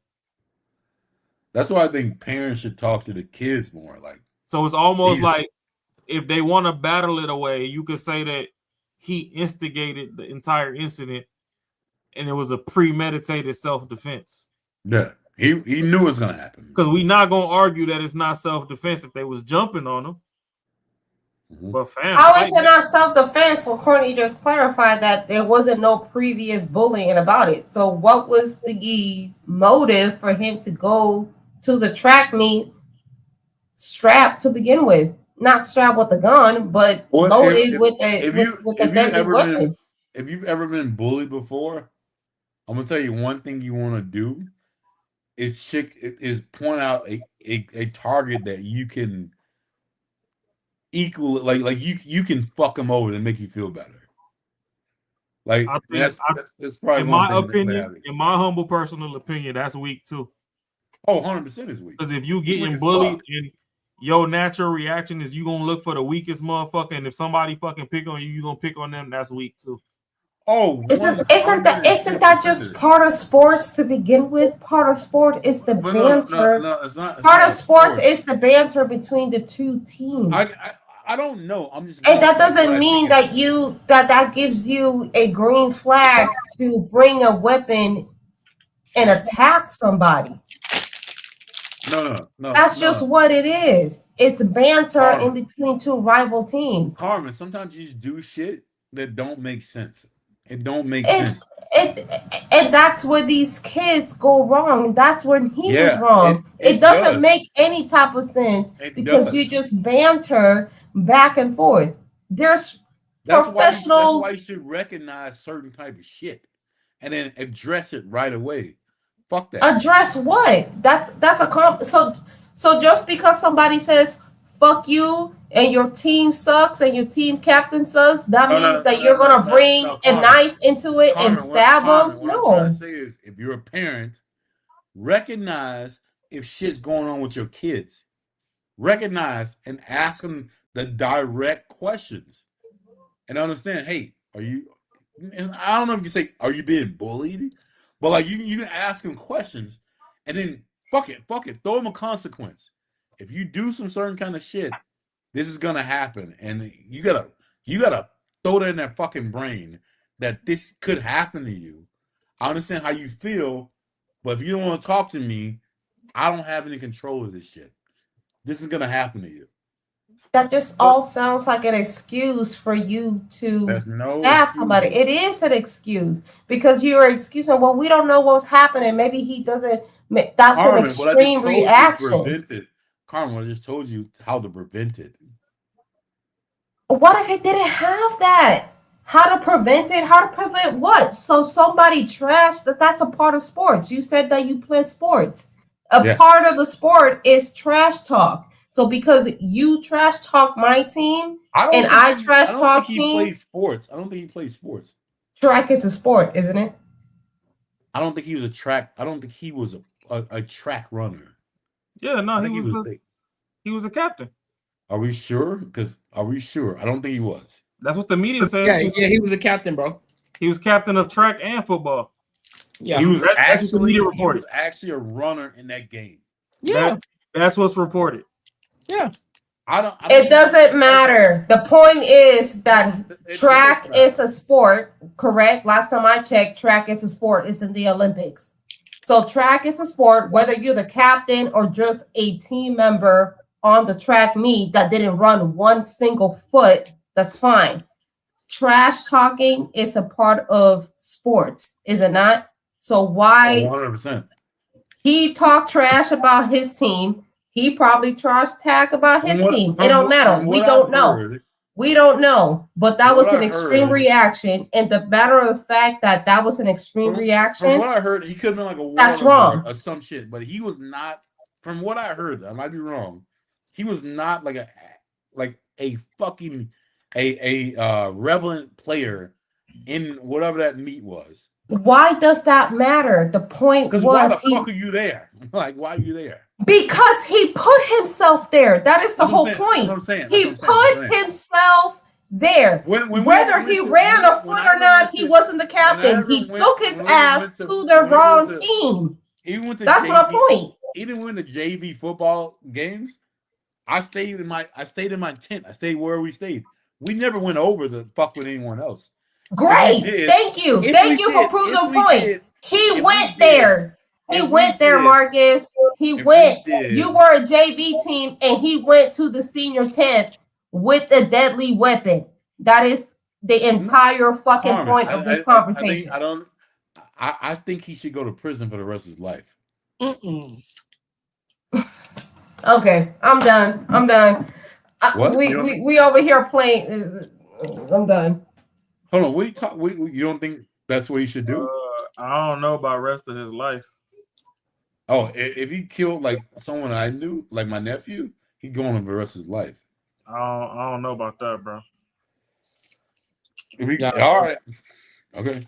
That's why I think parents should talk to the kids more. Like, so it's almost like if they want to battle it away, you could say that he instigated the entire incident and it was a premeditated self-defense. Yeah, he knew it was going to happen. Because we're not going to argue that it's not self-defense if they was jumping on him. Mm-hmm. But fam, how is it not self-defense when Courtney just clarified that there wasn't no previous bullying about it? So what was the motive for him to go to the track meet strapped to begin with? Not strapped with a gun, but loaded with a deadly weapon. If you've ever been bullied before, I'm gonna tell you one thing you want to do is point out a target that you can equal, like you can fuck them over and make you feel better. Like that's probably in my opinion, in my humble personal opinion, that's weak too. Oh, 100% is weak. Because if you getting bullied and your natural reaction is you gonna look for the weakest motherfucker, and if somebody fucking pick on you, you gonna pick on them. That's weak too. Oh, isn't that just part of sports to begin with? Part of sport is the banter. No, it's not. Part of sports is the banter between the two teams. I don't know. I'm just. And that doesn't mean that that gives you a green flag to bring a weapon and attack somebody. No. That's just what it is. It's banter Carmen. in between two rival teams. Carmen, sometimes you just do shit that don't make sense. It don't make sense. And that's where these kids go wrong. That's when he was Yeah, wrong. it It doesn't does. make any type of sense It because does. you just banter back and forth. There's That's professional. why you should recognize certain type of shit and then address it right away. Fuck that. Address what? That's a so just because somebody says fuck you and your team sucks and your team captain sucks, that means that you're gonna bring a knife into it and stab them? What I'm trying to say is, if you're a parent, recognize if shit's going on with your kids. Recognize and ask them the direct questions, and understand. Hey, are you? I don't know if you say, are you being bullied? But like you can ask them questions, and then fuck it, throw them a consequence. If you do some certain kind of shit, this is gonna happen, and you gotta throw that in that fucking brain that this could happen to you. I understand how you feel, but if you don't want to talk to me, I don't have any control of this shit. This is gonna happen to you. That just all sounds like an excuse for you to stab somebody. It is an excuse because you're excusing. Well, we don't know what's happening. Maybe he doesn't. That's Carmen, an extreme reaction. Carmen, I just told you how to prevent it. What if it didn't have that? How to prevent it? How to prevent what? So somebody trashed that's a part of sports. You said that you play sports. A part of the sport is trash talk. So because you trash talk my team and I trash talk team. I don't think he plays sports. Track is a sport, isn't it? I don't think he was a track. I don't think he was a track runner. Yeah, no, he was a captain. Are we sure? Are we sure? I don't think he was. That's what the media said. Yeah, he was a captain, bro. He was captain of track and football. Yeah, he was that's what the media reported. He was actually a runner in that game. Yeah, that's what's reported. Yeah. It doesn't matter. The point is that track is a sport, correct? Last time I checked, track is a sport. It's in the Olympics. So track is a sport, whether you're the captain or just a team member on the track meet that didn't run one single foot, that's fine. Trash talking is a part of sports, is it not? So why 100%. He talked trash about his team. He probably trash talk about his team. It don't matter. We don't know. We don't know. But that was an extreme reaction. And the matter of the fact that was an extreme reaction. From what I heard, he could have been like a that's wrong or some shit. But he was not. From what I heard, I might be wrong. He was not like a fucking relevant player in whatever that meet was. Why does that matter? The point was, why the fuck are you there? Like, why are you there? Because he put himself there. That is the whole point. He put himself there. Whether he ran a foot or not, he wasn't the captain. He took his ass to the wrong team. That's my point. Even when the JV football games, I stayed in my tent. I stayed where we stayed. We never went over the fuck with anyone else. Great. Thank you. Thank you for proving the point. He went there. He went there, Marcus. He went. You were a JV team, and he went to the senior tent with a deadly weapon. That is the entire fucking point of this conversation. I think he should go to prison for the rest of his life. Okay, I'm done. What? We over here playing. I'm done. Hold on. You don't think that's what he should do? I don't know about rest of his life. Oh, if he killed like someone I knew, like my nephew, he'd go on for the rest of his life. I don't know about that, bro. All right. Okay.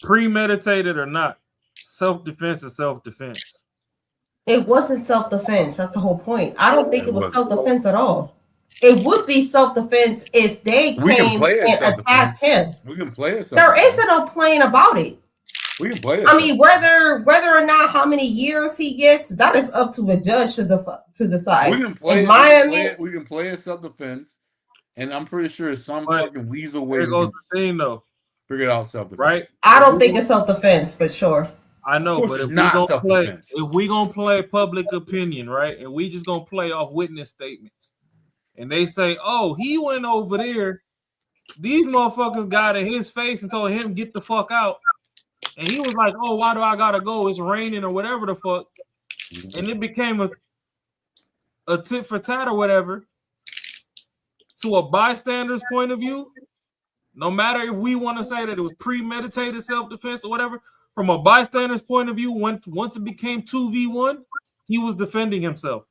Premeditated or not, self-defense is self-defense. It wasn't self-defense. That's the whole point. I don't think it was self-defense at all. It would be self-defense if they came and attacked him. We can play it. There isn't no playing about it. We can play it. I mean, whether or not how many years he gets, that is up to a judge to decide. We can play we can play it self-defense, and I'm pretty sure it's some fucking weasel way. There goes the thing, though. Figure it out self-defense. Right? I don't think it's self-defense, but sure. I know, but if we gonna play public opinion, right, and we just gonna play off witness statements, and they say, "Oh, he went over there. These motherfuckers got in his face and told him get the fuck out," and he was like, "Oh, why do I gotta go? It's raining or whatever the fuck," and it became a tit for tat or whatever. To a bystander's point of view, no matter if we want to say that it was premeditated self-defense or whatever. From a bystander's point of view, once it became 2v1, he was defending himself.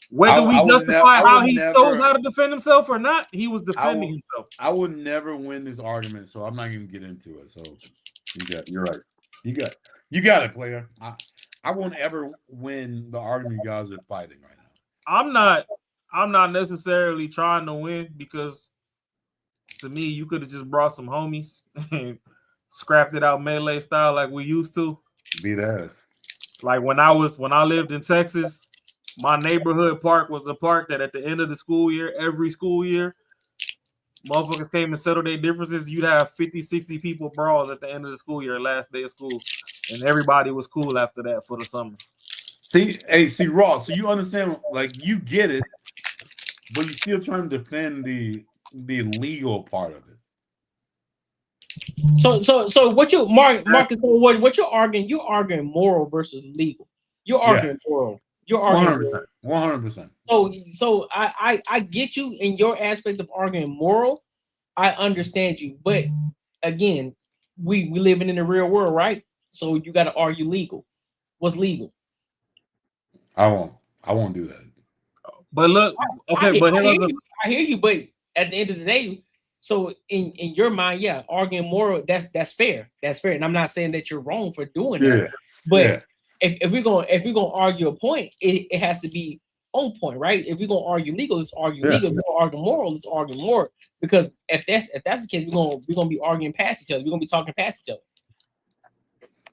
Whether we justify how he shows how to defend himself or not, he was defending himself. I would never win this argument, so I'm not going to get into it. So you're right. You got it, player. I won't ever win the argument you guys are fighting right now. I'm not necessarily trying to win because to me, you could have just brought some homies and scrapped it out melee style like we used to. Beat ass. Like when I lived in Texas, my neighborhood park was a park that at the end of the school year, every school year, motherfuckers came and settled their differences. You'd have 50, 60 people brawls at the end of the school year, last day of school. And everybody was cool after that for the summer. See, Ross, so you understand, like you get it, but you're still trying to defend the legal part of it. So what you Marcus? So what you're arguing? You're arguing moral versus legal. You're arguing moral. You're arguing 100%. So I get you in your aspect of arguing moral. I understand you, but again, we living in the real world, right? So you got to argue legal. What's legal? I won't do that. But look, okay, I hear you, but at the end of the day. So in your mind, yeah, arguing moral, that's fair. That's fair. And I'm not saying that you're wrong for doing that. But if we're gonna argue a point, it has to be on point, right? If we're gonna argue legal, let's argue legal. If we're gonna argue moral, let's argue moral. Because if that's the case, we're gonna be arguing past each other. We're gonna be talking past each other.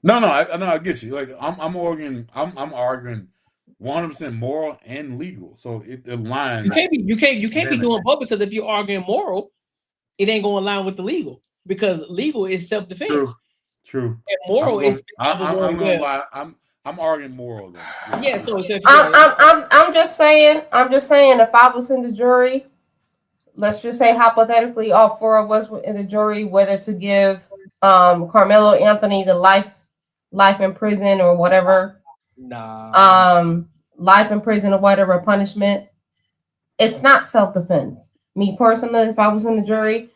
No, I get you. Like I'm arguing 100% moral and legal. So it aligns. You can't be doing both, because if you're arguing moral, it ain't going to align with the legal, because legal is self-defense. True. And moral is. I'm gonna lie. I'm arguing moral then. Yeah. So I'm just saying. If I was in the jury, let's just say hypothetically, all four of us were in the jury, whether to give Carmelo Anthony the life in prison or whatever. Life in prison or whatever punishment. It's not self-defense. Me personally, if I was in the jury,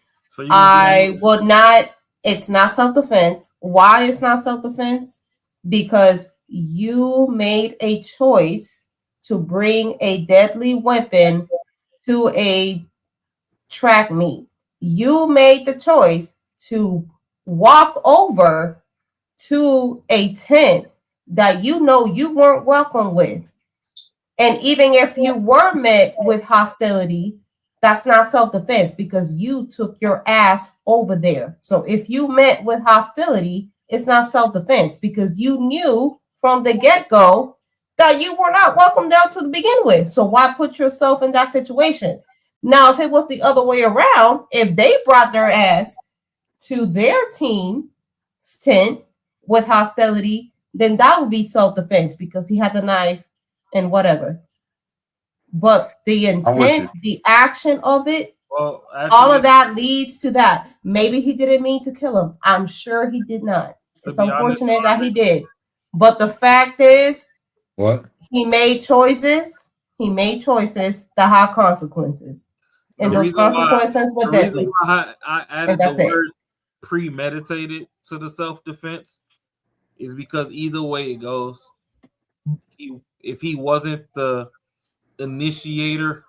I would not. It's not self-defense. Why it's not self-defense? Because you made a choice to bring a deadly weapon to a track meet. You made the choice to walk over to a tent that you know you weren't welcome with. And even if you were met with hostility, that's not self-defense, because you took your ass over there. So if you met with hostility, it's not self-defense, because you knew from the get-go that you were not welcome there to begin with. So why put yourself in that situation? Now, if it was the other way around, if they brought their ass to their team's tent with hostility, then that would be self-defense, because he had the knife and whatever. But the intent, the action of it, all of that leads to that. Maybe he didn't mean to kill him. I'm sure he did not. It's unfortunate that he did. But the fact is, he made choices. He made choices that have consequences. And those consequences were deadly. I added the word premeditated to the self-defense is because either way it goes, if he wasn't the initiating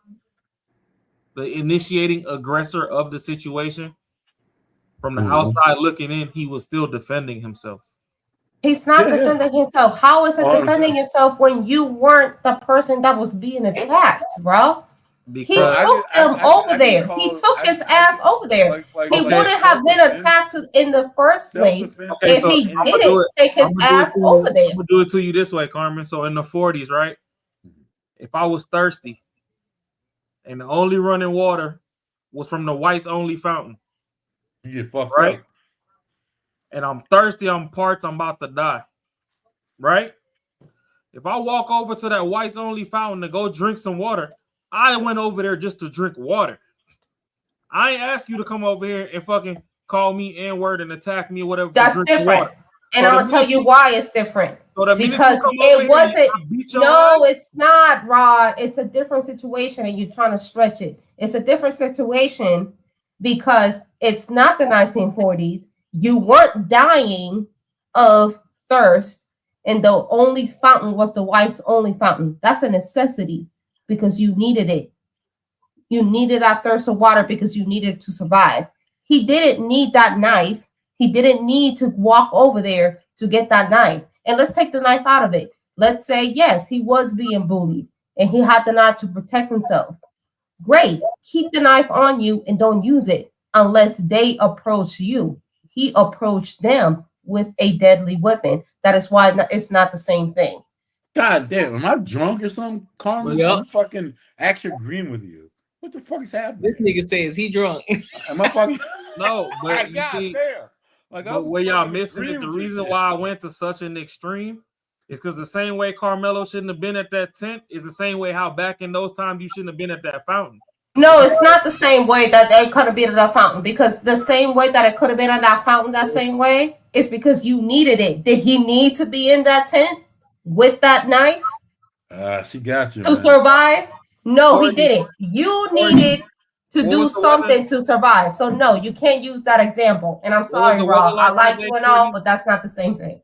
aggressor of the situation, from the outside looking in, he was still defending himself. He's not defending himself. How is it defending yourself when you weren't the person that was being attacked, bro? He took him over there. He took his ass over there. He wouldn't have been attacked in the first place if he didn't take his ass over there. I'm gonna do it to you this way, Carmen. So in the 40s, right? If I was thirsty and the only running water was from the whites only fountain, you get fucked right? up. And I'm thirsty, I'm about to die, right? If I walk over to that whites only fountain to go drink some water, I went over there just to drink water. I ain't ask you to come over here and fucking call me N-word and attack me or whatever. That's different. Water. And I'm gonna tell you why it's different. Because it wasn't. No, it's not, Rod. It's a different situation, and you're trying to stretch it. It's a different situation because it's not the 1940s. You weren't dying of thirst, and the only fountain was the whites only fountain. That's a necessity because you needed it. You needed that thirst of water because you needed to survive. He didn't need that knife. He didn't need to walk over there to get that knife. And let's take the knife out of it. Let's say, yes, he was being bullied and he had the knife to protect himself. Great. Keep the knife on you and don't use it unless they approach you. He approached them with a deadly weapon. That is why it's not the same thing. God damn, am I drunk or something, Carmen? Yep. I'm fucking actually agreeing with you. What the fuck is happening? This nigga says he drunk. Am I fucking? No, but you see, like, but where y'all missing it, the reason why I went to such an extreme is because the same way Carmelo shouldn't have been at that tent is the same way how back in those times you shouldn't have been at that fountain. No, it's not the same way that they could have been at that fountain because the same way that it could have been at that fountain that same way is because you needed it. Did he need to be in that tent with that knife She got you to man. survive? No, he didn't. You needed to do something to survive. So no, you can't use that example. And I'm sorry, Rob. I like you and all, but that's not the same thing.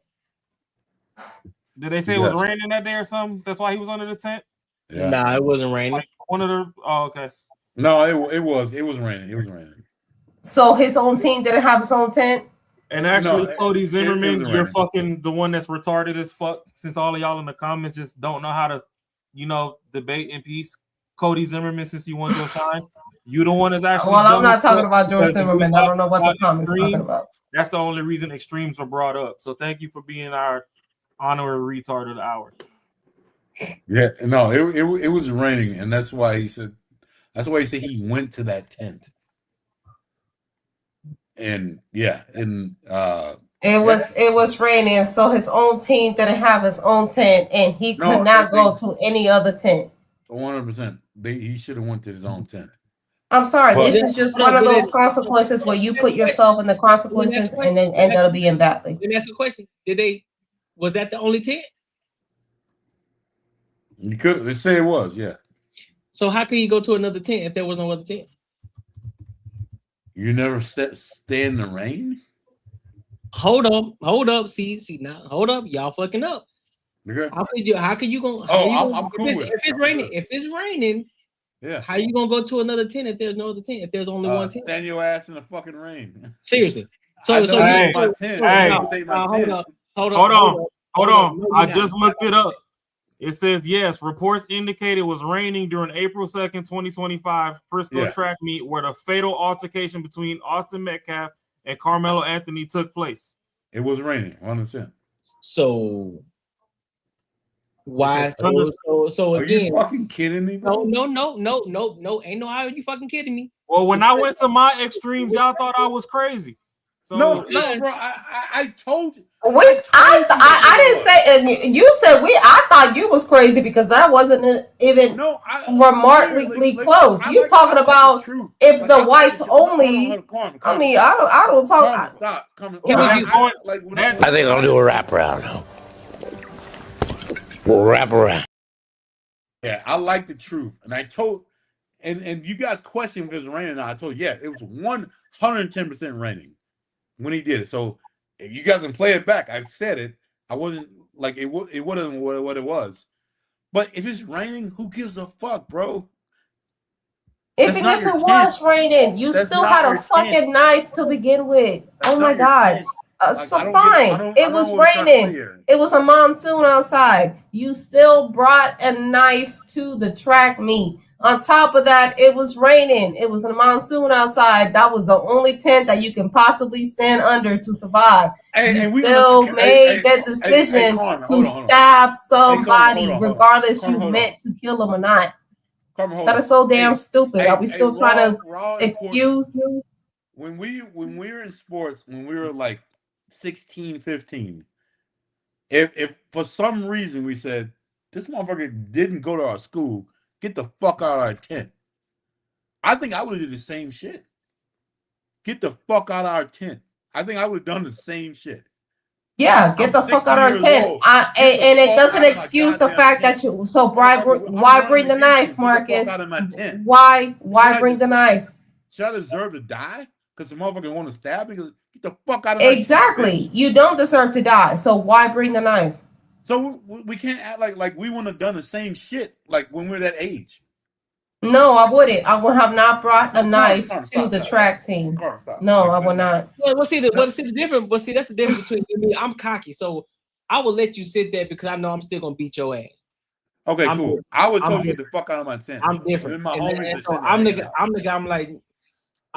Did they say it was raining that day or something? That's why he was under the tent? Yeah. Nah, it wasn't raining. One of the okay. No, it was raining. It was raining. So his own team didn't have his own tent? And actually, No, Cody Zimmerman, was you're raining. fucking the one that's retarded as fuck. Since all of y'all in the comments just don't know how to, debate in peace. Cody Zimmerman, since you want your shine, you the one that's actually. Well, I'm not talking about George Zimmerman. I don't know what the comments talking about. That's the only reason extremes are brought up. So thank you for being our honorary retard of the hour. Yeah, no, it was raining, and that's why he said he went to that tent. And it was raining, so his own team didn't have his own tent, and he could not go to any other tent. 100%. He should have went to his own tent. I'm sorry, this is just one of those consequences where you put yourself in the consequences and then end up being badly. Let me ask you a question. Was that the only tent? You could. They say it was, yeah. So how can you go to another tent if there was no other tent? You never stay in the rain? Hold up. See now. Hold up, y'all fucking up. Okay. How could you go? I'm cool with it. If it's raining, yeah. How you gonna go to another tent if there's no other tent? If there's only one tent? Stand your ass in the fucking rain. Seriously. Hold on. I just looked it up. It says, yes, reports indicate it was raining during April 2nd, 2025, Frisco track meet where the fatal altercation between Austin Metcalf and Carmelo Anthony took place. It was raining, 100%. So why? So are again, you fucking kidding me, bro? No. Ain't no how are you fucking kidding me? Well, when I went to my extremes, y'all thought I was crazy. So, no, bro. I told you. I didn't say, and you said I thought you was crazy because that wasn't even remarkably close. You talking about if the whites only? I mean, I don't talk. Stop. I think I'll do a wraparound now. We'll wrap around. Yeah, I like the truth, and I told, and you guys questioned if it was raining. I told you, yeah, it was 110% raining when he did it. So if you guys can play it back, I said it. I wasn't like it wasn't what it was. But if it's raining, who gives a fuck, bro? Even if it was raining, you still had a fucking knife to begin with. Oh my God. So fine. It was raining. It was a monsoon outside. You still brought a knife to the track meet On top of that, it was raining. It was a monsoon outside. That was the only tent that you can possibly stand under to survive. You still made that decision to stab somebody, regardless you meant to kill them or not. That is so damn stupid. Are we still trying to excuse? When we were in sports, when we were like 16, 15, if for some reason we said this motherfucker didn't go to our school, get the fuck out of our tent, I think I would have did the same shit. Get the fuck out of our tent. I think I would have done the same shit. Yeah, get the fuck out of our tent. And it doesn't excuse the fact that you. So why bring the knife, Marcus? Why bring the knife? Should I deserve to die because the motherfucker want to stab me? Get the fuck out of my Exactly. You don't deserve to die. So why bring the knife? So we can't act like we wouldn't have done the same shit like when we were that age. No, I wouldn't. I would have not brought a knife to the track team. No, I would not. Well, see the difference. But see, that's the difference between you and me. I'm cocky, so I will let you sit there because I know I'm still gonna beat your ass. Okay, cool. I would tell you get the fuck out of my tent. I'm different. My homies so I'm the guy.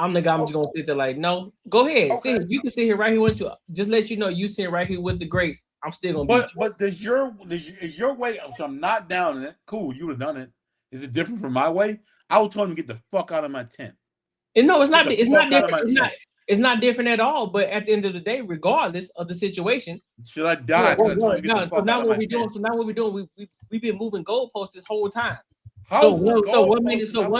I'm just gonna sit there like, no, go ahead. Okay. See, you can sit here right here with you. Just let you know you sit right here with the greats. I'm still gonna beat you. But is your way? So I'm not down in it. Cool, you would have done it. Is it different from my way? I would tell him to get the fuck out of my tent. And no, it's not. It's not different. It's not different at all. But at the end of the day, regardless of the situation, should I die? So now what we're doing? We've been moving goalposts this whole time. So one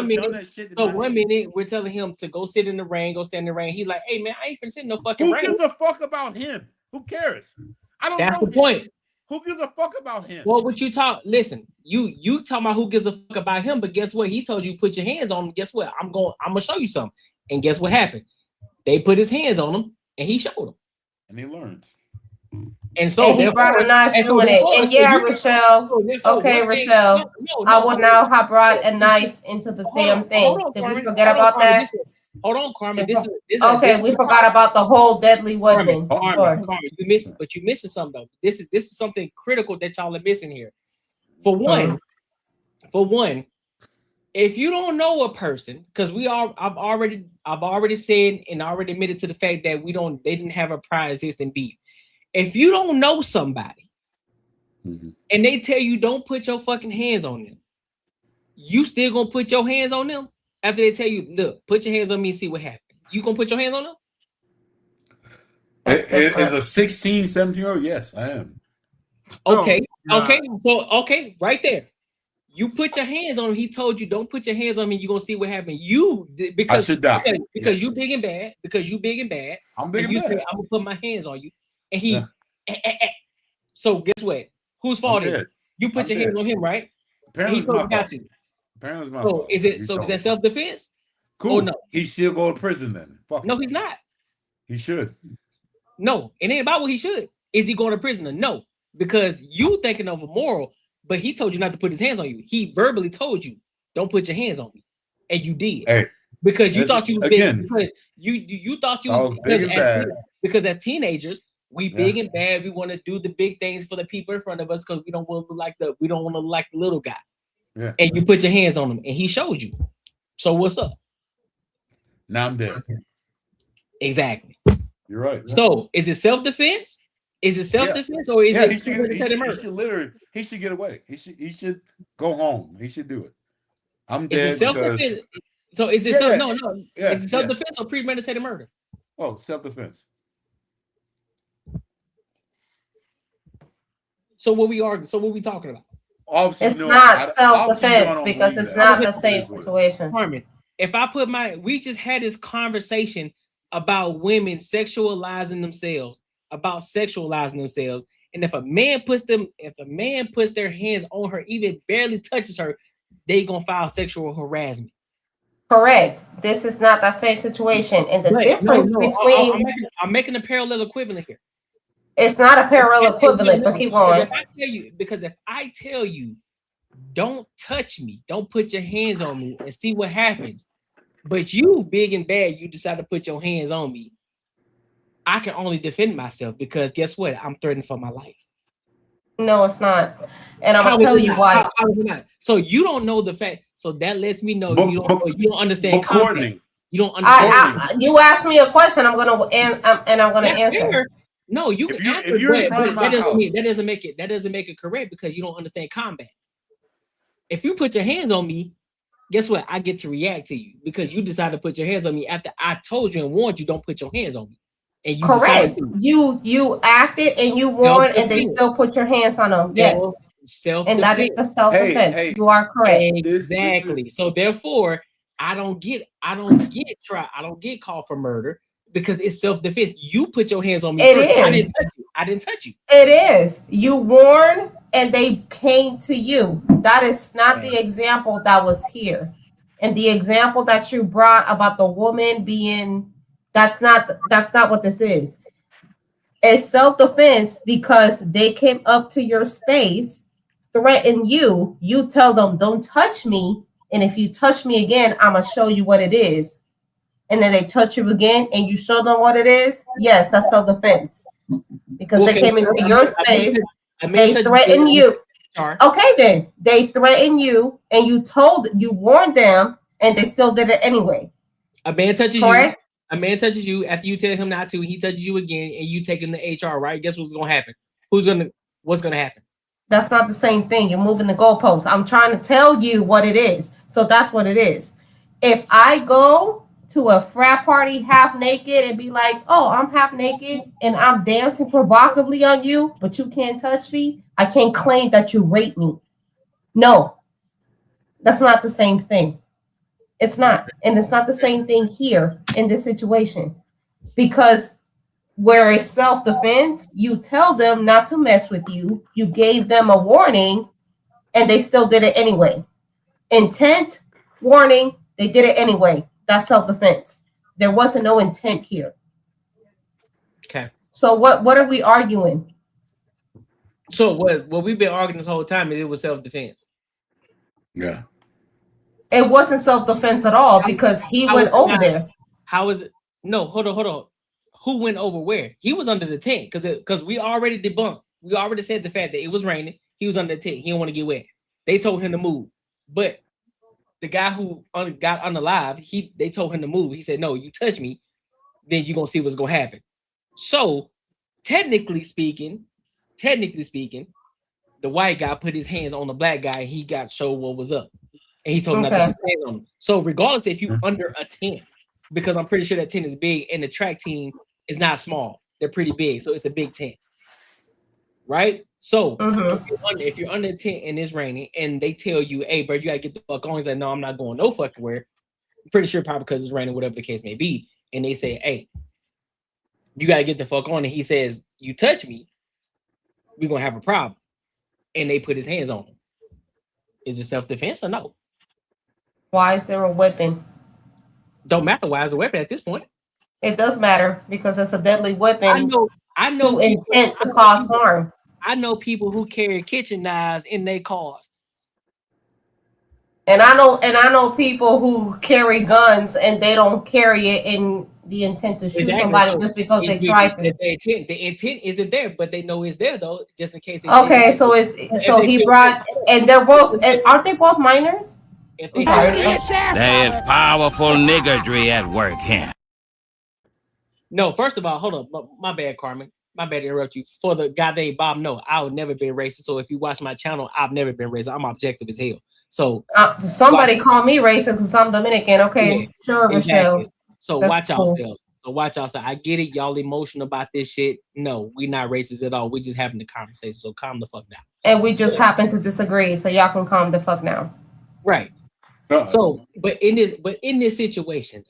minute we're telling him to go sit in the rain, go stand in the rain. He's like, hey man, I ain't finna sit in no fucking rain. Who gives a fuck about him? Who cares? I don't know. That's the point. Who gives a fuck about him? Well, what you talk? Listen, you talking about who gives a fuck about him? But guess what? He told you put your hands on him. Guess what? I'm gonna show you something. And guess what happened? They put his hands on him, and he showed them. And he learned. And so he brought a knife doing it. And yeah, Rochelle. Okay, Rochelle. I would now have brought a knife into the damn thing. Did we forget about that? Hold on, Carmen. We forgot about the whole deadly weapon. Carmen, you're missing something though. This is something critical that y'all are missing here. For one, if you don't know a person, because I've already said and already admitted to the fact that they didn't have a prior existing beef. If you don't know somebody and they tell you don't put your fucking hands on them, you still gonna put your hands on them after they tell you, look, put your hands on me and see what happens. You gonna put your hands on them? As a 16, 17-year-old, yes, I am. Okay, okay, right there. You put your hands on him. He told you don't put your hands on me. You're gonna see what happens. I should die. Because you big and bad. Because you big and bad. I'm big and bad. Say, I'm gonna put my hands on you. And he so guess what? Whose fault is it? You put your hands on him, right? Apparently, he told you not to. Apparently, it's my so fault. Is that self-defense? Cool. Or no? He should go to prison then. Fuck no, him. He's not. He should. No, it ain't about what he should. Is he going to prison? No, because you thinking of a moral, but he told you not to put his hands on you. He verbally told you, don't put your hands on me. And you did. Hey, because you thought you were big. Because you thought you was big and bad. Because as teenagers, we big and bad. We want to do the big things for the people in front of us because we don't want to look like the little guy. Yeah. And you put your hands on him, and he showed you. So what's up? Now I'm dead. Exactly. You're right. So is it self-defense? Is it self-defense or is it he should get away. He should go home. He should do it. I'm dead. Is it self-defense? So is it is it self-defense or premeditated murder? Oh, self-defense. So what we talking about? Obviously, it's not self-defense because it's not the same situation. Carmen, if I put we just had this conversation about women sexualizing themselves, and if a man puts their hands on her, even barely touches her, they gonna file sexual harassment. Correct. This is not that same situation, and the difference between I'm making a parallel equivalent here. It's not a parallel equivalent, but keep going. If I tell you, don't touch me, don't put your hands on me, and see what happens. But you, big and bad, you decide to put your hands on me. I can only defend myself because guess what? I'm threatened for my life. No, it's not. And I'm gonna tell you why. How is it not? So you don't know the fact. So that lets me know But- you but- don't understand but combat. Courtney, You don't understand. You asked me a question. I'm gonna That's answer. fair. No, you can answer, if you're in but front of my that doesn't house- mean that doesn't make it correct because you don't understand combat. If you put your hands on me, guess what? I get to react to you because you decided to put your hands on me after I told you and warned you don't put your hands on me. And you Correct. decided to. You acted and you warned, and they still put your hands on them. Yes. Self-defense. And that is the self-defense. You are correct. Exactly. So therefore, I don't get called for murder because it's self-defense. You put your hands on me. It first. is. I didn't touch you. It is. You warned and they came to you. That is not the example that was here. And the example that you brought about the woman being that's not what this is. It's self-defense because they came up to your space, threaten you. You tell them, don't touch me. And if you touch me again, I'm gonna show you what it is. And then they touch you again and you show them what it is. Yes, that's self-defense. Because they came into your space, they threatened you. Okay, then they threatened you and you warned them, and they still did it anyway. A man touches Correct? you. A man touches you after you tell him not to. He touches you again, and you take him to HR. Right? Guess what's gonna happen? What's gonna happen? That's not the same thing. You're moving the goalposts. I'm trying to tell you what it is. So that's what it is. If I go to a frat party half naked and be like, oh, I'm half naked and I'm dancing provocatively on you, but you can't touch me, I can't claim that you rape me. No, that's not the same thing. It's not. And it's not the same thing here in this situation. Because where it's self-defense, you tell them not to mess with you. You gave them a warning and they still did it anyway. Intent, warning, they did it anyway. That's self-defense. There wasn't no intent here. Okay. So what are we arguing? So what we've been arguing this whole time is it was self-defense. Yeah. It wasn't self-defense at all because he went over there. How is it? No, hold on. Who went over where? He was under the tent because we already debunked. We already said the fact that it was raining. He was under the tent. He didn't want to get wet. They told him to move. But the guy who got unalive, they told him to move. He said, no, you touch me, then you're going to see what's going to happen. So technically speaking, the white guy put his hands on the black guy and he got showed what was up. And he told him not to put his hands on him. So regardless if you under a tent, because I'm pretty sure that tent is big and the track team is not small. They're pretty big. So it's a big tent. Right? So if you're under a tent and it's raining and they tell you, hey, bro, you got to get the fuck on. He's like, no, I'm not going no fucking where. I'm pretty sure probably because it's raining, whatever the case may be. And they say, hey, you got to get the fuck on. And he says, you touch me, we're going to have a problem. And they put his hands on him. Is it self-defense or no? Why is there a weapon? Don't matter why it's a weapon at this point. It does matter because it's a deadly weapon. I know intent to cause harm. I know people who carry kitchen knives in their cars. And I know people who carry guns and they don't carry it in the intent to shoot somebody just because they try to. The intent isn't there, but they know it's there though, just in case. Okay, so he brought, and they're both, aren't they both minors? There is powerful niggardry at work here. No, first of all, hold on. My bad, Carmen. My bad to interrupt you. For the guy named Bob, no, I would never been racist. So if you watch my channel, I've never been racist. I'm objective as hell. So somebody call me racist because I'm Dominican. Okay, yeah, sure, exactly. Michelle. So That's watch cool. ourselves. So watch ourselves. I get it. Y'all emotional about this shit. No, we're not racist at all. We're just having the conversation. So calm the fuck down. And we just happen to disagree. So y'all can calm the fuck down. Right. So, but in this situation,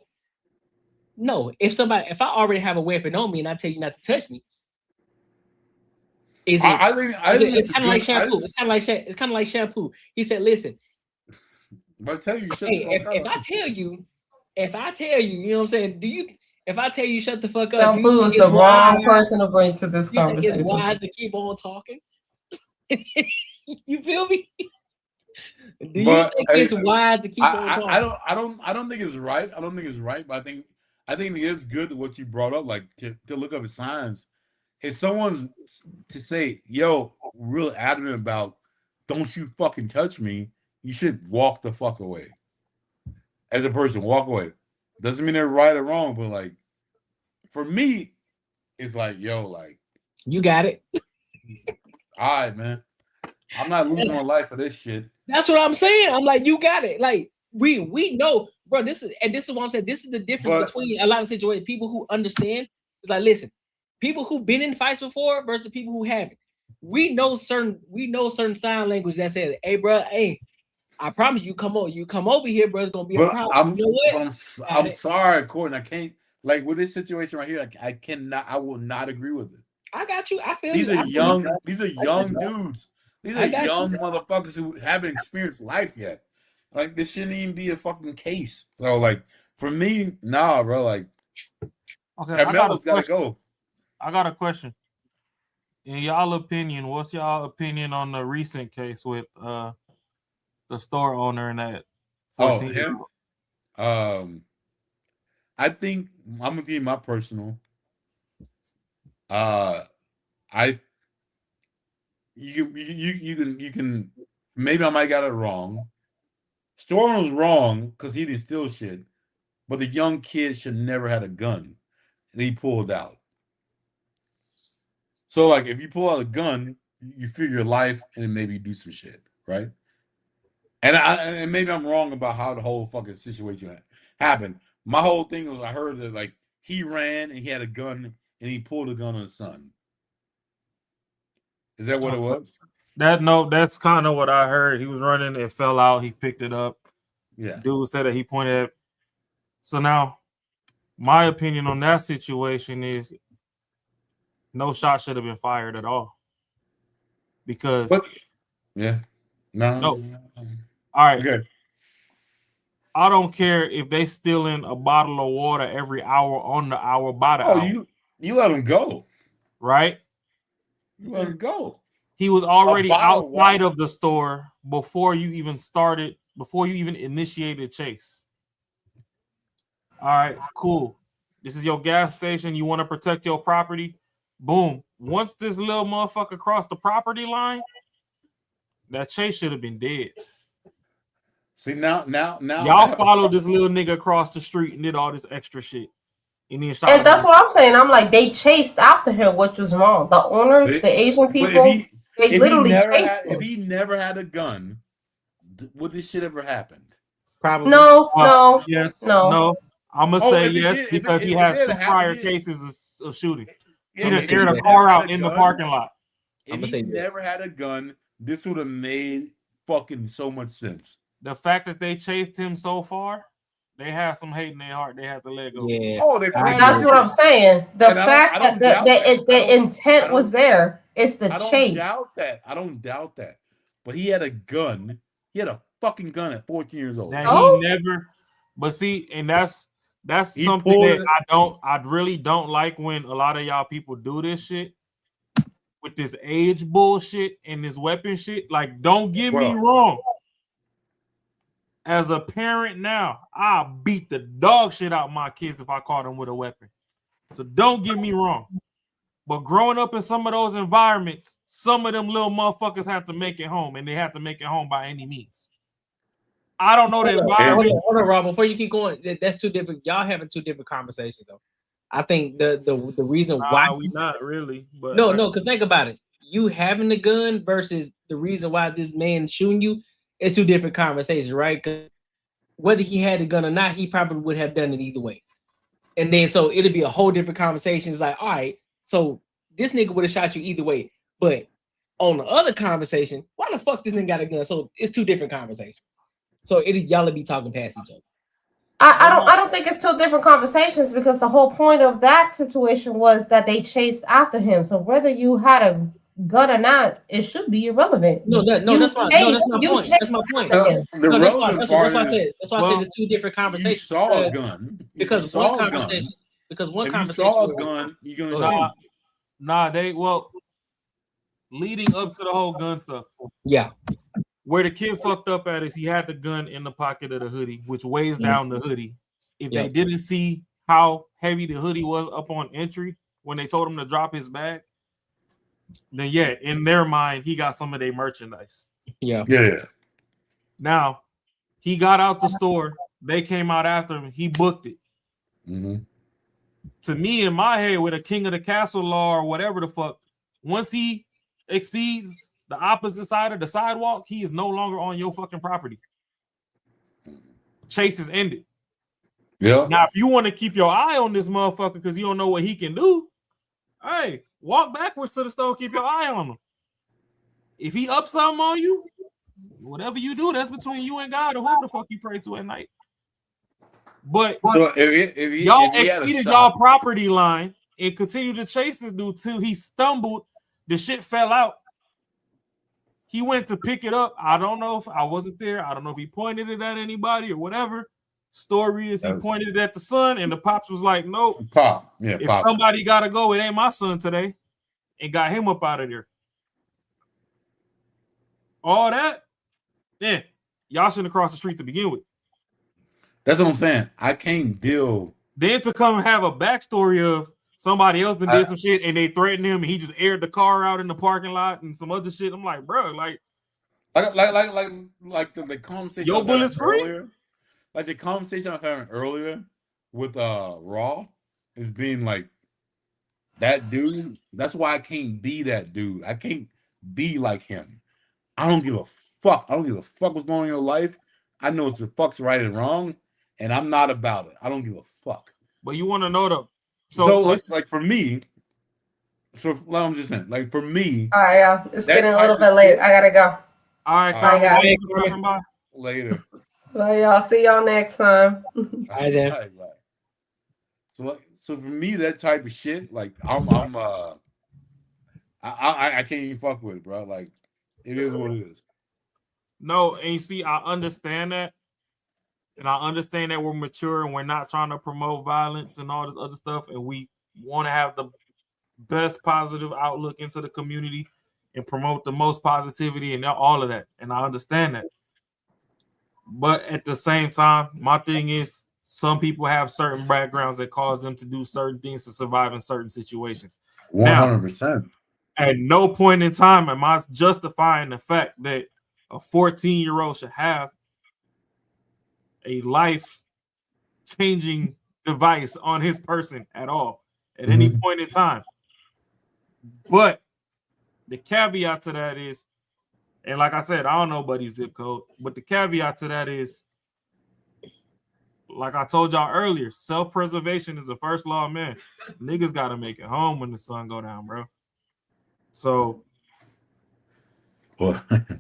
no. If I already have a weapon on me and I tell you not to touch me, it's kind of like shampoo. It's kind of like shampoo. He said, "Listen, if I tell you, if I tell you, you know what I'm saying? If I tell you shut the fuck up, shampoo is the wrong person to bring to this conversation. It's wise to keep on talking. You feel me? Do you think it's wise to keep on talking? I don't think it's right. I don't think it's right, but I think it is good what you brought up, like to look up at signs. If someone's to say, yo, real adamant about don't you fucking touch me, you should walk the fuck away. As a person, walk away. Doesn't mean they're right or wrong, but like for me, it's like, yo, like you got it. All right, man. I'm not losing my life for this shit. That's what I'm saying. I'm like, you got it. Like we know, bro. This is what I'm saying. This is the difference between a lot of situations. People who understand, it's like, listen, people who've been in fights before versus people who haven't. We know certain sign language that says, "Hey, bro, hey, I promise you come over here, bro. It's gonna be a problem." You know what? I'm sorry, Courtney. I can't like with this situation right here. I will not agree with it. I got you. I feel these you. are young dudes. These are young motherfuckers who haven't experienced life yet. Like this shouldn't even be a fucking case. So like for me, nah, bro. Like, okay, Carmelo's gotta go. I got a question. In y'all opinion, what's y'all opinion on the recent case with the store owner and that 14 him? I think I'm gonna give you my personal. You can maybe I might got it wrong. Store owner was wrong because he didn't steal shit, but the young kid should never had a gun. And he pulled out. So like if you pull out a gun, you fear your life and then maybe do some shit, right? And maybe I'm wrong about how the whole fucking situation happened. My whole thing was I heard that like he ran and he had a gun and he pulled a gun on his son. Is that what it was? That's kind of what I heard. He was running, it fell out, he picked it up. Yeah. Dude said that he pointed at. So now, my opinion on that situation is no shot should have been fired at all. Because No. All right. Okay. I don't care if they stealing a bottle of water every hour on the hour by the hour. You let him go. Right? You let him go. He was already outside of the store before you even initiated chase. All right, cool. This is your gas station. You want to protect your property. Boom. Once this little motherfucker crossed the property line, that chase should have been dead. See, now y'all followed this little nigga across the street and did all this extra shit. And then shot And that's what I'm saying. I'm like, they chased after him, which was wrong. The owners, the Asian people, they literally chased him. If he never had a gun, would this shit ever happened? Probably. No. Yes. No. No. I'm gonna say yes did, because he has 2 prior cases of shooting. He just aired a car out in the parking lot. If he never had a gun, this would have made fucking so much sense. The fact that they chased him so far, they have some hate in their heart. They have to let go. Yeah. Oh, that's what I'm saying. The fact that the intent was there. It's the chase. I don't doubt that. But he had a gun. He had a fucking gun at 14 years old. He never. But see, and that's something that I really don't like when a lot of y'all people do this shit with this age bullshit and this weapon shit. Like, don't get me wrong. As a parent now, I'll beat the dog shit out my kids if I caught them with a weapon. So don't get me wrong. But growing up in some of those environments, some of them little motherfuckers have to make it home, and they have to make it home by any means. I don't know the environment. Hold on, Rob. Before you keep going, that's two different. Y'all having two different conversations, though. I think the reason why we not really, but no, because think about it. You having the gun versus the reason why this man shooting you. It's two different conversations, right? Because whether he had the gun or not, he probably would have done it either way. And then so it'll be a whole different conversation. It's like, all right, so this nigga would have shot you either way. But on the other conversation, why the fuck this nigga got a gun? So it's two different conversations. So y'all be talking past each other. I don't think it's two different conversations because the whole point of that situation was that they chased after him. So whether you had a gun or not, it should be irrelevant. That's my point. That's my point. That's why I said it's two different conversations. You saw a gun. Because one conversation. Because one conversation. You saw a gun, you're gonna shoot. Leading up to the whole gun stuff. Yeah. Where the kid fucked up at is he had the gun in the pocket of the hoodie, which weighs down the hoodie. If they didn't see how heavy the hoodie was up on entry when they told him to drop his bag, then in their mind, he got some of their merchandise. Yeah. Yeah. Now, he got out the store. They came out after him. He booked it. To me, in my head, with a king of the castle law or whatever the fuck, once he exceeds the opposite side of the sidewalk, he is no longer on your fucking property. Chase is ended. Yeah. Now, if you want to keep your eye on this motherfucker because you don't know what he can do, hey, walk backwards to the store, keep your eye on him. If he up something on you, whatever you do, that's between you and God or whoever the fuck you pray to at night. But So y'all exceeded y'all property line and continued to chase this dude till he stumbled. The shit fell out. He went to pick it up. I don't know if I wasn't there. I don't know if he pointed it at anybody or whatever. Story is he pointed it at the son, and the pops was like, nope. Pop. Yeah, if pop. somebody gotta go, it ain't my son today. And got him up out of there. All that, then y'all shouldn't have crossed the street to begin with. That's what I'm saying. I can't deal. Then to come have a backstory of somebody else that did some shit and they threatened him and he just aired the car out in the parking lot and some other shit. I'm like, bro, like the conversation. Your bullet's free. Earlier, like the conversation I was having earlier with Raw is being like that dude. That's why I can't be that dude. I can't be like him. I don't give a fuck. I don't give a fuck what's going on in your life. I know what the fuck's right and wrong, and I'm not about it. I don't give a fuck. But you want to know though. So like for me, I'm just saying, like for me. All right, y'all. It's getting a little bit late. I gotta go. All right, Carmen. Later. Well, y'all. See y'all next time. Bye then. So for me, that type of shit, like I can't even fuck with it, bro. Like it is what it is. No, and you see, I understand that. And I understand that we're mature and we're not trying to promote violence and all this other stuff. And we want to have the best positive outlook into the community and promote the most positivity and all of that. And I understand that. But at the same time, my thing is some people have certain backgrounds that cause them to do certain things to survive in certain situations. 100%. At no point in time am I justifying the fact that a 14-year-old should have a life-changing device on his person at all, at any point in time. But the caveat to that is, and like I said, I don't know buddy's zip code, but the caveat to that is, like I told y'all earlier, self-preservation is the first law of man. Niggas got to make it home when the sun go down, bro. So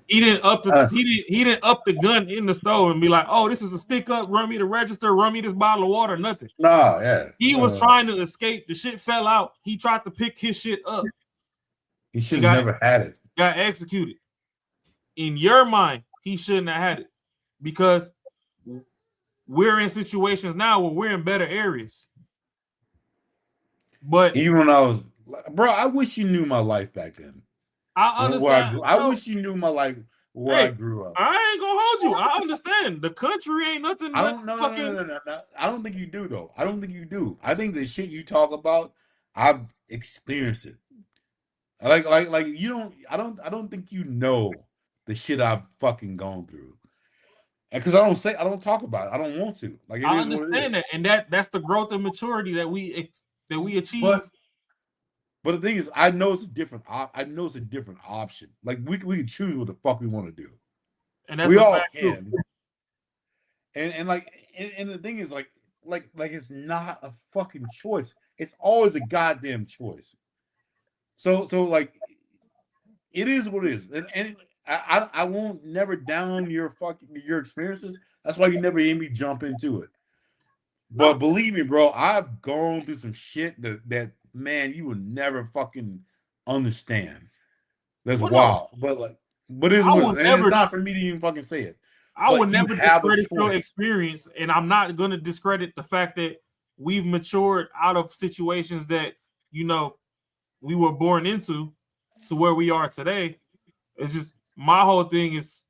he didn't up the gun in the store and be like, oh, this is a stick up, run me the register, run me this bottle of water, nothing. Nah, yeah. He was trying to escape. The shit fell out. He tried to pick his shit up. He should have never had it. Got executed. In your mind, he shouldn't have had it because we're in situations now where we're in better areas. But even when I was, bro, I wish you knew my life back then. I understand. I wish you knew my life where I grew up. I ain't gonna hold you. I understand. The country ain't nothing. I don't know. No. I don't think you do though. I don't think you do. I think the shit you talk about, I've experienced it. Like you don't. I don't think you know the shit I've fucking gone through. Because I don't talk about it. I don't want to. Like I understand that, and that's the growth and maturity that we achieve. But the thing is, I know it's a different. I know it's a different option. Like we can choose what the fuck we want to do, and that's we all fact can. too. And the thing is, like it's not a fucking choice. It's always a goddamn choice. So like, it is what it is, and I won't never down your experiences. That's why you never hear me jump into it. But believe me, bro, I've gone through some shit that man, you will never fucking understand. That's wild. But it's not for me to even fucking say it. I would never discredit your experience, and I'm not going to discredit the fact that we've matured out of situations that, you know, we were born into to where we are today. It's just my whole thing is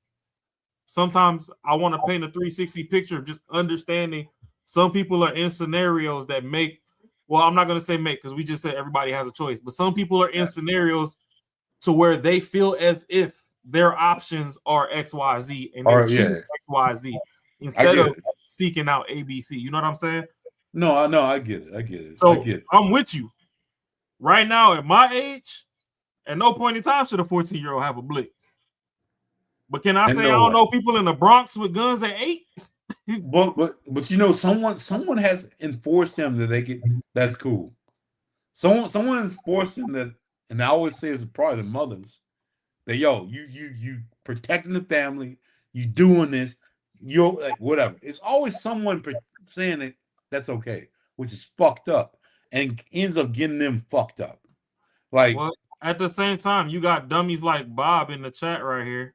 sometimes I want to paint a 360 picture of just understanding some people are in scenarios that make, well, I'm not going to say make because we just said everybody has a choice, but some people are in scenarios to where they feel as if their options are XYZ and they Or, choose yeah. XYZ I instead get of it. seeking out ABC. You know what I'm saying? No, I get it. I get it. So I get it. I'm with you. Right now, at my age, at no point in time should a 14-year-old have a blick. But can I And say no I don't way. know people in the Bronx with guns at 8? But you know, someone has enforced them that they get. That's cool. Someone has forced them that, and I always say it's probably the mothers. That you protecting the family, you doing this, you're like whatever. It's always someone saying that that's okay, which is fucked up, and ends up getting them fucked up. Like, Well, at the same time, you got dummies like Bob in the chat right here.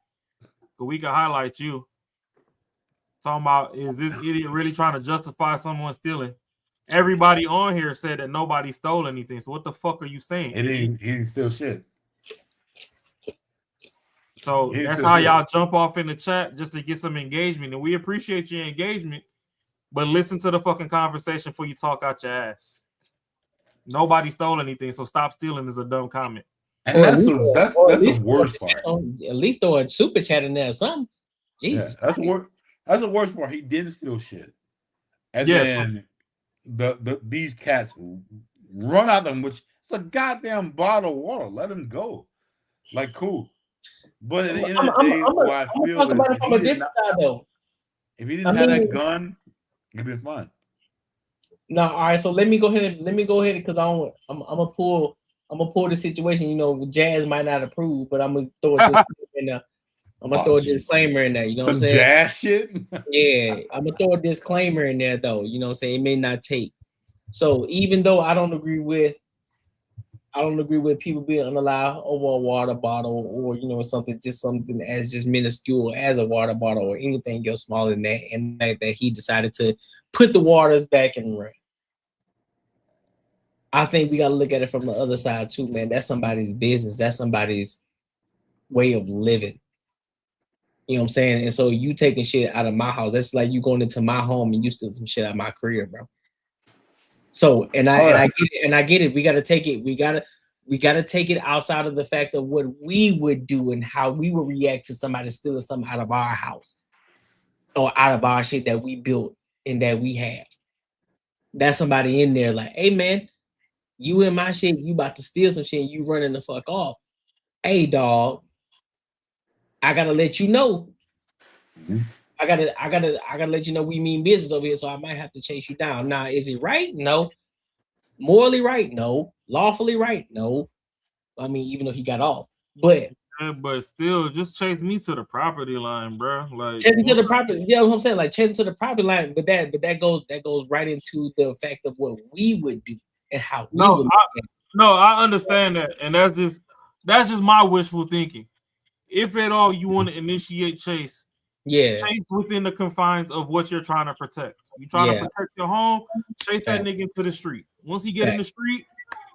But we can highlight you. Talking about, is this idiot really trying to justify someone stealing? Everybody on here said that nobody stole anything. So what the fuck are you saying? he didn't steal shit. So He didn't that's steal how shit. y'all jump off in the chat just to get some engagement. And we appreciate your engagement, but listen to the fucking conversation before you talk out your ass. Nobody stole anything, so stop stealing is a dumb comment. And that's the worst part. At least throw a super chat in there or something. Jeez. Yeah, that's the worst part. He didn't steal shit. And then these cats run out of them, which it's a goddamn bottle of water. Let him go. Like, cool. But at the end of the day, what I feel is if he didn't have that gun, it'd been fine. No, all right. So let me go ahead because I'm gonna pull the situation. You know, Jazz might not approve, but I'm gonna throw a disclaimer in there. I'm gonna throw a disclaimer in there. You know what I'm saying? Jazz shit. Yeah, I'm gonna throw a disclaimer in there though. You know what I'm saying? It may not take. So even though I don't agree with people being unallowed over a water bottle or something as just minuscule as a water bottle or anything else smaller than that, and that he decided to put the waters back in the ring. I think we gotta look at it from the other side too, man. That's somebody's business. That's somebody's way of living. You know what I'm saying? And so you taking shit out of my house. That's like you going into my home and you steal some shit out of my career, bro. So I get it. We gotta take it. We gotta take it outside of the fact of what we would do and how we would react to somebody stealing something out of our house or out of our shit that we built and that we have. That's somebody in there like, hey man, you in my shit, you about to steal some shit, and you running the fuck off. Hey dog, I gotta let you know. I gotta let you know we mean business over here, so I might have to chase you down. Now, is it right? No. Morally right? No. Lawfully right? No. I mean, even though he got off, but still, just chase me to the property line, bro. Like chase me to the property. Yeah, what I'm saying, like chase me to the property line. But that goes right into the fact of what we would do and how. I understand that, and that's just my wishful thinking. If at all you want to initiate chase, chase within the confines of what you're trying to protect. You trying to protect your home, chase that nigga into the street. Once he get in the street,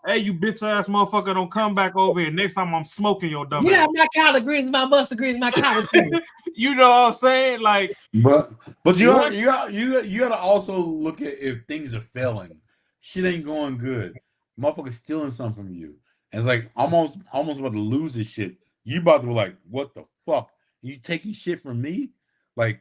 hey, you bitch ass motherfucker, don't come back over here. Next time I'm smoking your dumb ass. My collard greens, my mustard greens, my collard greens. You know what I'm saying? Like, but you gotta also look at if things are failing. Shit ain't going good. Motherfucker stealing something from you. And it's like almost about to lose this shit. You about to be like, what the fuck? You taking shit from me? Like,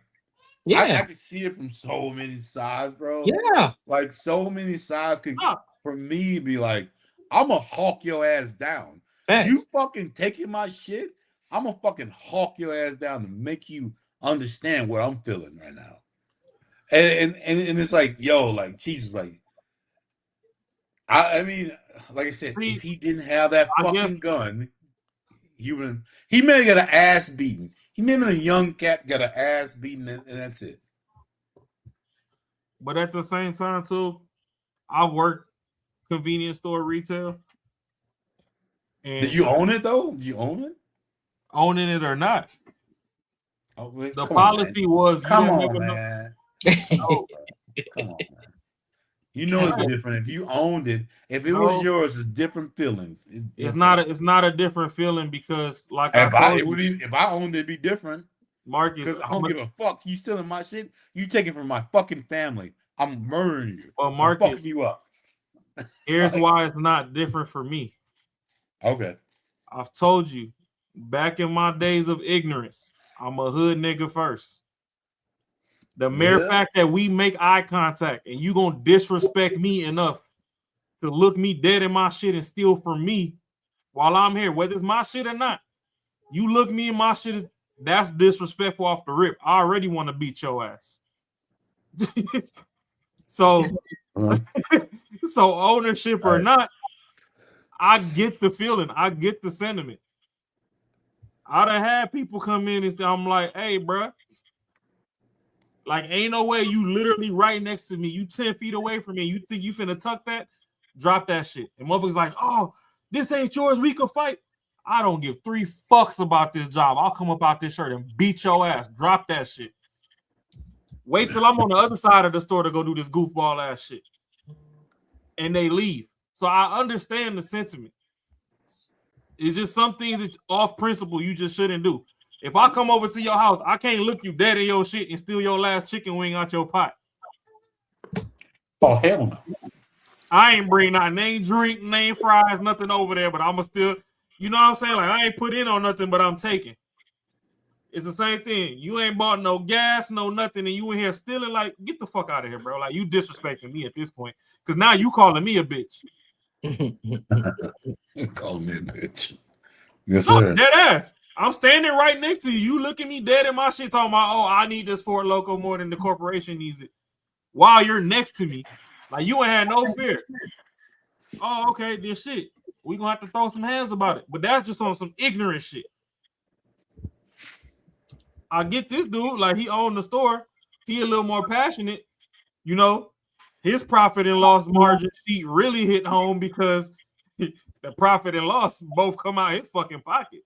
I can see it from so many sides, bro. Yeah. Like so many sides could for me be like, I'm gonna hawk your ass down. Thanks. You fucking taking my shit, I'm gonna fucking hawk your ass down to make you understand what I'm feeling right now. And it's like, yo, like Jesus, like I mean, like I said, if he didn't have that fucking gun, he may have got an ass beaten. He may have been a young cat, got an ass beaten, and that's it. But at the same time, too, I've worked convenience store retail. And did you own it though? Did you own it? Owning it or not? Oh, wait, the policy was come on, man. Come on, man. You know it's different. If you owned it, if it was yours, it's different feelings. It's not a different feeling because, like if I owned it, it'd be different. Marcus, because I don't give a fuck. You stealing my shit? You taking from my fucking family? I'm murdering you. Well, Marcus, I'm fucking you up. Here's why it's not different for me. Okay. I've told you, back in my days of ignorance, I'm a hood nigga first. The mere fact that we make eye contact and you gonna disrespect me enough to look me dead in my shit and steal from me while I'm here, whether it's my shit or not, you look me in my shit, that's disrespectful off the rip. I already want to beat your ass. So ownership or not, I get the feeling. I get the sentiment. I done had people come in and say, I'm like, hey, bro, like, ain't no way you literally right next to me. You 10 feet away from me. You think you finna tuck that? Drop that shit. And motherfuckers like, oh, this ain't yours. We can fight. I don't give 3 fucks about this job. I'll come up out this shirt and beat your ass. Drop that shit. Wait till I'm on the other side of the store to go do this goofball ass shit. And they leave. So I understand the sentiment. It's just some things that's off principle you just shouldn't do. If I come over to your house, I can't look you dead in your shit and steal your last chicken wing out your pot. Oh, hell no. I ain't bring not name drink, name fries, nothing over there, but I'ma still, you know what I'm saying? Like, I ain't put in on nothing, but I'm taking. It's the same thing. You ain't bought no gas, no nothing, and you in here stealing. Like, get the fuck out of here, bro. Like, you disrespecting me at this point. Because now you calling me a bitch. You calling me a bitch. Yes, No, sir. dead ass. I'm standing right next to you. You looking me dead in my shit talking about, oh, I need this Ford Loco more than the corporation needs it. While you're next to me. Like, you ain't had no fear. Oh, okay, this shit. We gonna have to throw some hands about it. But that's just on some ignorant shit. I get this dude, like, he owned the store. He a little more passionate. You know, his profit and loss margin sheet really hit home because the profit and loss both come out his fucking pocket.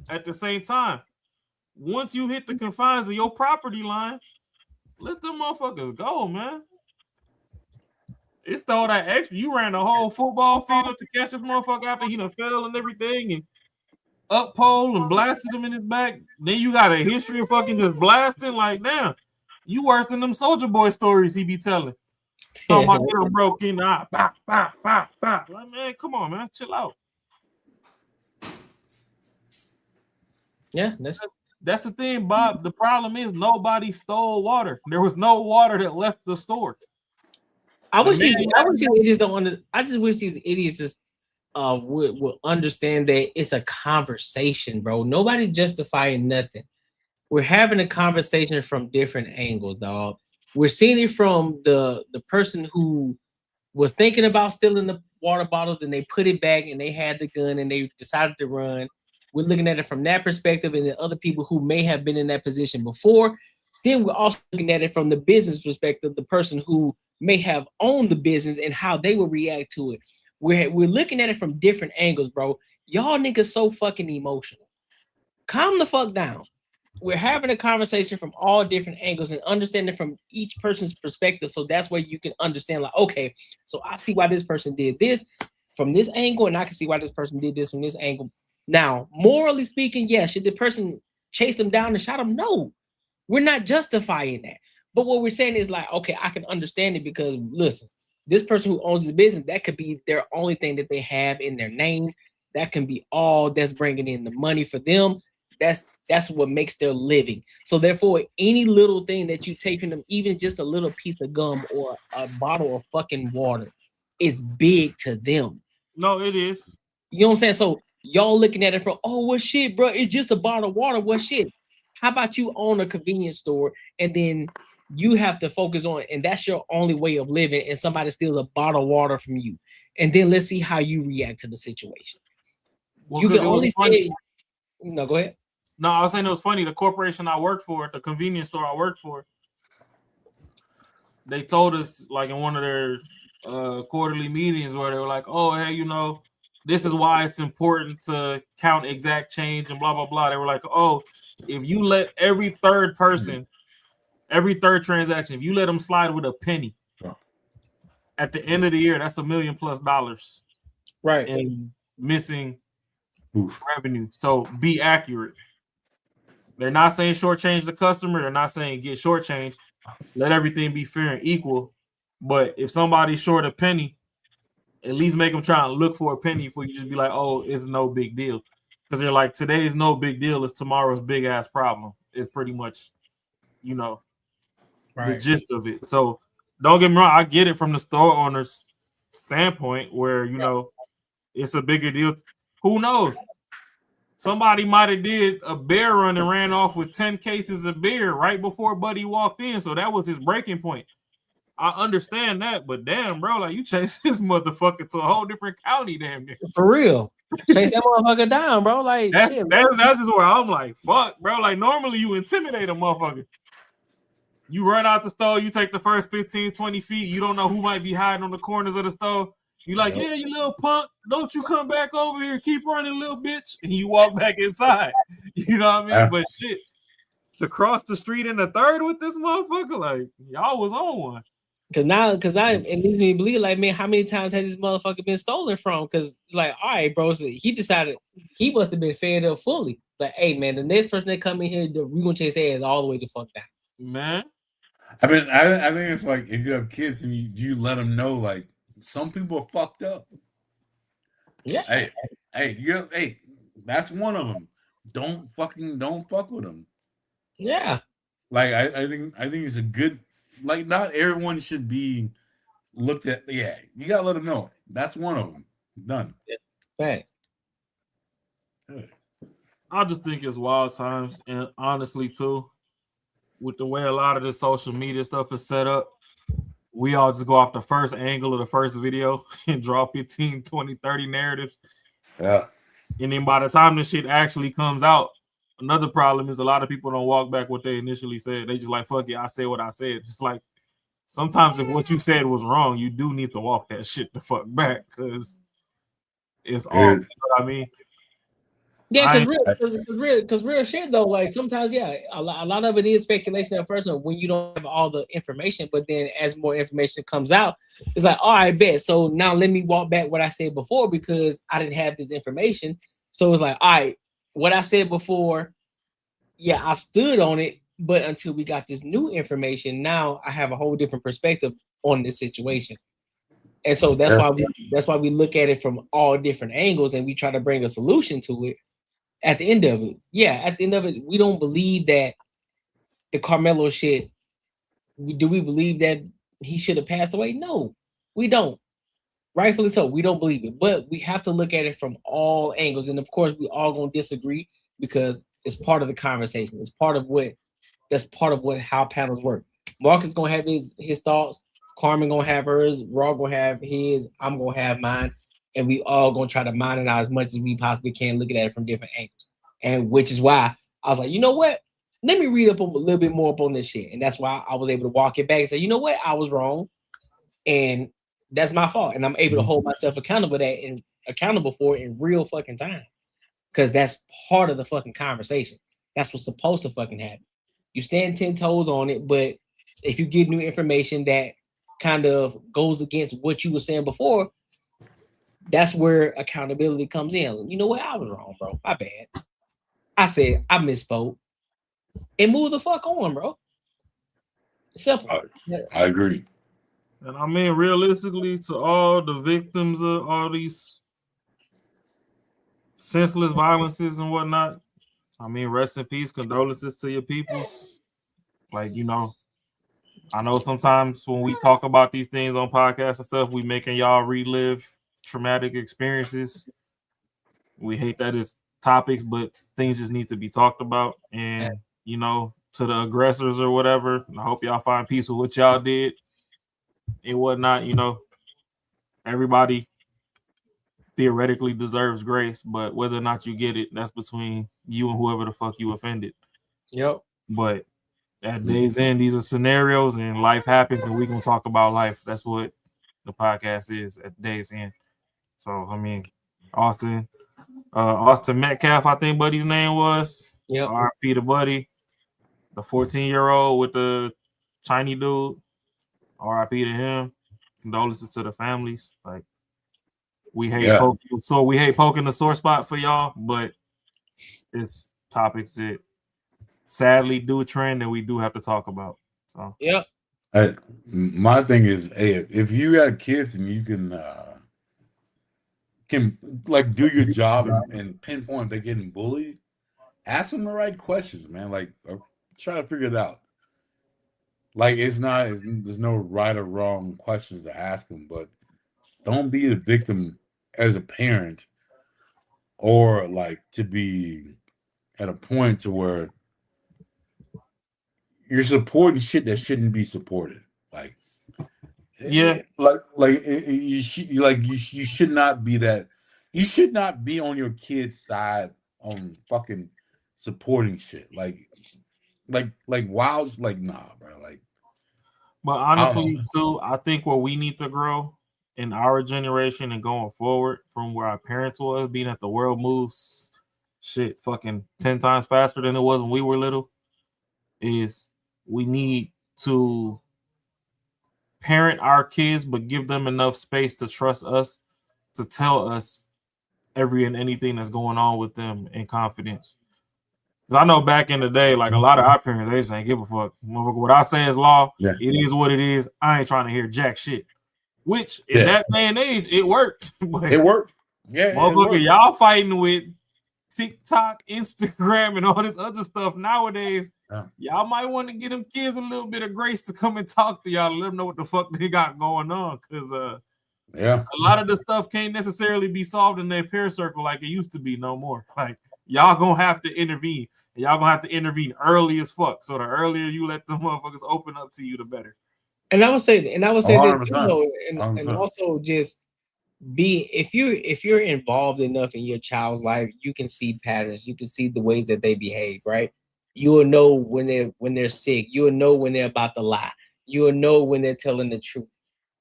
At the same time, once you hit the confines of your property line, let them motherfuckers go, man. It's all that extra. You ran the whole football field to catch this motherfucker after he done fell and everything and up pole and blasted him in his back. Then you got a history of fucking just blasting. Like, damn, you worse than them Soldier Boy stories he be telling. Talking about getting broke in the eye. Bah, bah, bah, bah. Like, man, come on, man. Chill out. Yeah, that's the thing, Bob. The problem is nobody stole water. There was no water that left the store. I wish these idiots don't I just wish these idiots just would understand that it's a conversation, bro. Nobody's justifying nothing. We're having a conversation from different angles, dog. We're seeing it from the person who was thinking about stealing the water bottles and they put it back and they had the gun and they decided to run. We're looking at it from that perspective, and then other people who may have been in that position before. Then we're also looking at it from the business perspective, the person who may have owned the business and how they will react to it. We're looking at it from different angles, bro. Y'all niggas so fucking emotional. Calm the fuck down. We're having a conversation from all different angles and understanding from each person's perspective. So that's where you can understand, like, okay, so I see why this person did this from this angle, and I can see why this person did this from this angle. Now, morally speaking, yes, should the person chase them down and shot them? No, we're not justifying that. But what we're saying is like, okay, I can understand it because, listen, this person who owns the business, that could be their only thing that they have in their name. That can be all that's bringing in the money for them. That's what makes their living. So therefore, any little thing that you take from them, even just a little piece of gum or a bottle of fucking water, is big to them. No, it is. You know what I'm saying? So y'all looking at it from, oh, what shit, bro? It's just a bottle of water. What shit? How about you own a convenience store and then you have to focus on, and that's your only way of living, and somebody steals a bottle of water from you. And then let's see how you react to the situation. Well, you can only say, no, go ahead. No, I was saying it was funny. The corporation I worked for, the convenience store I worked for, they told us, like, in one of their quarterly meetings where they were like, oh, hey, you know, this is why it's important to count exact change and blah, blah, blah. They were like, oh, if you let every third person, every third transaction, if you let them slide with a penny, at the end of the year, that's $1 million+ right? And missing revenue. So be accurate. They're not saying shortchange the customer. They're not saying get shortchanged. Let everything be fair and equal. But if somebody's short a penny, at least make them try and look for a penny before you just be like, oh, it's no big deal. because they're like, today's no big deal, it's tomorrow's big ass problem. It's pretty much, you know, the gist of it. So don't get me wrong, I get it from the store owner's standpoint where, you know, it's a bigger deal. Who knows? Somebody might have did a bear run and ran off with 10 cases of beer right before Buddy walked in. So that was his breaking point. I understand that, but damn, bro, like you chased this motherfucker to a whole different county, damn near. For real. Chase that motherfucker down, bro. Like That's shit, just where I'm like, fuck, bro. Like normally you intimidate a motherfucker. You run out the store, you take the first 15, 20 feet, you don't know who might be hiding on the corners of the store. You like, yeah, you little punk, don't you come back over here, keep running, little bitch. And you walk back inside. You know what I mean? But shit, to cross the street in the third with this motherfucker, like y'all was on one. Cause now it leads me to believe, like, man, how many times has this motherfucker been stolen from? Cause like, all right, bro, so he decided he must have been fed up fully. Like, hey, man, the next person that come in here, we gonna chase their ass all the way to fuck down. Man, I mean, I think it's like if you have kids and you let them know, like some people are fucked up. Yeah. Hey, that's one of them. Don't fuck with them. Yeah. Like I think it's a good. Like, not everyone should be looked at. Yeah, you gotta let them know. That's one of them. Done. Thanks. I just think it's wild times, and honestly, too, with the way a lot of the social media stuff is set up, we all just go off the first angle of the first video and draw 15, 20, 30 narratives. Yeah. And then by the time this shit actually comes out, another problem is a lot of people don't walk back what they initially said. They just like, fuck it, I said what I said. It's like, sometimes if what you said was wrong, you do need to walk that shit the fuck back because it's all, you know what I mean? Yeah, because real shit though, like sometimes, yeah, a lot of it is speculation at first when you don't have all the information, but then as more information comes out, it's like, all right, bet. So now let me walk back what I said before because I didn't have this information. So it's like, all right, what I said before, yeah, I stood on it, but until we got this new information, now I have a whole different perspective on this situation. And so that's why we look at it from all different angles and we try to bring a solution to it. At the end of it, we don't believe that the Carmelo shit. Do we believe that he should have passed away? No, we don't. Rightfully so, we don't believe it. But we have to look at it from all angles, and of course, we all gonna disagree because it's part of the conversation. It's part of how panels work. Marcus gonna have his thoughts. Carmen gonna have hers. Raw gonna have his. I'm gonna have mine. And we all gonna try to mine it out as much as we possibly can, looking at it from different angles. And which is why I was like, you know what? Let me read up a little bit more up on this shit. And that's why I was able to walk it back and say, you know what? I was wrong. And that's my fault. And I'm able to hold myself accountable for it in real fucking time. Because that's part of the fucking conversation. That's what's supposed to fucking happen. You stand 10 toes on it, but if you get new information that kind of goes against what you were saying before, that's where accountability comes in. You know what? I was wrong, bro. My bad. I said I misspoke. And move the fuck on, bro. Simple. I agree. And I mean, realistically, to all the victims of all these senseless violences and whatnot, I mean, rest in peace, condolences to your peoples. Like, you know, I know sometimes when we talk about these things on podcasts and stuff, we making y'all relive traumatic experiences. We hate that it's topics, but things just need to be talked about. And you know, to the aggressors or whatever, I hope y'all find peace with what y'all did and whatnot. You know, everybody theoretically deserves grace, but whether or not you get it, that's between you and whoever the fuck you offended. Yep. But at day's end, these are scenarios and life happens, and we're gonna talk about life. That's what the podcast is at day's end. So I mean, Austin Metcalf, I think Buddy's name was. Yep. R.I.P. to Buddy, the 14-year-old with the Chinese dude. R.I.P. to him. Condolences to the families. Like we hate poking the sore spot for y'all, but it's topics that sadly do trend and we do have to talk about. So yep. My thing is, hey, if you got kids and you can can like do your job and pinpoint if they're getting bullied, ask them the right questions, man. Like try to figure it out. Like there's no right or wrong questions to ask them, but don't be a victim as a parent or like to be at a point to where you're supporting shit that shouldn't be supported. Like yeah, you should not be that. You should not be on your kid's side on fucking supporting shit. Like wow, like nah, bro. Like, but honestly, too, I think where we need to grow in our generation and going forward from where our parents was, being that the world moves shit fucking 10 times faster than it was when we were little, is we need to parent our kids, but give them enough space to trust us to tell us every and anything that's going on with them in confidence. Because I know back in the day, like a lot of our parents, they just ain't give a fuck. What I say is law. Yeah. It is what it is. I ain't trying to hear jack shit. Which in that day and age, it worked. But it worked. Yeah, motherfucker, y'all fighting with TikTok, Instagram, and all this other stuff nowadays. Yeah. Y'all might want to give them kids a little bit of grace to come and talk to y'all, let them know what the fuck they got going on. Because a lot of the stuff can't necessarily be solved in their peer circle like it used to be no more. Like y'all gonna have to intervene. And y'all gonna have to intervene early as fuck. So the earlier you let the motherfuckers open up to you, the better. And I would say this too, though, and 100%. also just be if you're involved enough in your child's life, you can see patterns, you can see the ways that they behave, right? You will know when they're sick, you will know when they're about to lie, you will know when they're telling the truth.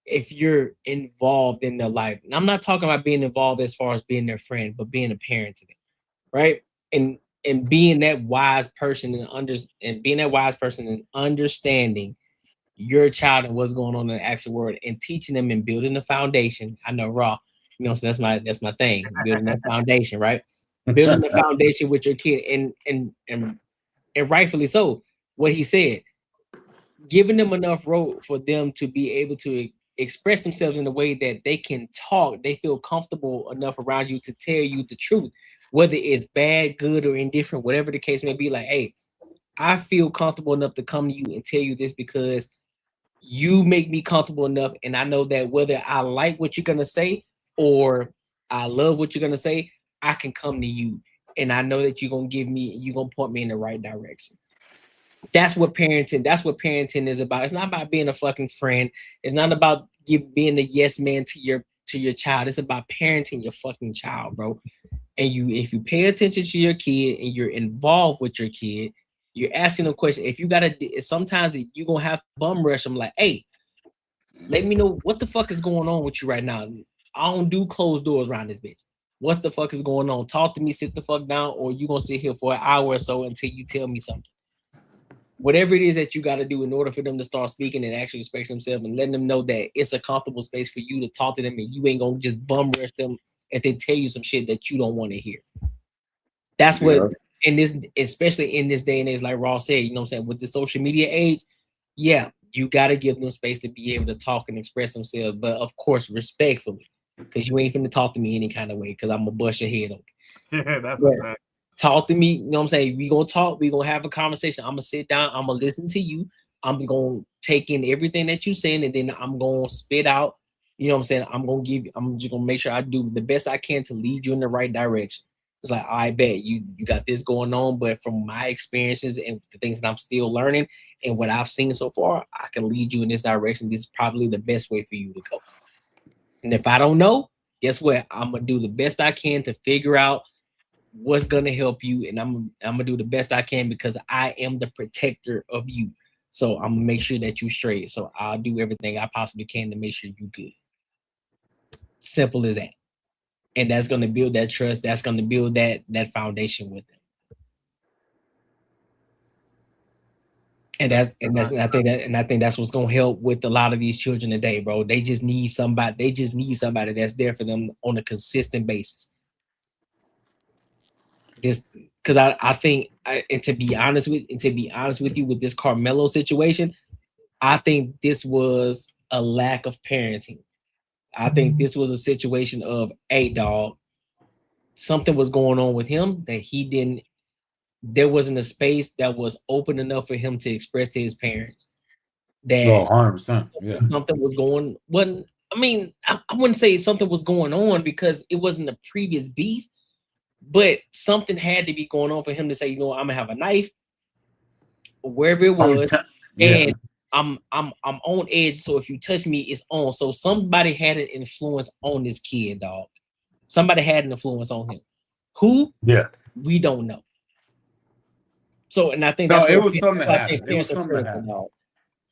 If you're involved in their life, and I'm not talking about being involved as far as being their friend, but being a parent to them, right? And being that wise person and understanding your child and what's going on in the actual world and teaching them and building the foundation. I know raw, so that's my thing. Building that foundation, right? Building the foundation with your kid and rightfully so. What he said, giving them enough rope for them to be able to express themselves in a way that they can talk, they feel comfortable enough around you to tell you the truth, whether it's bad, good, or indifferent, whatever the case may be. Like, hey, I feel comfortable enough to come to you and tell you this because you make me comfortable enough, and I know that whether I like what you're gonna say or I love what you're gonna say, I can come to you, and I know that you're gonna point me in the right direction. That's what parenting is about. It's not about being a fucking friend. It's not about being the yes man to your child. It's about parenting your fucking child, bro. And if you pay attention to your kid and you're involved with your kid, you're asking them questions. If you sometimes you're gonna have to bum rush them, like, hey, let me know what the fuck is going on with you right now. I don't do closed doors around this bitch. What the fuck is going on? Talk to me, sit the fuck down, or you gonna sit here for an hour or so until you tell me something. Whatever it is that you got to do in order for them to start speaking and actually express themselves and letting them know that it's a comfortable space for you to talk to them and you ain't gonna just bum rush them if they tell you some shit that you don't want to hear. That's what in this, especially in this day and age, like Ross said, you know what I'm saying, with the social media age, yeah, you got to give them space to be able to talk and express themselves, but of course, respectfully, because you ain't finna talk to me any kind of way because I'm gonna bust your head open. Yeah, that's a fact. Talk to me, you know what I'm saying? We gonna talk, we gonna have a conversation. I'm gonna sit down, I'm gonna listen to you, I'm gonna take in everything that you're saying, and then I'm gonna spit out, you know what I'm saying? I'm just gonna make sure I do the best I can to lead you in the right direction. It's like, I bet you got this going on, but from my experiences and the things that I'm still learning and what I've seen so far, I can lead you in this direction. This is probably the best way for you to go. And if I don't know, guess what? I'm gonna do the best I can to figure out what's gonna help you, and I'm gonna do the best I can because I am the protector of you. So I'm gonna make sure that you're straight. So I'll do everything I possibly can to make sure you're good. Simple as that. And that's gonna build that trust. That's gonna build that foundation with them. And I think that's what's gonna help with a lot of these children today, bro. They just need somebody. They just need somebody that's there for them on a consistent basis. This, because I think, and to be honest with you, with this Carmelo situation, I think this was a lack of parenting. I think this was a situation of, hey, dog, something was going on with him that he didn't. There wasn't a space that was open enough for him to express to his parents that 100%. Yeah. something was going. Wasn't I mean, I wouldn't say something was going on because it wasn't a previous beef, but something had to be going on for him to say, you know, I'm gonna have a knife, wherever it was, and I'm on edge. So if you touch me, it's on. So somebody had an influence on this kid, dog. Somebody had an influence on him. Who? Yeah. We don't know. So, and I think No, that's it was something that happened. It parents was are something that critical, happened. dog.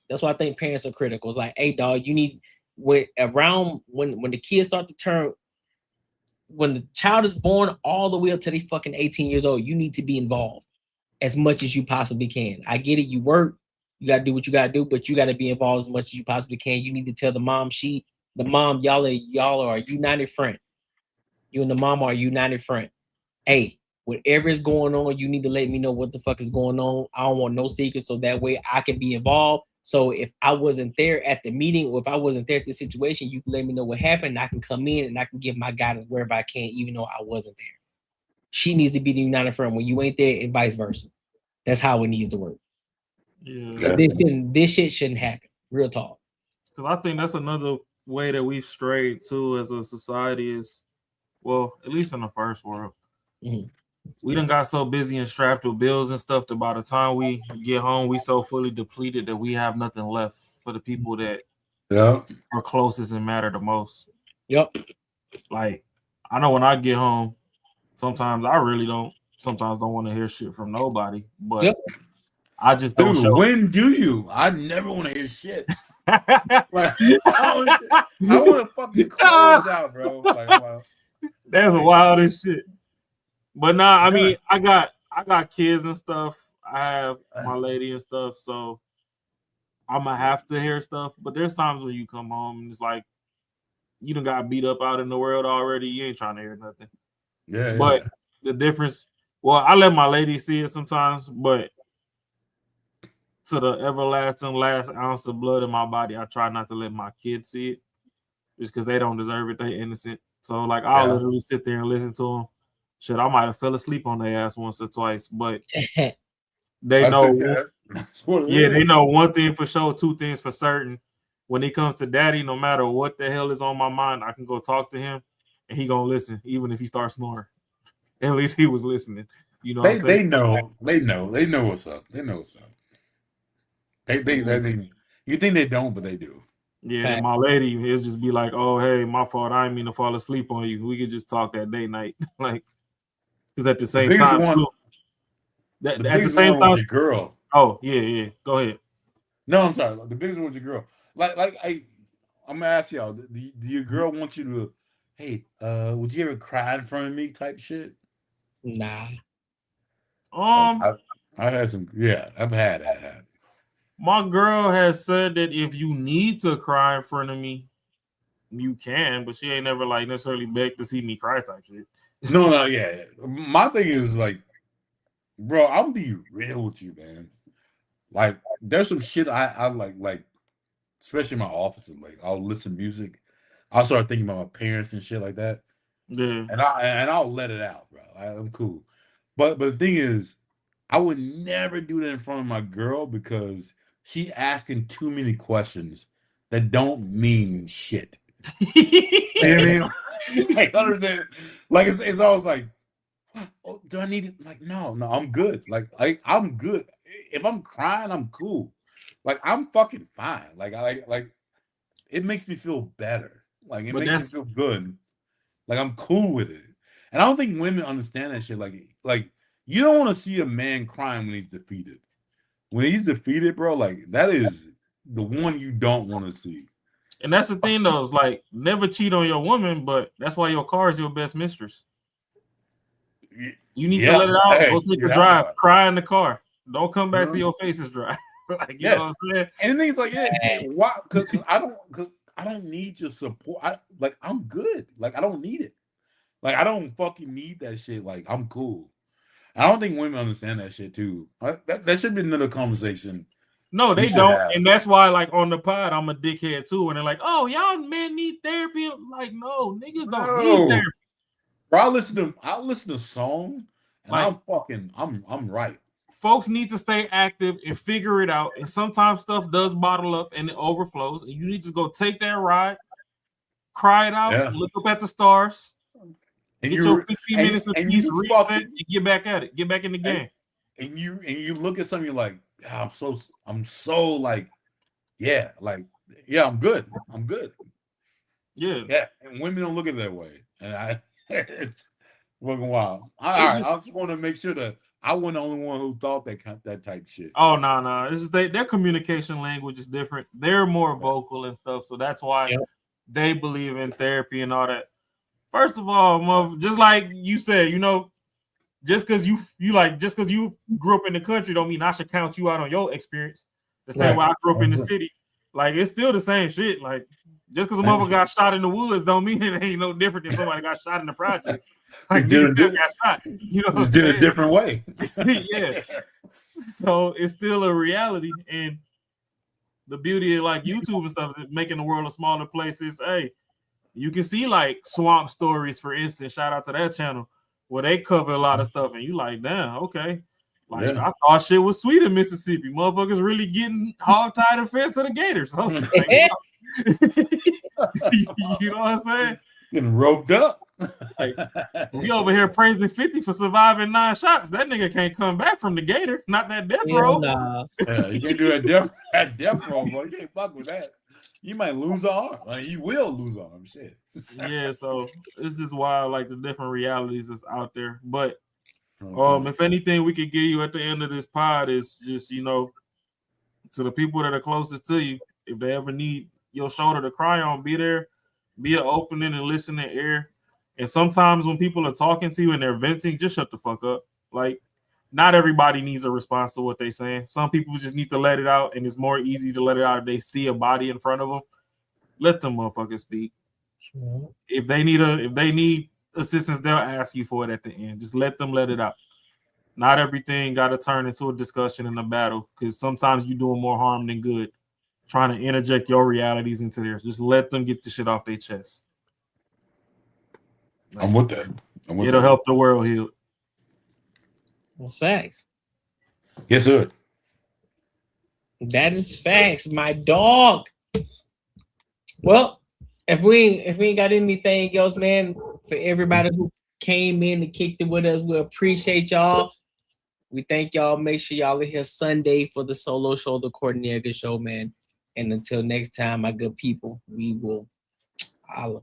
That's why I think parents are critical. It's like, hey, dog, you need when the kids start to turn, when the child is born all the way up to they fucking 18 years old, you need to be involved as much as you possibly can. I get it, you work, you gotta do what you gotta do, but you gotta be involved as much as you possibly can. You need to tell the mom, y'all are a united front. You and the mom are a united front. Hey, whatever is going on, you need to let me know what the fuck is going on. I don't want no secrets, so that way I can be involved. So if I wasn't there at the meeting, or if I wasn't there at the situation, you can let me know what happened, and I can come in and I can give my guidance wherever I can, even though I wasn't there. She needs to be the united front when you ain't there, and vice versa. That's how it needs to work. Yeah. This shit shouldn't happen. Real talk. Because I think that's another way that we've strayed too as a society is, well, at least in the first world. We done got so busy and strapped with bills and stuff that by the time we get home, we so fully depleted that we have nothing left for the people that are closest and matter the most. Yep. Like, I know when I get home, sometimes I really don't want to hear shit from nobody. But I just don't show. When do you? I never want to hear shit. Like, I want to fucking close out, bro. Like, wow. That's wild as shit. But nah, I mean, I got kids and stuff. I have my lady and stuff, so I'm gonna have to hear stuff. But there's times when you come home and it's like you done got beat up out in the world already. You ain't trying to hear nothing. Yeah. But the difference, well, I let my lady see it sometimes, but to the everlasting last ounce of blood in my body, I try not to let my kids see it, just because they don't deserve it. They innocent. So like I'll literally sit there and listen to them. Shit, I might have fell asleep on their ass once or twice, but they know. They know one thing for sure, two things for certain. When it comes to daddy, no matter what the hell is on my mind, I can go talk to him, and he gonna listen, even if he starts snoring. At least he was listening. You know, they know what's up. They know what's up. They you think they don't, but they do. Yeah, and my lady, it'll just be like, "Oh, hey, my fault. I didn't mean to fall asleep on you. We could just talk that day night." Like, because at the same time, at the same time, with your girl. Oh yeah. Go ahead. No, I'm sorry. The biggest one with your girl. I'm gonna ask y'all. Do your girl want you to? Hey, would you ever cry in front of me? Type shit. Nah. I had some. Yeah, I've had that happen. My girl has said that if you need to cry in front of me, you can, but she ain't never like necessarily begged to see me cry type shit. No, yeah. My thing is like, bro, I'll be real with you, man. Like, there's some shit I like, especially in my office. Like, I'll listen to music. I'll start thinking about my parents and shit like that. Yeah, and I'll let it out, bro. I'm cool. But the thing is, I would never do that in front of my girl because she asking too many questions that don't mean shit. You know what I mean? Like, understand? Like it's always like, oh, do I need it? Like, no, I'm good. Like I'm good. If I'm crying, I'm cool. Like I'm fucking fine. Like it makes me feel better. Like it makes me feel good. Like I'm cool with it. And I don't think women understand that shit. Like you don't want to see a man crying when he's defeated. When he's defeated, bro, like that is the one you don't want to see. And that's the thing, though. It's like never cheat on your woman, but that's why your car is your best mistress. You need to let it out. Go take a drive. Cry in the car. Don't come back to your face is dry. Like, you know what I'm saying? And things like, why? Because I don't need your support. I'm good. Like I don't need it. Like I don't fucking need that shit. Like I'm cool. I don't think women understand that shit too. That should be another conversation. No, they You should don't, have. and that's why, like on the pod, I'm a dickhead too. And they're like, "Oh, y'all men need therapy." I'm like, no, niggas don't need therapy. Bro, I listen to songs, and Like- I'm right. Folks need to stay active and figure it out. And sometimes stuff does bottle up and it overflows. And you need to go take that ride, cry it out, Yeah. look up at the stars, And get you- your 15 and- minutes of and peace, you reset, fucking- and get back at it. Get back in the game. And you look at something, you're like, I'm so like, yeah, I'm good. I'm good. Yeah. And women don't look at it that way. And it's fucking wild. I just want to make sure that I wasn't the only one who thought that type of shit. Oh no. It's just their communication language is different. They're more vocal and stuff, so that's why they believe in therapy and all that. First of all, just like you said, just because you grew up in the country don't mean I should count you out on your experience. The same way I grew up in the city. Like it's still the same shit. Like just because a mother got shot in the woods don't mean it ain't no different than somebody got shot in the projects. Like Just niggas still got shot. You know, just did it a different way. Yeah. So it's still a reality, and the beauty of like YouTube and stuff is making the world a smaller place. Is you can see like swamp stories, for instance. Shout out to that channel where they cover a lot of stuff, and you like, damn, okay. Like I thought shit was sweet in Mississippi. Motherfuckers really getting hog-tied and fed to the gators. So, you know what I'm saying? Getting roped up. Like, we over here praising 50 for surviving 9 shots. That nigga can't come back from the gator. Not that death row. Yeah, you can't do that death row, bro. You can't fuck with that. You might lose an arm. You will lose an arm. Shit. Yeah, so it's just wild, like the different realities that's out there. But if anything we could give you at the end of this pod is just, to the people that are closest to you, if they ever need your shoulder to cry on, be there, be an opening and listening ear. And sometimes when people are talking to you and they're venting, just shut the fuck up. Like, not everybody needs a response to what they're saying. Some people just need to let it out, and it's more easy to let it out if they see a body in front of them. Let them motherfuckers speak. If they need assistance, they'll ask you for it at the end. Just let them let it out. Not everything got to turn into a discussion and a battle, because sometimes you're doing more harm than good trying to interject your realities into theirs. Just let them get the shit off their chest. I'm with that. It'll help the world heal. That's facts. Yes, sir. That is facts, my dog. Well, if we ain't got anything else, man, for everybody who came in and kicked it with us, we appreciate y'all. We thank y'all. Make sure y'all are here Sunday for the solo show, the Cornelia Show, man. And until next time, my good people, we will holla.